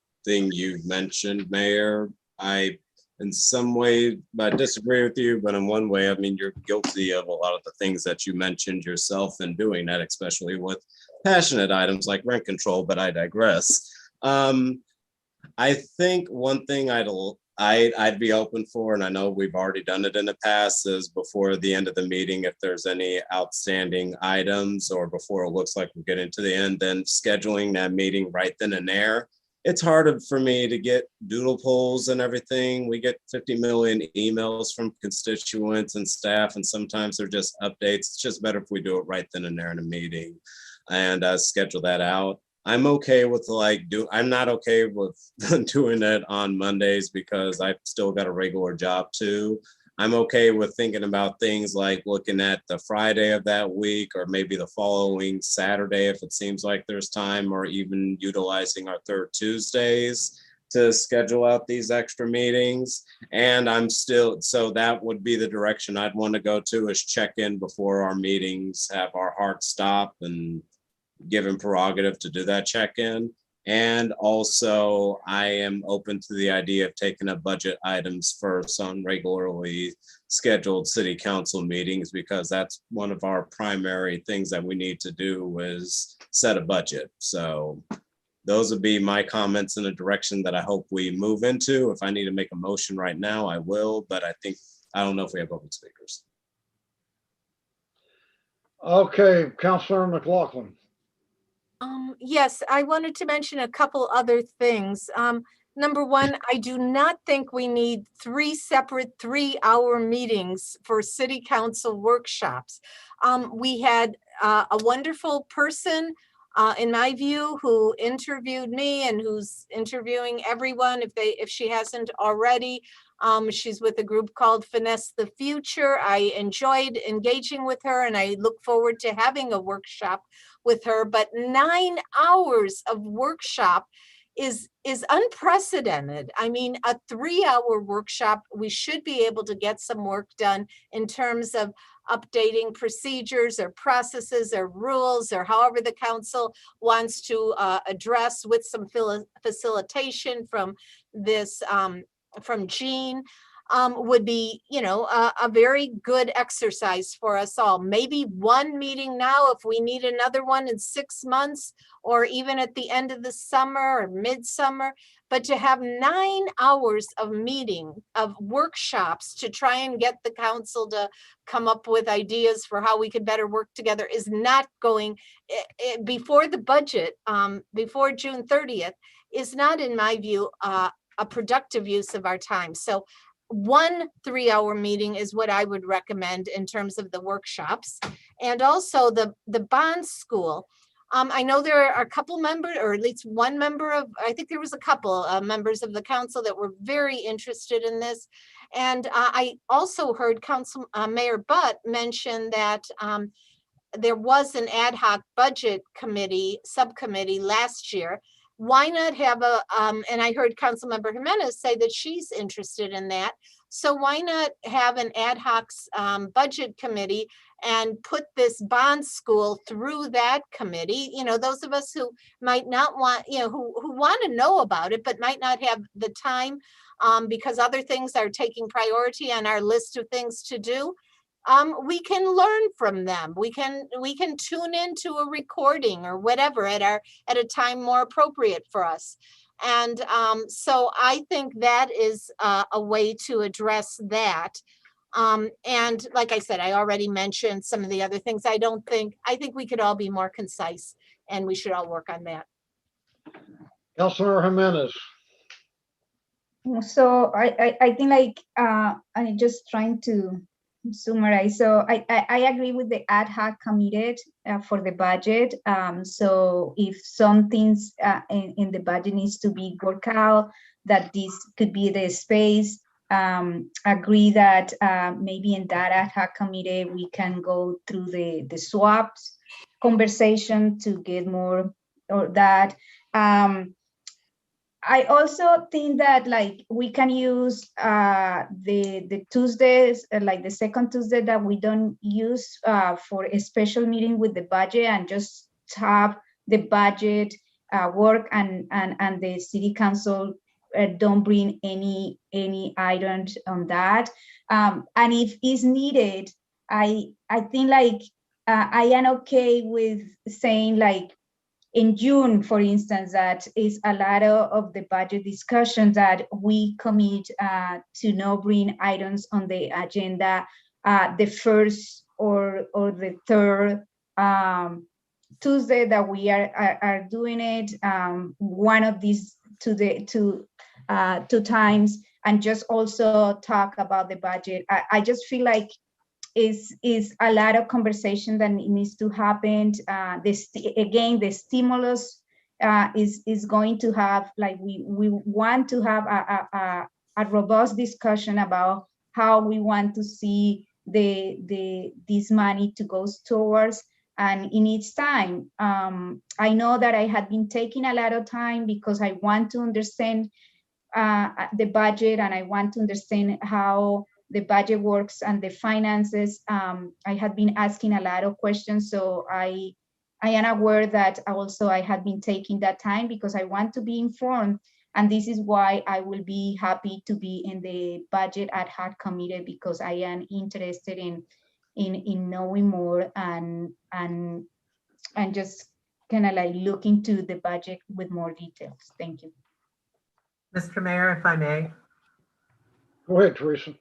you've mentioned, Mayor, I, in some way, I disagree with you, but in one way, I mean, you're guilty of a lot of the things that you mentioned yourself in doing that, especially with passionate items like rent control, but I digress. I think one thing I'd be open for, and I know we've already done it in the past, is before the end of the meeting, if there's any outstanding items or before it looks like we're getting to the end, then scheduling that meeting right then and there. It's harder for me to get doodle polls and everything. We get 50 million emails from constituents and staff, and sometimes they're just updates. It's just better if we do it right then and there in a meeting and schedule that out. I'm okay with I'm not okay with doing it on Mondays because I've still got a regular job too. I'm okay with thinking about things like looking at the Friday of that week or maybe the following Saturday if it seems like there's time, or even utilizing our third Tuesdays to schedule out these extra meetings. And so that would be the direction I'd want to go to, is check in before our meetings, have our heart stop and given prerogative to do that check-in. And also I am open to the idea of taking up budget items first on regularly scheduled city council meetings, because that's one of our primary things that we need to do is set a budget. So those would be my comments in a direction that I hope we move into. If I need to make a motion right now, I will, but I don't know if we have open speakers. Okay, Councilor McLaughlin. Yes, I wanted to mention a couple other things. Number one, I do not think we need 3 separate 3-hour meetings for city council workshops. We had a wonderful person, in my view, who interviewed me and who's interviewing everyone if she hasn't already. She's with a group called Finesse the Future. I enjoyed engaging with her, and I look forward to having a workshop with her. But 9 hours of workshop is unprecedented. I mean, a 3-hour workshop, we should be able to get some work done in terms of updating procedures or processes or rules, or however the council wants to address, with some facilitation from this from Jean, would be, a very good exercise for us all. Maybe one meeting now, if we need another one in 6 months, or even at the end of the summer or midsummer. But to have 9 hours of workshops to try and get the council to come up with ideas for how we could better work together is not going before the budget, before June 30th, is not, in my view, a productive use of our time. So 1 3-hour meeting is what I would recommend in terms of the workshops. And also the bond school. I know there are a couple members, or at least one member of, I think there was a couple members of the council that were very interested in this. And I also heard Mayor Butt mention that there was an ad hoc budget subcommittee last year why not have a, and I heard Councilmember Jimenez say that she's interested in that. So why not have an ad hoc budget committee and put this bond school through that committee? You know, those of us who might not want, you know, who want to know about it, but might not have the time because other things are taking priority on our list of things to do. We can learn from them. We can tune into a recording or whatever at a time more appropriate for us. And so I think that is a way to address that. And like I said, I already mentioned some of the other things. I think we could all be more concise, and we should all work on that. Councilor Jimenez. So I think like I'm just trying to summarize. So I agree with the ad hoc committee for the budget. So if some things in the budget needs to be worked out, that this could be the space. Agree that maybe in that ad hoc committee we can go through the swaps conversation to get more or that. I also think that like we can use the Tuesdays, like the second Tuesday that we don't use for a special meeting with the budget, and just have the budget work and the city council don't bring any items on that. And if is needed, I think like I am okay with saying like in June, for instance, that is a lot of the budget discussion that we commit to not bring items on the agenda the first or the third Tuesday that we are doing it. One of these two times, and just also talk about the budget. I just feel like is a lot of conversation that needs to happen. Again, the stimulus is going to have, like we want to have a robust discussion about how we want to see this money to go towards, and in its time. I know that I had been taking a lot of time because I want to understand the budget, and I want to understand how the budget works and the finances. I had been asking a lot of questions, so I am aware that also I had been taking that time because I want to be informed, and this is why I will be happy to be in the budget ad hoc committee, because I am interested in knowing more and just kind of like look into the budget with more details. Thank you. Mr. Mayor, if I may. Go ahead, Teresa.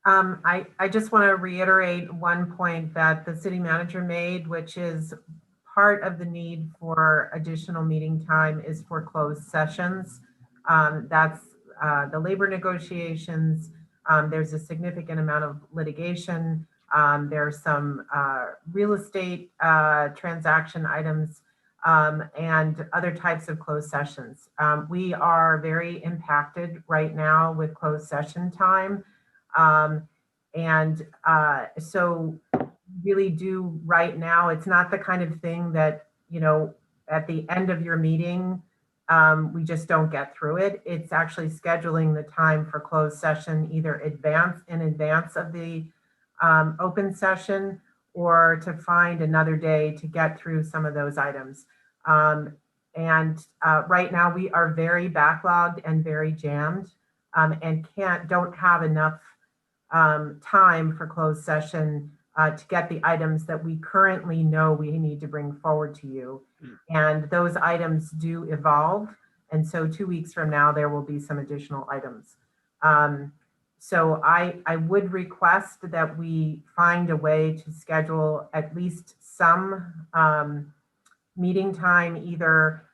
I just want to reiterate one point that the city manager made, which is part of the need for additional meeting time is for closed sessions. That's the labor negotiations. There's a significant amount of litigation. There's some real estate transaction items and other types of closed sessions. We are very impacted right now with closed session time. So really do right now, it's not the kind of thing that, you know, at the end of your meeting, we just don't get through it. It's actually scheduling the time for closed session, either in advance of the open session, or to find another day to get through some of those items. Right now we are very backlogged and very jammed, and don't have enough time for closed session to get the items that we currently know we need to bring forward to you. And those items do evolve. And so 2 weeks from now, there will be some additional items. So I would request that we find a way to schedule at least some meeting time, either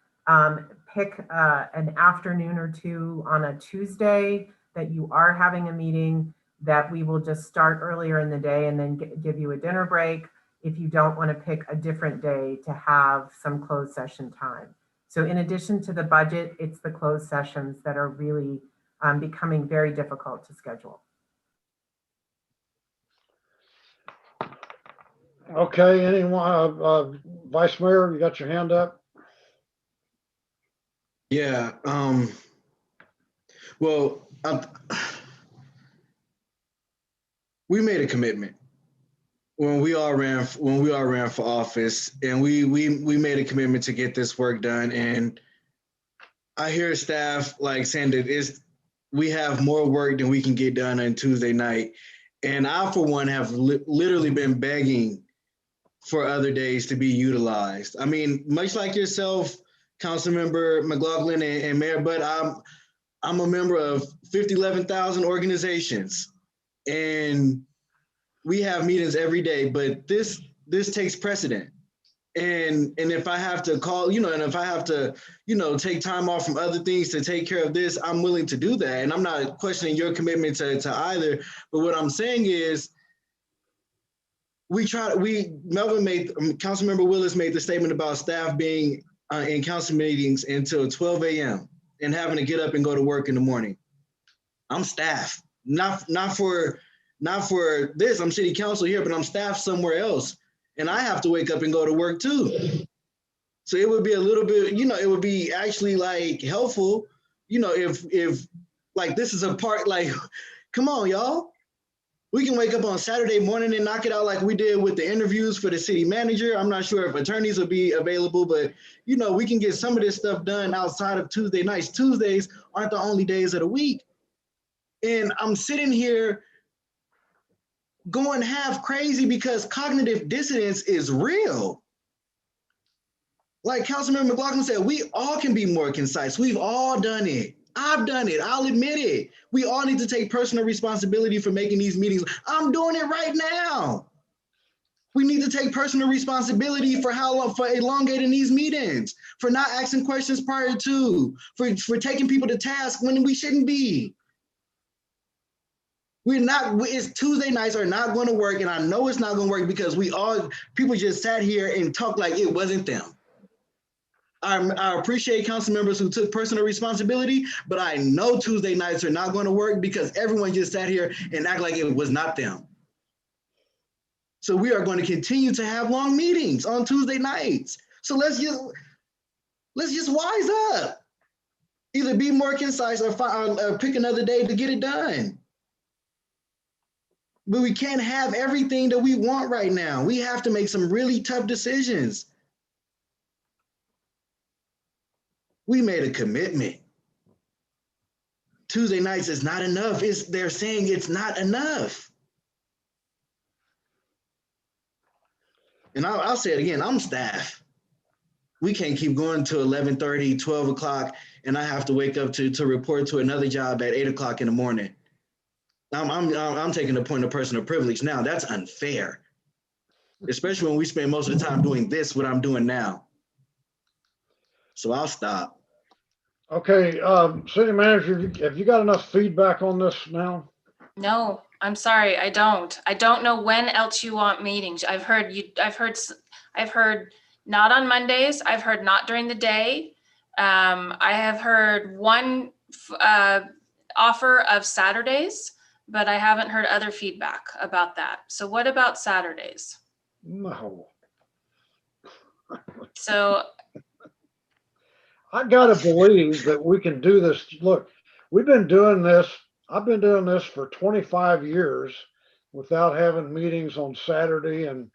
pick an afternoon or two on a Tuesday that you are having a meeting, that we will just start earlier in the day and then give you a dinner break if you don't want to pick a different day to have some closed session time. So in addition to the budget, it's the closed sessions that are really becoming very difficult to schedule. Okay, anyone, Vice Mayor, you got your hand up? Yeah. Well, we made a commitment when we all ran for office, and we made a commitment to get this work done. And I hear staff like saying that we have more work than we can get done on Tuesday night. And I, for one, have literally been begging for other days to be utilized. I mean, much like yourself, Councilmember McLaughlin and Mayor Butt, I'm a member of 11,000 organizations, and we have meetings every day, but this takes precedent. And if I have to call, and if I have to, take time off from other things to take care of this, I'm willing to do that. And I'm not questioning your commitment to either. But what I'm saying is, Councilmember Willis made the statement about staff being in council meetings until 12 a.m. and having to get up and go to work in the morning. I'm staff, not for this. I'm city council here, but I'm staff somewhere else, and I have to wake up and go to work too. So it would be a little bit, it would be actually like helpful, if like this is a part, like, come on, y'all. We can wake up on Saturday morning and knock it out like we did with the interviews for the city manager. I'm not sure if attorneys will be available, but we can get some of this stuff done outside of Tuesday nights. Tuesdays aren't the only days of the week. And I'm sitting here going half crazy because cognitive dissonance is real. Like Councilmember McLaughlin said, we all can be more concise. We've all done it. I've done it. I'll admit it. We all need to take personal responsibility for making these meetings. I'm doing it right now. We need to take personal responsibility for for elongating these meetings, for not asking questions prior to, for taking people to task when we shouldn't be. It's Tuesday nights are not going to work, and I know it's not going to work because people just sat here and talked like it wasn't them. I appreciate council members who took personal responsibility, but I know Tuesday nights are not going to work because everyone just sat here and act like it was not them. So we are going to continue to have long meetings on Tuesday nights. So let's just wise up. Either be more concise or pick another day to get it done. But we can't have everything that we want right now. We have to make some really tough decisions. We made a commitment. Tuesday nights is not enough. They're saying it's not enough. And I'll say it again, I'm staff. We can't keep going to 11:30, 12 o'clock, and I have to wake up to report to another job at 8 o'clock in the morning. I'm taking the point of personal privilege now. That's unfair, especially when we spend most of the time doing what I'm doing now. So I'll stop. Okay, city manager, have you got enough feedback on this now? No, I'm sorry, I don't. I don't know when else you want meetings. I've heard not on Mondays. I've heard not during the day. I have heard one offer of Saturdays, but I haven't heard other feedback about that. So what about Saturdays? No. So I gotta believe that we can do this. Look, we've been doing this. I've been doing this for 25 years without having meetings on Saturday and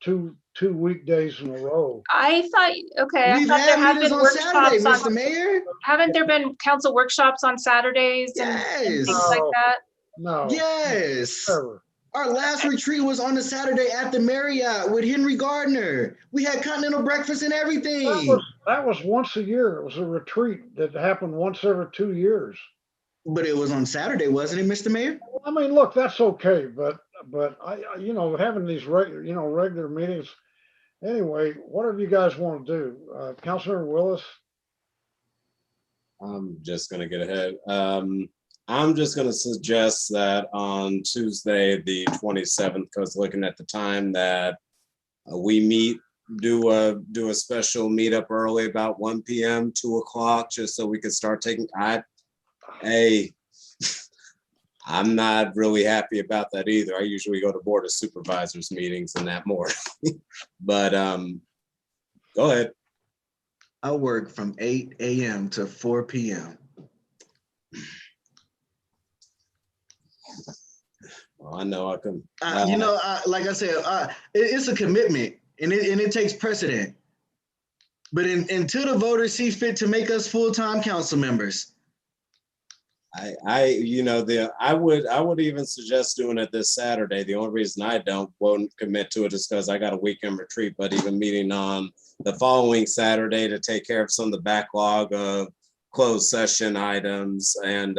two weekdays in a row. I thought, okay, I thought there have been workshops on Saturday, Mr. Mayor. Haven't there been council workshops on Saturdays and things like that? No. Yes. Never. Our last retreat was on a Saturday at the Marriott with Henry Gardner. We had continental breakfast and everything. That was once a year. It was a retreat that happened once every 2 years. But it was on Saturday, wasn't it, Mr. Mayor? I mean, look, that's okay, but I having these regular meetings. Anyway, whatever you guys want to do, Councilor Willis. I'm just gonna get ahead. I'm just gonna suggest that on Tuesday, the 27th, because looking at the time that we meet, do a special meetup early, about 1 p.m., 2 o'clock, just so we can start taking. I'm not really happy about that either. I usually go to Board of Supervisors meetings in that morning, but go ahead. I work from 8 a.m. to 4 p.m. Well, I know I can. Like I said, it's a commitment, and it takes precedent. But until the voters see fit to make us full-time council members, I would even suggest doing it this Saturday. The only reason I won't commit to it is because I got a weekend retreat, but even meeting on the following Saturday to take care of some of the backlog of closed session items and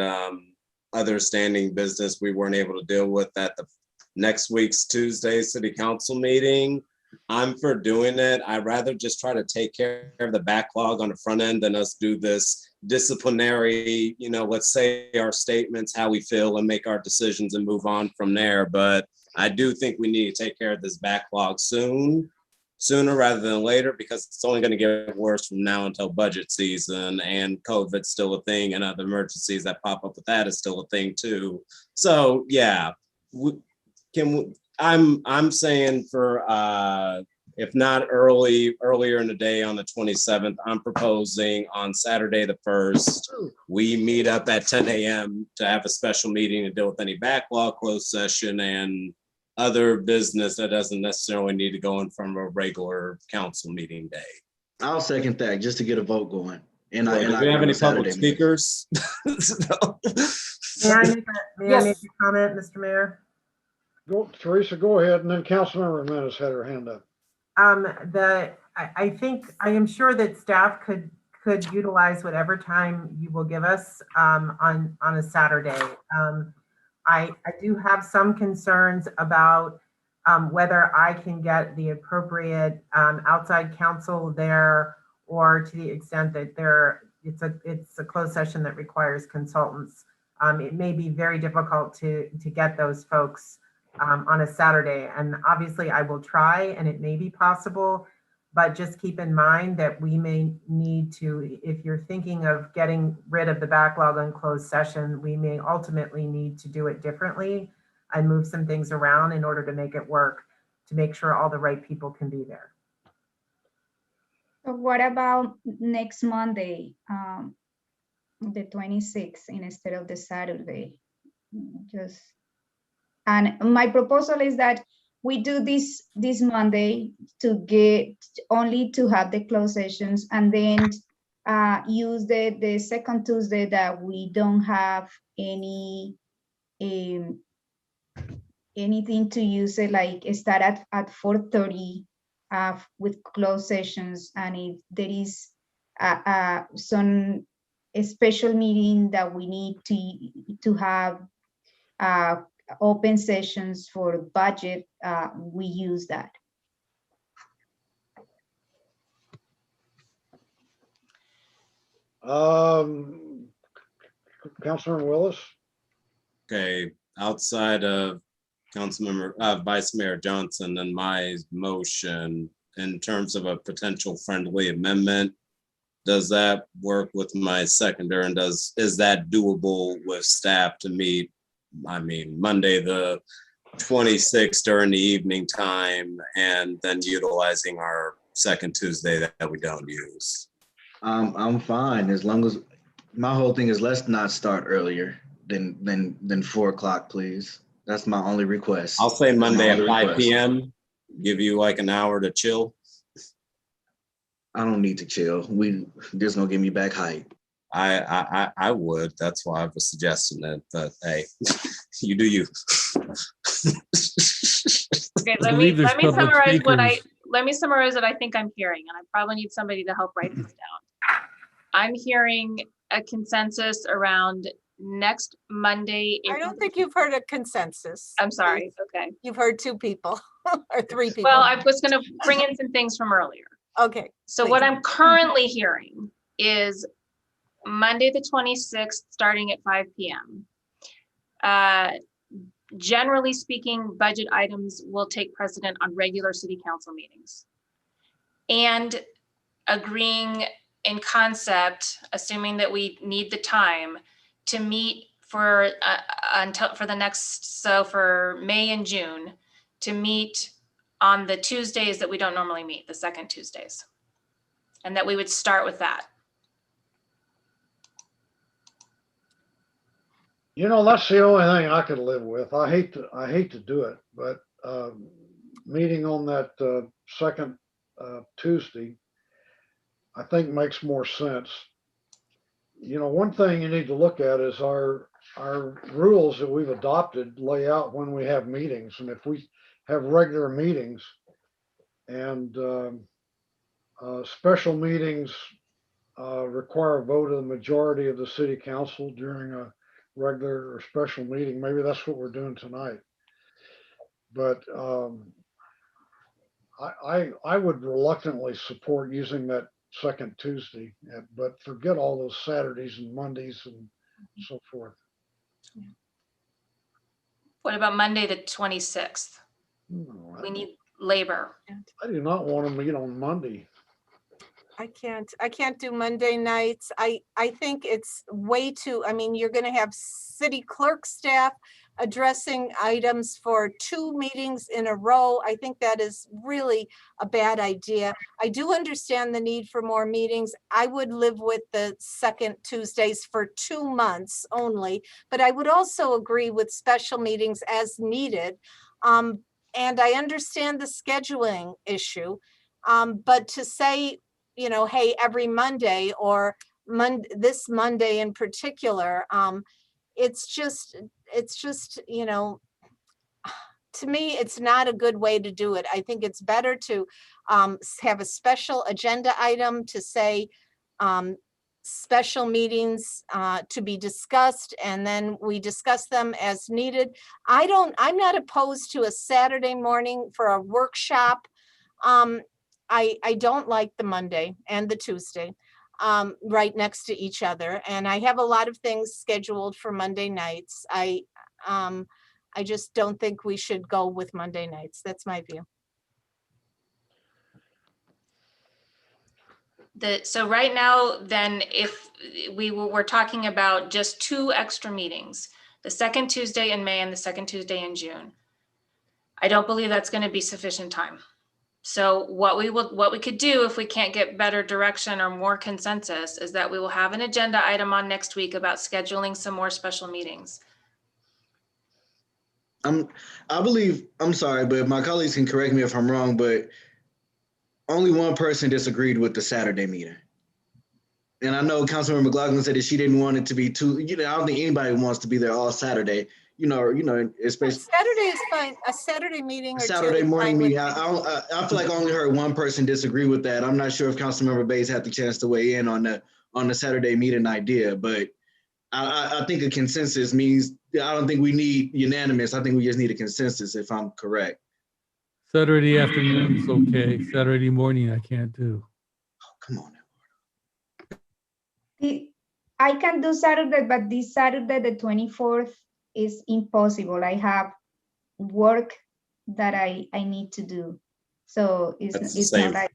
other standing business we weren't able to deal with at the next week's Tuesday city council meeting. I'm for doing it. I'd rather just try to take care of the backlog on the front end than us do this disciplinary, let's say our statements, how we feel, and make our decisions and move on from there. But I do think we need to take care of this backlog sooner rather than later, because it's only going to get worse from now until budget season, and COVID's still a thing, and other emergencies that pop up with that is still a thing too. So yeah, I'm saying for if not earlier in the day on the 27th, I'm proposing on Saturday the 1st, we meet up at 10 a.m. to have a special meeting to deal with any backlog, closed session, and other business that doesn't necessarily need to go in from a regular council meeting day. I'll second that just to get a vote going. And do we have any public speakers? May I make a comment, Mr. Mayor? Teresa, go ahead, and then Councilmember Jimenez had her hand up. I think, I am sure that staff could utilize whatever time you will give us on a Saturday. I do have some concerns about whether I can get the appropriate outside counsel there, or to the extent that it's a closed session that requires consultants. It may be very difficult to get those folks on a Saturday, and obviously I will try, and it may be possible, but just keep in mind that we may need to, if you're thinking of getting rid of the backlog on closed session, we may ultimately need to do it differently and move some things around in order to make it work, to make sure all the right people can be there. So what about next Monday, the 26th, instead of the Saturday? And my proposal is that we do this Monday to get only to have the closed sessions, and then use the second Tuesday that we don't have anything to use it, like start at 4:30 with closed sessions, and if there is some special meeting that we need to have open sessions for budget, we use that. Councilmember Willis? Okay, outside of Vice Mayor Johnson and my motion, in terms of a potential friendly amendment, does that work with my seconder, and is that doable with staff to meet? I mean, Monday the 26th during the evening time, and then utilizing our second Tuesday that we don't use. I'm fine, as long as my whole thing is let's not start earlier than 4 o'clock, please. That's my only request. I'll say Monday at 5 p.m. Give you like an hour to chill. I don't need to chill. This gonna get me back height. I would. That's why I was suggesting it. But hey, you do you. Okay, let me summarize what I think I'm hearing, and I probably need somebody to help write this down. I'm hearing a consensus around next Monday. I don't think you've heard a consensus. I'm sorry. Okay. You've heard two people or three people. Well, I was going to bring in some things from earlier. Okay. So what I'm currently hearing is Monday the 26th, starting at 5 p.m. Generally speaking, budget items will take precedent on regular city council meetings. And agreeing in concept, assuming that we need the time to meet for May and June, to meet on the Tuesdays that we don't normally meet, the second Tuesdays. and that we would start with that. You know, that's the only thing I could live with. I hate to do it, but meeting on that second Tuesday, I think makes more sense. You know, one thing you need to look at is our rules that we've adopted lay out when we have meetings, and if we have regular meetings and special meetings require a vote of the majority of the city council during a regular or special meeting. Maybe that's what we're doing tonight. But I would reluctantly support using that second Tuesday, but forget all those Saturdays and Mondays and so forth. What about Monday, the 26th? We need labor. I do not want to meet on Monday. I can't do Monday nights. I think it's way too, I mean, you're gonna have city clerk staff addressing items for 2 meetings in a row. I think that is really a bad idea. I do understand the need for more meetings. I would live with the second Tuesdays for 2 months only, but I would also agree with special meetings as needed. And I understand the scheduling issue, but to say, you know, hey, every Monday or this Monday in particular, it's just, you know, to me, it's not a good way to do it. I think it's better to have a special agenda item to say special meetings to be discussed, and then we discuss them as needed. I'm not opposed to a Saturday morning for a workshop. I don't like the Monday and the Tuesday right next to each other. And I have a lot of things scheduled for Monday nights. I just don't think we should go with Monday nights. That's my view. So right now, then, if we're talking about just 2 extra meetings, the second Tuesday in May and the second Tuesday in June, I don't believe that's going to be sufficient time. So what we could do if we can't get better direction or more consensus is that we will have an agenda item on next week about scheduling some more special meetings. I believe, I'm sorry, but my colleagues can correct me if I'm wrong, but only one person disagreed with the Saturday meeting. And I know Councilmember McLaughlin said that she didn't want it to be too, I don't think anybody wants to be there all Saturday. Especially Saturday is fine. A Saturday meeting or Saturday two morning meeting. me. I feel like I only heard one person disagree with that. I'm not sure if Councilmember Bays had the chance to weigh in on the Saturday meeting idea, but I think a consensus means I don't think we need unanimous. I think we just need a consensus, if I'm correct. Saturday afternoon's okay. Saturday morning I can't do. Oh, come on. I can do Saturday, but this Saturday, the 24th, is impossible. I have work that I need to do. So it's not like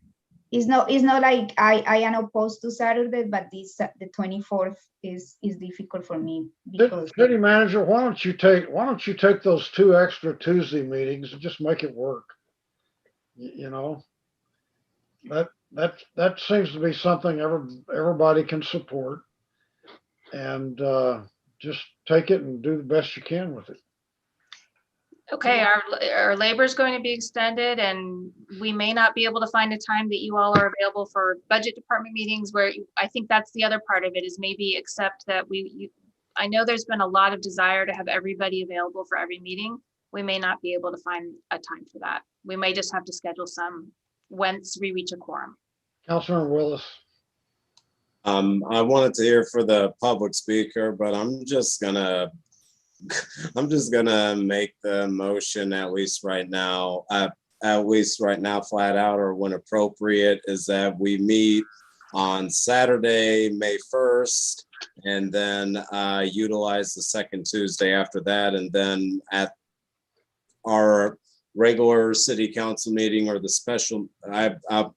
it's not like I am opposed to Saturday, but the 24th is difficult for me because City manager, why don't you take those 2 extra Tuesday meetings and just make it work? You know, that seems to be something everybody can support, and just take it and do the best you can with it. Okay, our labor is going to be extended, and we may not be able to find a time that you all are available for budget department meetings, where I think that's the other part of it, is maybe accept that I know there's been a lot of desire to have everybody available for every meeting. We may not be able to find a time for that. We may just have to schedule some once we reach a quorum. Councilor Willis. I wanted to hear for the public speaker, but I'm just gonna make the motion, at least right now, flat out, or when appropriate, is that we meet on Saturday, May 1st, and then utilize the second Tuesday after that, and then at our regular city council meeting or the special,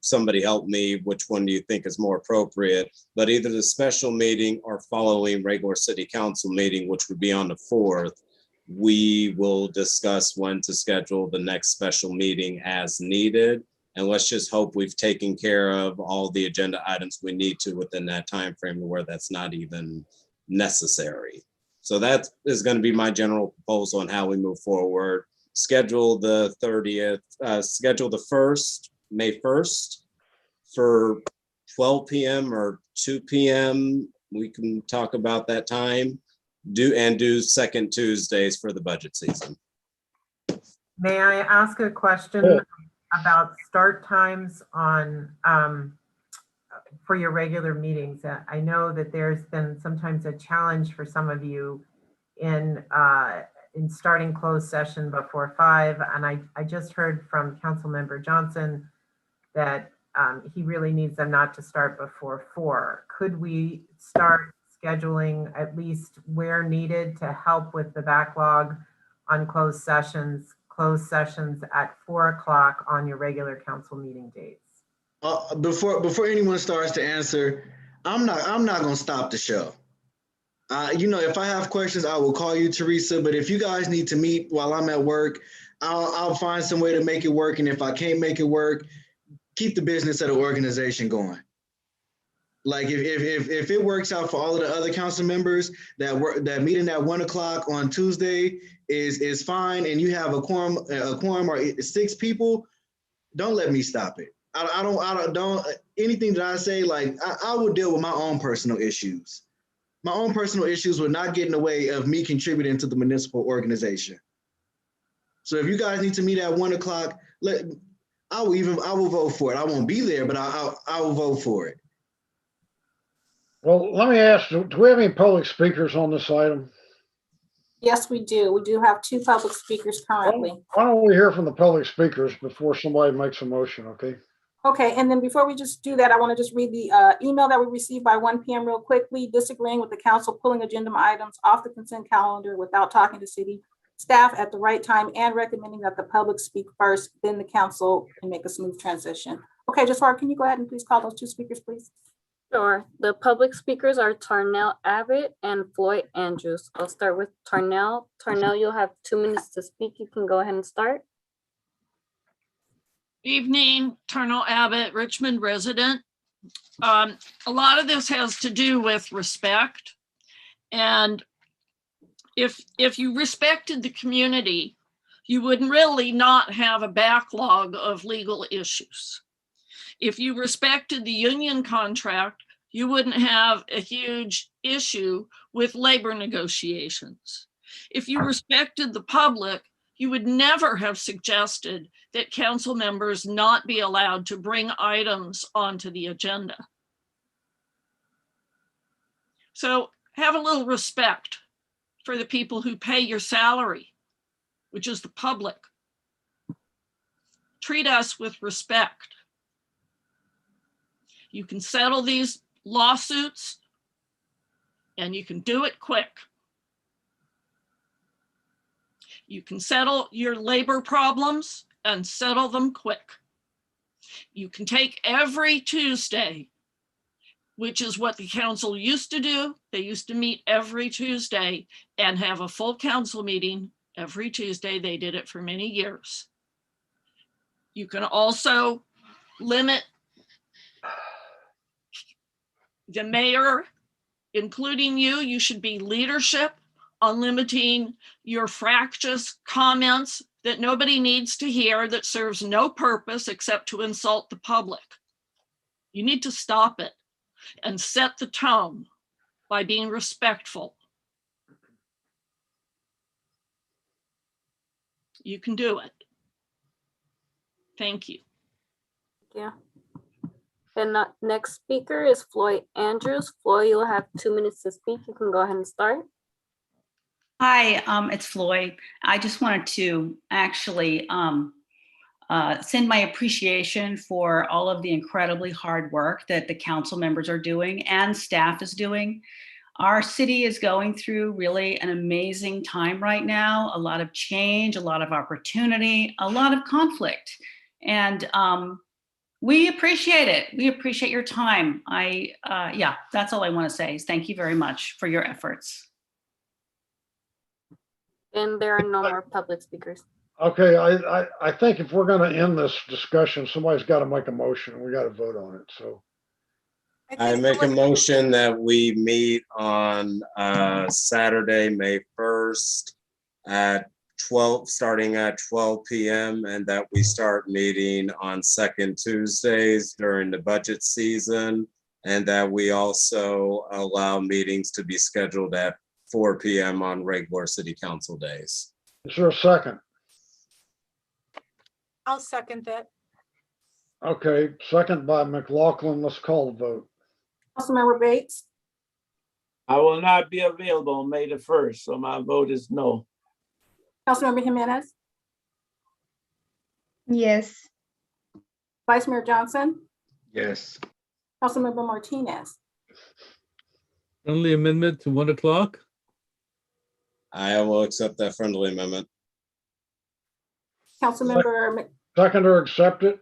somebody help me, which one do you think is more appropriate? But either the special meeting or following regular city council meeting, which would be on the 4th, we will discuss when to schedule the next special meeting as needed. And let's just hope we've taken care of all the agenda items we need to within that time frame where that's not even necessary. So that is going to be my general proposal on how we move forward. Schedule the 30th, schedule the 1st, May 1st for 12 p.m. or 2 p.m. We can talk about that time. Do second Tuesdays for the budget season. May I ask a question about start times on for your regular meetings? I know that there's been sometimes a challenge for some of you in starting closed session before 5, and I just heard from Councilmember Johnson that he really needs them not to start before 4. Could we start scheduling at least where needed to help with the backlog on closed sessions at 4 o'clock on your regular council meeting dates? Before anyone starts to answer, I'm not gonna stop the show. If I have questions, I will call you, Teresa. But if you guys need to meet while I'm at work, I'll find some way to make it work. And if I can't make it work, keep the business of the organization going. Like if it works out for all of the other council members, that meeting at 1 o'clock on Tuesday is fine, and you have a quorum or 6 people, don't let me stop it. I don't anything that I say, like I will deal with my own personal issues. My own personal issues will not get in the way of me contributing to the municipal organization. So if you guys need to meet at 1 o'clock, I will vote for it. I won't be there, but I will vote for it. Well, let me ask, do we have any public speakers on this item? Yes, we do. We do have 2 public speakers currently. Why don't we hear from the public speakers before somebody makes a motion, okay? Okay, and then before we just do that, I want to just read the email that we received by 1 p.m. real quickly, disagreeing with the council pulling agenda items off the consent calendar without talking to city staff at the right time and recommending that the public speak first, then the council can make a smooth transition. Okay, Jafar, can you go ahead and please call those 2 speakers, please? Sure. The public speakers are Tarnell Abbott and Floyd Andrews. I'll start with Tarnell. Tarnell, you'll have 2 minutes to speak. You can go ahead and start. Evening, Tarnell Abbott, Richmond resident. A lot of this has to do with respect. And if you respected the community, you would really not have a backlog of legal issues. If you respected the union contract, you wouldn't have a huge issue with labor negotiations. If you respected the public, you would never have suggested that council members not be allowed to bring items onto the agenda. So have a little respect for the people who pay your salary, which is the public. Treat us with respect. You can settle these lawsuits and you can do it quick. You can settle your labor problems and settle them quick. You can take every Tuesday, which is what the council used to do. They used to meet every Tuesday and have a full council meeting every Tuesday. They did it for many years. You can also limit the mayor, including you should be leadership on limiting your fractious comments that nobody needs to hear, that serves no purpose except to insult the public. You need to stop it and set the tone by being respectful. You can do it. Thank you. Yeah. And the next speaker is Floyd Andrews. Floyd, you'll have 2 minutes to speak. You can go ahead and start. Hi, it's Floyd. I just wanted to actually send my appreciation for all of the incredibly hard work that the council members are doing and staff is doing. Our city is going through really an amazing time right now, a lot of change, a lot of opportunity, a lot of conflict. And we appreciate it. We appreciate your time. Yeah, that's all I want to say is thank you very much for your efforts. And there are no more public speakers. Okay, I think if we're gonna end this discussion, somebody's got to make a motion. We got to vote on it, so. I make a motion that we meet on Saturday, May 1st at 12, starting at 12 p.m. and that we start meeting on second Tuesdays during the budget season, and that we also allow meetings to be scheduled at 4 p.m. on regular city council days. Is there a second? I'll second that. Okay, second by McLaughlin. Let's call the vote. Councilmember Bates, I will not be available on May the 1st, so my vote is no. Councilmember Jimenez, Yes. Vice Mayor Johnson, Yes. Councilmember Martinez, Friendly amendment to 1 o'clock. I will accept that friendly amendment. Councilmember, Seconder, accept it.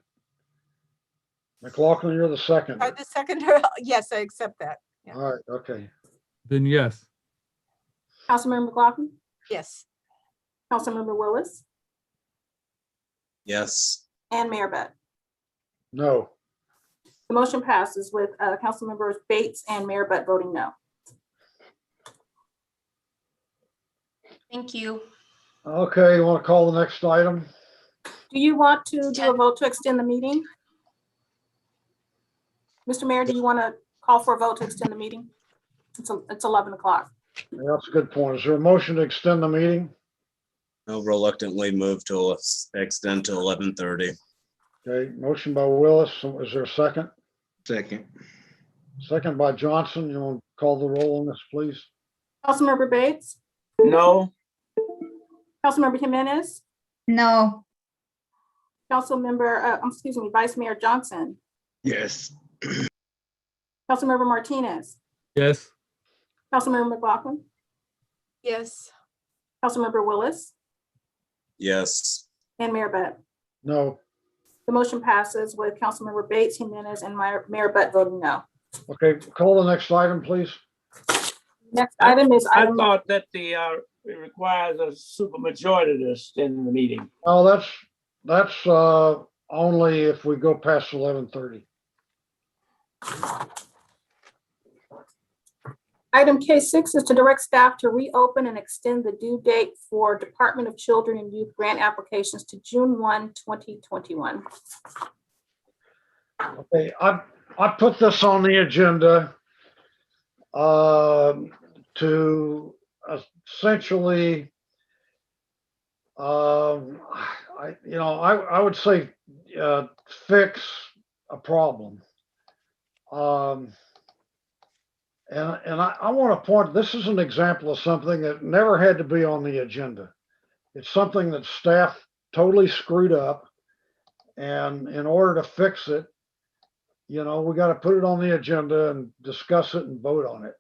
McLaughlin, you're the second. The seconder, yes, I accept that. Yeah. All right, okay. Then yes. Councilmember McLaughlin, Yes. Councilmember Willis, Yes. and Mayor Butt. No. The motion passes with Councilmembers Bates and Mayor Butt voting no. Thank you. Okay, you want to call the next item? Do you want to do a vote to extend the meeting? Mr. Mayor, do you want to call for a vote to extend the meeting? It's 11 o'clock. Yeah, that's a good point. Is there a motion to extend the meeting? I'll reluctantly move to extend to 11:30. Okay, motion by Willis. Is there a second? Second. Second by Johnson. You want to call the roll on this, please? Councilmember Bates, No. Councilmember Jimenez, No. Councilmember, excuse me, Vice Mayor Johnson, Yes. Councilmember Martinez, Yes. Councilmember McLaughlin, Yes. Councilmember Willis, Yes. and Mayor Butt. No. The motion passes with Councilmember Bates, Jimenez, and Mayor Butt voting no. Okay, call the next item, please. Next item is I item. thought that it requires a supermajority to extend the meeting. Oh, that's only if we go past 11:30. Item K6 is to direct staff to reopen and extend the due date for Department of Children and Youth grant applications to June 1, 2021. Okay, I put this on the agenda to essentially, I would say fix a problem. And I want to point, this is an example of something that never had to be on the agenda. It's something that staff totally screwed up. And in order to fix it, we got to put it on the agenda and discuss it and vote on it.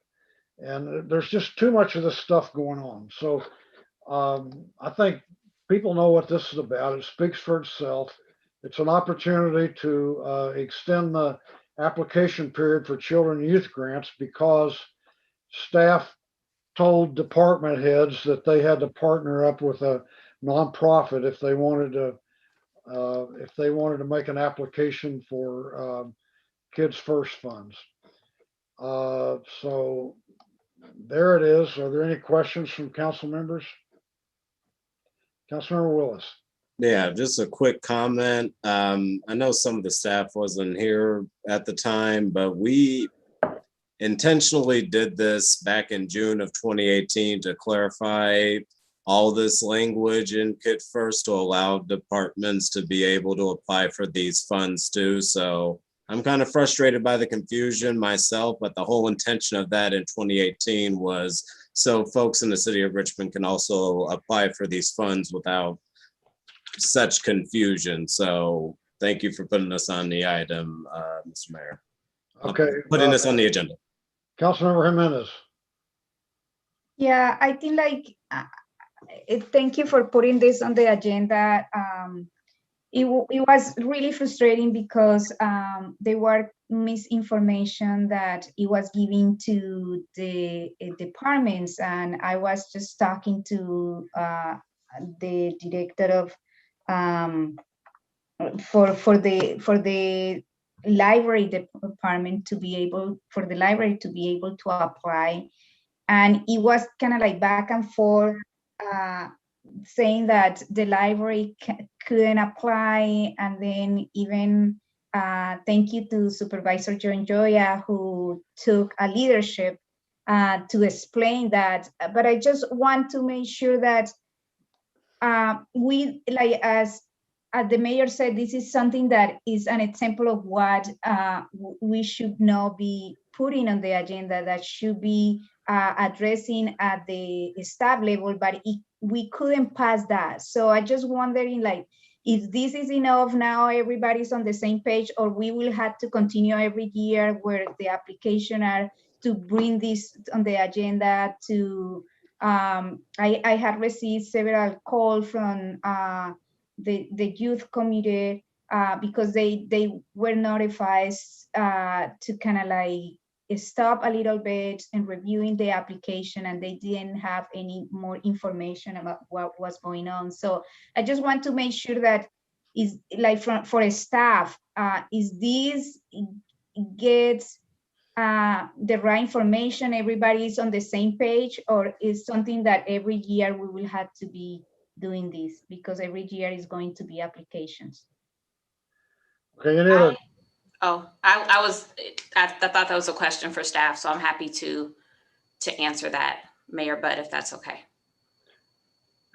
And there's just too much of this stuff going on. So I think people know what this is about. It speaks for itself. It's an opportunity to extend the application period for children and youth grants because staff told department heads that they had to partner up with a nonprofit if they wanted to make an application for Kids First funds. So there it is. Are there any questions from council members? Councilmember Willis. Yeah, just a quick comment. I know some of the staff wasn't here at the time, but we intentionally did this back in June of 2018 to clarify all this language in Kid First to allow departments to be able to apply for these funds too. So I'm kind of frustrated by the confusion myself, but the whole intention of that in 2018 was so folks in the city of Richmond can also apply for these funds without such confusion. So thank you for putting us on the item, Mr. Mayor. Okay. Putting this on the agenda. Councilmember Jimenez. Yeah, I think thank you for putting this on the agenda. It was really frustrating because there were misinformation that it was given to the departments, and I was just talking to the director of for the library department to be able, for the library to be able to apply. And it was kind of like back and forth, saying that the library couldn't apply. And then even thank you to Supervisor John Joya, who took a leadership to explain that. But I just want to make sure that we, like, as the mayor said, this is something that is an example of what we should not be putting on the agenda, that should be addressing at the staff level, but we couldn't pass that. So I just wondering, like, if this is enough now, everybody's on the same page, or we will have to continue every year where the application are to bring this on the agenda to, I had received several calls from the youth committee because they were notified to kind of like stop a little bit and reviewing the application, and they didn't have any more information about what was going on. So I just want to make sure that is like for a staff, is this gets the right information, everybody's on the same page, or is something that every year we will have to be doing this because every year is going to be applications? Okay, any other? I thought that was a question for staff, so I'm happy to answer that, Mayor Budd, if that's okay.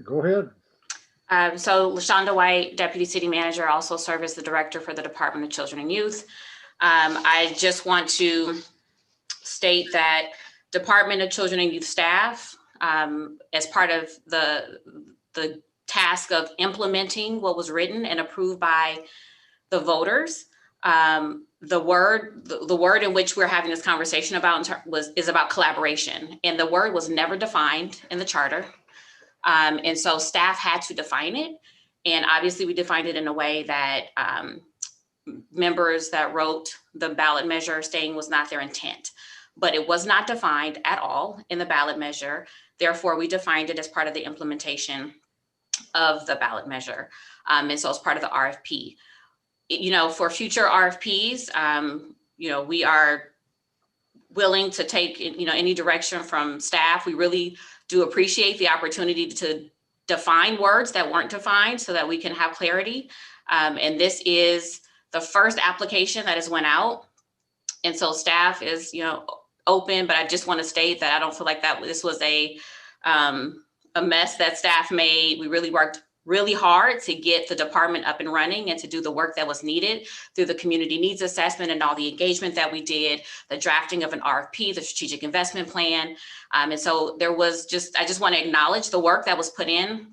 Go ahead. So LaShonda White, Deputy City Manager, also serve as the Director for the Department of Children and Youth. I just want to state that Department of Children and Youth staff, as part of the task of implementing what was written and approved by the voters, the word in which we're having this conversation about is about collaboration, and the word was never defined in the charter, and so staff had to define it, and obviously we defined it in a way that members that wrote the ballot measure saying was not their intent, but it was not defined at all in the ballot measure. Therefore, we defined it as part of the implementation of the ballot measure, and so it's part of the RFP. You know, for future RFPs, you know, we are willing to take, you know, any direction from staff. We really do appreciate the opportunity to define words that weren't defined so that we can have clarity. And this is the first application that has went out. And so staff is, you know, open, but I just want to state that I don't feel like that this was a mess that staff made. We really worked really hard to get the department up and running and to do the work that was needed through the community needs assessment and all the engagement that we did, the drafting of an RFP, the strategic investment plan. And so there was just, I just want to acknowledge the work that was put in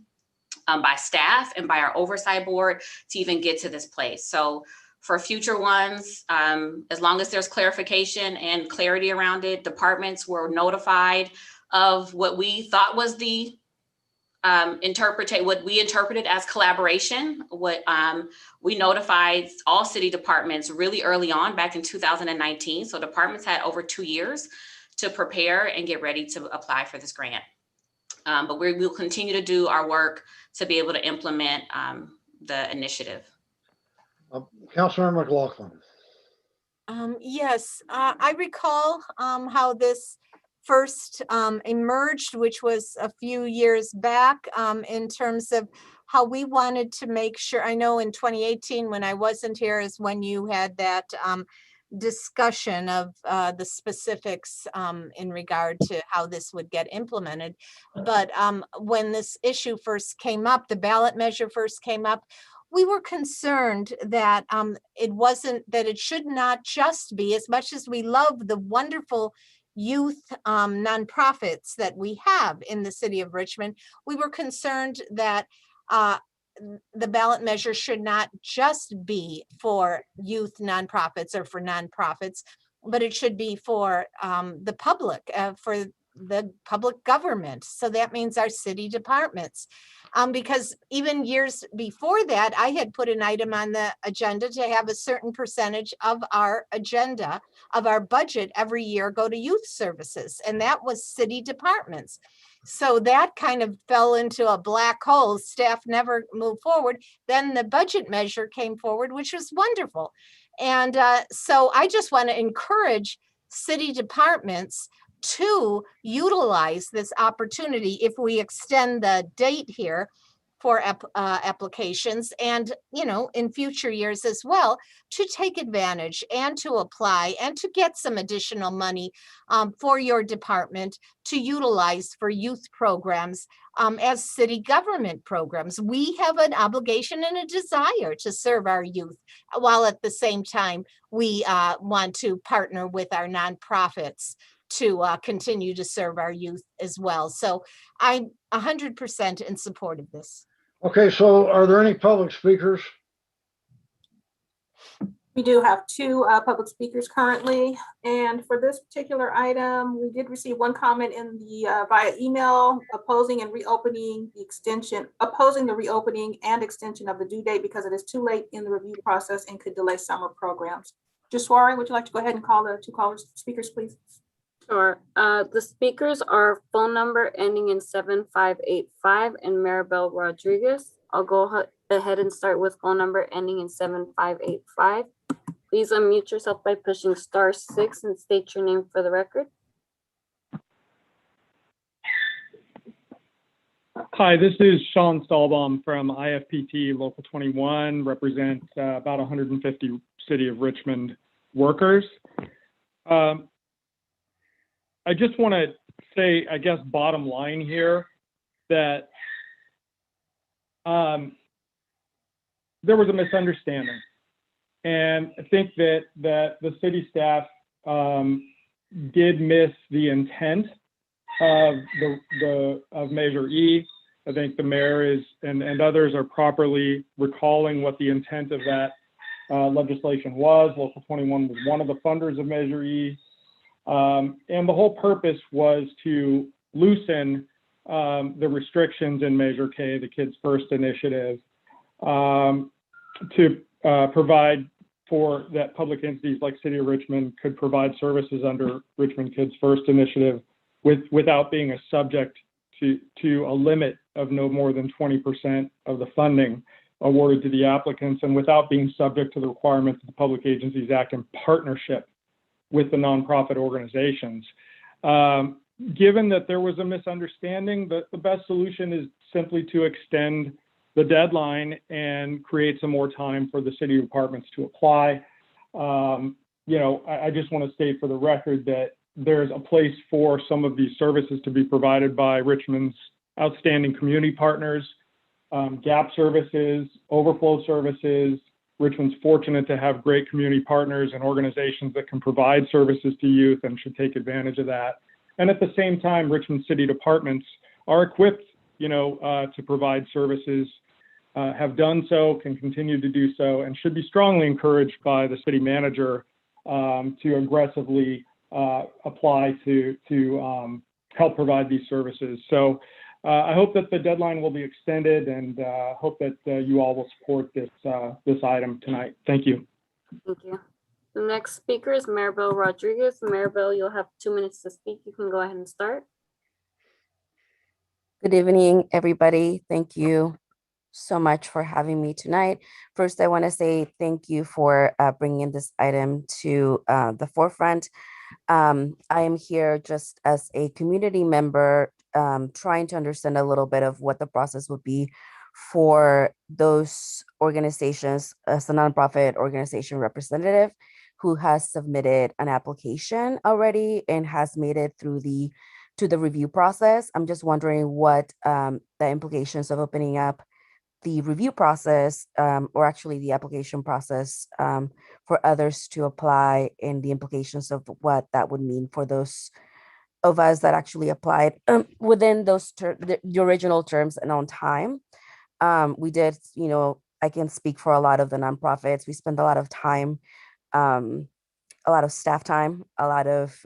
by staff and by our oversight board to even get to this place. So for future ones, as long as there's clarification and clarity around it, departments were notified of what we thought was the what we interpreted as collaboration. What we notified all city departments really early on back in 2019. So departments had over 2 years to prepare and get ready to apply for this grant. But we will continue to do our work to be able to implement the initiative. Councilmember McLaughlin. Yes, I recall how this first emerged, which was a few years back, in terms of how we wanted to make sure. I know in 2018, when I wasn't here, is when you had that discussion of the specifics in regard to how this would get implemented. But when this issue first came up, the ballot measure first came up, we were concerned that it should not just be, as much as we love the wonderful youth nonprofits that we have in the city of Richmond, we were concerned that the ballot measure should not just be for youth nonprofits or for nonprofits, but it should be for the public, for the public government. So that means our city departments. Because even years before that, I had put an item on the agenda to have a certain percentage of our agenda, of our budget every year go to youth services, and that was city departments. So that kind of fell into a black hole. Staff never moved forward. Then the budget measure came forward, which was wonderful. And so I just want to encourage city departments to utilize this opportunity if we extend the date here for applications, and in future years as well, to take advantage and to apply and to get some additional money for your department to utilize for youth programs as city government programs. We have an obligation and a desire to serve our youth, while at the same time we want to partner with our nonprofits to continue to serve our youth as well. So I'm 100% in support of this. Okay, so are there any public speakers? We do have two public speakers currently. And for this particular item, we did receive one comment in the via email opposing the reopening and extension of the due date because it is too late in the review process and could delay summer programs. Juswari, would you like to go ahead and call the two speakers, please? Sure. The speakers are phone number ending in 7585 and Maribel Rodriguez. I'll go ahead and start with phone number ending in 7585. Please unmute yourself by pushing *6 and state your name for the record. Hi, this is Sean Stahlbaum from IFPT Local 21, represent about 150 City of Richmond workers. I just want to say, I guess, bottom line here, that there was a misunderstanding. And I think that the city staff did miss the intent of Measure E. I think the mayor and others are properly recalling what the intent of that legislation was. Local 21 was one of the funders of Measure E. And the whole purpose was to loosen the restrictions in Measure K, the Kids First initiative, to provide for that public entities like City of Richmond could provide services under Richmond Kids First initiative without being a subject to a limit of no more than 20% of the funding awarded to the applicants, and without being subject to the requirements of the Public Agencies Act in partnership with the nonprofit organizations. Given that there was a misunderstanding, the best solution is simply to extend the deadline and create some more time for the city departments to apply. I just want to state for the record that there's a place for some of these services to be provided by Richmond's outstanding community partners, GAP services, overflow services. Richmond's fortunate to have great community partners and organizations that can provide services to youth and should take advantage of that. And at the same time, Richmond city departments are equipped, to provide services, have done so, can continue to do so, and should be strongly encouraged by the city manager to aggressively apply to help provide these services. So I hope that the deadline will be extended, and hope that you all will support this item tonight. Thank you. Thank you. The next speaker is Maribel Rodriguez. Maribel, you'll have 2 minutes to speak. You can go ahead and start. Good evening, everybody. Thank you so much for having me tonight. First, I want to say thank you for bringing this item to the forefront. I am here just as a community member, trying to understand a little bit of what the process would be for those organizations, as a nonprofit organization representative who has submitted an application already and has made it through to the review process. I'm just wondering what the implications of opening up the review process, or actually the application process, for others to apply, and the implications of what that would mean for those of us that actually applied within those the original terms and on time. We did, I can speak for a lot of the nonprofits. We spend a lot of time, a lot of staff time, a lot of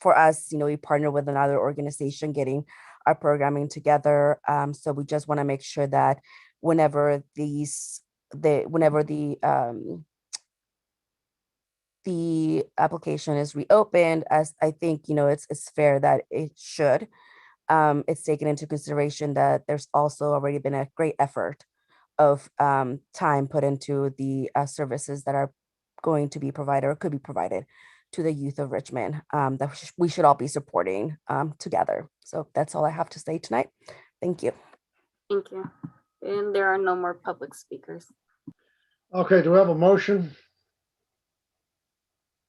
for us, we partner with another organization getting our programming together. So we just want to make sure that whenever the application is reopened, as I think, it's fair that it should. It's taken into consideration that there's also already been a great effort of time put into the services that are going to be provided or could be provided to the youth of Richmond that we should all be supporting together. So that's all I have to say tonight. Thank you. Thank you. And there are no more public speakers. Okay, do we have a motion?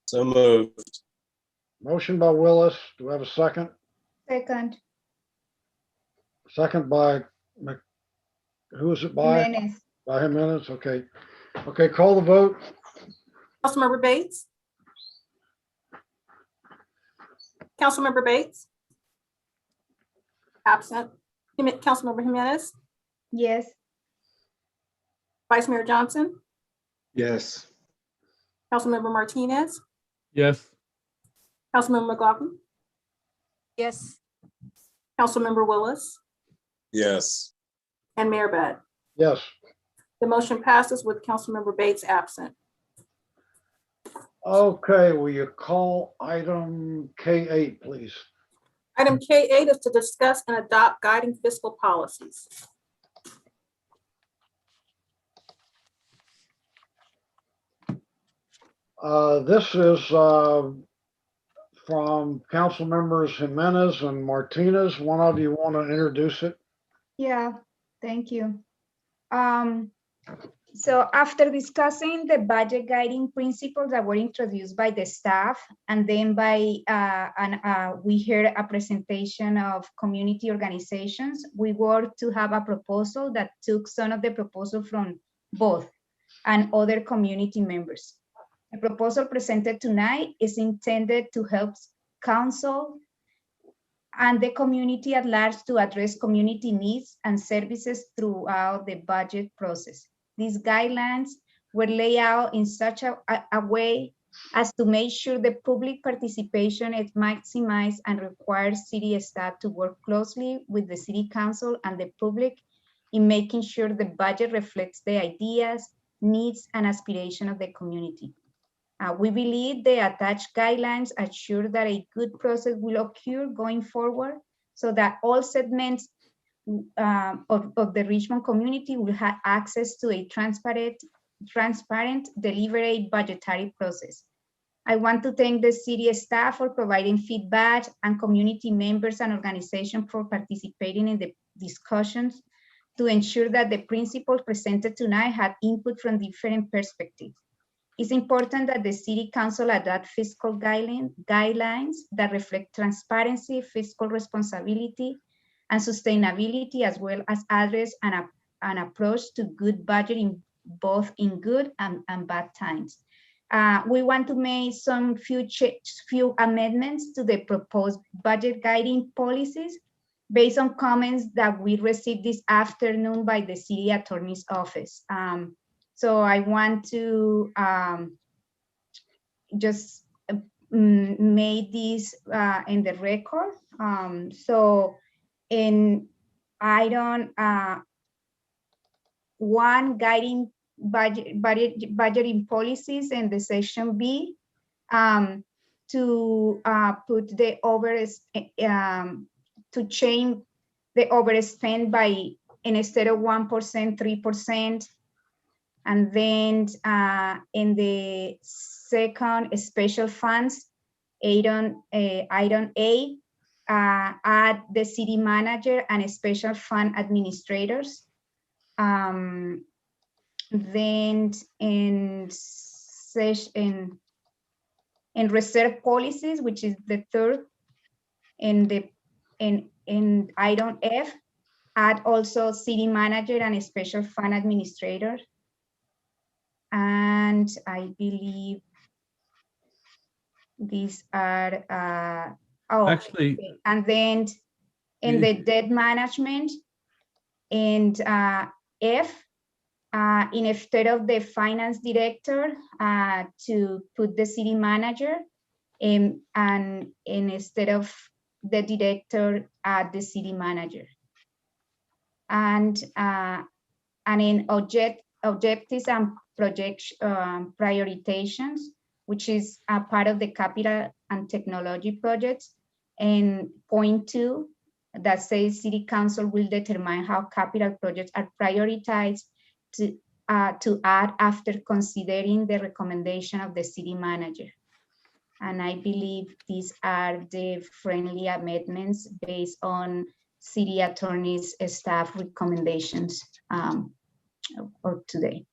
So moved. Motion by Willis. Do we have a second? Second, Second by, who is it by? Jimenez. By Jimenez, okay. Okay, call the vote. Councilmember Bates? Councilmember Bates? Absent. Councilmember Jimenez? Yes. Vice Mayor Johnson? Yes. Councilmember Martinez? Yes. Councilmember McLaughlin? Yes. Councilmember Willis? Yes. And Mayor Budd. Yes. The motion passes with Councilmember Bates absent. Okay, will you call item K8, please? Item K8 is to discuss and adopt guiding fiscal policies. This is from council members Jimenez and Martinez. One of you want to introduce it? Yeah, thank you. So after discussing the budget guiding principles that were introduced by the staff, and then we heard a presentation of community organizations, we worked to have a proposal that took some of the proposal from both and other community members. The proposal presented tonight is intended to help council and the community at large to address community needs and services throughout the budget process. These guidelines were laid out in such a way as to make sure the public participation is maximized and requires city staff to work closely with the city council and the public in making sure the budget reflects the ideas, needs, and aspirations of the community. We believe the attached guidelines assure that a good process will occur going forward so that all segments of the Richmond community will have access to a transparent, deliberate budgetary process. I want to thank the city staff for providing feedback and community members and organizations for participating in the discussions to ensure that the principles presented tonight had input from different perspectives. It's important that the City Council adopt fiscal guidelines that reflect transparency, fiscal responsibility, and sustainability, as well as address an approach to good budgeting, both in good and bad times. We want to make some few amendments to the proposed budget guiding policies based on comments that we received this afternoon by the City Attorney's Office. So I want to just make this in the record. So in item 1, guiding budgeting policies in the section B, to put the to change the overspend by, instead of 1%, 3%. And then in the second, special funds, item A, add the city manager and special fund administrators. Then in reserve policies, which is the third, in item F, add also city manager and special fund administrator. And I believe these are, Actually, okay. And then in the debt management, and F, instead of the finance director, to put the city manager, and instead of the director, the city manager. And in objectives and prioritizations, which is a part of the capital and technology projects. And point 2, that says city council will determine how capital projects are prioritized to add after considering the recommendation of the city manager. And I believe these are the friendly amendments based on city attorney's staff recommendations of today.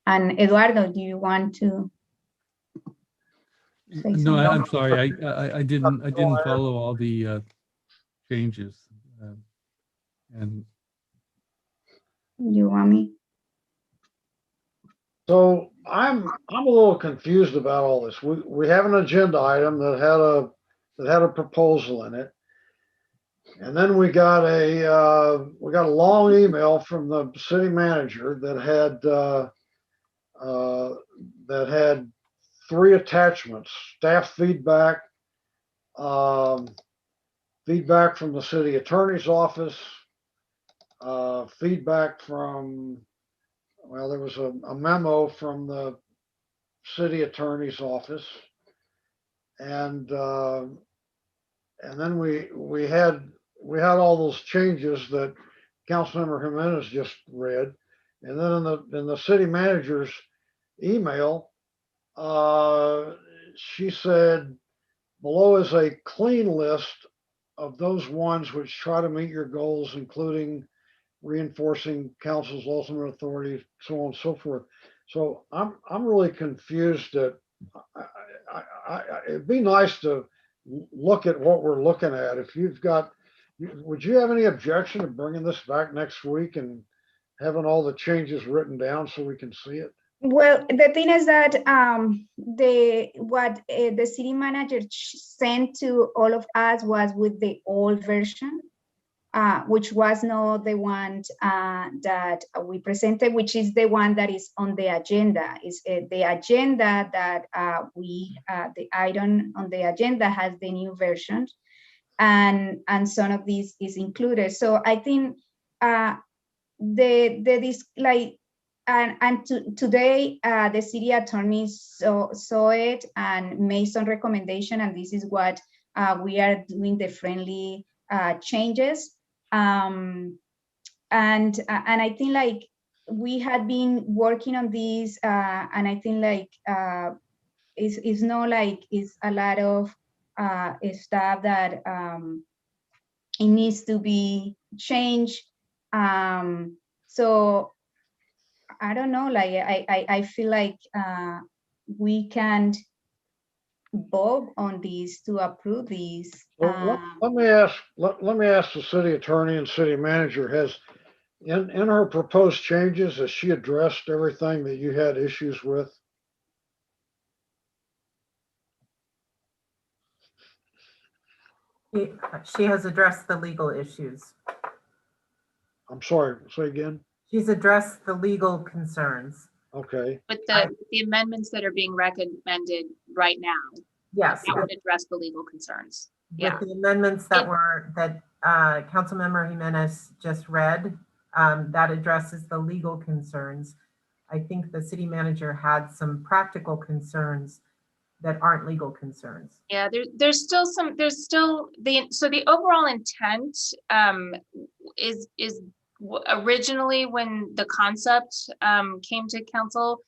And Eduardo, do you want to say No, something? I'm sorry. I didn't follow all the changes. And You want me? So I'm a little confused about all this. We have an agenda item that had a proposal in it. And then we got a long email from the city manager that had 3 attachments: staff feedback, feedback from the city attorney's office, feedback from, well, there was a memo from the city attorney's office, and then we had all those changes that Councilmember Jimenez just read, and then in the city manager's email, she said below is a clean list of those ones which try to meet your goals, including reinforcing council's ultimate authority, so on and so forth. So I'm really confused that it'd be nice to look at what we're looking at. If you've got, would you have any objection to bringing this back next week and having all the changes written down so we can see it? Well, the thing is that what the city manager sent to all of us was with the old version, which was not the one that we presented, which is the one that is on the agenda. Is the agenda that the item on the agenda has the new version, and some of these is included. So I think today the city attorney saw it and made some recommendation, and this is what we are doing, the friendly changes. And I think like we had been working on these, and I think like it's not like it's a lot of stuff that it needs to be changed. So I don't know, like I feel like we can't vote on these to approve these. Well, let me ask the city attorney and city manager, has in her proposed changes, has she addressed everything that you had issues with? She has addressed the legal issues. I'm sorry, say again. She's addressed the legal concerns. Okay. With the amendments that are being recommended right now. Yes. That would address the legal concerns. With the amendments that Councilmember Jimenez just read, that addresses the legal concerns. I think the city manager had some practical concerns that aren't legal concerns. Yeah, there's still the overall intent is originally when the concept came to council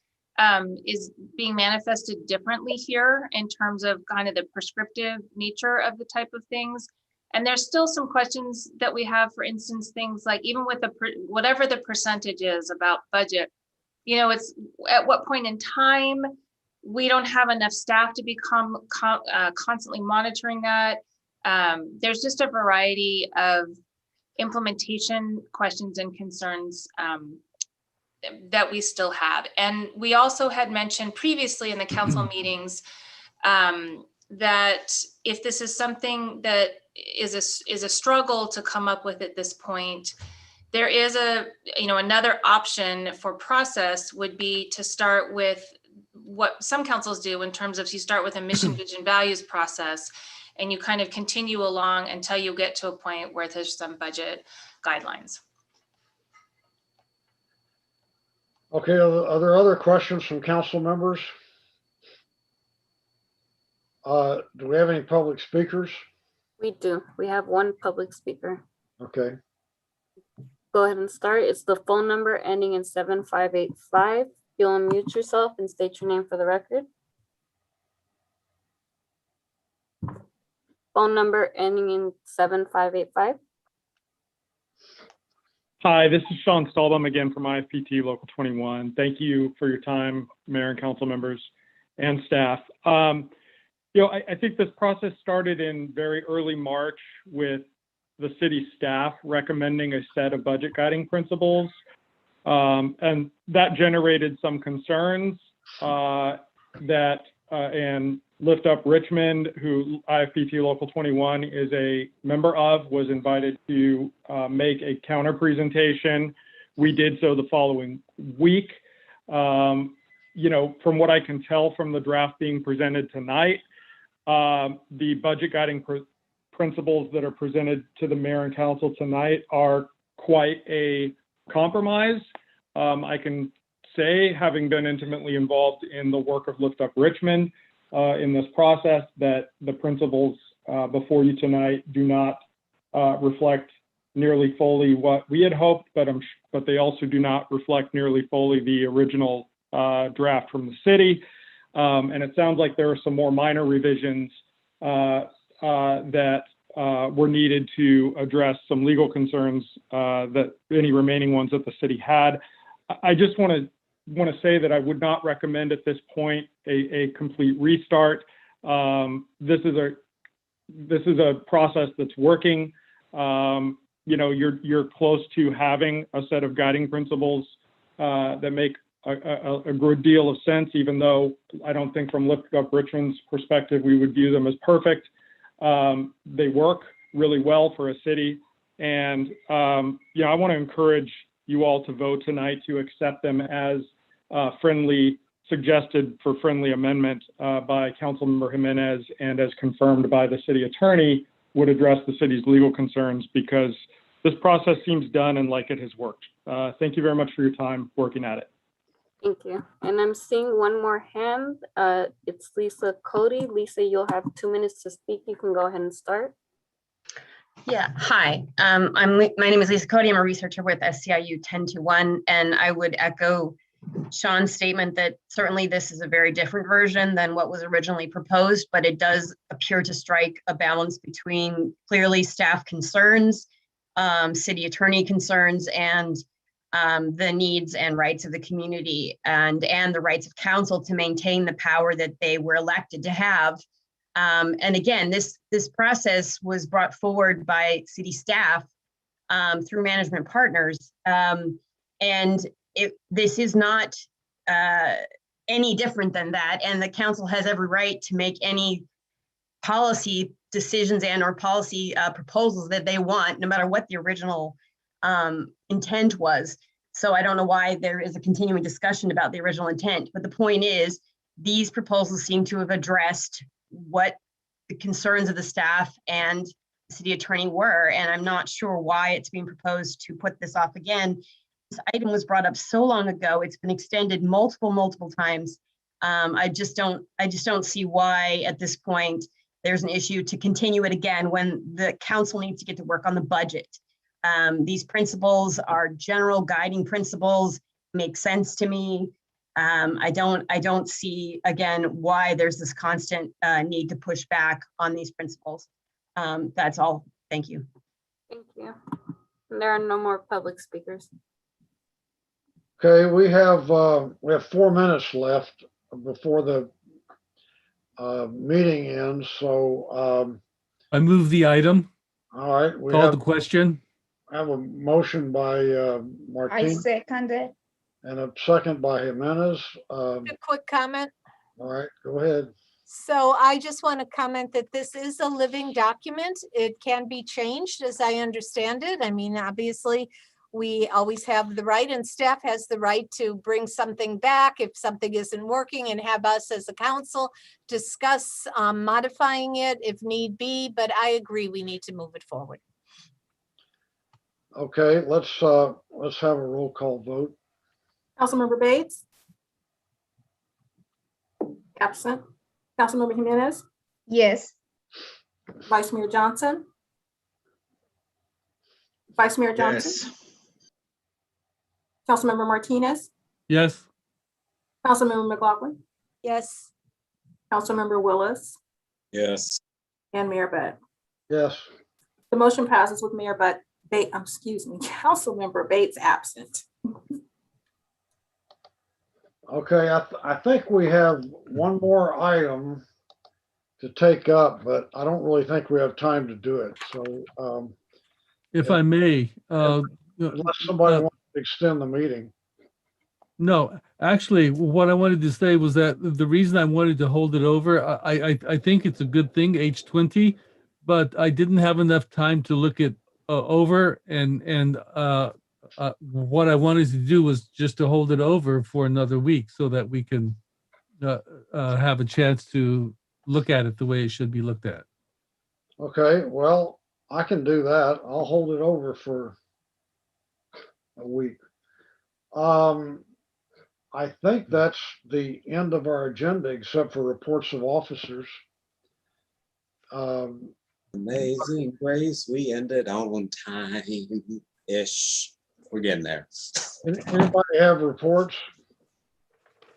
is being manifested differently here in terms of kind of the prescriptive nature of the type of things. And there's still some questions that we have, for instance, things like even with whatever the percentage is about budget, you know, it's at what point in time we don't have enough staff to become constantly monitoring that. There's just a variety of implementation questions and concerns that we still have. And we also had mentioned previously in the council meetings that if this is something that is a struggle to come up with at this point, there is another option for process would be to start with what some councils do in terms of you start with a mission, vision, values process, and you kind of continue along until you get to a point where there's some budget guidelines. Okay, are there other questions from council members? Do we have any public speakers? We do. We have one public speaker. Okay, Go ahead and start. It's the phone number ending in 7585. You'll unmute yourself and state your name for the record. Phone number ending in 7585. Hi, this is Sean Stahlbaum again from IFPT Local 21. Thank you for your time, Mayor and council members and staff. I think this process started in very early March with the city staff recommending a set of budget guiding principles. And that generated some concerns and Lift Up Richmond, who IFPT Local 21 is a member of, was invited to make a counter presentation. We did so the following week. From what I can tell from the draft being presented tonight, the budget guiding principles that are presented to the mayor and council tonight are quite a compromise. I can say, having been intimately involved in the work of Lift Up Richmond in this process, that the principles before you tonight do not reflect nearly fully what we had hoped, but they also do not reflect nearly fully the original draft from the city. And it sounds like there are some more minor revisions that were needed to address some legal concerns that any remaining ones that the city had. I just want to say that I would not recommend at this point a complete restart. This is a process that's working. You're close to having a set of guiding principles that make a good deal of sense, even though I don't think from Lift Up Richmond's perspective we would view them as perfect. They work really well for a city, and I want to encourage you all to vote tonight to accept them as suggested for friendly amendment by Councilmember Jimenez, and as confirmed by the city attorney, would address the city's legal concerns, because this process seems done and like it has worked. Thank you very much for your time working at it. Thank you. And I'm seeing one more hand. It's Lisa Cody. Lisa, you'll have 2 minutes to speak. You can go ahead and start. Yeah, hi. My name is Lisa Cody. I'm a researcher with SCIU 1021, and I would echo Sean's statement that certainly this is a very different version than what was originally proposed, but it does appear to strike a balance between clearly staff concerns, city attorney concerns, and the needs and rights of the community and the rights of council to maintain the power that they were elected to have. And again, this process was brought forward by city staff through management partners. And this is not any different than that. And the council has every right to make any policy decisions and or policy proposals that they want, no matter what the original intent was. So I don't know why there is a continuing discussion about the original intent, but the point is these proposals seem to have addressed what the concerns of the staff and the city attorney were, and I'm not sure why it's being proposed to put this off again. This item was brought up so long ago. It's been extended multiple times. I just don't see why at this point there's an issue to continue it again when the council needs to get to work on the budget. These principles are general guiding principles, make sense to me. I don't see again why there's this constant need to push back on these principles. That's all. Thank you. Thank you. There are no more public speakers. okay, we have 4 minutes left before the meeting ends. So I move the item. all right, we Call the question. have a motion by I Martin second it. and a second by Jimenez. A quick comment. All right, go ahead. So I just want to comment that this is a living document. It can be changed as I understand it. I mean, obviously, we always have the right, and staff has the right to bring something back if something isn't working, and have us as a council discuss modifying it if need be, but I agree we need to move it forward. Okay, let's have a roll call vote. Councilmember Bates? Absent. Councilmember Jimenez? Yes. Vice Mayor Johnson? Vice Mayor Johnson? Yes. Councilmember Martinez? Yes. Councilmember McLaughlin? Yes. Councilmember Willis? Yes. And Mayor Butt. Yes. The motion passes with Mayor Butt, Councilmember Bates absent. Okay, I think we have one more item to take up, but I don't really think we have time to do it. So If I may, unless somebody wants to extend the meeting. no, actually, what I wanted to say was that the reason I wanted to hold it over, I think it's a good thing, H20, but I didn't have enough time to look it over, and what I wanted to do was just to hold it over for another week so that we can have a chance to look at it the way it should be looked at. Okay, well, I can do that. I'll hold it over for a week. I think that's the end of our agenda, except for reports of officers. Amazing Grace, we ended on time-ish. We're getting there. Anybody have reports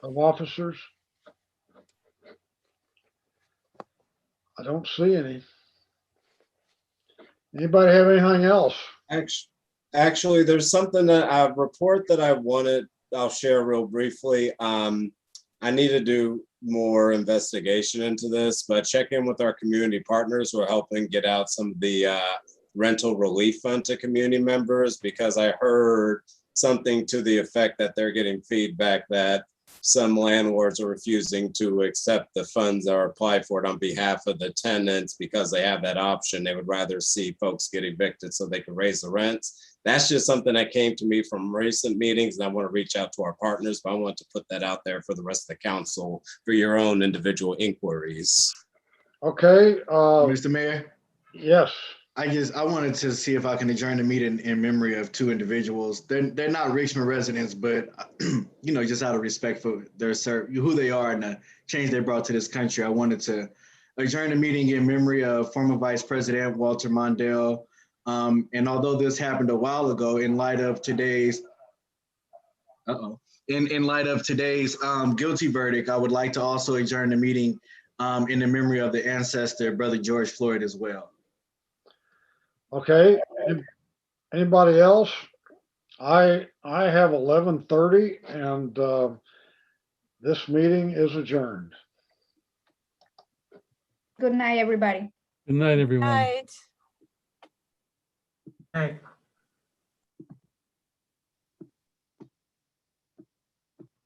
of officers? I don't see any. Anybody have anything else? Actually, there's something a report that I wanted, I'll share real briefly. I need to do more investigation into this, but check in with our community partners who are helping get out some of the rental relief fund to community members, because I heard something to the effect that they're getting feedback that some landlords are refusing to accept the funds that are applied for it on behalf of the tenants because they have that option. They would rather see folks get evicted so they can raise the rents. That's just something that came to me from recent meetings, and I want to reach out to our partners, but I want to put that out there for the rest of the council for your own individual inquiries. Okay. Mr. Mayor? Yes. I wanted to see if I can adjourn the meeting in memory of two individuals. They're not Richmond residents, but you know, just out of respect for who they are and the change they brought to this country, I wanted to adjourn the meeting in memory of former Vice President Walter Mondale. And although this happened a while ago, in light of today's guilty verdict, I would like to also adjourn the meeting in the memory of the ancestor, Brother George Floyd, as well. Okay. Anybody else? I have 11:30, and this meeting is adjourned. Good night, everybody. Good night, everyone. Right. Right.